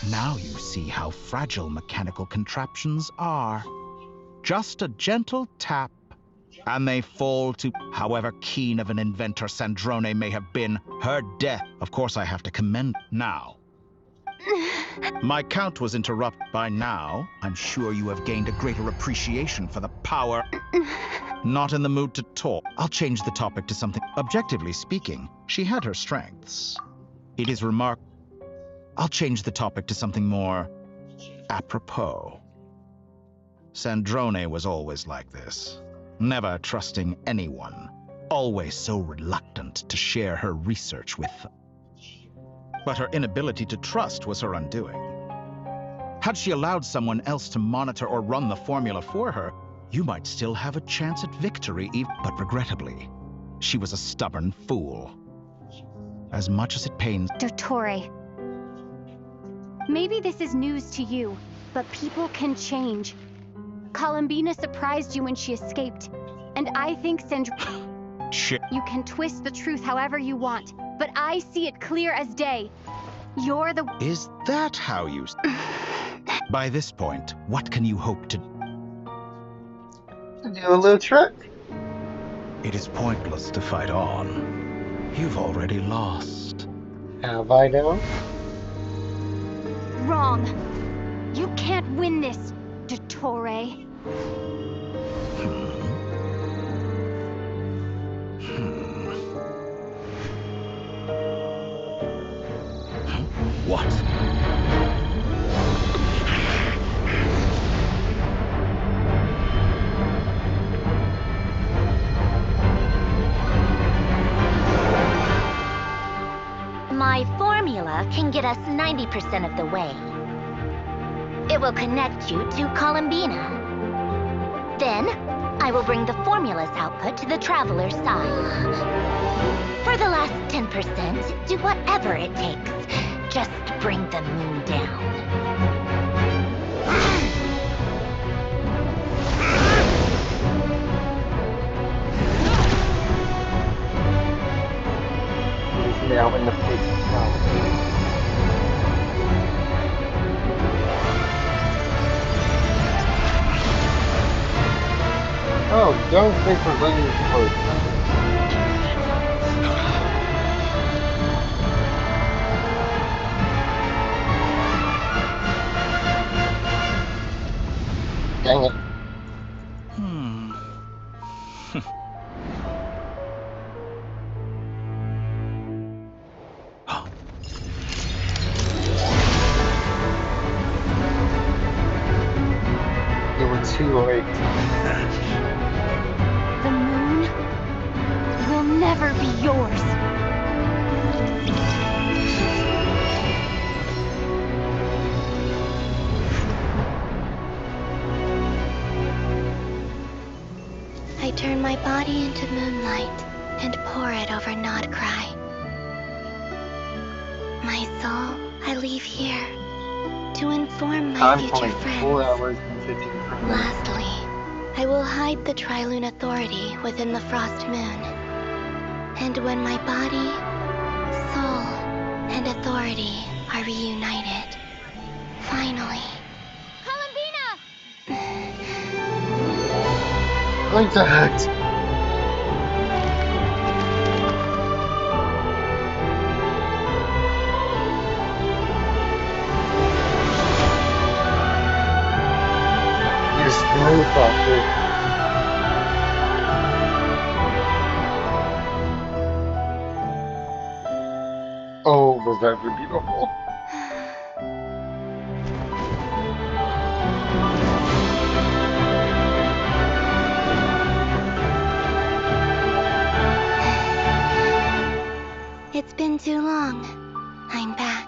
Speaker 15: Now you see how fragile mechanical contraptions are. Just a gentle tap, and they fall to, however keen of an inventor Sandrone may have been, her death. Of course I have to commend now. My count was interrupted. By now, I'm sure you have gained a greater appreciation for the power. Not in the mood to talk. I'll change the topic to something. Objectively speaking, she had her strengths. It is remarkable. I'll change the topic to something more apropos. Sandrone was always like this, never trusting anyone, always so reluctant to share her research with them. But her inability to trust was her undoing. Had she allowed someone else to monitor or run the formula for her, you might still have a chance at victory, but regrettably, she was a stubborn fool. As much as it pains...
Speaker 13: Dottore. Maybe this is news to you, but people can change. Columbina surprised you when she escaped, and I think
Speaker 15: Shit.
Speaker 13: You can twist the truth however you want, but I see it clear as day. You're the...
Speaker 15: Is that how you... By this point, what can you hope to...
Speaker 1: Do a little trick.
Speaker 15: It is pointless to fight on. You've already lost.
Speaker 1: Have I now?
Speaker 13: Wrong. You can't win this, Dottore.
Speaker 15: What?
Speaker 18: My formula can get us 90% of the way. It will connect you to Columbina. Then, I will bring the formula's output to the Traveler's side. For the last 10%, do whatever it takes. Just bring the moon down.
Speaker 1: He's now in the face of power. Oh, don't think we're letting it close. Dang it. You were too late.
Speaker 13: The moon will never be yours.
Speaker 17: I turn my body into moonlight and pour it over Nodcry. My soul, I leave here to inform my
Speaker 1: Time
Speaker 17: future
Speaker 1: point,
Speaker 17: friends.
Speaker 1: 4 hours and 15 minutes.
Speaker 17: Lastly, I will hide the Trilune Authority within the Frost Moon. And when my body, soul, and authority are reunited, finally...
Speaker 1: Contact! You're smooth, Doctor. was actually beautiful.
Speaker 17: It's been too long. I'm back.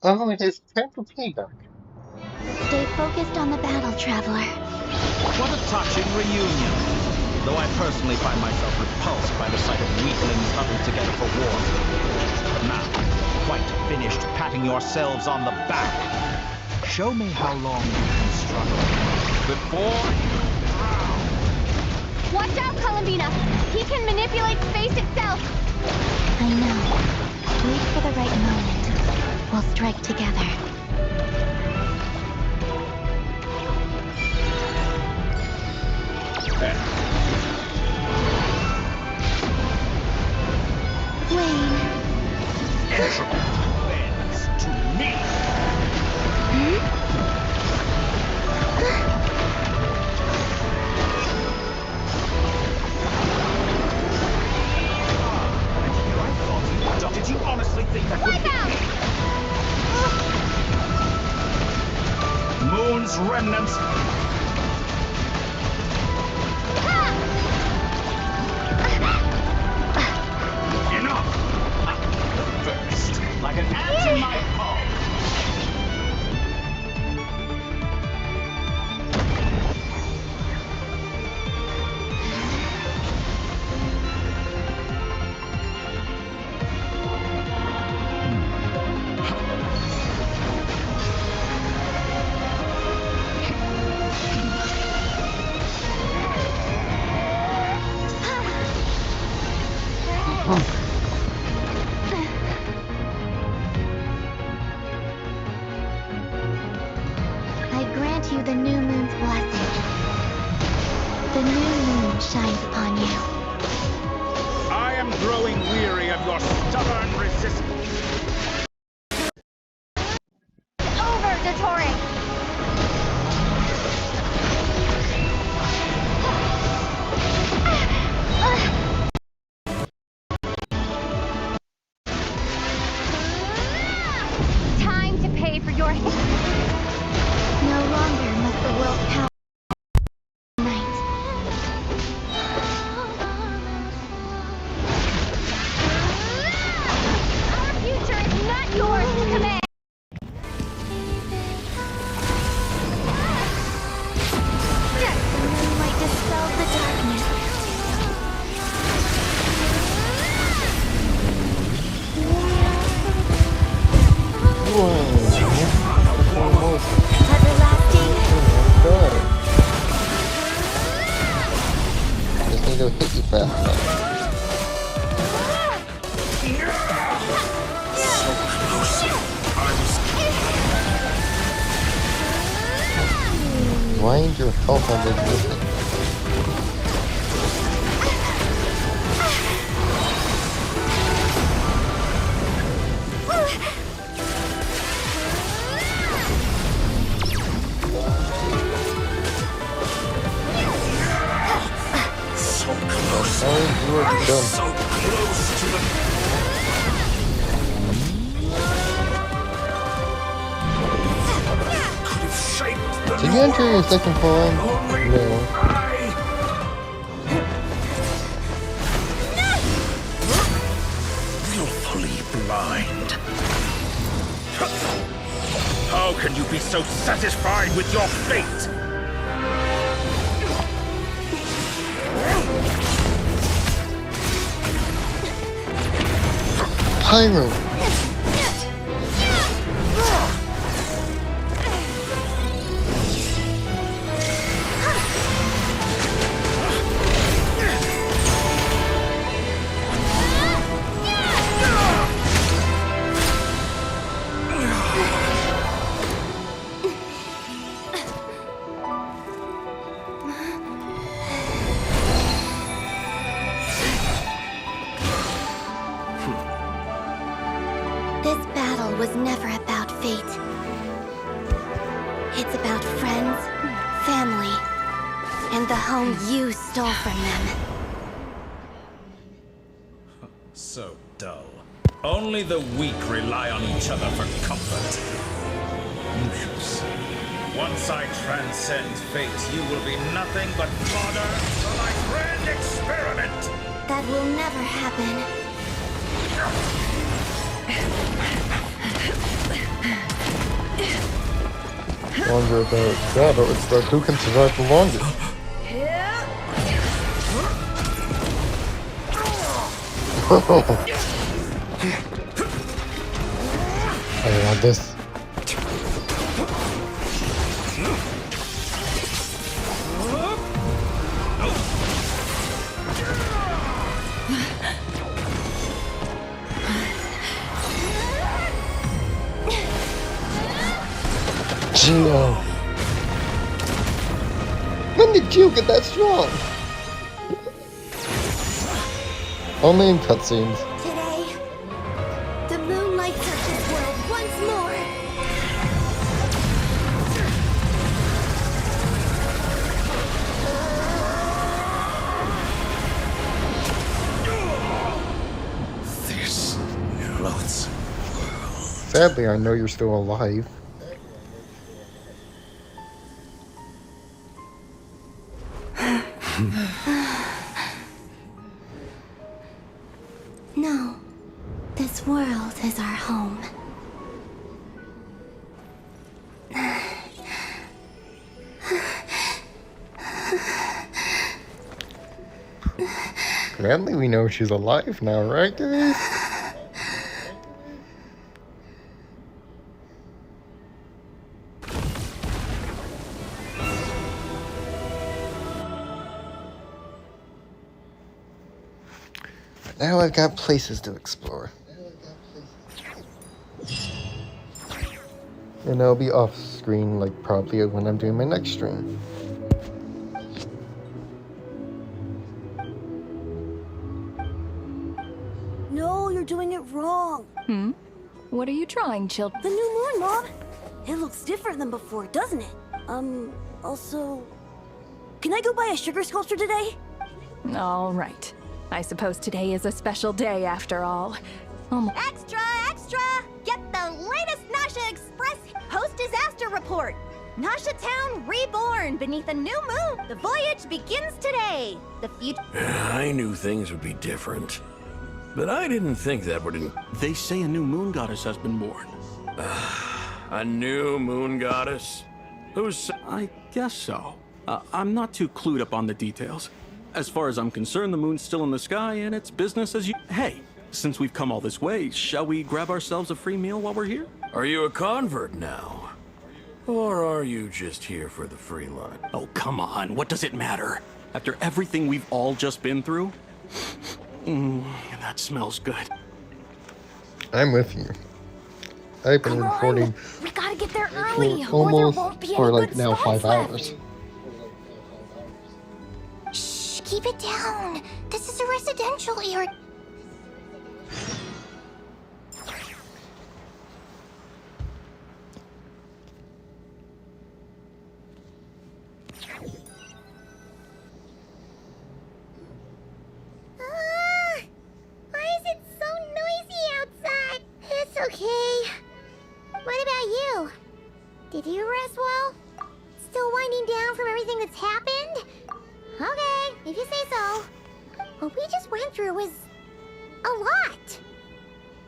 Speaker 1: Oh, it is time for payback.
Speaker 17: Stay focused on the battle, Traveler.
Speaker 15: What a touching reunion. Though I personally find myself repulsed by the sight of weaklings huddled together for war. Now, quite finished patting yourselves on the back. Show me how long you can struggle before you drown.
Speaker 9: Watch out, Columbina! He can manipulate space itself!
Speaker 17: I know. Wait for the right moment. We'll strike together. Wayne.
Speaker 16: Bends to me. Did you honestly think that would be? Moon's remnants. Enough! First, like an ant in my palm.
Speaker 17: I grant you the new moon's blessing. The new moon shines upon you.
Speaker 16: I am growing weary of your stubborn resistance.
Speaker 9: Over, Dottore! Time to pay for your...
Speaker 17: No longer must the world's power unite.
Speaker 9: Our future is not yours to command!
Speaker 17: The moonlight dispels the darkness. Everlasting.
Speaker 1: Good. Just need to hit you fast enough.
Speaker 16: So close.
Speaker 1: Why ain't your health on this thing?
Speaker 16: So close.
Speaker 1: Oh, you are done.
Speaker 16: So close to the... Could have shaped the
Speaker 1: Did you enter your second form? No.
Speaker 16: Willfully blind. How can you be so satisfied with your fate?
Speaker 1: Pyro.
Speaker 8: home you stole from them.
Speaker 16: So dull. Only the weak rely on each other for comfort. You shall see. Once I transcend fate, you will be nothing but fodder for my grand experiment!
Speaker 8: That will never happen.
Speaker 1: Wonder about that, but it's like who can survive the longest? I want this. Gino. When did you get that strong? Only in cutscenes.
Speaker 8: Today, the moonlight searches world once more.
Speaker 16: This floats.
Speaker 1: Sadly, I know you're still alive.
Speaker 8: No, this world is our home.
Speaker 1: Gladly, we know she's alive now, right, guys? Now I've got places to explore. And I'll be off screen, like, probably when I'm doing my next stream.
Speaker 6: No, you're doing it wrong.
Speaker 22: What are you trying,
Speaker 6: The new moon, Mom. It looks different than before, doesn't it? Also... Can I go buy a sugar sculpture today?
Speaker 22: All right. I suppose today is a special day after all.
Speaker 23: Extra, extra! Get the latest Nasha Express post-disaster report. Nasha Town reborn beneath a new moon. The voyage begins today. The future.
Speaker 24: I knew things would be different, but I didn't think that would. They say a new moon goddess has been born. A new moon goddess? Who's?
Speaker 5: I guess so. I'm not too clued up on the details. As far as I'm concerned, the moon's still in the sky and it's business as usual. Hey, since we've come all this way, shall we grab ourselves a free meal while we're here?
Speaker 24: Are you a convert now? Or are you just here for the free lunch?
Speaker 5: Oh, come on. What does it matter? After everything we've all just been through? That smells good.
Speaker 1: I'm with you. I've been recording
Speaker 13: We gotta get there early,
Speaker 1: for
Speaker 13: or there
Speaker 1: almost,
Speaker 13: won't be
Speaker 1: for
Speaker 13: any
Speaker 1: like
Speaker 13: good
Speaker 1: now
Speaker 13: spots
Speaker 1: 5
Speaker 13: left.
Speaker 1: hours.
Speaker 8: Shh, keep it down. This is a residential area.
Speaker 2: Why is it so noisy outside? It's okay. What about you? Did you rest well? Still winding down from everything that's happened? Okay, if you say so. What we just went through was a lot.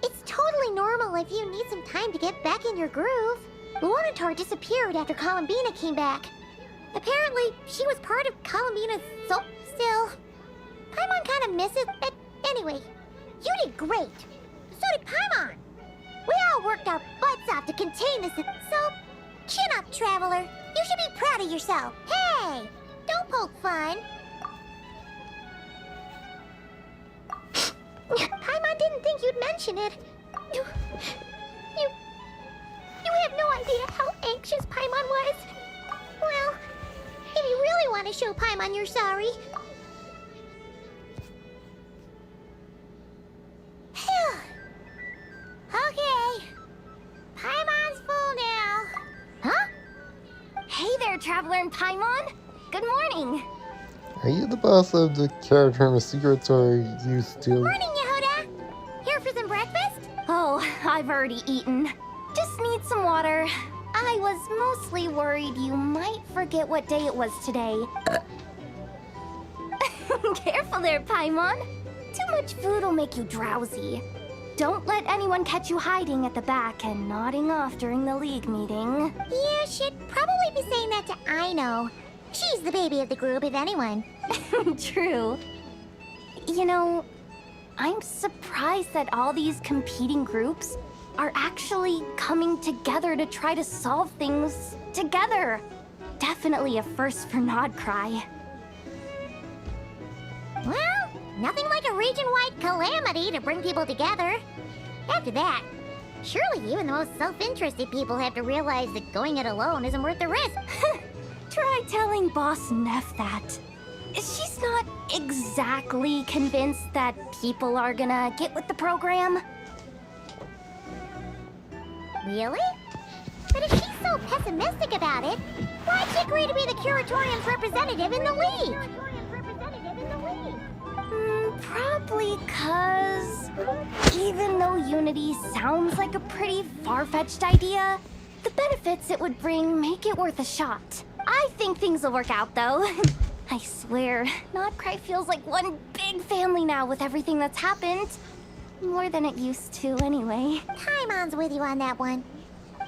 Speaker 2: It's totally normal if you need some time to get back in your groove. Lornatar disappeared after Columbina came back. Apparently, she was part of Columbina's soul still. Paimon kind of misses, but anyway, you did great. So did Paimon. We all worked our butts off to contain this, so chin up, Traveler. You should be proud of yourself. Hey, don't poke fun. Paimon didn't think you'd mention it. You have no idea how anxious Paimon was. Well, if you really want to show Paimon you're sorry. Phew. Okay. Paimon's full now.
Speaker 13: Huh? Hey there, Traveler and Paimon. Good morning.
Speaker 1: Are you the boss of the character in the secrets, or you still?
Speaker 23: Morning, Yehuda! Here for some breakfast? Oh, I've already eaten. Just need some water. I was mostly worried you might forget what day it was today. Careful there, Paimon. Too much food will make you drowsy. Don't let anyone catch you hiding at the back and nodding off during the league meeting.
Speaker 2: Yeah, she'd probably be saying that to Aino. She's the baby of the group, if anyone.
Speaker 23: True. You know, I'm surprised that all these competing groups are actually coming together to try to solve things together. Definitely a first for Nodcry.
Speaker 2: Well, nothing like a region-wide calamity to bring people together. After that, surely even the most self-interested people have to realize that going it alone isn't worth the risk.
Speaker 23: Try telling Boss Neff that. She's not exactly convinced that people are gonna get with the program.
Speaker 2: Really? But if she's so pessimistic about it, why'd she agree to be the Curatorium's representative in the league?
Speaker 23: Probably cause even though Unity sounds like a pretty far-fetched idea, the benefits it would bring make it worth a shot. I think things will work out, though. I swear, Nodcry feels like one big family now with everything that's happened. More than it used to, anyway.
Speaker 2: Paimon's with you on that one.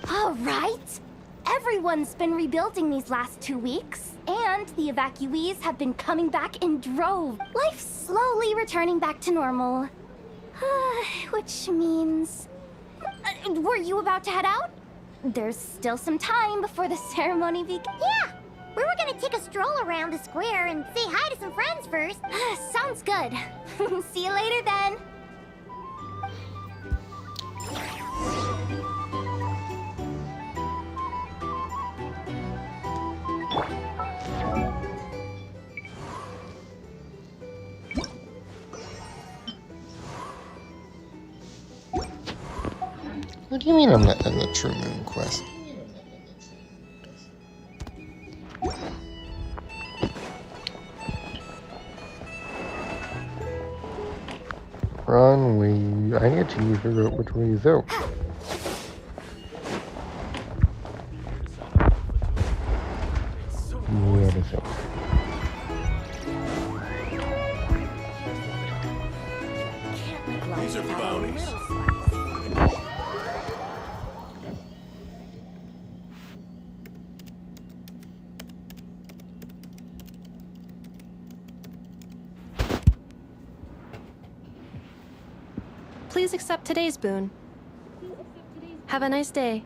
Speaker 23: All right. Everyone's been rebuilding these last 2 weeks, and the evacuees have been coming back in droves. Life's slowly returning back to normal. Which means... were you about to head out? There's still some time before the ceremony begins.
Speaker 2: Yeah! We were gonna take a stroll around the square and say hi to some friends first.
Speaker 23: Sounds good. See you later then.
Speaker 1: What do you mean I'm not in the True Moon quest? Run, I need to figure out which way is out. Where is it?
Speaker 24: These are bounties.
Speaker 4: Please accept today's boon. Have a nice day.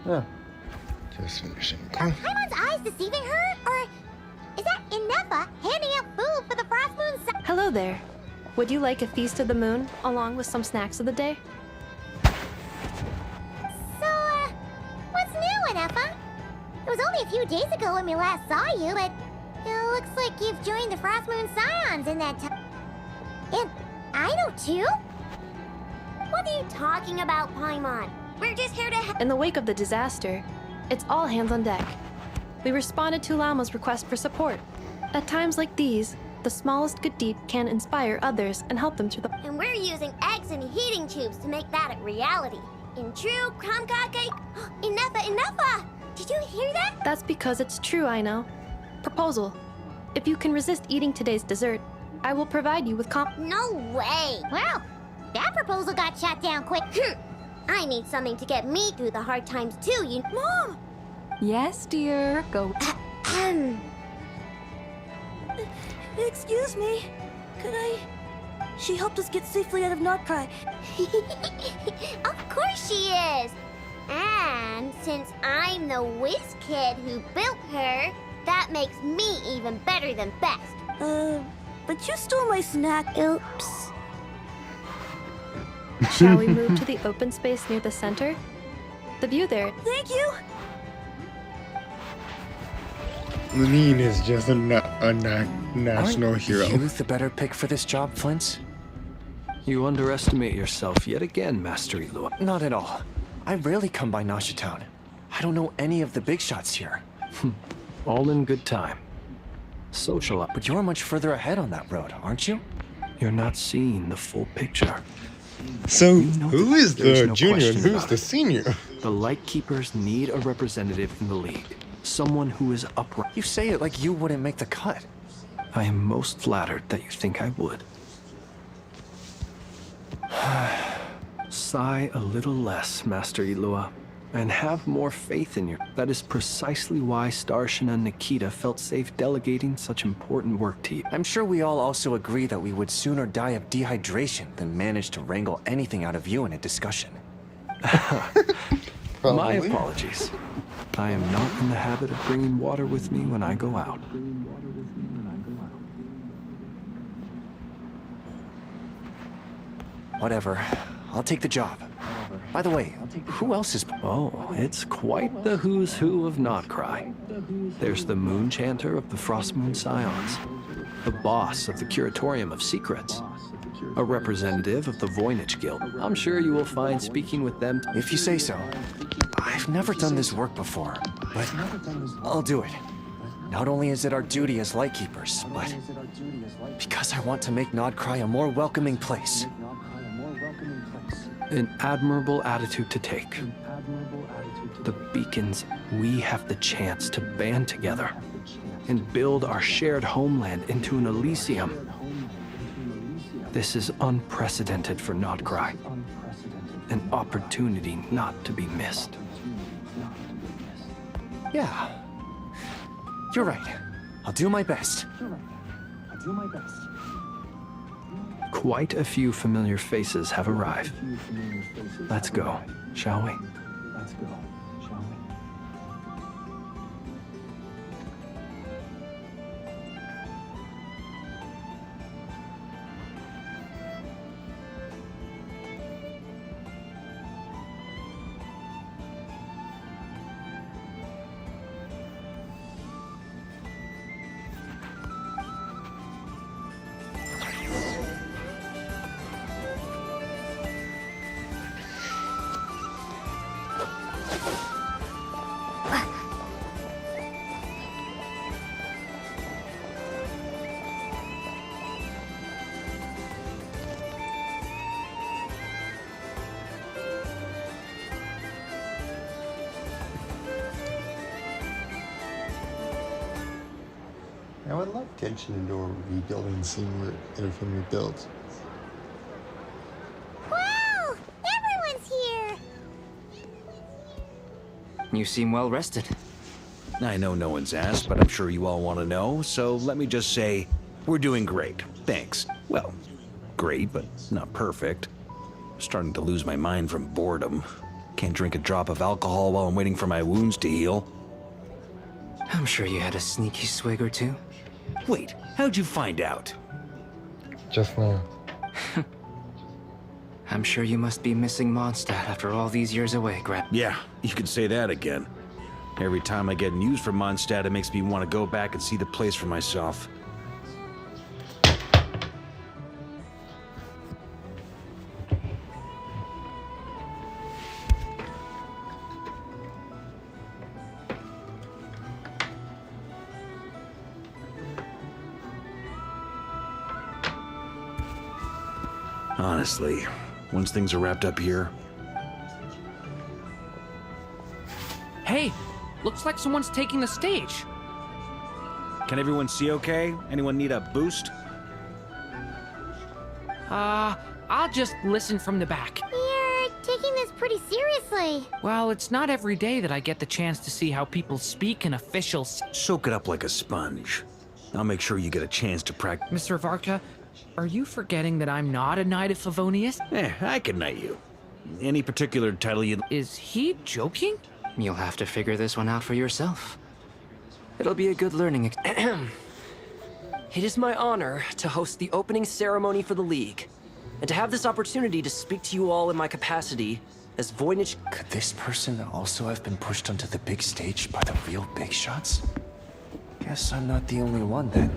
Speaker 1: Yeah. Just finishing.
Speaker 2: Are Paimon's eyes deceiving her? Or is that Inefa handing out food for the Frost Moon?
Speaker 4: Hello there. Would you like a feast of the moon, along with some snacks of the day?
Speaker 2: So, what's new, Inefa? It was only a few days ago when we last saw you, but it looks like you've joined the Frost Moon Scions in that time. And I know too? What are you talking about, Paimon? We're just here to
Speaker 4: In the wake of the disaster, it's all hands on deck. We responded to Lama's request for support. At times like these, the smallest good deed can inspire others and help them through the...
Speaker 2: And we're using eggs and heating tubes to make that a reality. In true Kromkake... Inefa! Did you hear that?
Speaker 4: That's because it's true, I know. Proposal. If you can resist eating today's dessert, I will provide you with
Speaker 2: No way! Well, that proposal got shot down quick. I need something to get me through the hard times too, you... Mom!
Speaker 22: Yes, dear. Go.
Speaker 6: Excuse me. Could I... She helped us get safely out of Nodcry.
Speaker 2: Of course she is! And since I'm the whiz kid who built her, that makes me even better than best.
Speaker 6: But you stole my snack.
Speaker 2: Oops.
Speaker 4: Shall we move to the open space near the center? The view there...
Speaker 6: Thank you!
Speaker 1: Lean is just a national hero.
Speaker 5: Aren't you the better pick for this job, Flint? You underestimate yourself yet again, Master Elua. Not at all. I rarely come by Nasha Town. I don't know any of the big shots here. All in good time. Social, but you're much further ahead on that road, aren't you? You're not seeing the full picture.
Speaker 1: So,
Speaker 5: You know
Speaker 1: who
Speaker 5: that
Speaker 1: is
Speaker 5: there's
Speaker 1: the
Speaker 5: no
Speaker 1: junior and
Speaker 5: question
Speaker 1: who's
Speaker 5: about
Speaker 1: the
Speaker 5: it.
Speaker 1: senior?
Speaker 5: The Lightkeepers need a representative in the league. Someone who is upright. You say it like you wouldn't make the cut. I am most flattered that you think I would. Sigh a little less, Master Elua, and have more faith in you. That is precisely why Starshin and Nikita felt safe delegating such important work to you. I'm sure we all also agree that we would sooner die of dehydration than manage to wrangle anything out of you in a discussion. My apologies. I am not in the habit of bringing water with me when I go out. Whatever. I'll take the job. By the way, who else is... Oh, it's quite the who's who of Nodcry. There's the Moon Chanter of the Frostmoon Scions, the boss of the Curatorium of Secrets, a representative of the Voynich Guild. I'm sure you will find speaking with them... If you say so. I've never done this work before, but I'll do it. Not only is it our duty as Lightkeepers, but because I want to make Nodcry a more welcoming place. An admirable attitude to take. The beacons, we have the chance to band together and build our shared homeland into an Elysium. This is unprecedented for Nodcry. An opportunity not to be missed. Yeah. You're right. I'll do my best. Quite a few familiar faces have arrived. Let's go, shall we?
Speaker 1: I would love Genshin Indoor rebuilding scene where everything rebuilds.
Speaker 23: Wow! Everyone's here!
Speaker 21: You seem well rested.
Speaker 3: I know no one's asked, but I'm sure you all want to know, so let me just say, we're doing great. Thanks. Well, great, but not perfect. Starting to lose my mind from boredom. Can't drink a drop of alcohol while I'm waiting for my wounds to heal.
Speaker 21: I'm sure you had a sneaky swig or two.
Speaker 3: Wait, how'd you find out?
Speaker 1: Just now.
Speaker 21: I'm sure you must be missing Mondstadt after all these years away, Grab.
Speaker 3: Yeah, you could say that again. Every time I get news from Mondstadt, it makes me want to go back and see the place for myself. Honestly, once things are wrapped up here...
Speaker 19: Hey, looks like someone's taking the stage.
Speaker 3: Can everyone see okay? Anyone need a boost?
Speaker 19: I'll just listen from the back.
Speaker 23: You're taking this pretty seriously.
Speaker 19: Well, it's not every day that I get the chance to see how people speak in officials.
Speaker 3: Soak it up like a sponge. I'll make sure you get a chance to practice.
Speaker 19: Mr. Varka, are you forgetting that I'm not a Knight of Favonius?
Speaker 3: I can knight you. Any particular title you...
Speaker 19: Is he joking?
Speaker 21: You'll have to figure this one out for yourself. It'll be a good learning
Speaker 10: It is my honor to host the opening ceremony for the League, and to have this opportunity to speak to you all in my capacity as Voynich...
Speaker 5: Could this person also have been pushed onto the big stage by the real big shots? Guess I'm not the only one then.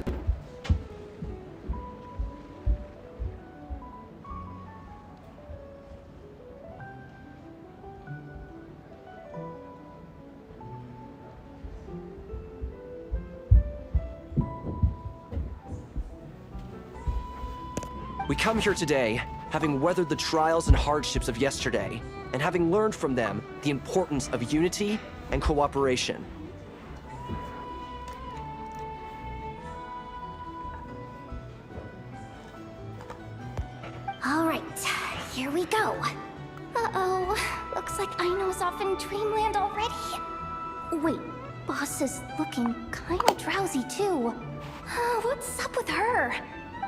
Speaker 10: We come here today, having weathered the trials and hardships of yesterday, and having learned from them the importance of unity and cooperation.
Speaker 23: All right, here we go. Uh-oh, looks like Aino's off in dreamland already. Wait, boss is looking kinda drowsy too. What's up with her?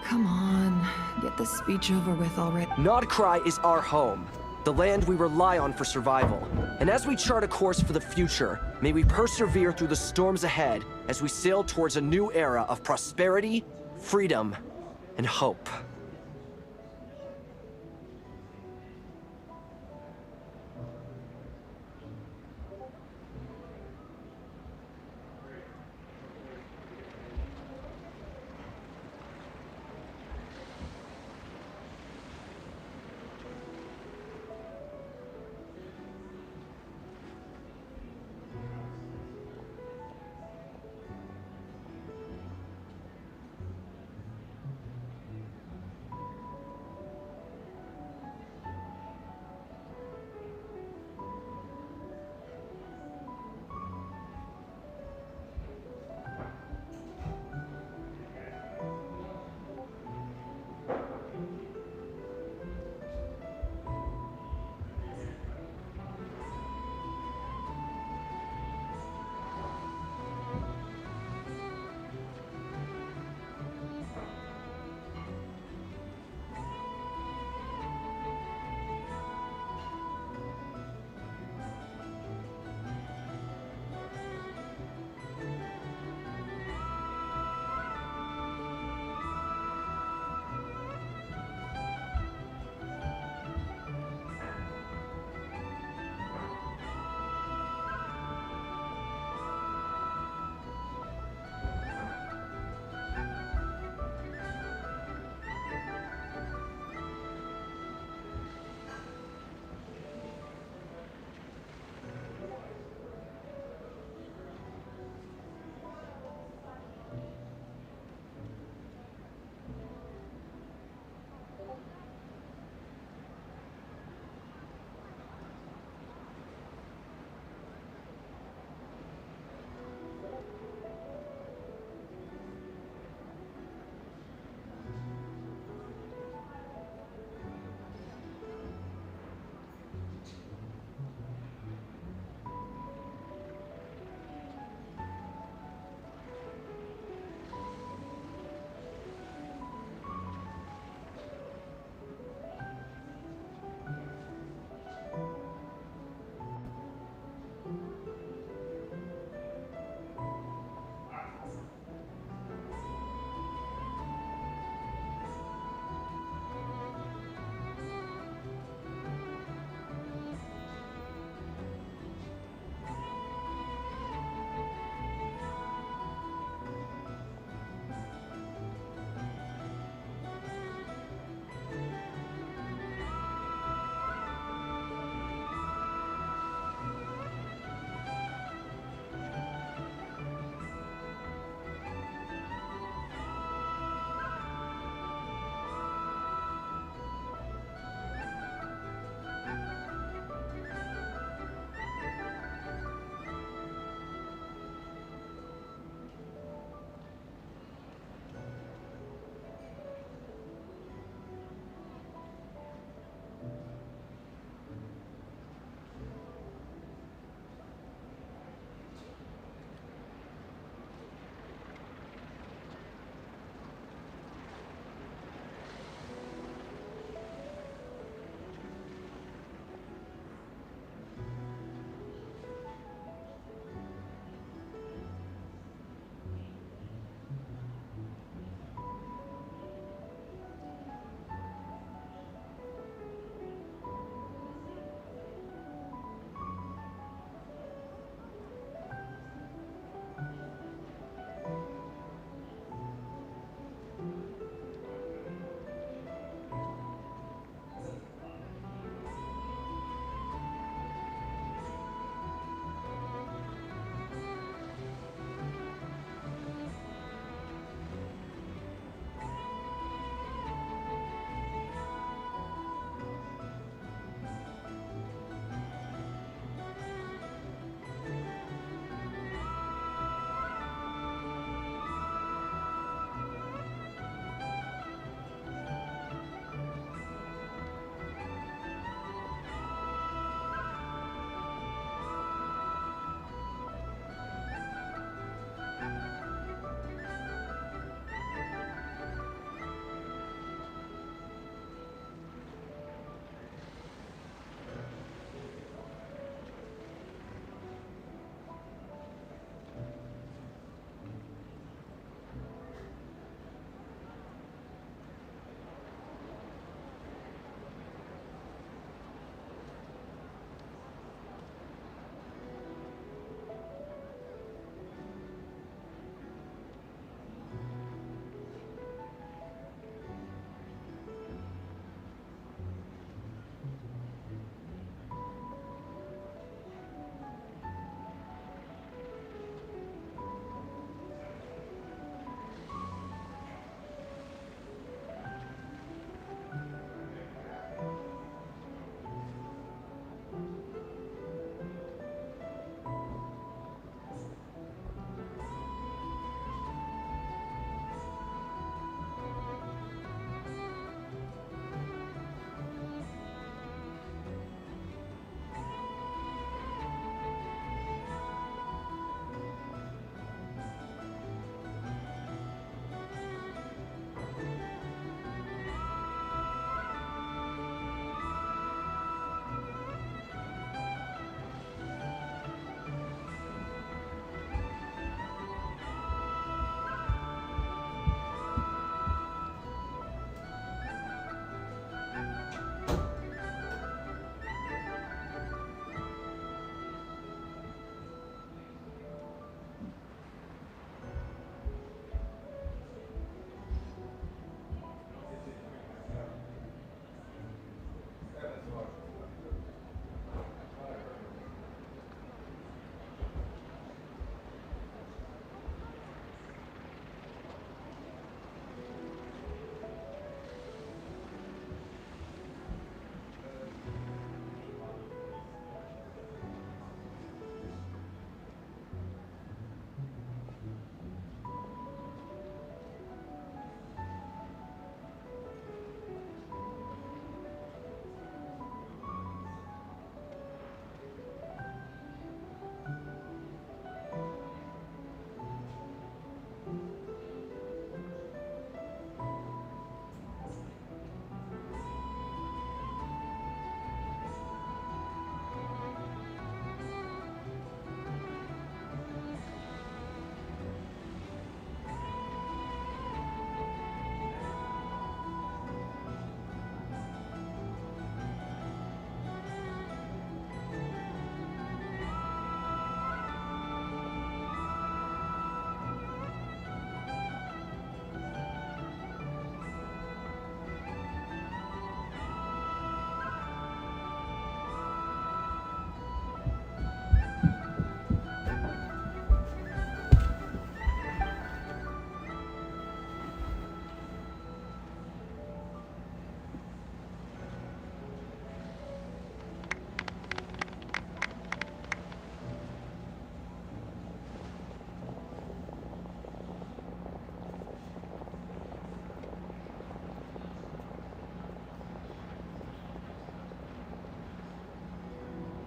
Speaker 11: Come on, get this speech over with already.
Speaker 10: Nodkrai is our home, the land we rely on for survival. And as we chart a course for the future, may we persevere through the storms ahead as we sail towards a new era of prosperity, freedom, and hope.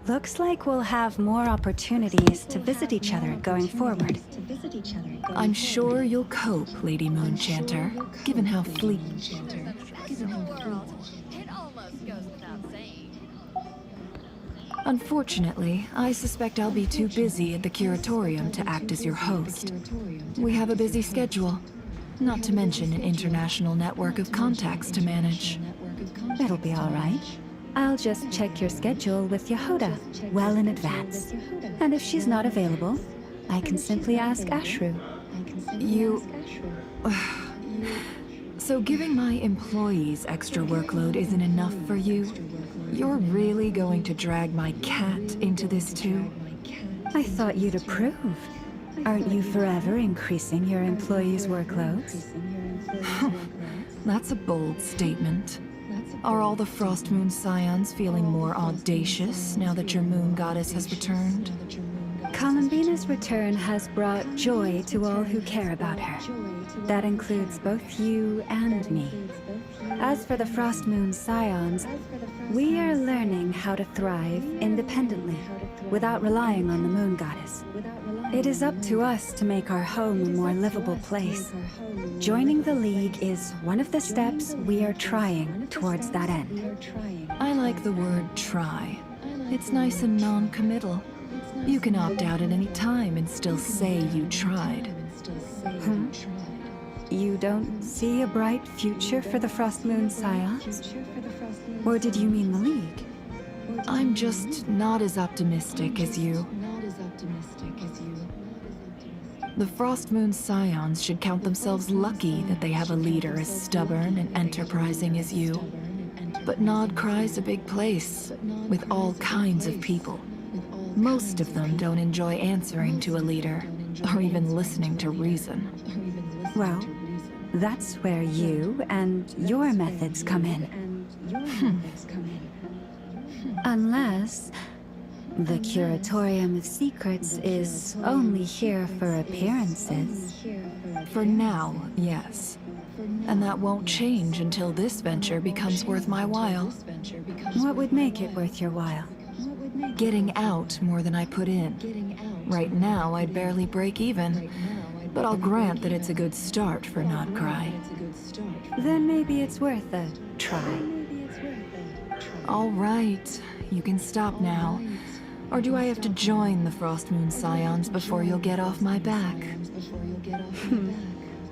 Speaker 7: Looks like we'll have more opportunities to visit each other going forward.
Speaker 11: I'm sure you'll cope, Lady Moonchanter, given how fleet. Unfortunately, I suspect I'll be too busy at the Curatorium to act as your host. We have a busy schedule, not to mention an international network of contacts to manage.
Speaker 7: It'll be all right. I'll just check your schedule with Yehoda well in advance. And if she's not available, I can simply ask Ashru.
Speaker 11: You... So giving my employees extra workload isn't enough for you? You're really going to drag my cat into this too?
Speaker 7: I thought you'd approve. Aren't you forever increasing your employees' workloads?
Speaker 11: That's a bold statement. Are all the Frost Moon Scions feeling more audacious now that your moon goddess has returned?
Speaker 7: Columbina's return has brought joy to all who care about her. That includes both you and me. As for the Frost Moon Scions, we are learning how to thrive independently, without relying on the moon goddess. It is up to us to make our home a more livable place. Joining the League is one of the steps we are trying towards that end.
Speaker 11: I like the word try. It's nice and non-committal. You can opt out at any time and still say you tried.
Speaker 7: You don't see a bright future for the Frost Moon Scions? Or did you mean the League?
Speaker 11: I'm just not as optimistic as you. The Frost Moon Scions should count themselves lucky that they have a leader as stubborn and enterprising as you. But Nod Krai's a big place, with all kinds of people. Most of them don't enjoy answering to a leader, or even listening to reason.
Speaker 7: Well, that's where you and your methods come in. Unless the Curatorium of Secrets is only here for appearances.
Speaker 11: For now, yes. And that won't change until this venture becomes worth my while.
Speaker 7: What would make it worth your while?
Speaker 11: Getting out more than I put in. Right now, I'd barely break even. But I'll grant that it's a good start for Nod Krai.
Speaker 7: Then maybe it's worth a try.
Speaker 11: All right, you can stop now. Or do I have to join the Frost Moon Scions before you'll get off my back?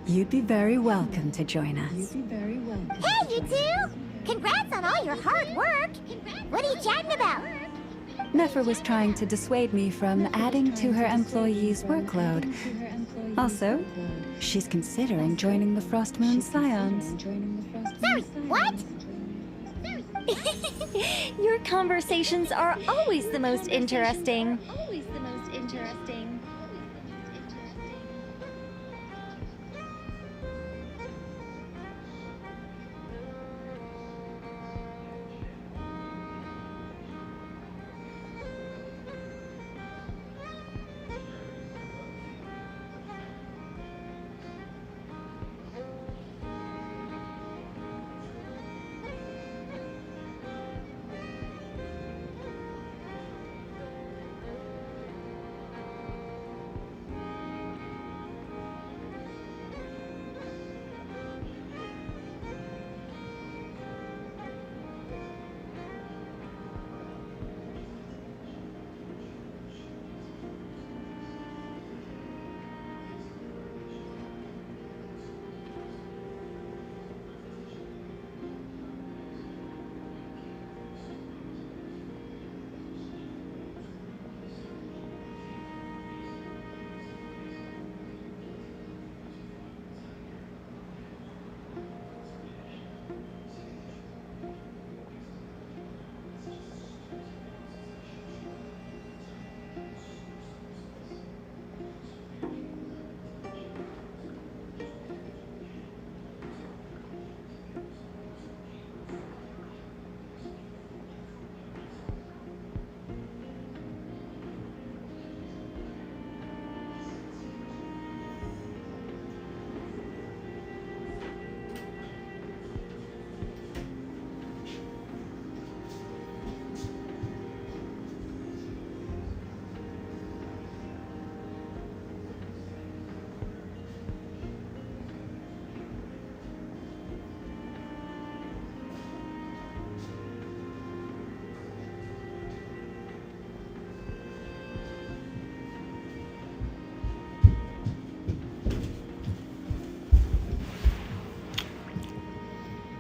Speaker 7: You'd be very welcome to join us.
Speaker 23: Hey, you two! Congrats on all your hard work! What are you chatting about?
Speaker 7: Nefer was trying to dissuade me from adding to her employees' workload. Also, she's considering joining the Frost Moon Scions.
Speaker 23: Sorry, what?
Speaker 9: Your conversations are always the most interesting.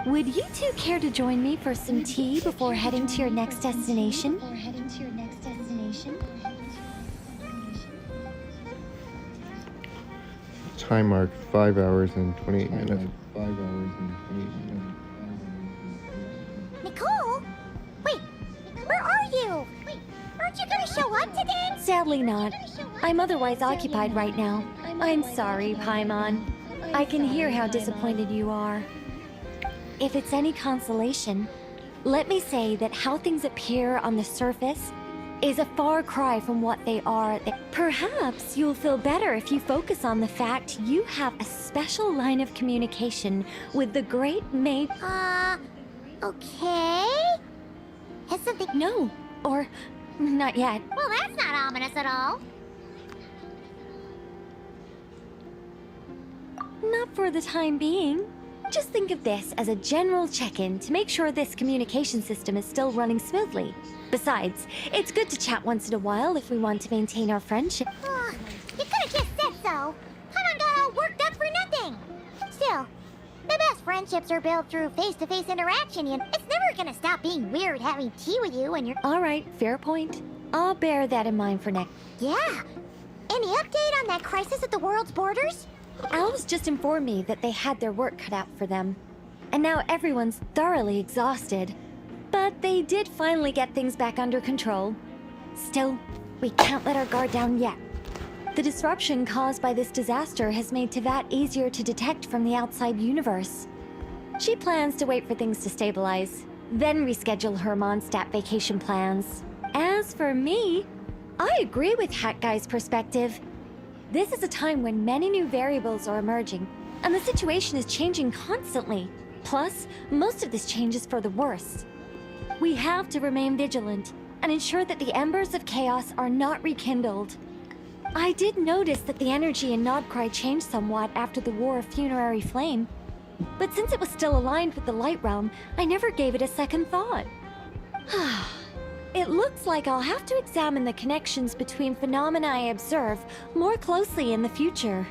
Speaker 9: Would you two care to join me for some tea before heading to your next destination?
Speaker 1: Time mark 5 hours and 28 minutes.
Speaker 2: Nicole? Wait, where are you? Aren't you gonna show up today?
Speaker 9: Sadly not. I'm otherwise occupied right now. I'm sorry, Paimon. I can hear how disappointed you are. If it's any consolation, let me say that how things appear on the surface is a far cry from what they are. Perhaps you'll feel better if you focus on the fact you have a special line of communication with the great Maid.
Speaker 2: Okay? Has something...
Speaker 9: No, or not yet.
Speaker 2: Well, that's not ominous at all.
Speaker 9: Not for the time being. Just think of this as a general check-in to make sure this communication system is still running smoothly. Besides, it's good to chat once in a while if we want to maintain our friendship.
Speaker 2: You could have just said so. Paimon got all worked up for nothing. Still, the best friendships are built through face-to-face interaction, and it's never gonna stop being weird having tea with you when you're...
Speaker 9: All right, fair point. I'll bear that in mind for next.
Speaker 2: Yeah. Any update on that crisis at the world's borders?
Speaker 9: Owls just informed me that they had their work cut out for them. And now everyone's thoroughly exhausted. But they did finally get things back under control. Still, we can't let our guard down yet. The disruption caused by this disaster has made Teyvat easier to detect from the outside universe. She plans to wait for things to stabilize, then reschedule her Mondstadt vacation plans. As for me, I agree with Hat Guy's perspective. This is a time when many new variables are emerging, and the situation is changing constantly. Plus, most of this change is for the worse. We have to remain vigilant and ensure that the embers of chaos are not rekindled. I did notice that the energy in Nodcry changed somewhat after the War of Funerary Flame, but since it was still aligned with the Light Realm, I never gave it a second thought. It looks like I'll have to examine the connections between phenomena I observe more closely in the future.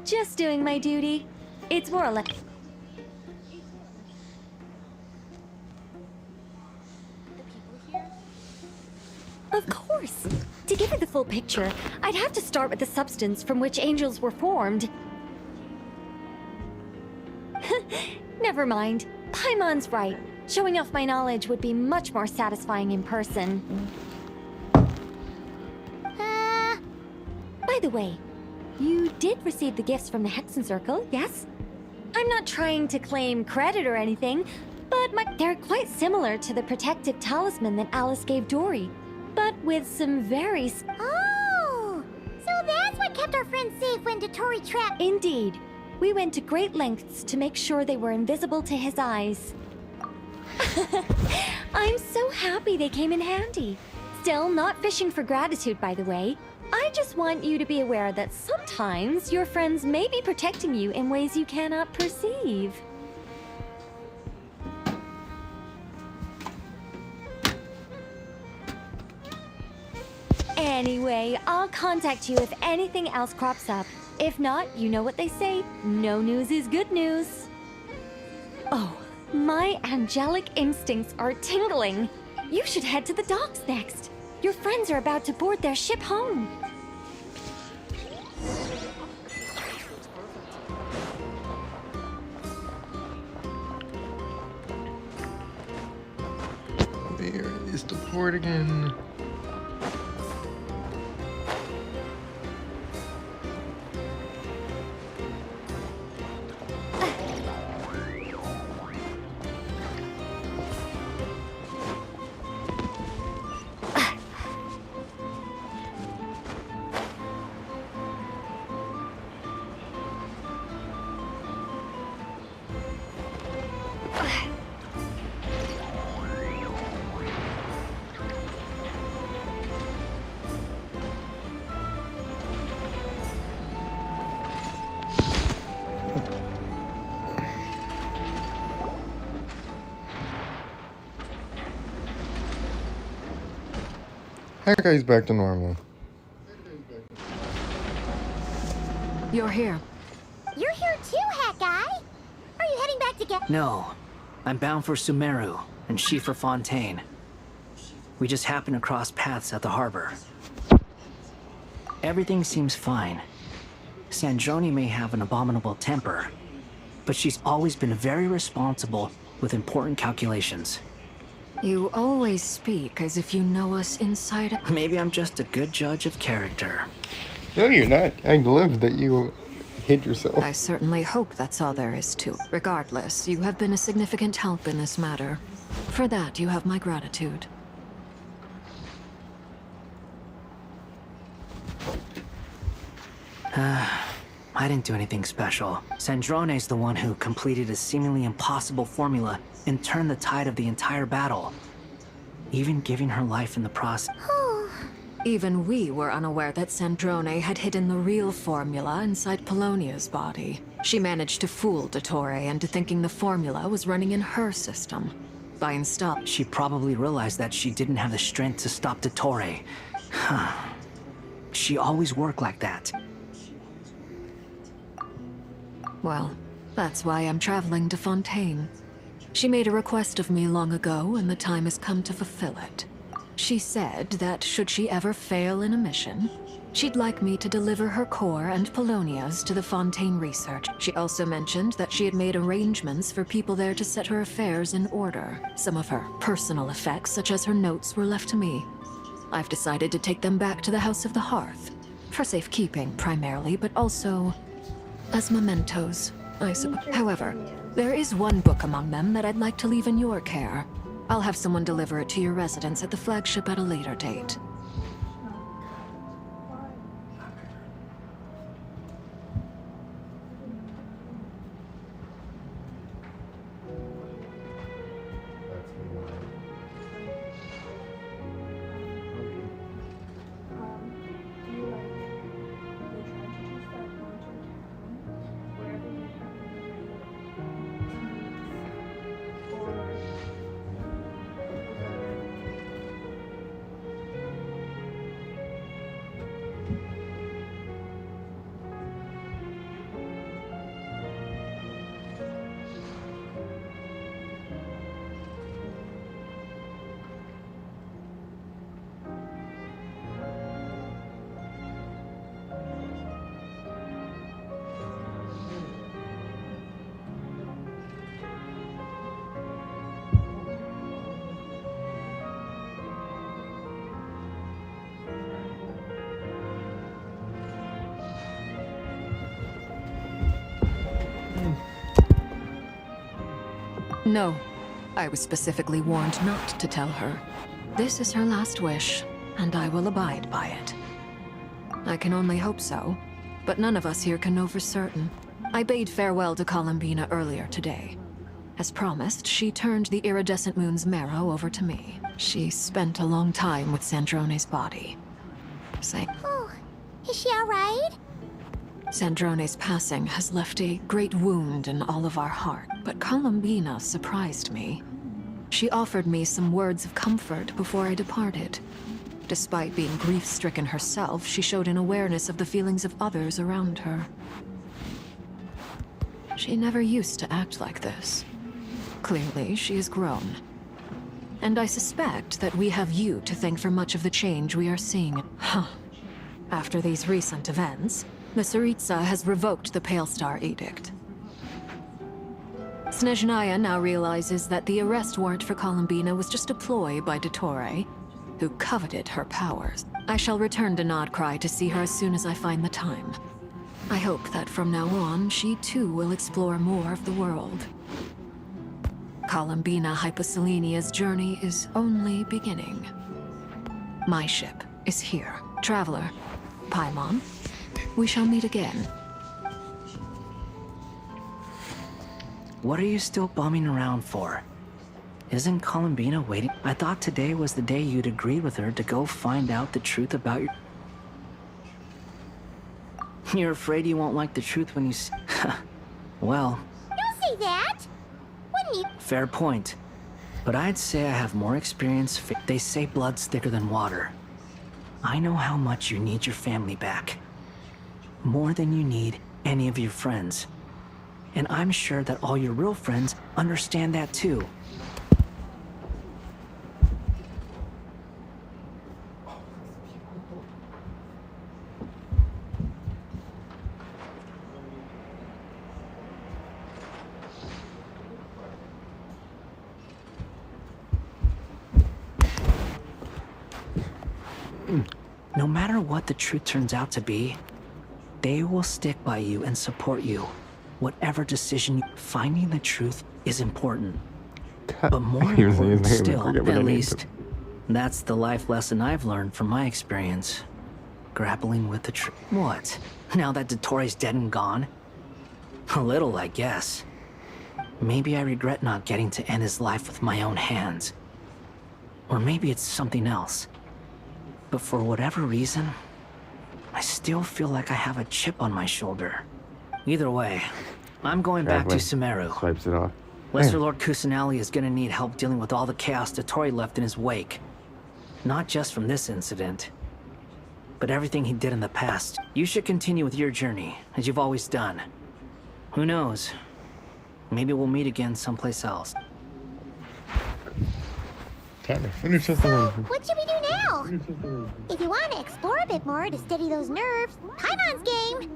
Speaker 9: Just doing my duty. It's more or less. Of course. To give you the full picture, I'd have to start with the substance from which angels were formed. Never mind. Paimon's right. Showing off my knowledge would be much more satisfying in person. By the way, you did receive the gifts from the Hexen Circle, yes? I'm not trying to claim credit or anything, but they're quite similar to the protective talisman that Alice gave Dory, but with some very...
Speaker 2: Oh! So that's what kept our friends safe when Dotori trapped...
Speaker 9: Indeed. We went to great lengths to make sure they were invisible to his eyes. I'm so happy they came in handy. Still, not fishing for gratitude, by the way. I just want you to be aware that sometimes your friends may be protecting you in ways you cannot perceive. Anyway, I'll contact you if anything else crops up. If not, you know what they say, no news is good news. Oh, my angelic instincts are tingling. You should head to the docks next. Your friends are about to board their ship home.
Speaker 1: There is the port again. Hakkai's back to normal.
Speaker 22: You're here.
Speaker 2: You're here too, Hawkeye! Are you heading back to get...
Speaker 12: No. I'm bound for Sumeru, and she for Fontaine. We just happened to cross paths at the harbor. Everything seems fine. Sandrone may have an abominable temper, but she's always been very responsible with important calculations.
Speaker 22: You always speak as if you know us inside out.
Speaker 12: Maybe I'm just a good judge of character.
Speaker 1: No, you're not. I love that you hid yourself.
Speaker 22: I certainly hope that's all there is to it. Regardless, you have been a significant help in this matter. For that, you have my gratitude.
Speaker 12: I didn't do anything special. Sandrone's the one who completed a seemingly impossible formula and turned the tide of the entire battle, even giving her life in the process.
Speaker 22: Even we were unaware that Sandrone had hidden the real formula inside Polonia's body. She managed to fool Dottore into thinking the formula was running in her system. By installing...
Speaker 12: She probably realized that she didn't have the strength to stop Dottore. She always worked like that.
Speaker 22: Well, that's why I'm traveling to Fontaine. She made a request of me long ago, and the time has come to fulfill it. She said that should she ever fail in a mission, she'd like me to deliver her core and Polonia's to the Fontaine research. She also mentioned that she had made arrangements for people there to set her affairs in order. Some of her personal effects, such as her notes, were left to me. I've decided to take them back to the House of the Hearth. For safekeeping, primarily, but also as mementos, I suppose. However, there is one book among them that I'd like to leave in your care. I'll have someone deliver it to your residence at the flagship at a later date. No. I was specifically warned not to tell her. This is her last wish, and I will abide by it. I can only hope so, but none of us here can know for certain. I bade farewell to Columbina earlier today. As promised, she turned the iridescent moon's marrow over to me. She spent a long time with Sandrone's body.
Speaker 2: Oh, is she alright?
Speaker 22: Sandrone's passing has left a great wound in all of our heart, but Columbina surprised me. She offered me some words of comfort before I departed. Despite being grief-stricken herself, she showed an awareness of the feelings of others around her. She never used to act like this. Clearly, she has grown. And I suspect that we have you to thank for much of the change we are seeing. Huh. After these recent events, the Tsaritsa has revoked the Pale Star Edict. Snezhnaya now realizes that the arrest warrant for Columbina was just a ploy by Dottore, who coveted her powers. I shall return to Nodcry to see her as soon as I find the time. I hope that from now on, she too will explore more of the world. Columbina Hyposelenia's journey is only beginning. My ship is here. Traveler, Paimon, we shall meet again.
Speaker 12: What are you still bumming around for? Isn't Columbina waiting? I thought today was the day you'd agreed with her to go find out the truth about your... You're afraid you won't like the truth when you see... Well...
Speaker 2: Don't say that! Wouldn't you...
Speaker 12: Fair point. But I'd say I have more experience. They say blood's thicker than water. I know how much you need your family back. More than you need any of your friends. And I'm sure that all your real friends understand that too. No matter what the truth turns out to be, they will stick by you and support you. Whatever decision finding the truth is important. But more important still, at least, that's the life lesson I've learned from my experience. Grappling with the truth. What? Now that Dottore's dead and gone? A little, I guess. Maybe I regret not getting to end his life with my own hands. Or maybe it's something else. But for whatever reason, I still feel like I have a chip on my shoulder. Either way, I'm going back to Sumeru.
Speaker 1: Swipes it off.
Speaker 12: Lesser Lord Kusanali is gonna need help dealing with all the chaos Dottore left in his wake. Not just from this incident, but everything he did in the past. You should continue with your journey, as you've always done. Who knows? Maybe we'll meet again someplace else.
Speaker 2: So, what should we do now? If you want to explore a bit more to steady those nerves, Paimon's game!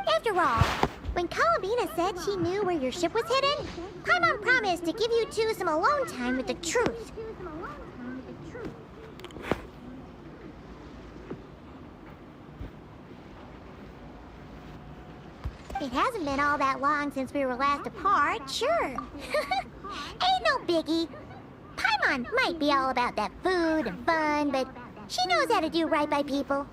Speaker 2: After all, when Columbina said she knew where your ship was hidden, Paimon promised to give you two some alone time with the truth. It hasn't been all that long since we were last apart, sure. Ain't no biggie. Paimon might be all about that food and fun, but she knows how to do right by people.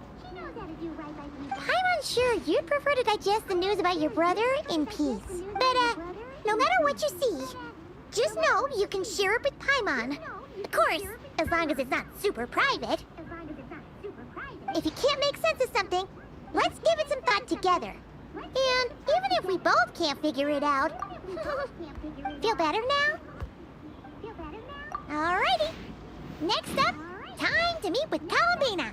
Speaker 2: Paimon's sure you'd prefer to digest the news about your brother in peace. But, no matter what you see, just know you can share it with Paimon. Of course, as long as it's not super private. If you can't make sense of something, let's give it some thought together. And even if we both can't figure it out, feel better now? Alrighty. Next up, time to meet with Columbina.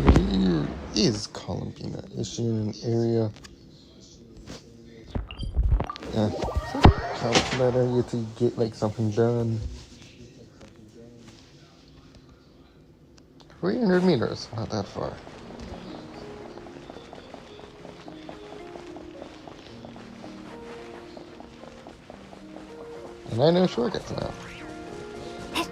Speaker 1: Where is Columbina? Is she in an area? Yeah. helps that area to get like something done. 300 meters, not that far. And I know shortcuts now. Hey,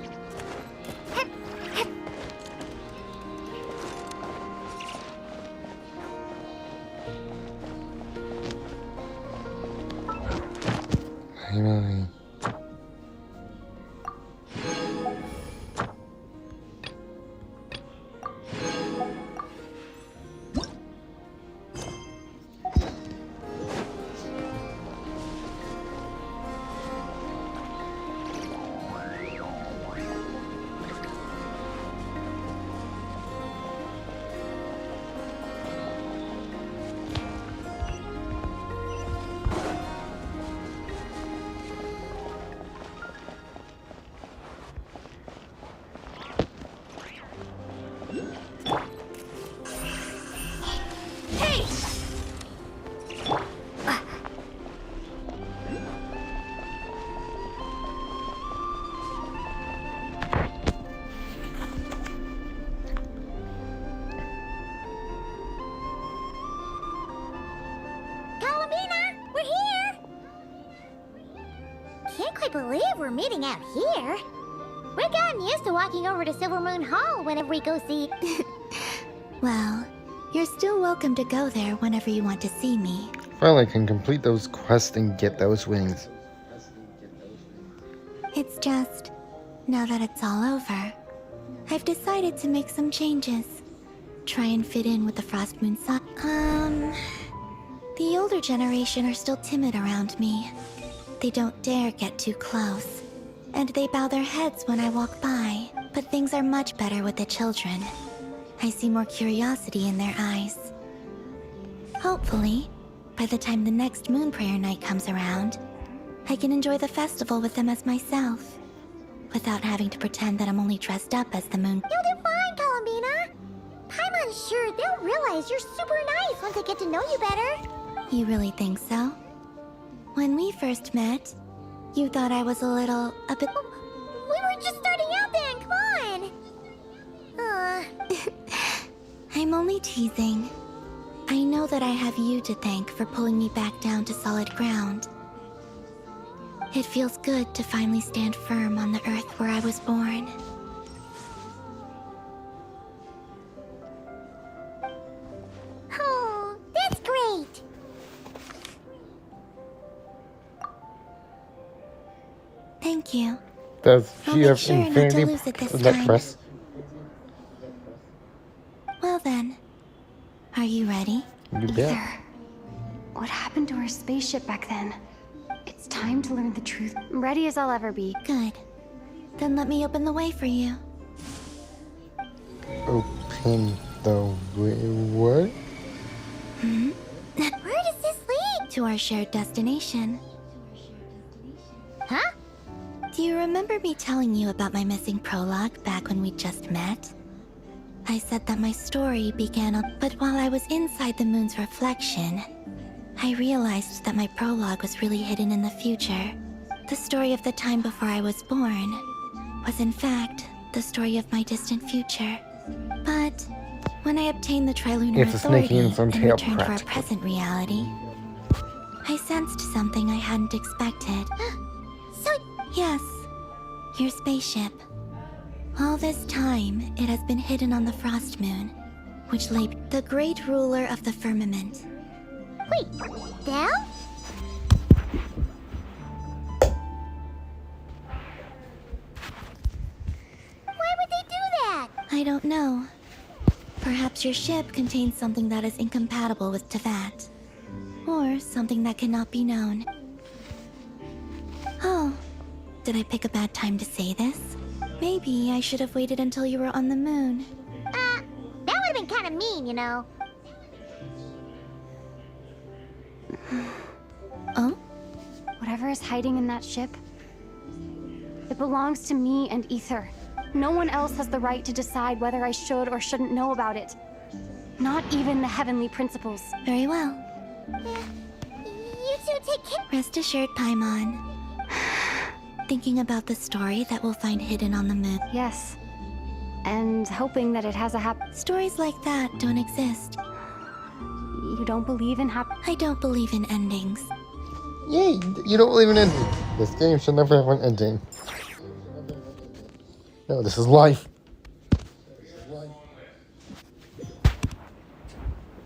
Speaker 2: Believe we're meeting out here. We're gotten used to walking over to Silver Moon Hall whenever we go see...
Speaker 8: Well, you're still welcome to go there whenever you want to see me.
Speaker 1: finally can complete those quests and get those wings.
Speaker 8: It's just, now that it's all over, I've decided to make some changes. Try and fit in with the Frost Moon Sun. The older generation are still timid around me. They don't dare get too close, and they bow their heads when I walk by. But things are much better with the children. I see more curiosity in their eyes. Hopefully, by the time the next Moon Prayer Night comes around, I can enjoy the festival with them as myself, without having to pretend that I'm only dressed up as the moon.
Speaker 2: You'll do fine, Columbina. Paimon's sure they'll realize you're super nice once they get to know you better.
Speaker 8: You really think so? When we first met, you thought I was a bit...
Speaker 2: We were just starting out then, come on!
Speaker 8: I'm only teasing. I know that I have you to thank for pulling me back down to solid ground. It feels good to finally stand firm on the earth where I was born.
Speaker 2: Oh, that's great!
Speaker 8: Thank you.
Speaker 1: Does
Speaker 8: I'll
Speaker 1: she
Speaker 8: make
Speaker 1: have
Speaker 8: sure not to
Speaker 1: infinity
Speaker 8: lose it this
Speaker 1: that
Speaker 8: time.
Speaker 1: press?
Speaker 8: Well then, are you ready?
Speaker 1: You bet.
Speaker 13: What happened to our spaceship back then? It's time to learn the truth.
Speaker 4: Ready as I'll ever be.
Speaker 8: Good. Then let me open the way for you.
Speaker 1: Open the way. What?
Speaker 8: Where does this lead? To our shared destination.
Speaker 2: Huh?
Speaker 8: Do you remember me telling you about my missing prologue back when we just met? I said that my story began on... But while I was inside the moon's reflection, I realized that my prologue was really hidden in the future. The story of the time before I was born was in fact the story of my distant future. But when I obtained the Trilunar
Speaker 1: It's a
Speaker 8: Authority
Speaker 1: snake in its own
Speaker 8: and
Speaker 1: tail,
Speaker 8: returned to our
Speaker 1: practically.
Speaker 8: present reality, I sensed something I hadn't expected. Yes, your spaceship. All this time, it has been hidden on the Frost Moon, which lay the great ruler of the firmament.
Speaker 2: Wait, down? Why would they do that?
Speaker 8: I don't know. Perhaps your ship contains something that is incompatible with Tevat. Or something that cannot be known. Oh, did I pick a bad time to say this? Maybe I should have waited until you were on the moon.
Speaker 2: That would have been kind of mean, you know.
Speaker 8: Oh?
Speaker 13: Whatever is hiding in that ship, it belongs to me and Ether. No one else has the right to decide whether I should or shouldn't know about it. Not even the Heavenly Principles.
Speaker 8: Very well.
Speaker 2: You two take care.
Speaker 8: Rest assured, Paimon. Thinking about the story that we'll find hidden on the moon.
Speaker 13: Yes. And hoping that it has a
Speaker 8: Stories like that don't exist.
Speaker 13: You don't believe in
Speaker 8: I don't believe in endings.
Speaker 1: Yay! You don't believe in ending. This game should never have an ending. No, this is life.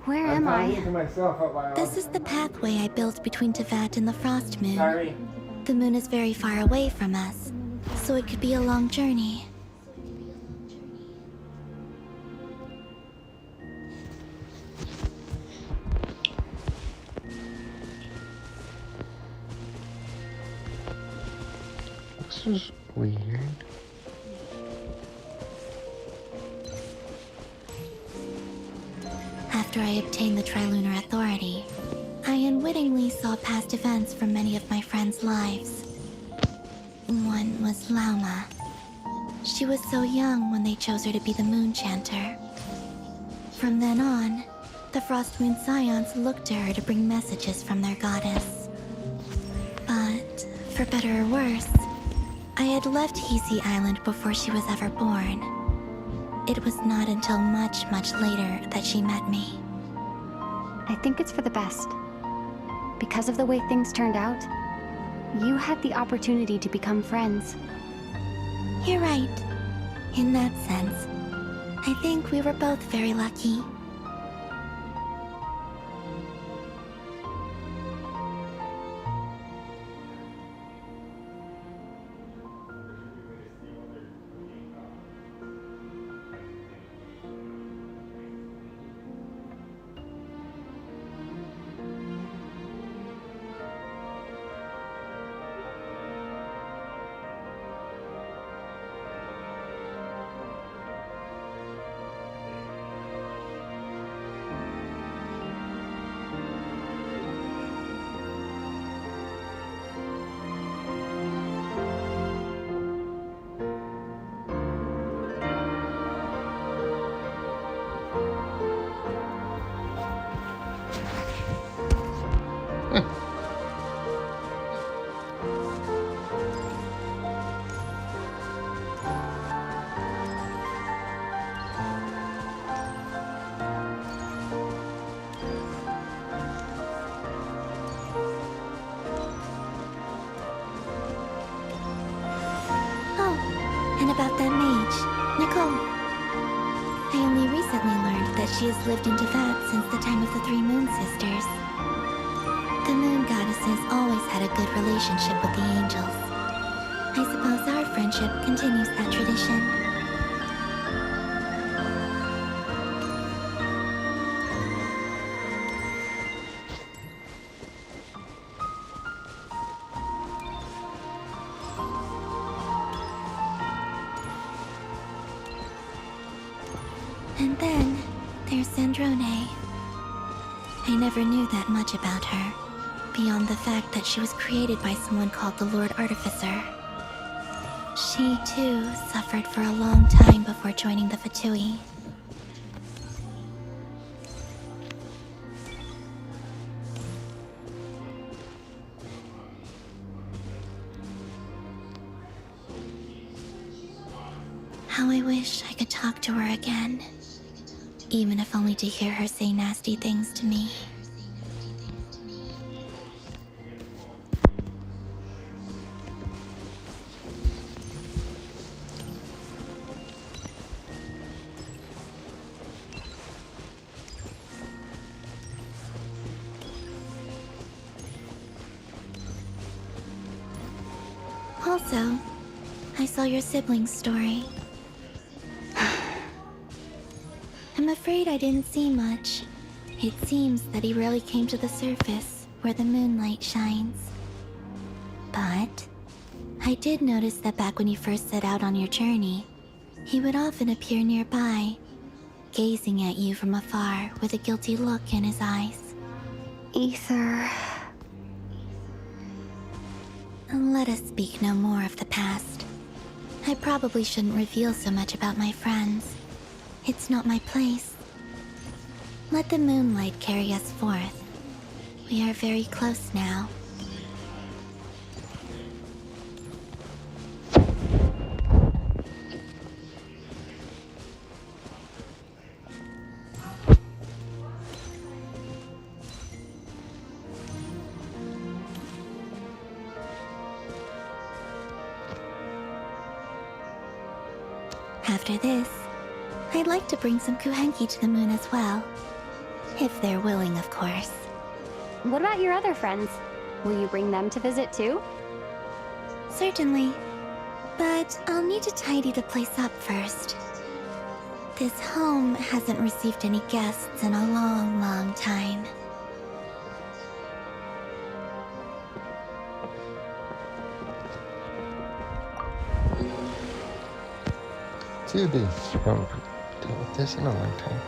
Speaker 13: Where am I?
Speaker 8: This is the pathway I built between Tevat and the Frost Moon. The moon is very far away from us, so it could be a long journey.
Speaker 1: This is weird.
Speaker 8: After I obtained the Trilunar Authority, I unwittingly saw past events from many of my friends' lives. One was Lauma. She was so young when they chose her to be the Moon Chanter. From then on, the Frost Moon Scions looked to her to bring messages from their goddess. But, for better or worse, I had left Hisi Island before she was ever born. It was not until much, much later that she met me.
Speaker 13: I think it's for the best. Because of the way things turned out, you had the opportunity to become friends.
Speaker 8: You're right. In that sense, I think we were both very lucky. And about that mage, Nicole. I only recently learned that she has lived in Tevat since the time of the Three Moon Sisters. The Moon Goddesses always had a good relationship with the angels. I suppose our friendship continues that tradition. And then, there's Sandrone. I never knew that much about her, beyond the fact that she was created by someone called the Lord Artificer. She, too, suffered for a long time before joining the Fatui. How I wish I could talk to her again. Even if only to hear her say nasty things to me. Also, I saw your sibling's story. I'm afraid I didn't see much. It seems that he rarely came to the surface, where the moonlight shines. But I did notice that back when you first set out on your journey, he would often appear nearby, gazing at you from afar with a guilty look in his eyes.
Speaker 13: Ether.
Speaker 8: Let us speak no more of the past. I probably shouldn't reveal so much about my friends. It's not my place. Let the moonlight carry us forth. We are very close now.
Speaker 17: After this, I'd like to bring some kuhenki to the moon as well. If they're willing, of course.
Speaker 14: What about your other friends? Will you bring them to visit too?
Speaker 17: Certainly. But I'll need to tidy the place up first. This home hasn't received any guests in a long, long time.
Speaker 1: Judy, haven't dealt with this in a long time.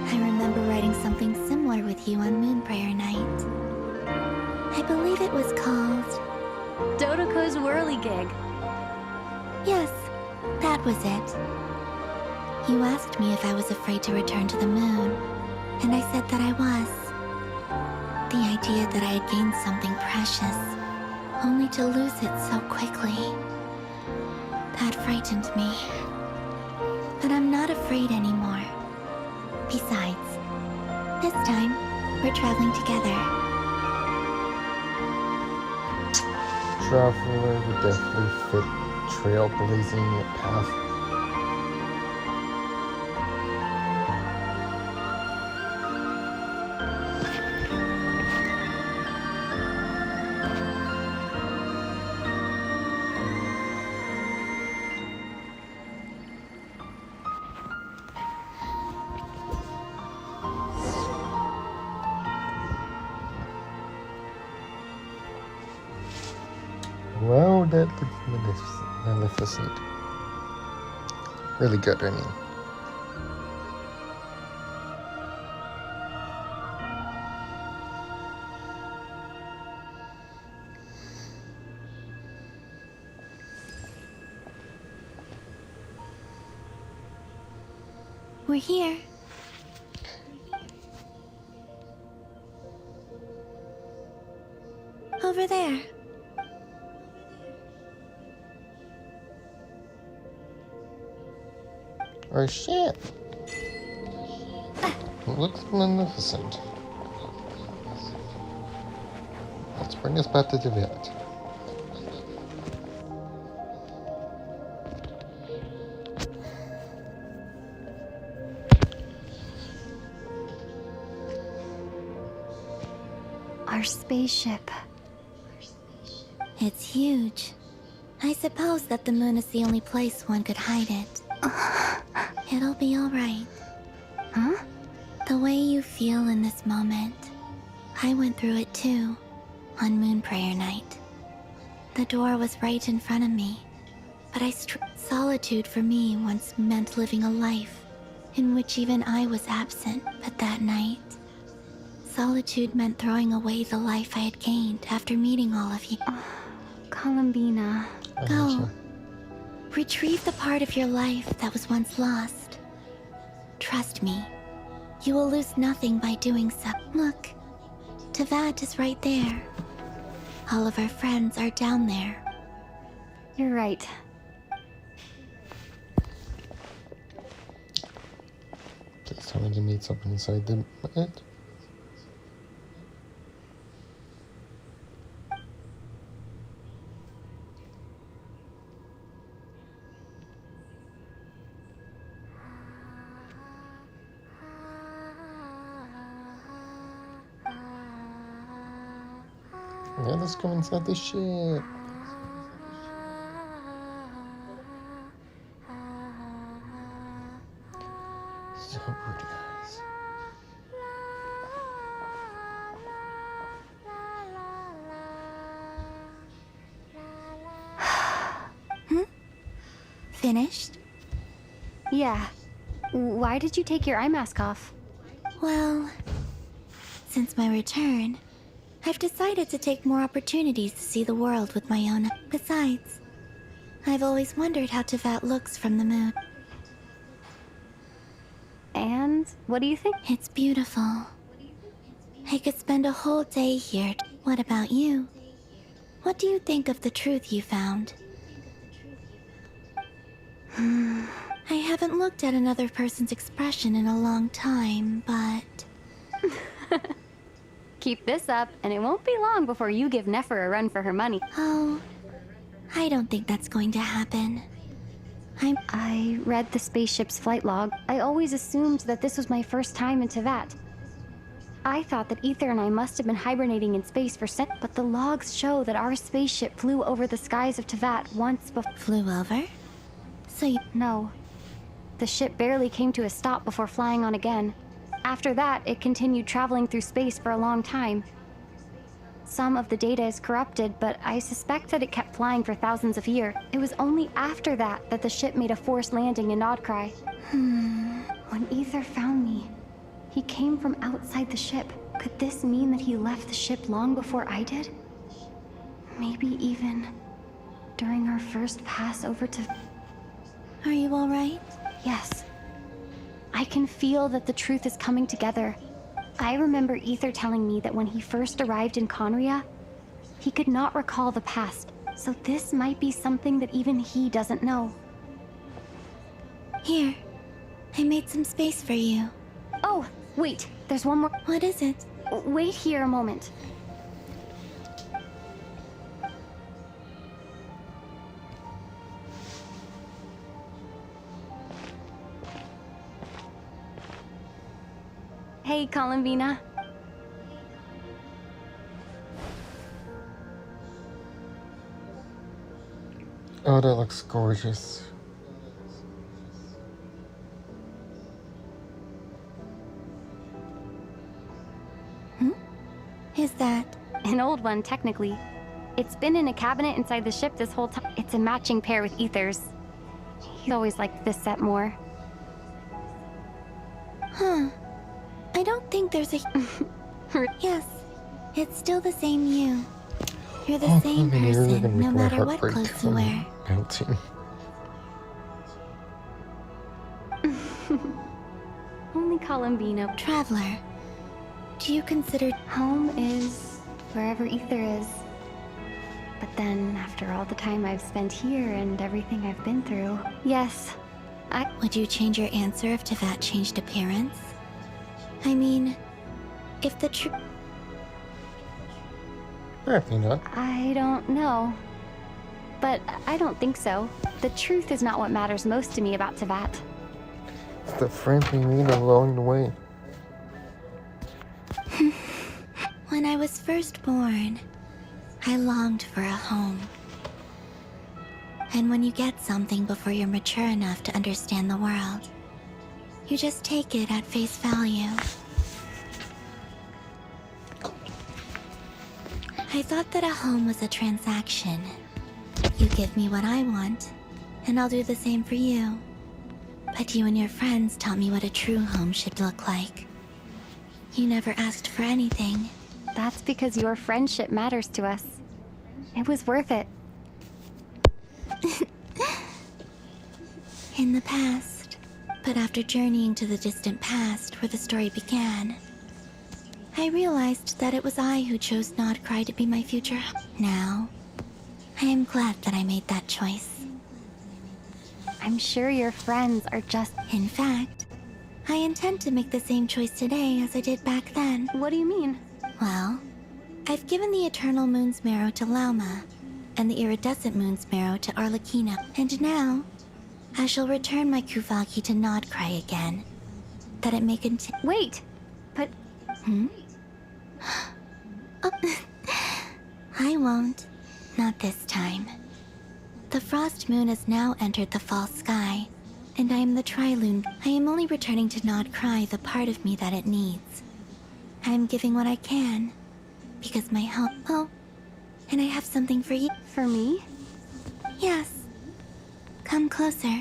Speaker 17: I remember writing something similar with you on Moon Prayer Night. I believe it was called...
Speaker 14: Dodoko's Whirligig.
Speaker 17: Yes, that was it. You asked me if I was afraid to return to the moon, and I said that I was. The idea that I had gained something precious, only to lose it so quickly, that frightened me. But I'm not afraid anymore. Besides, this time, we're traveling together.
Speaker 1: Traveler would definitely fit trailblazing path. Wow, that looks magnificent. Really good, I mean.
Speaker 17: We're here. Over there.
Speaker 1: Oh shit! It looks magnificent. Let's bring us back to the village.
Speaker 13: Our spaceship.
Speaker 17: It's huge. I suppose that the moon is the only place one could hide it. It'll be alright.
Speaker 13: Huh?
Speaker 17: The way you feel in this moment, I went through it too, on Moon Prayer Night. The door was right in front of me, but solitude for me once meant living a life in which even I was absent. But that night, solitude meant throwing away the life I had gained after meeting all of you.
Speaker 13: Columbina.
Speaker 17: Go. Retrieve the part of your life that was once lost. Trust me, you will lose nothing by doing so. Look, Tavad is right there. All of our friends are down there.
Speaker 13: You're right.
Speaker 1: Please tell me to meet something inside the it. Yeah, let's go inside the ship. So pretty, guys.
Speaker 17: Finished?
Speaker 13: Yeah. Why did you take your eye mask off?
Speaker 17: Well, since my return, I've decided to take more opportunities to see the world with my own. Besides, I've always wondered how Teyvat looks from the moon.
Speaker 13: And what do you think?
Speaker 17: It's beautiful. I could spend a whole day here. What about you? What do you think of the truth you found? I haven't looked at another person's expression in a long time, but...
Speaker 13: Keep this up, and it won't be long before you give Nefer a run for her money.
Speaker 17: Oh, I don't think that's going to happen.
Speaker 13: I read the spaceship's flight log. I always assumed that this was my first time in Teyvat. I thought that Ether and I must have been hibernating in space for but the logs show that our spaceship flew over the skies of Teyvat once before.
Speaker 17: Flew over?
Speaker 13: No. The ship barely came to a stop before flying on again. After that, it continued traveling through space for a long time. Some of the data is corrupted, but I suspect that it kept flying for thousands of years. It was only after that that the ship made a forced landing in Nodkrai. When Ether found me, he came from outside the ship. Could this mean that he left the ship long before I did? Maybe even during our first pass over to...
Speaker 17: Are you alright?
Speaker 13: Yes. I can feel that the truth is coming together. I remember Ether telling me that when he first arrived in Conria, he could not recall the past, so this might be something that even he doesn't know.
Speaker 17: Here, I made some space for you.
Speaker 13: Oh, wait, there's one more.
Speaker 17: What is it?
Speaker 13: Wait here a moment. Hey, Columbina.
Speaker 1: Oh, that looks gorgeous.
Speaker 17: Is that?
Speaker 13: An old one, technically. It's been in a cabinet inside the ship this whole time. It's a matching pair with Ether's. He's always liked this set more.
Speaker 17: Huh. I don't think there's a... Yes, it's still the same you. You're the same person, no matter what clothes you wear.
Speaker 1: Melting.
Speaker 13: Only Columbina.
Speaker 17: Traveler, do you consider...
Speaker 13: Home is wherever Ether is. But then, after all the time I've spent here and everything I've been through, yes,
Speaker 17: Would you change your answer if Teyvat changed appearance? I mean, if the truth...
Speaker 1: Apparently not.
Speaker 13: I don't know. But I don't think so. The truth is not what matters most to me about Teyvat.
Speaker 1: It's the friend we meet along the way.
Speaker 17: When I was first born, I longed for a home. And when you get something before you're mature enough to understand the world, you just take it at face value. I thought that a home was a transaction. You give me what I want, and I'll do the same for you. But you and your friends taught me what a true home should look like. You never asked for anything.
Speaker 13: That's because your friendship matters to us. It was worth it.
Speaker 17: In the past. But after journeying to the distant past where the story began, I realized that it was I who chose Nodkrai to be my future. Now, I am glad that I made that choice.
Speaker 13: I'm sure your friends are just...
Speaker 17: In fact, I intend to make the same choice today as I did back then.
Speaker 13: What do you mean?
Speaker 17: Well, I've given the Eternal Moon's Marrow to Lauma, and the Iridescent Moon's Marrow to Arlecchino. And now, I shall return my Kuvaki to Nodkrai again, that it may continue.
Speaker 13: Wait! But...
Speaker 17: Oh. I won't. Not this time. The Frost Moon has now entered the false sky, and I am the Trilune. I am only returning to Nodkrai the part of me that it needs. I am giving what I can, because my home... Oh, and I have something for you.
Speaker 13: For me?
Speaker 17: Yes. Come closer.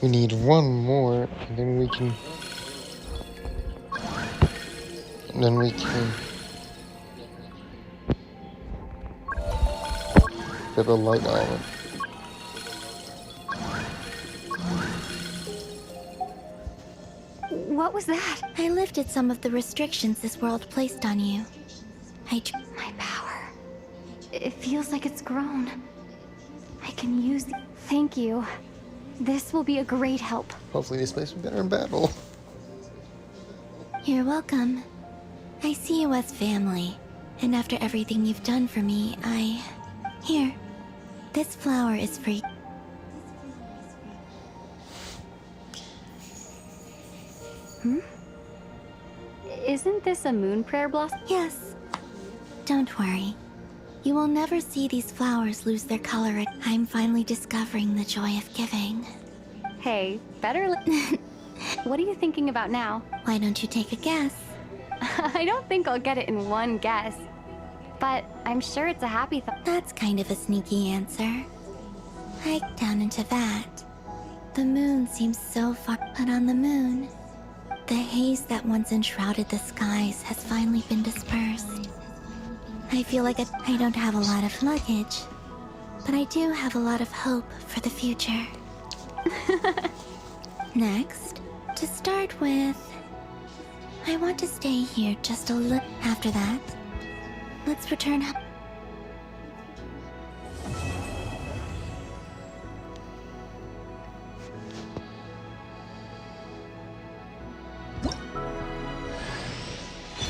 Speaker 1: We need one more, and then we can... get a light island.
Speaker 13: What was that?
Speaker 17: I lifted some of the restrictions this world placed on you.
Speaker 13: My power. It feels like it's grown. I can use... Thank you. This will be a great help.
Speaker 1: Hopefully this makes me better in battle.
Speaker 17: You're welcome. I see you as family, and after everything you've done for me, Here, this flower is for you.
Speaker 13: Isn't this a moon prayer blossom?
Speaker 17: Yes. Don't worry. You will never see these flowers lose their color. I'm finally discovering the joy of giving.
Speaker 13: Hey, better What are you thinking about now?
Speaker 17: Why don't you take a guess?
Speaker 13: I don't think I'll get it in one guess. But I'm sure it's a happy thought.
Speaker 17: That's kind of a sneaky answer. Hike down into that. The moon seems so far, but on the moon, the haze that once enshrouded the skies has finally been dispersed. I feel like I don't have a lot of luggage, but I do have a lot of hope for the future. Next, to start with, I want to stay here just a little. After that, let's return home.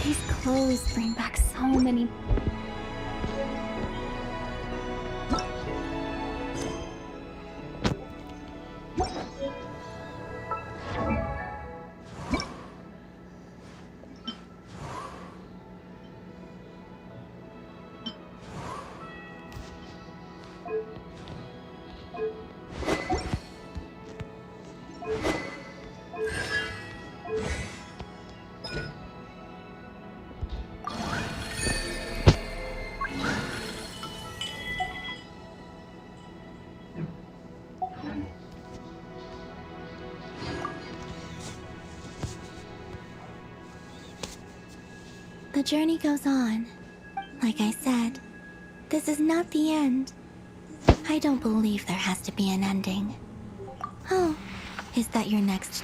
Speaker 13: These clothes bring back so many.
Speaker 17: The journey goes on. Like I said, this is not the end. I don't believe there has to be an ending. Oh, is that your next?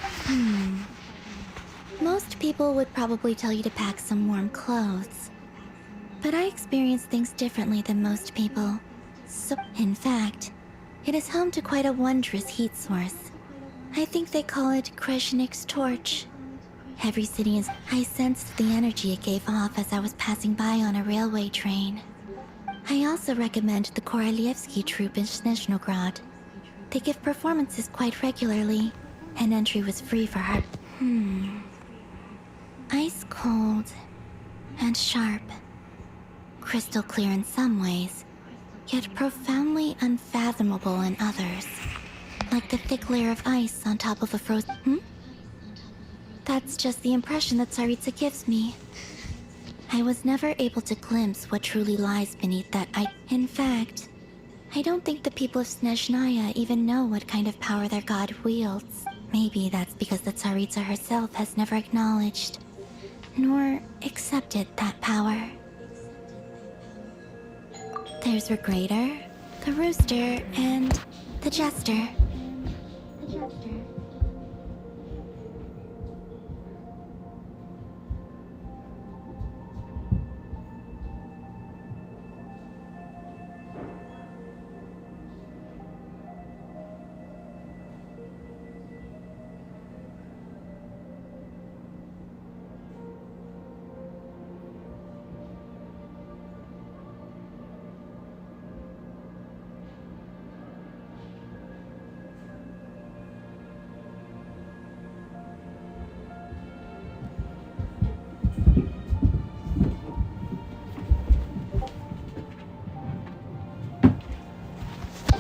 Speaker 17: Most people would probably tell you to pack some warm clothes. But I experience things differently than most people. So, in fact, it is home to quite a wondrous heat source. I think they call it Kreshnik's torch. Every city is... I sensed the energy it gave off as I was passing by on a railway train. I also recommend the Korolievsky troupe in Snezhnogrod. They give performances quite regularly, and entry was free for her. Ice cold and sharp. Crystal clear in some ways, yet profoundly unfathomable in others. Like the thick layer of ice on top of a frozen... That's just the impression that Tsaritsa gives me. I was never able to glimpse what truly lies beneath that ice. In fact, I don't think the people of Snezhnaya even know what kind of power their god wields. Maybe that's because the Tsaritsa herself has never acknowledged, nor accepted that power. There's Regrator, the Rooster, and the Jester.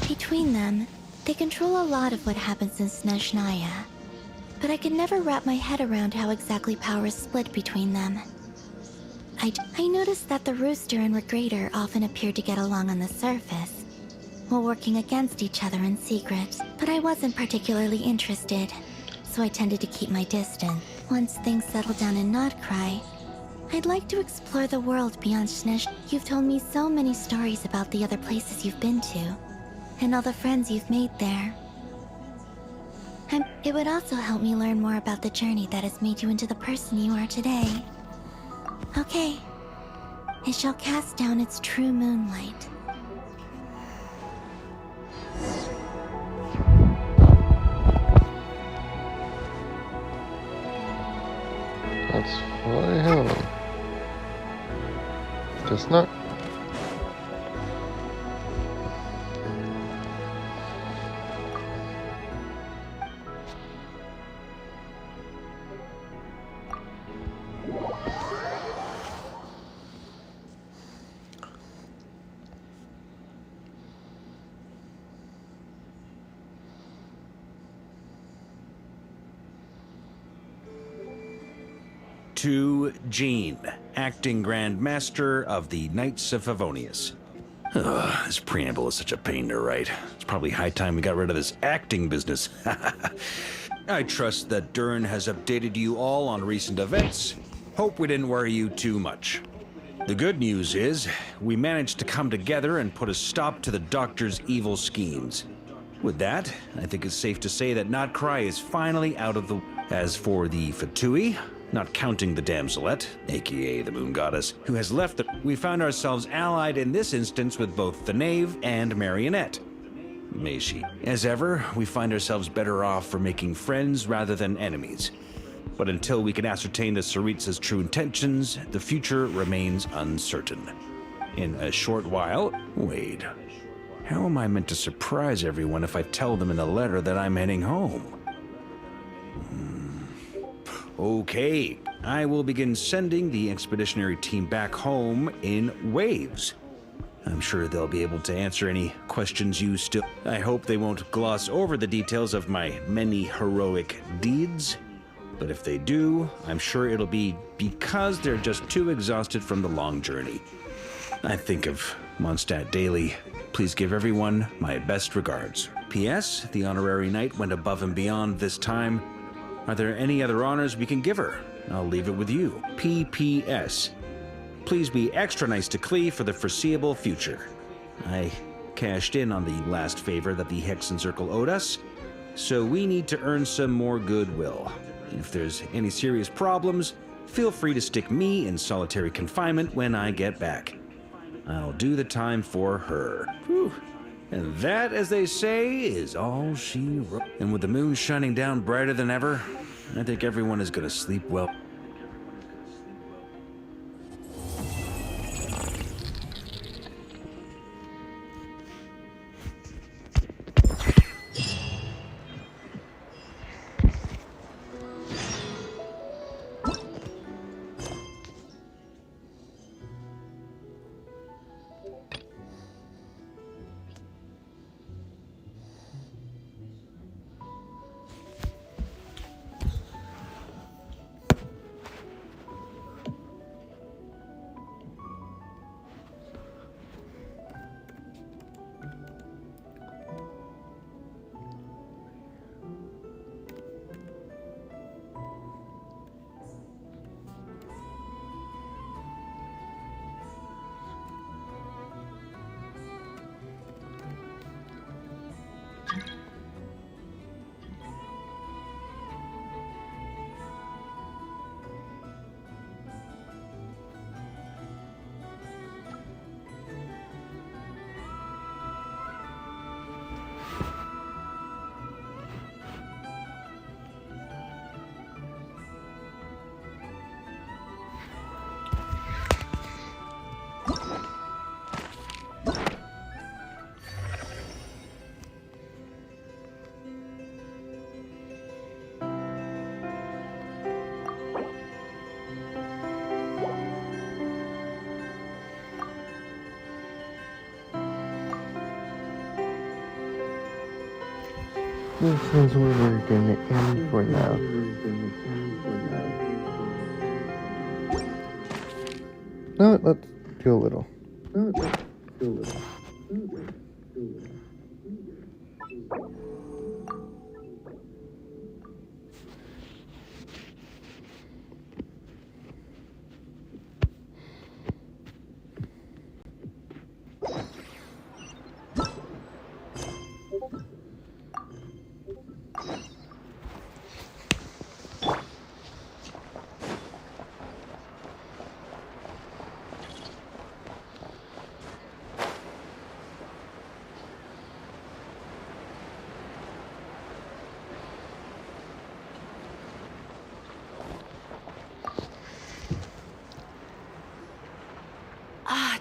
Speaker 17: Between them, they control a lot of what happens in Snezhnaya. But I can never wrap my head around how exactly power is split between them. I noticed that the Rooster and Regrator often appeared to get along on the surface, while working against each other in secret. But I wasn't particularly interested, so I tended to keep my distance. Once things settle down in Krai, I'd like to explore the world beyond Snezh. You've told me so many stories about the other places you've been to, and all the friends you've made there. And it would also help me learn more about the journey that has made you into the person you are today. Okay. It shall cast down its true moonlight.
Speaker 1: Guess not.
Speaker 3: To Jean, acting Grand Master of the Knights of Favonius. Ugh, this preamble is such a pain to write. It's probably high time we got rid of this acting business. I trust that Dern has updated you all on recent events. Hope we didn't worry you too much. The good news is, we managed to come together and put a stop to the Doctor's evil schemes. With that, I think it's safe to say that Not Cry is finally out of the... As for the Fatui, not counting the Damselette, aka the Moon Goddess, who has left the... We found ourselves allied in this instance with both the Knave and Marionette. May she. As ever, we find ourselves better off for making friends rather than enemies. But until we can ascertain the Tsaritsa's true intentions, the future remains uncertain. In a short while... Wait. How am I meant to surprise everyone if I tell them in the letter that I'm heading home? Okay, I will begin sending the expeditionary team back home in waves. I'm sure they'll be able to answer any questions you still... I hope they won't gloss over the details of my many heroic deeds. But if they do, I'm sure it'll be because they're just too exhausted from the long journey. I think of Mondstadt daily. Please give everyone my best regards. P.S. The honorary knight went above and beyond this time. Are there any other honors we can give her? I'll leave it with you. P.P.S. Please be extra nice to Klee for the foreseeable future. I cashed in on the last favor that the Hexen Circle owed us, so we need to earn some more goodwill. If there's any serious problems, feel free to stick me in solitary confinement when I get back. I'll do the time for her. Whew. And that, as they say, is all she wrote. And with the moon shining down brighter than ever, I think everyone is going to sleep well.
Speaker 1: This is where we're gonna end for now. No, let's do a little.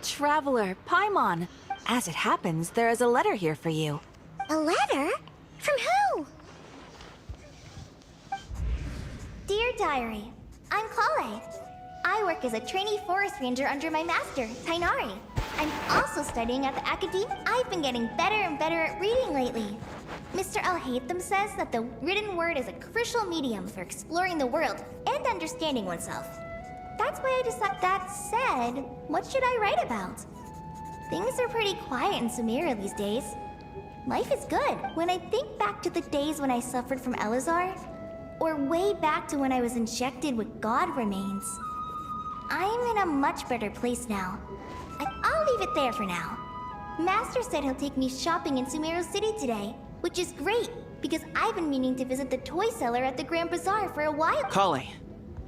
Speaker 15: Traveler, Paimon. As it happens, there is a letter here for you.
Speaker 2: A letter? From who? Dear Diary, I'm Kale. I work as a trainee forest ranger under my master, Tainari. I'm also studying at the academy. I've been getting better and better at reading lately. Mr. Al-Haytham says that the written word is a crucial medium for exploring the world and understanding oneself. That's why I decided. That said, what should I write about? Things are pretty quiet in Sumeria these days. Life is good. When I think back to the days when I suffered from Elazar, or way back to when I was injected with God remains, I'm in a much better place now. I'll leave it there for now. Master said he'll take me shopping in Sumeru City today, which is great, because I've been meaning to visit the toy seller at the Grand Bazaar for a while.
Speaker 16: Kale,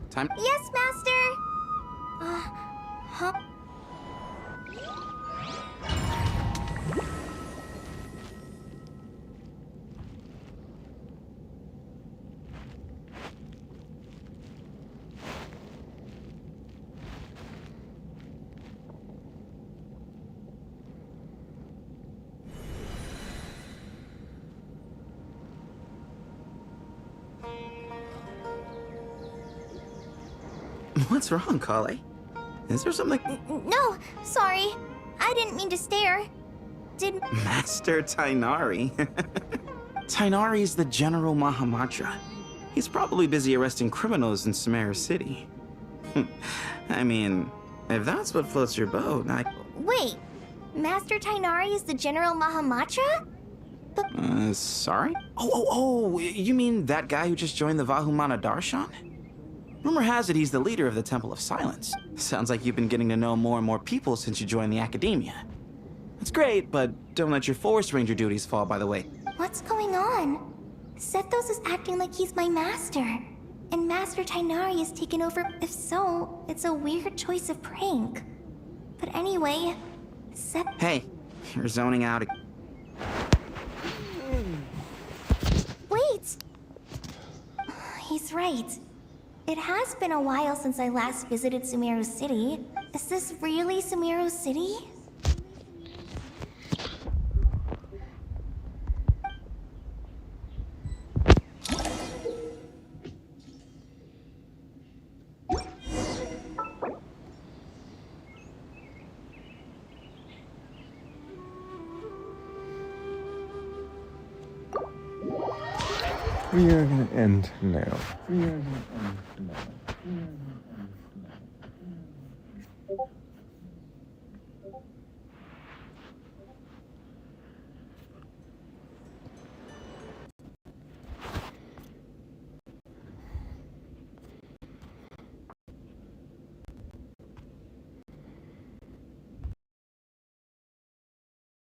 Speaker 16: time.
Speaker 2: Yes, Master! Huh?
Speaker 16: What's wrong, Kale? Is there something?
Speaker 2: No, sorry. I didn't mean to stare. Did...
Speaker 16: Master Tainari. Tainari's the General Mahamatra. He's probably busy arresting criminals in Sumeru City. I mean, if that's what floats your boat,
Speaker 2: Wait, Master Tainari is the General Mahamatra?
Speaker 16: Sorry? Oh, you mean that guy who just joined the Vahumana Darshan? Rumor has it he's the leader of the Temple of Silence. Sounds like you've been getting to know more and more people since you joined the Academia. That's great, but don't let your Forest Ranger duties fall by the way.
Speaker 2: What's going on? Sethos is acting like he's my master. And Master Tainari has taken over. If so, it's a weird choice of prank. But anyway, Seth...
Speaker 16: Hey, you're zoning out.
Speaker 2: Wait! He's right. It has been a while since I last visited Sumeru City. Is this really Sumeru City?
Speaker 1: We are gonna end now. We are gonna end now.